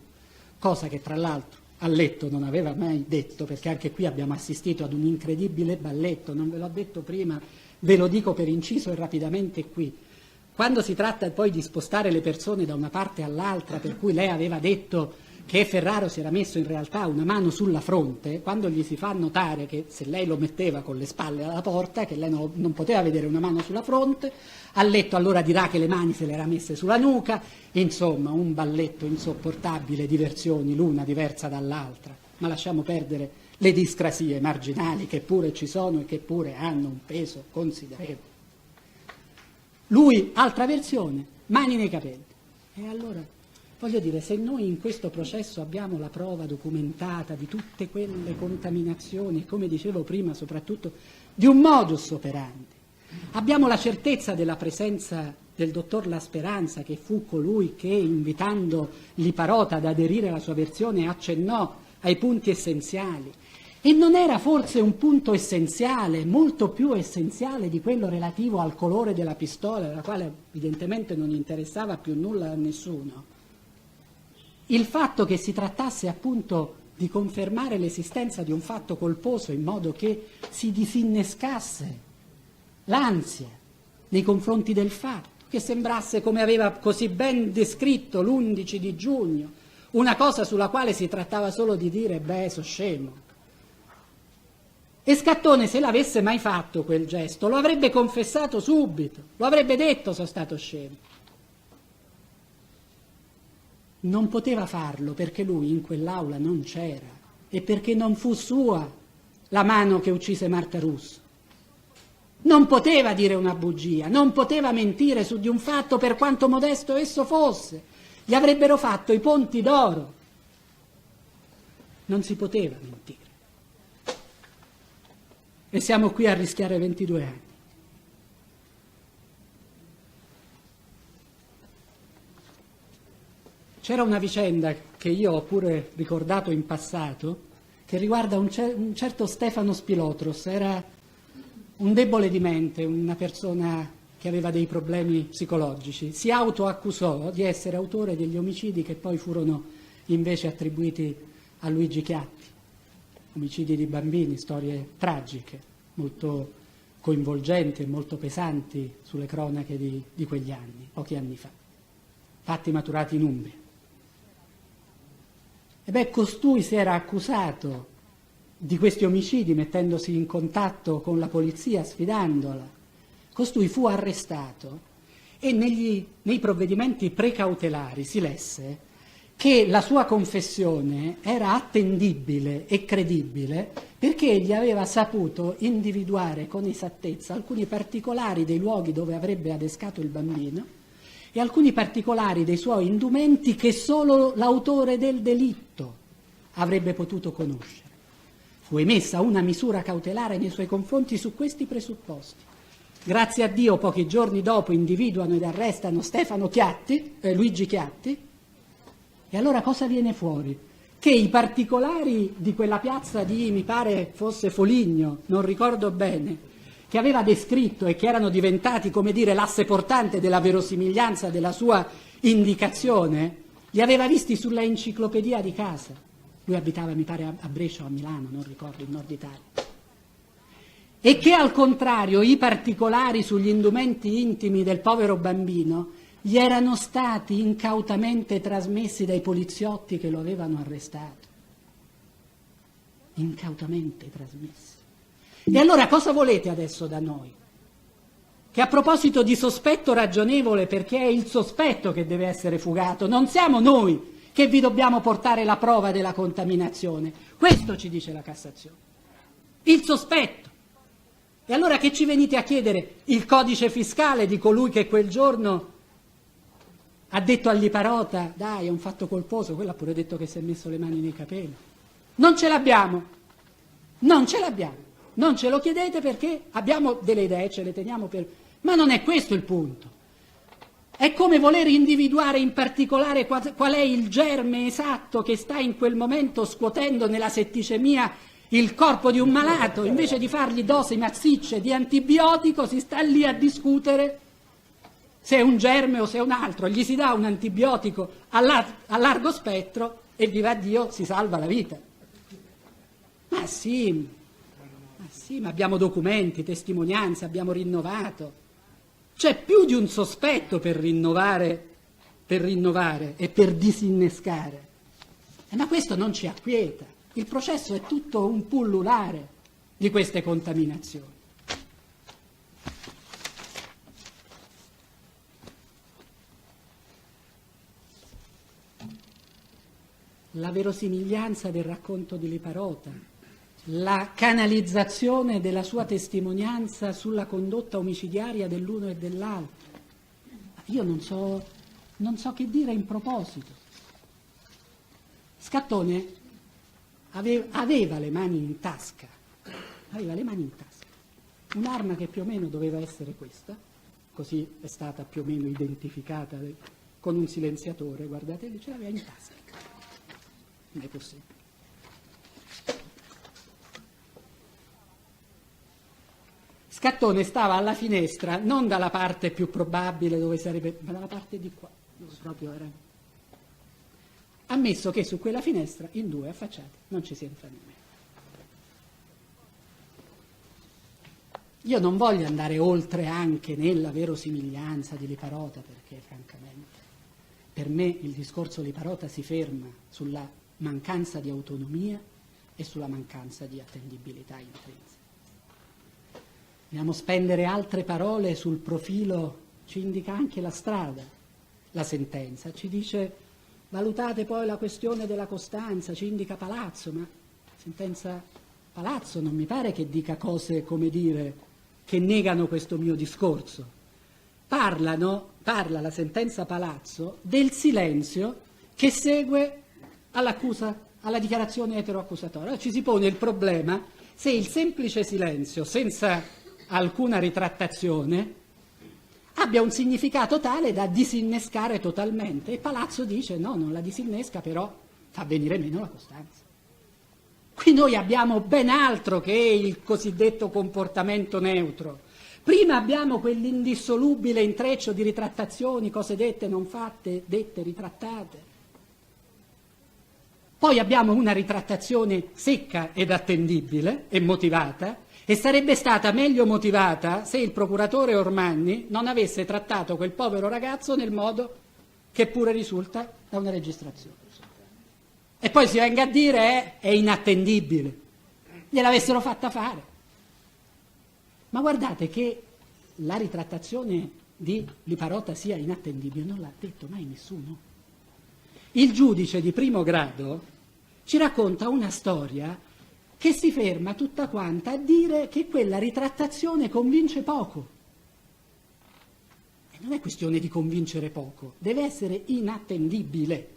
[SPEAKER 1] cosa che tra l'altro a letto non aveva mai detto, perché anche qui abbiamo assistito ad un incredibile balletto, non ve l'ho detto prima, ve lo dico per inciso e rapidamente qui. Quando si tratta poi di spostare le persone da una parte all'altra, per cui lei aveva detto che Ferraro si era messo in realtà una mano sulla fronte, quando gli si fa notare che se lei lo metteva con le spalle alla porta, che lei non poteva vedere una mano sulla fronte, a letto allora dirà che le mani se le era messe sulla nuca, insomma un balletto insopportabile di versioni, l'una diversa dall'altra, ma lasciamo perdere le discrasie marginali che pure ci sono e che pure hanno un peso considerevole. Lui, altra versione, mani nei capelli. E allora, voglio dire, se noi in questo processo abbiamo la prova documentata di tutte quelle contaminazioni, come dicevo prima, soprattutto di un modus operandi, abbiamo la certezza della presenza del dottor La Speranza, che fu colui che, invitando Liparota ad aderire alla sua versione, accennò ai punti essenziali. E non era forse un punto essenziale, molto più essenziale di quello relativo al colore della pistola, della quale evidentemente non interessava più nulla a nessuno? Il fatto che si trattasse appunto di confermare l'esistenza di un fatto colposo in modo che si disinnescasse l'ansia nei confronti del fatto, che sembrasse, come aveva così ben descritto l'11 di giugno, una cosa sulla quale si trattava solo di dire beh, so scemo. E Scattone, se l'avesse mai fatto quel gesto, lo avrebbe confessato subito, lo avrebbe detto sono stato scemo. Non poteva farlo perché lui in quell'aula non c'era e perché non fu sua la mano che uccise Marta Russo. Non poteva dire una bugia, non poteva mentire su di un fatto per quanto modesto esso fosse. Gli avrebbero fatto i ponti d'oro. Non si poteva mentire. E siamo qui a rischiare 22 anni. C'era una vicenda che io ho pure ricordato in passato, che riguarda un certo Stefano Spilotros. Era un debole di mente, una persona che aveva dei problemi psicologici. Si autoaccusò di essere autore degli omicidi che poi furono invece attribuiti a Luigi Chiatti. Omicidi di bambini, storie tragiche, molto coinvolgenti e molto pesanti sulle cronache di quegli anni, pochi anni fa, fatti maturati in Umbria. Costui si era accusato di questi omicidi mettendosi in contatto con la polizia, sfidandola. Costui fu arrestato e nei provvedimenti precautelari si lesse che la sua confessione era attendibile e credibile perché egli aveva saputo individuare con esattezza alcuni particolari dei luoghi dove avrebbe adescato il bambino e alcuni particolari dei suoi indumenti che solo l'autore del delitto avrebbe potuto conoscere. Fu emessa una misura cautelare nei suoi confronti su questi presupposti. Grazie a Dio, pochi giorni dopo individuano ed arrestano Luigi Chiatti, e allora cosa viene fuori? Che i particolari di quella piazza mi pare fosse Foligno, non ricordo bene, che aveva descritto e che erano diventati, come dire, l'asse portante della verosimiglianza della sua indicazione, li aveva visti sulla enciclopedia di casa. Lui abitava, mi pare, a Brescia o a Milano, non ricordo, in Nord Italia. E che al contrario i particolari sugli indumenti intimi del povero bambino gli erano stati incautamente trasmessi dai poliziotti che lo avevano arrestato. Incautamente trasmessi. E allora cosa volete adesso da noi? Che a proposito di sospetto ragionevole, perché è il sospetto che deve essere fugato, non siamo noi che vi dobbiamo portare la prova della contaminazione. Questo ci dice la Cassazione. Il sospetto. E allora che ci venite a chiedere? Il codice fiscale di colui che quel giorno ha detto a Liparota, dai, è un fatto colposo, quello ha pure detto che si è messo le mani nei capelli. Non ce l'abbiamo. Non ce l'abbiamo. Non ce lo chiedete perché abbiamo delle idee, ce le teniamo per... Ma non è questo il punto. È come voler individuare in particolare qual è il germe esatto che sta in quel momento scuotendo nella setticemia il corpo di un malato. Invece di fargli dosi massicce di antibiotico si sta lì a discutere se è un germe o se è un altro. Gli si dà un antibiotico a largo spettro e viva Dio si salva la vita. Ma sì, ma abbiamo documenti, testimonianze, abbiamo rinnovato. C'è più di un sospetto per rinnovare e per disinnescare. Ma questo non ci acquieta. Il processo è tutto un pullulare di queste contaminazioni. La verosimiglianza del racconto di Liparota, la canalizzazione della sua testimonianza sulla condotta omicidiaria dell'uno e dell'altro. Io non so che dire in proposito. Scattone aveva le mani in tasca, un'arma che più o meno doveva essere questa, così è stata più o meno identificata con un silenziatore, guardate, ce l'aveva in tasca. Non è possibile. Scattone stava alla finestra, non dalla parte più probabile dove sarebbe, ma dalla parte di qua, dove proprio era. Ammesso che su quella finestra, in due affacciati, non ci si entra nemmeno. Io non voglio andare oltre anche nella verosimiglianza di Liparota, perché francamente per me il discorso Liparota si ferma sulla mancanza di autonomia e sulla mancanza di attendibilità intrinseca. Dobbiamo spendere altre parole sul profilo, ci indica anche la strada, la sentenza, ci dice valutate poi la questione della costanza, ci indica Palazzo, ma sentenza Palazzo non mi pare che dica cose, come dire, che negano questo mio discorso. Parla la sentenza Palazzo del silenzio che segue all'accusa alla dichiarazione eteroaccusatoria. Allora ci si pone il problema se il semplice silenzio, senza alcuna ritrattazione, abbia un significato tale da disinnescare totalmente. E Palazzo dice no, non la disinnesca, però fa venire meno la costanza. Qui noi abbiamo ben altro che il cosiddetto comportamento neutro. Prima abbiamo quell'indissolubile intreccio di ritrattazioni, cose dette, non fatte, dette, ritrattate. Poi abbiamo una ritrattazione secca ed attendibile e motivata, e sarebbe stata meglio motivata se il procuratore Ormanni non avesse trattato quel povero ragazzo nel modo che pure risulta da una registrazione. E poi si venga a dire è inattendibile, gliel'avessero fatta fare. Ma guardate che la ritrattazione di Liparota sia inattendibile non l'ha detto mai nessuno. Il giudice di primo grado ci racconta una storia che si ferma tutta quanta a dire che quella ritrattazione convince poco. E non è questione di convincere poco, deve essere inattendibile.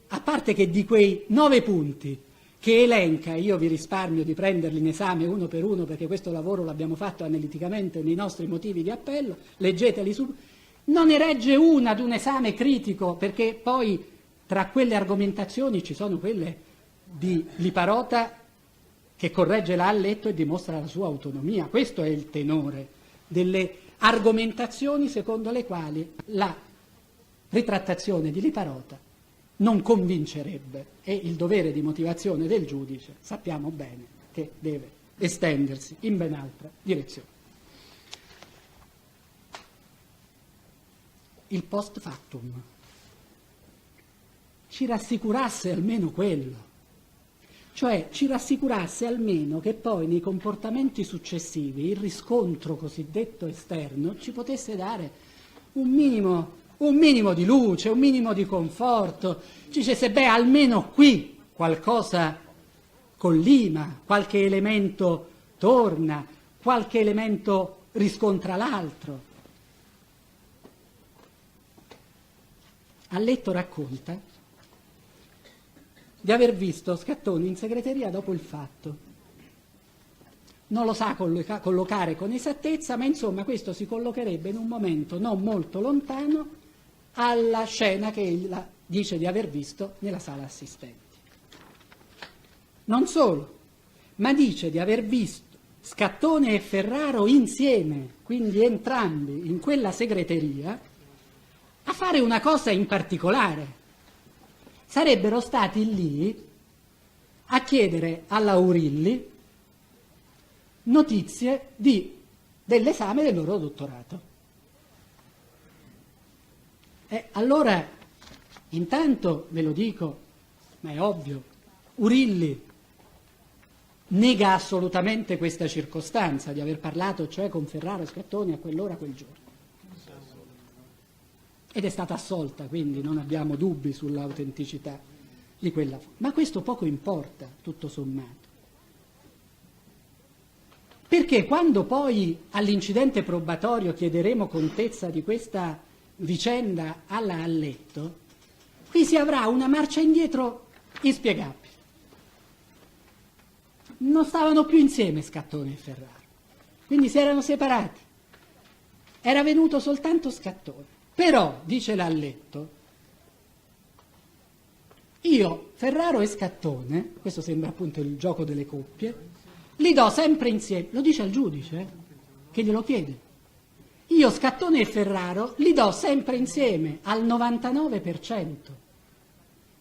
[SPEAKER 1] A parte che di quei 9 punti che elenca, io vi risparmio di prenderli in esame uno per uno perché questo lavoro l'abbiamo fatto analiticamente nei nostri motivi di appello, leggeteli su, non ne regge una ad un esame critico, perché poi tra quelle argomentazioni ci sono quelle di Liparota che corregge l'ha letto e dimostra la sua autonomia. Questo è il tenore delle argomentazioni secondo le quali la ritrattazione di Liparota non convincerebbe, e il dovere di motivazione del giudice sappiamo bene che deve estendersi in ben altra direzione. Il post factum ci rassicurasse almeno quello, cioè ci rassicurasse almeno che poi nei comportamenti successivi il riscontro cosiddetto esterno ci potesse dare un minimo di luce, un minimo di conforto, ci dicesse beh almeno qui qualcosa collima, qualche elemento torna, qualche elemento riscontra l'altro. Alletto racconta di aver visto Scattoni in segreteria dopo il fatto. Non lo sa collocare con esattezza, ma insomma questo si collocherebbe in un momento non molto lontano alla scena che ella dice di aver visto nella sala assistenti. Non solo, ma dice di aver visto Scattone e Ferraro insieme, quindi entrambi in quella segreteria, a fare una cosa in particolare. Sarebbero stati lì a chiedere alla Urilli notizie dell'esame del loro dottorato. Allora, intanto ve lo dico, ma è ovvio, Urilli nega assolutamente questa circostanza di aver parlato, cioè con Ferraro e Scattoni a quell'ora, quel giorno. Ed è stata assolta, quindi non abbiamo dubbi sull'autenticità di quella. Ma questo poco importa, tutto sommato. Perché quando poi all'incidente probatorio chiederemo contezza di questa vicenda alla Alletto, qui si avrà una marcia indietro inspiegabile. Non stavano più insieme Scattone e Ferraro, quindi si erano separati. Era venuto soltanto Scattone. Però, dice l'Alletto, io, Ferraro e Scattone, questo sembra appunto il gioco delle coppie, li do sempre insieme, lo dice al giudice, che glielo chiede. Io, Scattone e Ferraro, li do sempre insieme, al 99%.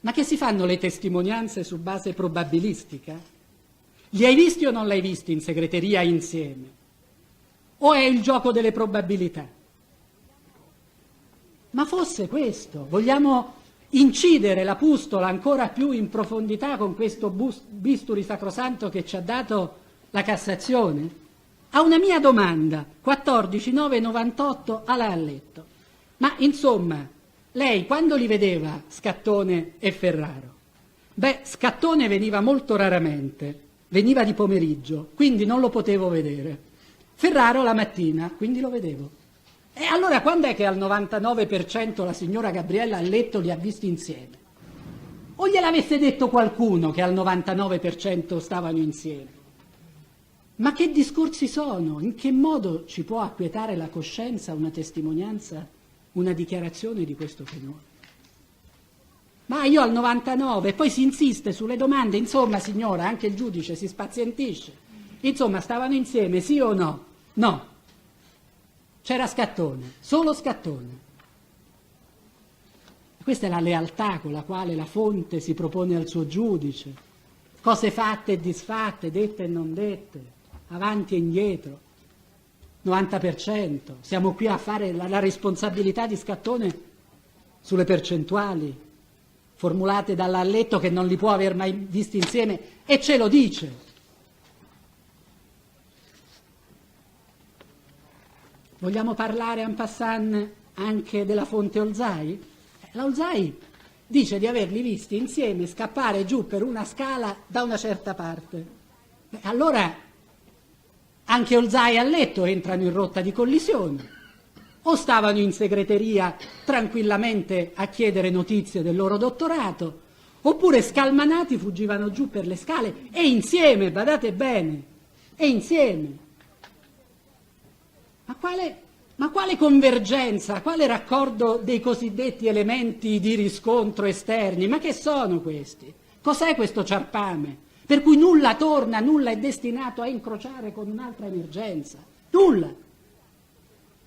[SPEAKER 1] Ma che si fanno le testimonianze su base probabilistica? Li hai visti o non l'hai visti in segreteria insieme? O è il gioco delle probabilità? Ma fosse questo, vogliamo incidere la pustola ancora più in profondità con questo bisturi sacrosanto che ci ha dato la Cassazione? A una mia domanda, 14.998 alla Alletto, ma insomma, lei quando li vedeva Scattone e Ferraro? Beh, Scattone veniva molto raramente, veniva di pomeriggio, quindi non lo potevo vedere. Ferraro la mattina, quindi lo vedevo. E allora quando è che al 99% la signora Gabriella Alletto li ha visti insieme? O gliel'avesse detto qualcuno che al 99% stavano insieme? Ma che discorsi sono? In che modo ci può acquietare la coscienza una testimonianza, una dichiarazione di questo tenore? Ma io al 99, e poi si insiste sulle domande, insomma signora, anche il giudice si spazientisce. Insomma, stavano insieme, sì o no? No. C'era Scattone, solo Scattone. Questa è la lealtà con la quale la fonte si propone al suo giudice. Cose fatte e disfatte, dette e non dette, avanti e indietro, 90%. Siamo qui a fare la responsabilità di Scattone sulle percentuali formulate dall'Alletto, che non li può aver mai visti insieme, e ce lo dice. Vogliamo parlare en passant anche della fonte Olzai? La Olzai dice di averli visti insieme scappare giù per una scala da una certa parte. Allora anche Olzai e Alletto entrano in rotta di collisione. O stavano in segreteria tranquillamente a chiedere notizie del loro dottorato, oppure scalmanati fuggivano giù per le scale e insieme, badate bene, e insieme. Ma quale convergenza, quale raccordo dei cosiddetti elementi di riscontro esterni? Ma che sono questi? Cos'è questo ciarpame? Per cui nulla torna, nulla è destinato a incrociare con un'altra emergenza. Nulla.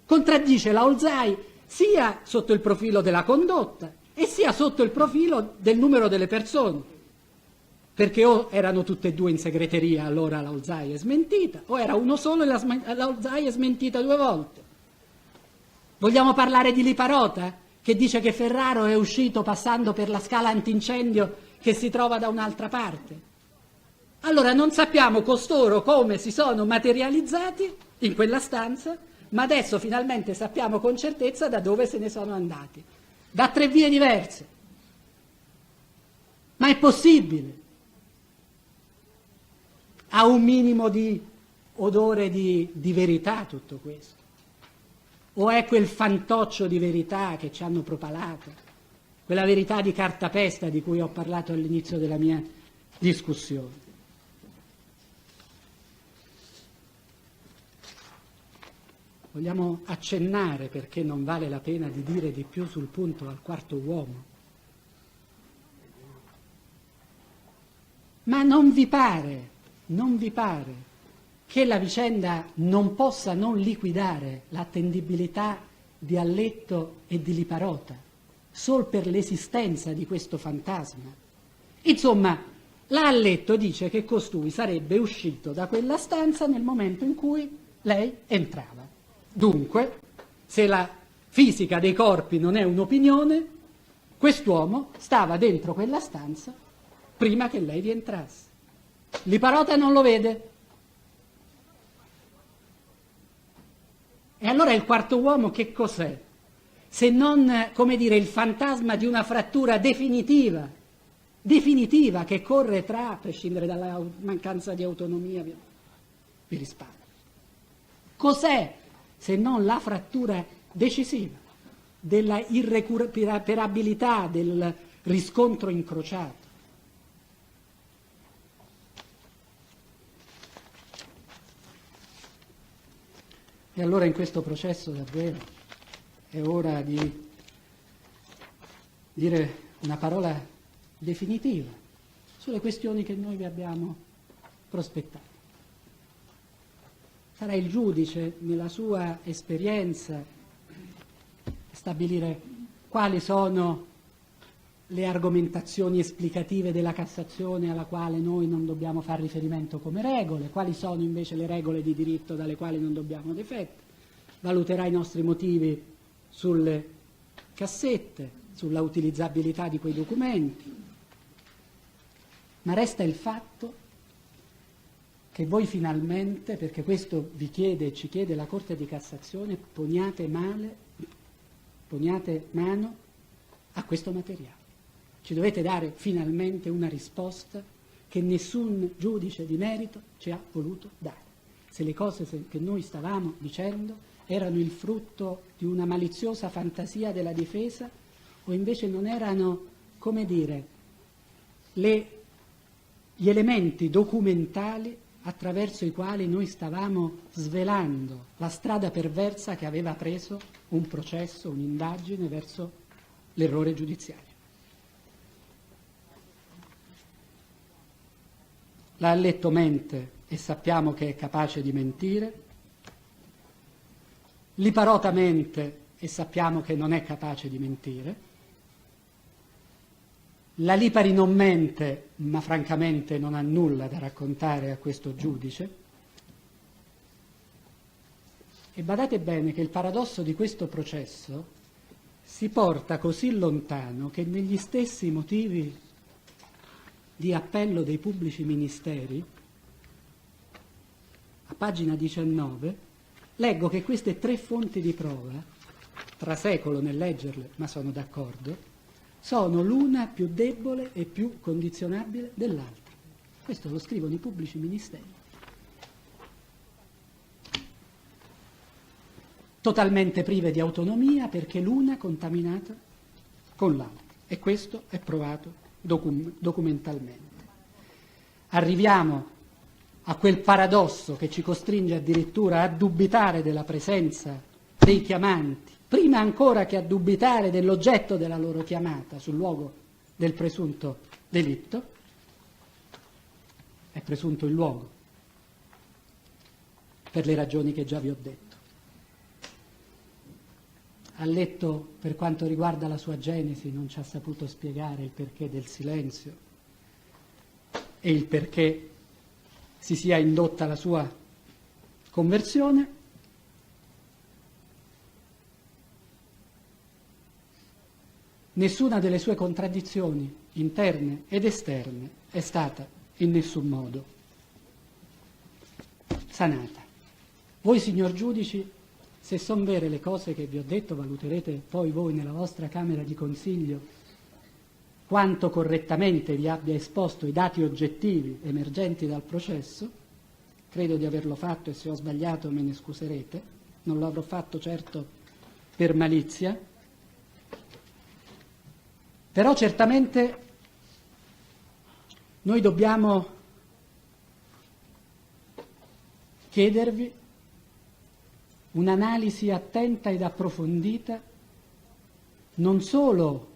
[SPEAKER 1] Contraddice la Olzai sia sotto il profilo della condotta e sia sotto il profilo del numero delle persone, perché o erano tutte e due in segreteria, allora la Olzai è smentita, o era uno solo e la Olzai è smentita 2 volte. Vogliamo parlare di Liparota, che dice che Ferraro è uscito passando per la scala antincendio che si trova da un'altra parte? Allora non sappiamo costoro come si sono materializzati in quella stanza, ma adesso finalmente sappiamo con certezza da dove se ne sono andati. Da 3 vie diverse. Ma è possibile? Ha un minimo di odore di verità tutto questo? O è quel fantoccio di verità che ci hanno propalato? Quella verità di cartapesta di cui ho parlato all'inizio della mia discussione? Vogliamo accennare, perché non vale la pena di dire di più sul punto, al quarto uomo. Ma non vi pare che la vicenda non possa non liquidare l'attendibilità di Alletto e di Liparota, sol per l'esistenza di questo fantasma? Insomma, l'Alletto dice che costui sarebbe uscito da quella stanza nel momento in cui lei entrava. Dunque, se la fisica dei corpi non è un'opinione, quest'uomo stava dentro quella stanza prima che lei vi entrasse. Liparota non lo vede. E allora il quarto uomo che cos'è? Se non, come dire, il fantasma di una frattura definitiva che corre tra, a prescindere dalla mancanza di autonomia, vi risparmio. Cos'è se non la frattura decisiva della irrecuperabilità del riscontro incrociato? E allora in questo processo davvero è ora di dire una parola definitiva sulle questioni che noi vi abbiamo prospettato. Sarà il giudice, nella sua esperienza, stabilire quali sono le argomentazioni esplicative della Cassazione alla quale noi non dobbiamo fare riferimento come regole, quali sono invece le regole di diritto dalle quali non dobbiamo defettere. Valuterà i nostri motivi sulle cassette, sulla utilizzabilità di quei documenti, ma resta il fatto che voi finalmente, perché questo vi chiede e ci chiede la Corte di Cassazione, poniate mano a questo materiale. Ci dovete dare finalmente una risposta che nessun giudice di merito ci ha voluto dare. Se le cose che noi stavamo dicendo erano il frutto di una maliziosa fantasia della difesa o invece non erano, come dire, gli elementi documentali attraverso i quali noi stavamo svelando la strada perversa che aveva preso un processo, un'indagine verso l'errore giudiziario. L'ha letto mente e sappiamo che è capace di mentire, Liparota mente e sappiamo che non è capace di mentire, la Lipari non mente, ma francamente non ha nulla da raccontare a questo giudice. E badate bene che il paradosso di questo processo si porta così lontano che negli stessi motivi di appello dei pubblici ministeri, a pagina 19, leggo che queste 3 fonti di prova, trasecolo nel leggerle, ma sono d'accordo, sono l'una più debole e più condizionabile dell'altra. Questo lo scrivono i pubblici ministeri. Totalmente prive di autonomia perché l'una contaminata con l'altra. E questo è provato documentalmente. Arriviamo a quel paradosso che ci costringe addirittura a dubitare della presenza dei chiamanti, prima ancora che a dubitare dell'oggetto della loro chiamata sul luogo del presunto delitto. È presunto il luogo, per le ragioni che già vi ho detto. Ha letto, per quanto riguarda la sua genesi, non ci ha saputo spiegare il perché del silenzio e il perché si sia indotta la sua conversione. Nessuna delle sue contraddizioni interne ed esterne è stata in nessun modo sanata. Voi, signor giudici, se sono vere le cose che vi ho detto, valuterete poi voi nella vostra Camera di Consiglio quanto correttamente vi abbia esposto i dati oggettivi emergenti dal processo. Credo di averlo fatto e se ho sbagliato me ne scuserete. Non lo avrò fatto certo per malizia. Però certamente noi dobbiamo chiedervi un'analisi attenta ed approfondita non solo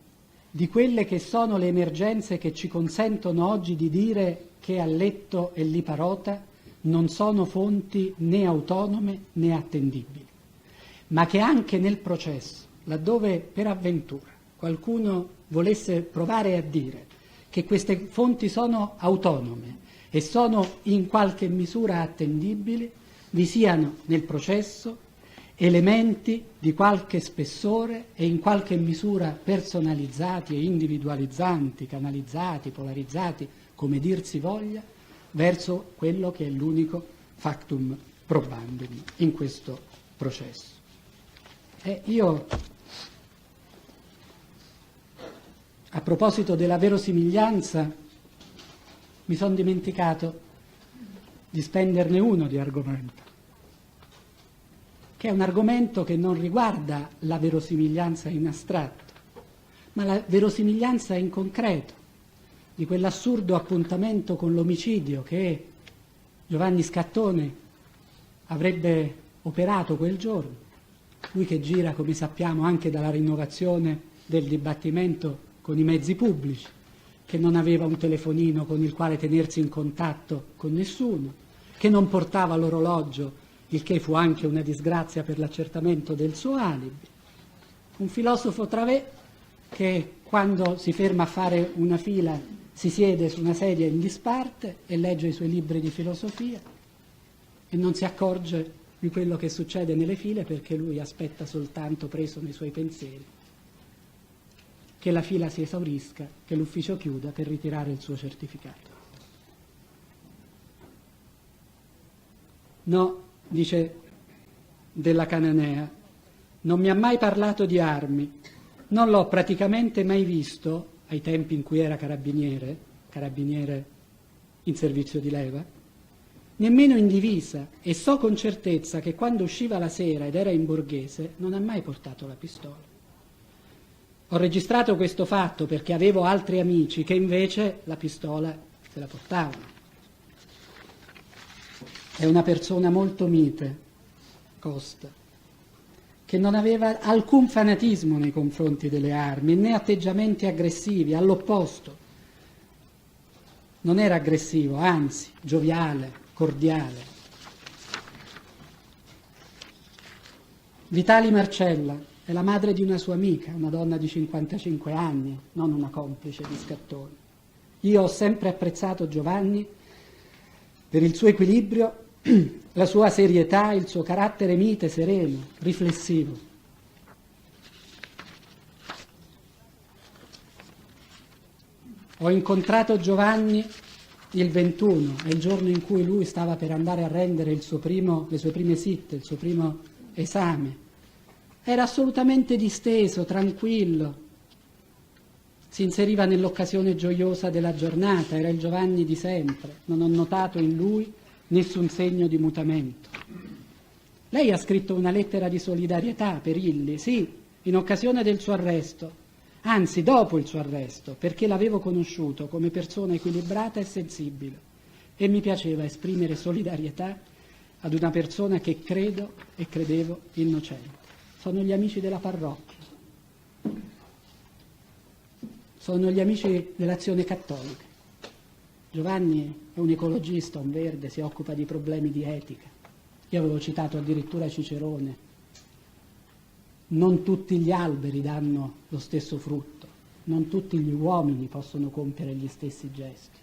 [SPEAKER 1] di quelle che sono le emergenze che ci consentono oggi di dire che Alletto e Liparota non sono fonti né autonome né attendibili, ma che anche nel processo, laddove per avventura qualcuno volesse provare a dire che queste fonti sono autonome e sono in qualche misura attendibili, vi siano nel processo elementi di qualche spessore e in qualche misura personalizzati e individualizzanti, canalizzati, polarizzati, come dir si voglia, verso quello che è l'unico factum probandum in questo processo. Io, a proposito della verosimiglianza, mi sono dimenticato di spenderne uno di argomento, che è un argomento che non riguarda la verosimiglianza in astratto, ma la verosimiglianza in concreto, di quell'assurdo appuntamento con l'omicidio che Giovanni Scattone avrebbe operato quel giorno, lui che gira, come sappiamo, anche dalla rinnovazione del dibattimento con i mezzi pubblici, che non aveva un telefonino con il quale tenersi in contatto con nessuno, che non portava l'orologio, il che fu anche una disgrazia per l'accertamento del suo alibi. Un filosofo travé che quando si ferma a fare una fila si siede su una sedia in disparte e legge i suoi libri di filosofia e non si accorge di quello che succede nelle file perché lui aspetta soltanto, preso nei suoi pensieri, che la fila si esaurisca, che l'ufficio chiuda per ritirare il suo certificato. No, dice Della Cananea, non mi ha mai parlato di armi, non l'ho praticamente mai visto, ai tempi in cui era carabiniere in servizio di leva, nemmeno in divisa, e so con certezza che quando usciva la sera ed era in borghese non ha mai portato la pistola. Ho registrato questo fatto perché avevo altri amici che invece la pistola se la portavano. È una persona molto mite, Costa, che non aveva alcun fanatismo nei confronti delle armi, né atteggiamenti aggressivi, all'opposto. Non era aggressivo, anzi, gioviale, cordiale. Vitali Marcella è la madre di una sua amica, una donna di 55 anni, non una complice di scattoni. Io ho sempre apprezzato Giovanni per il suo equilibrio, la sua serietà, il suo carattere mite, sereno, riflessivo. Ho incontrato Giovanni il 21, è il giorno in cui lui stava per andare a rendere le sue prime sitte, il suo primo esame. Era assolutamente disteso, tranquillo, si inseriva nell'occasione gioiosa della giornata, era il Giovanni di sempre, non ho notato in lui nessun segno di mutamento. Lei ha scritto una lettera di solidarietà per Illy, sì, in occasione del suo arresto, anzi dopo il suo arresto, perché l'avevo conosciuto come persona equilibrata e sensibile e mi piaceva esprimere solidarietà ad una persona che credo e credevo innocente. Sono gli amici della parrocchia, sono gli amici dell'Azione Cattolica. Giovanni è un ecologista, un verde, si occupa di problemi di etica. Io avevo citato addirittura Cicerone. Non tutti gli alberi danno lo stesso frutto, non tutti gli uomini possono compiere gli stessi gesti.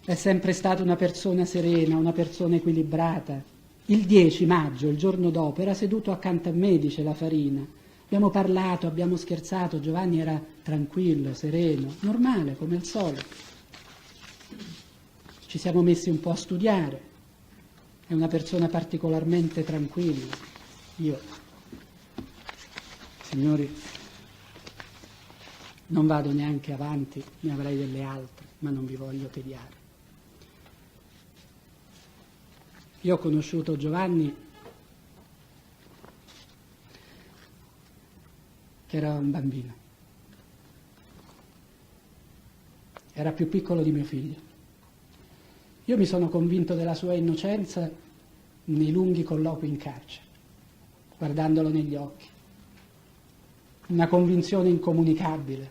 [SPEAKER 1] È sempre stata una persona serena, una persona equilibrata. Il 10 maggio, il giorno dopo, era seduto accanto a me, dice la Farina. Abbiamo parlato, abbiamo scherzato, Giovanni era tranquillo, sereno, normale, come al solito. Ci siamo messi un po' a studiare. È una persona particolarmente tranquilla. Io, signori, non vado neanche avanti, ne avrei delle altre, ma non vi voglio tediare. Io ho conosciuto Giovanni che era un bambino. Era più piccolo di mio figlio. Io mi sono convinto della sua innocenza nei lunghi colloqui in carcere, guardandolo negli occhi. Una convinzione incomunicabile.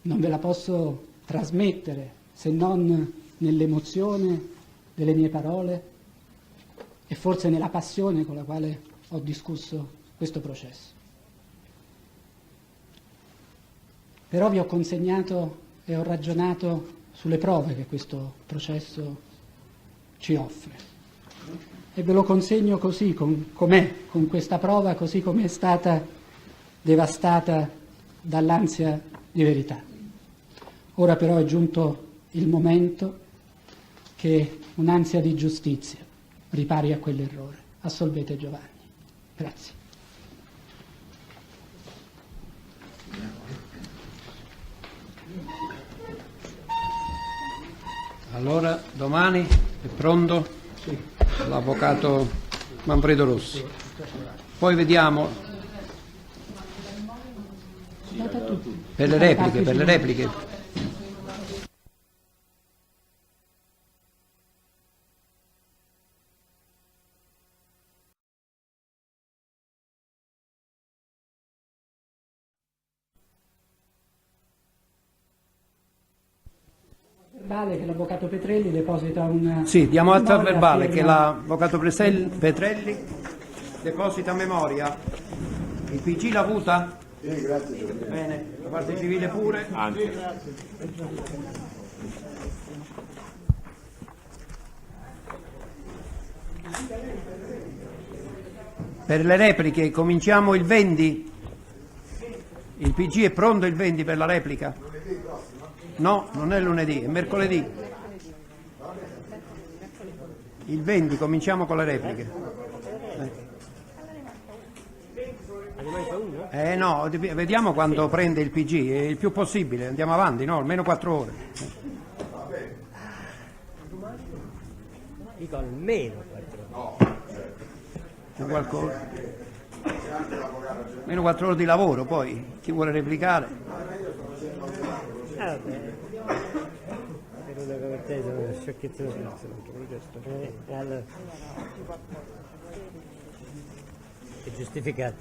[SPEAKER 1] Non ve la posso trasmettere se non nell'emozione delle mie parole e forse nella passione con la quale ho discusso questo processo. Però vi ho consegnato e ho ragionato sulle prove che questo processo ci offre. E ve lo consegno così, com'è, con questa prova, così come è stata devastata dall'ansia di verità. Ora però è giunto il momento che un'ansia di giustizia ripari a quell'errore. Assolvete Giovanni. Grazie.
[SPEAKER 3] Allora, domani è pronto l'avvocato Manfredo Rossi. Poi vediamo per le repliche.
[SPEAKER 1] Che l'avvocato Petrelli deposita una...
[SPEAKER 3] Sì, diamo atto al
[SPEAKER 1] memoria
[SPEAKER 3] verbale che
[SPEAKER 1] firma-
[SPEAKER 3] l'avvocato Petrelli deposita a memoria. Il PG l'ha avuta?
[SPEAKER 2] Sì, grazie Giovanni.
[SPEAKER 3] Bene, la parte civile pure. Per le repliche cominciamo il 20. Il PG è pronto il 20 per la replica? No, non è lunedì, è mercoledì. Il 20 cominciamo con le repliche. No, vediamo quando prende il PG, il più possibile, andiamo avanti, no, almeno 4 ore.
[SPEAKER 4] Dico almeno 4 ore.
[SPEAKER 3] C'è qualcosa? Meno 4 ore di lavoro, poi chi vuole replicare?
[SPEAKER 4] Vabbè. Per una cortese, una sciocchezza di allora. È giustificato.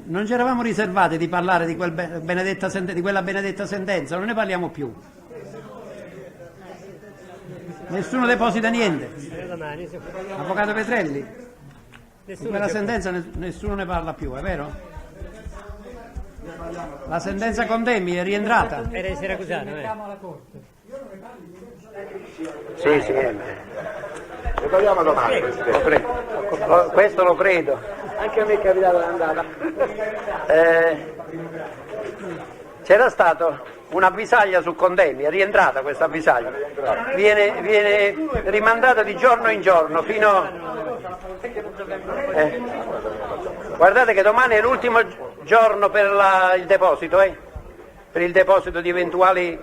[SPEAKER 3] Non ci eravamo riservati di parlare di, di quella benedetta sentenza, non ne parliamo più. Nessuno deposita niente.
[SPEAKER 4] Domani,
[SPEAKER 3] Avvocato Petrelli, di quella sentenza nessuno ne parla più, è vero? La sentenza Condemi è rientrata?
[SPEAKER 4] era di Siracusano,
[SPEAKER 3] Sì, sì.
[SPEAKER 2] Ne parliamo domani, Presidente.
[SPEAKER 3] Questo lo credo.
[SPEAKER 5] Anche a me è capitato l'andata.
[SPEAKER 3] C'era stata una avvisaglia su Condemi, è rientrata questa avvisaglia. Viene rimandata di giorno in giorno fino. Guardate che domani è l'ultimo giorno per il deposito, per il deposito di eventuali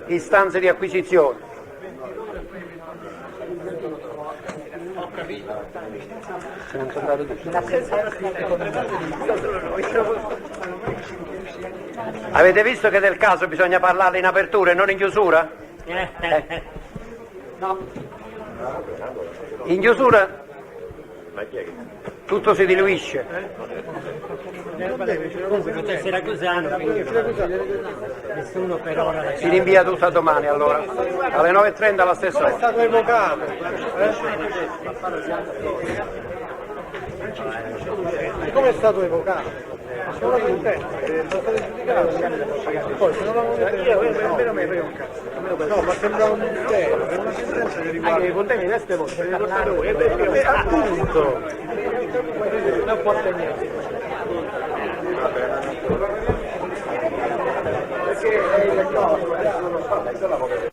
[SPEAKER 3] istanze di acquisizione. Avete visto che del caso bisogna parlarne in apertura e non in chiusura? In chiusura tutto si diluisce.
[SPEAKER 4] Comunque non c'è Siracusano, quindi nessuno per ora.
[SPEAKER 3] Si rinvia tutto a domani allora, alle 9:30 alla stessa ora.
[SPEAKER 5] È stato evocato. Come è stato evocato? Sono contento, sono stato giudicato. Poi se non l'avevo almeno me frega un cazzo. No, ma sembra un mistero, è una sentenza che riguarda. Anche i contenti queste volte, appunto. Non può niente. Perché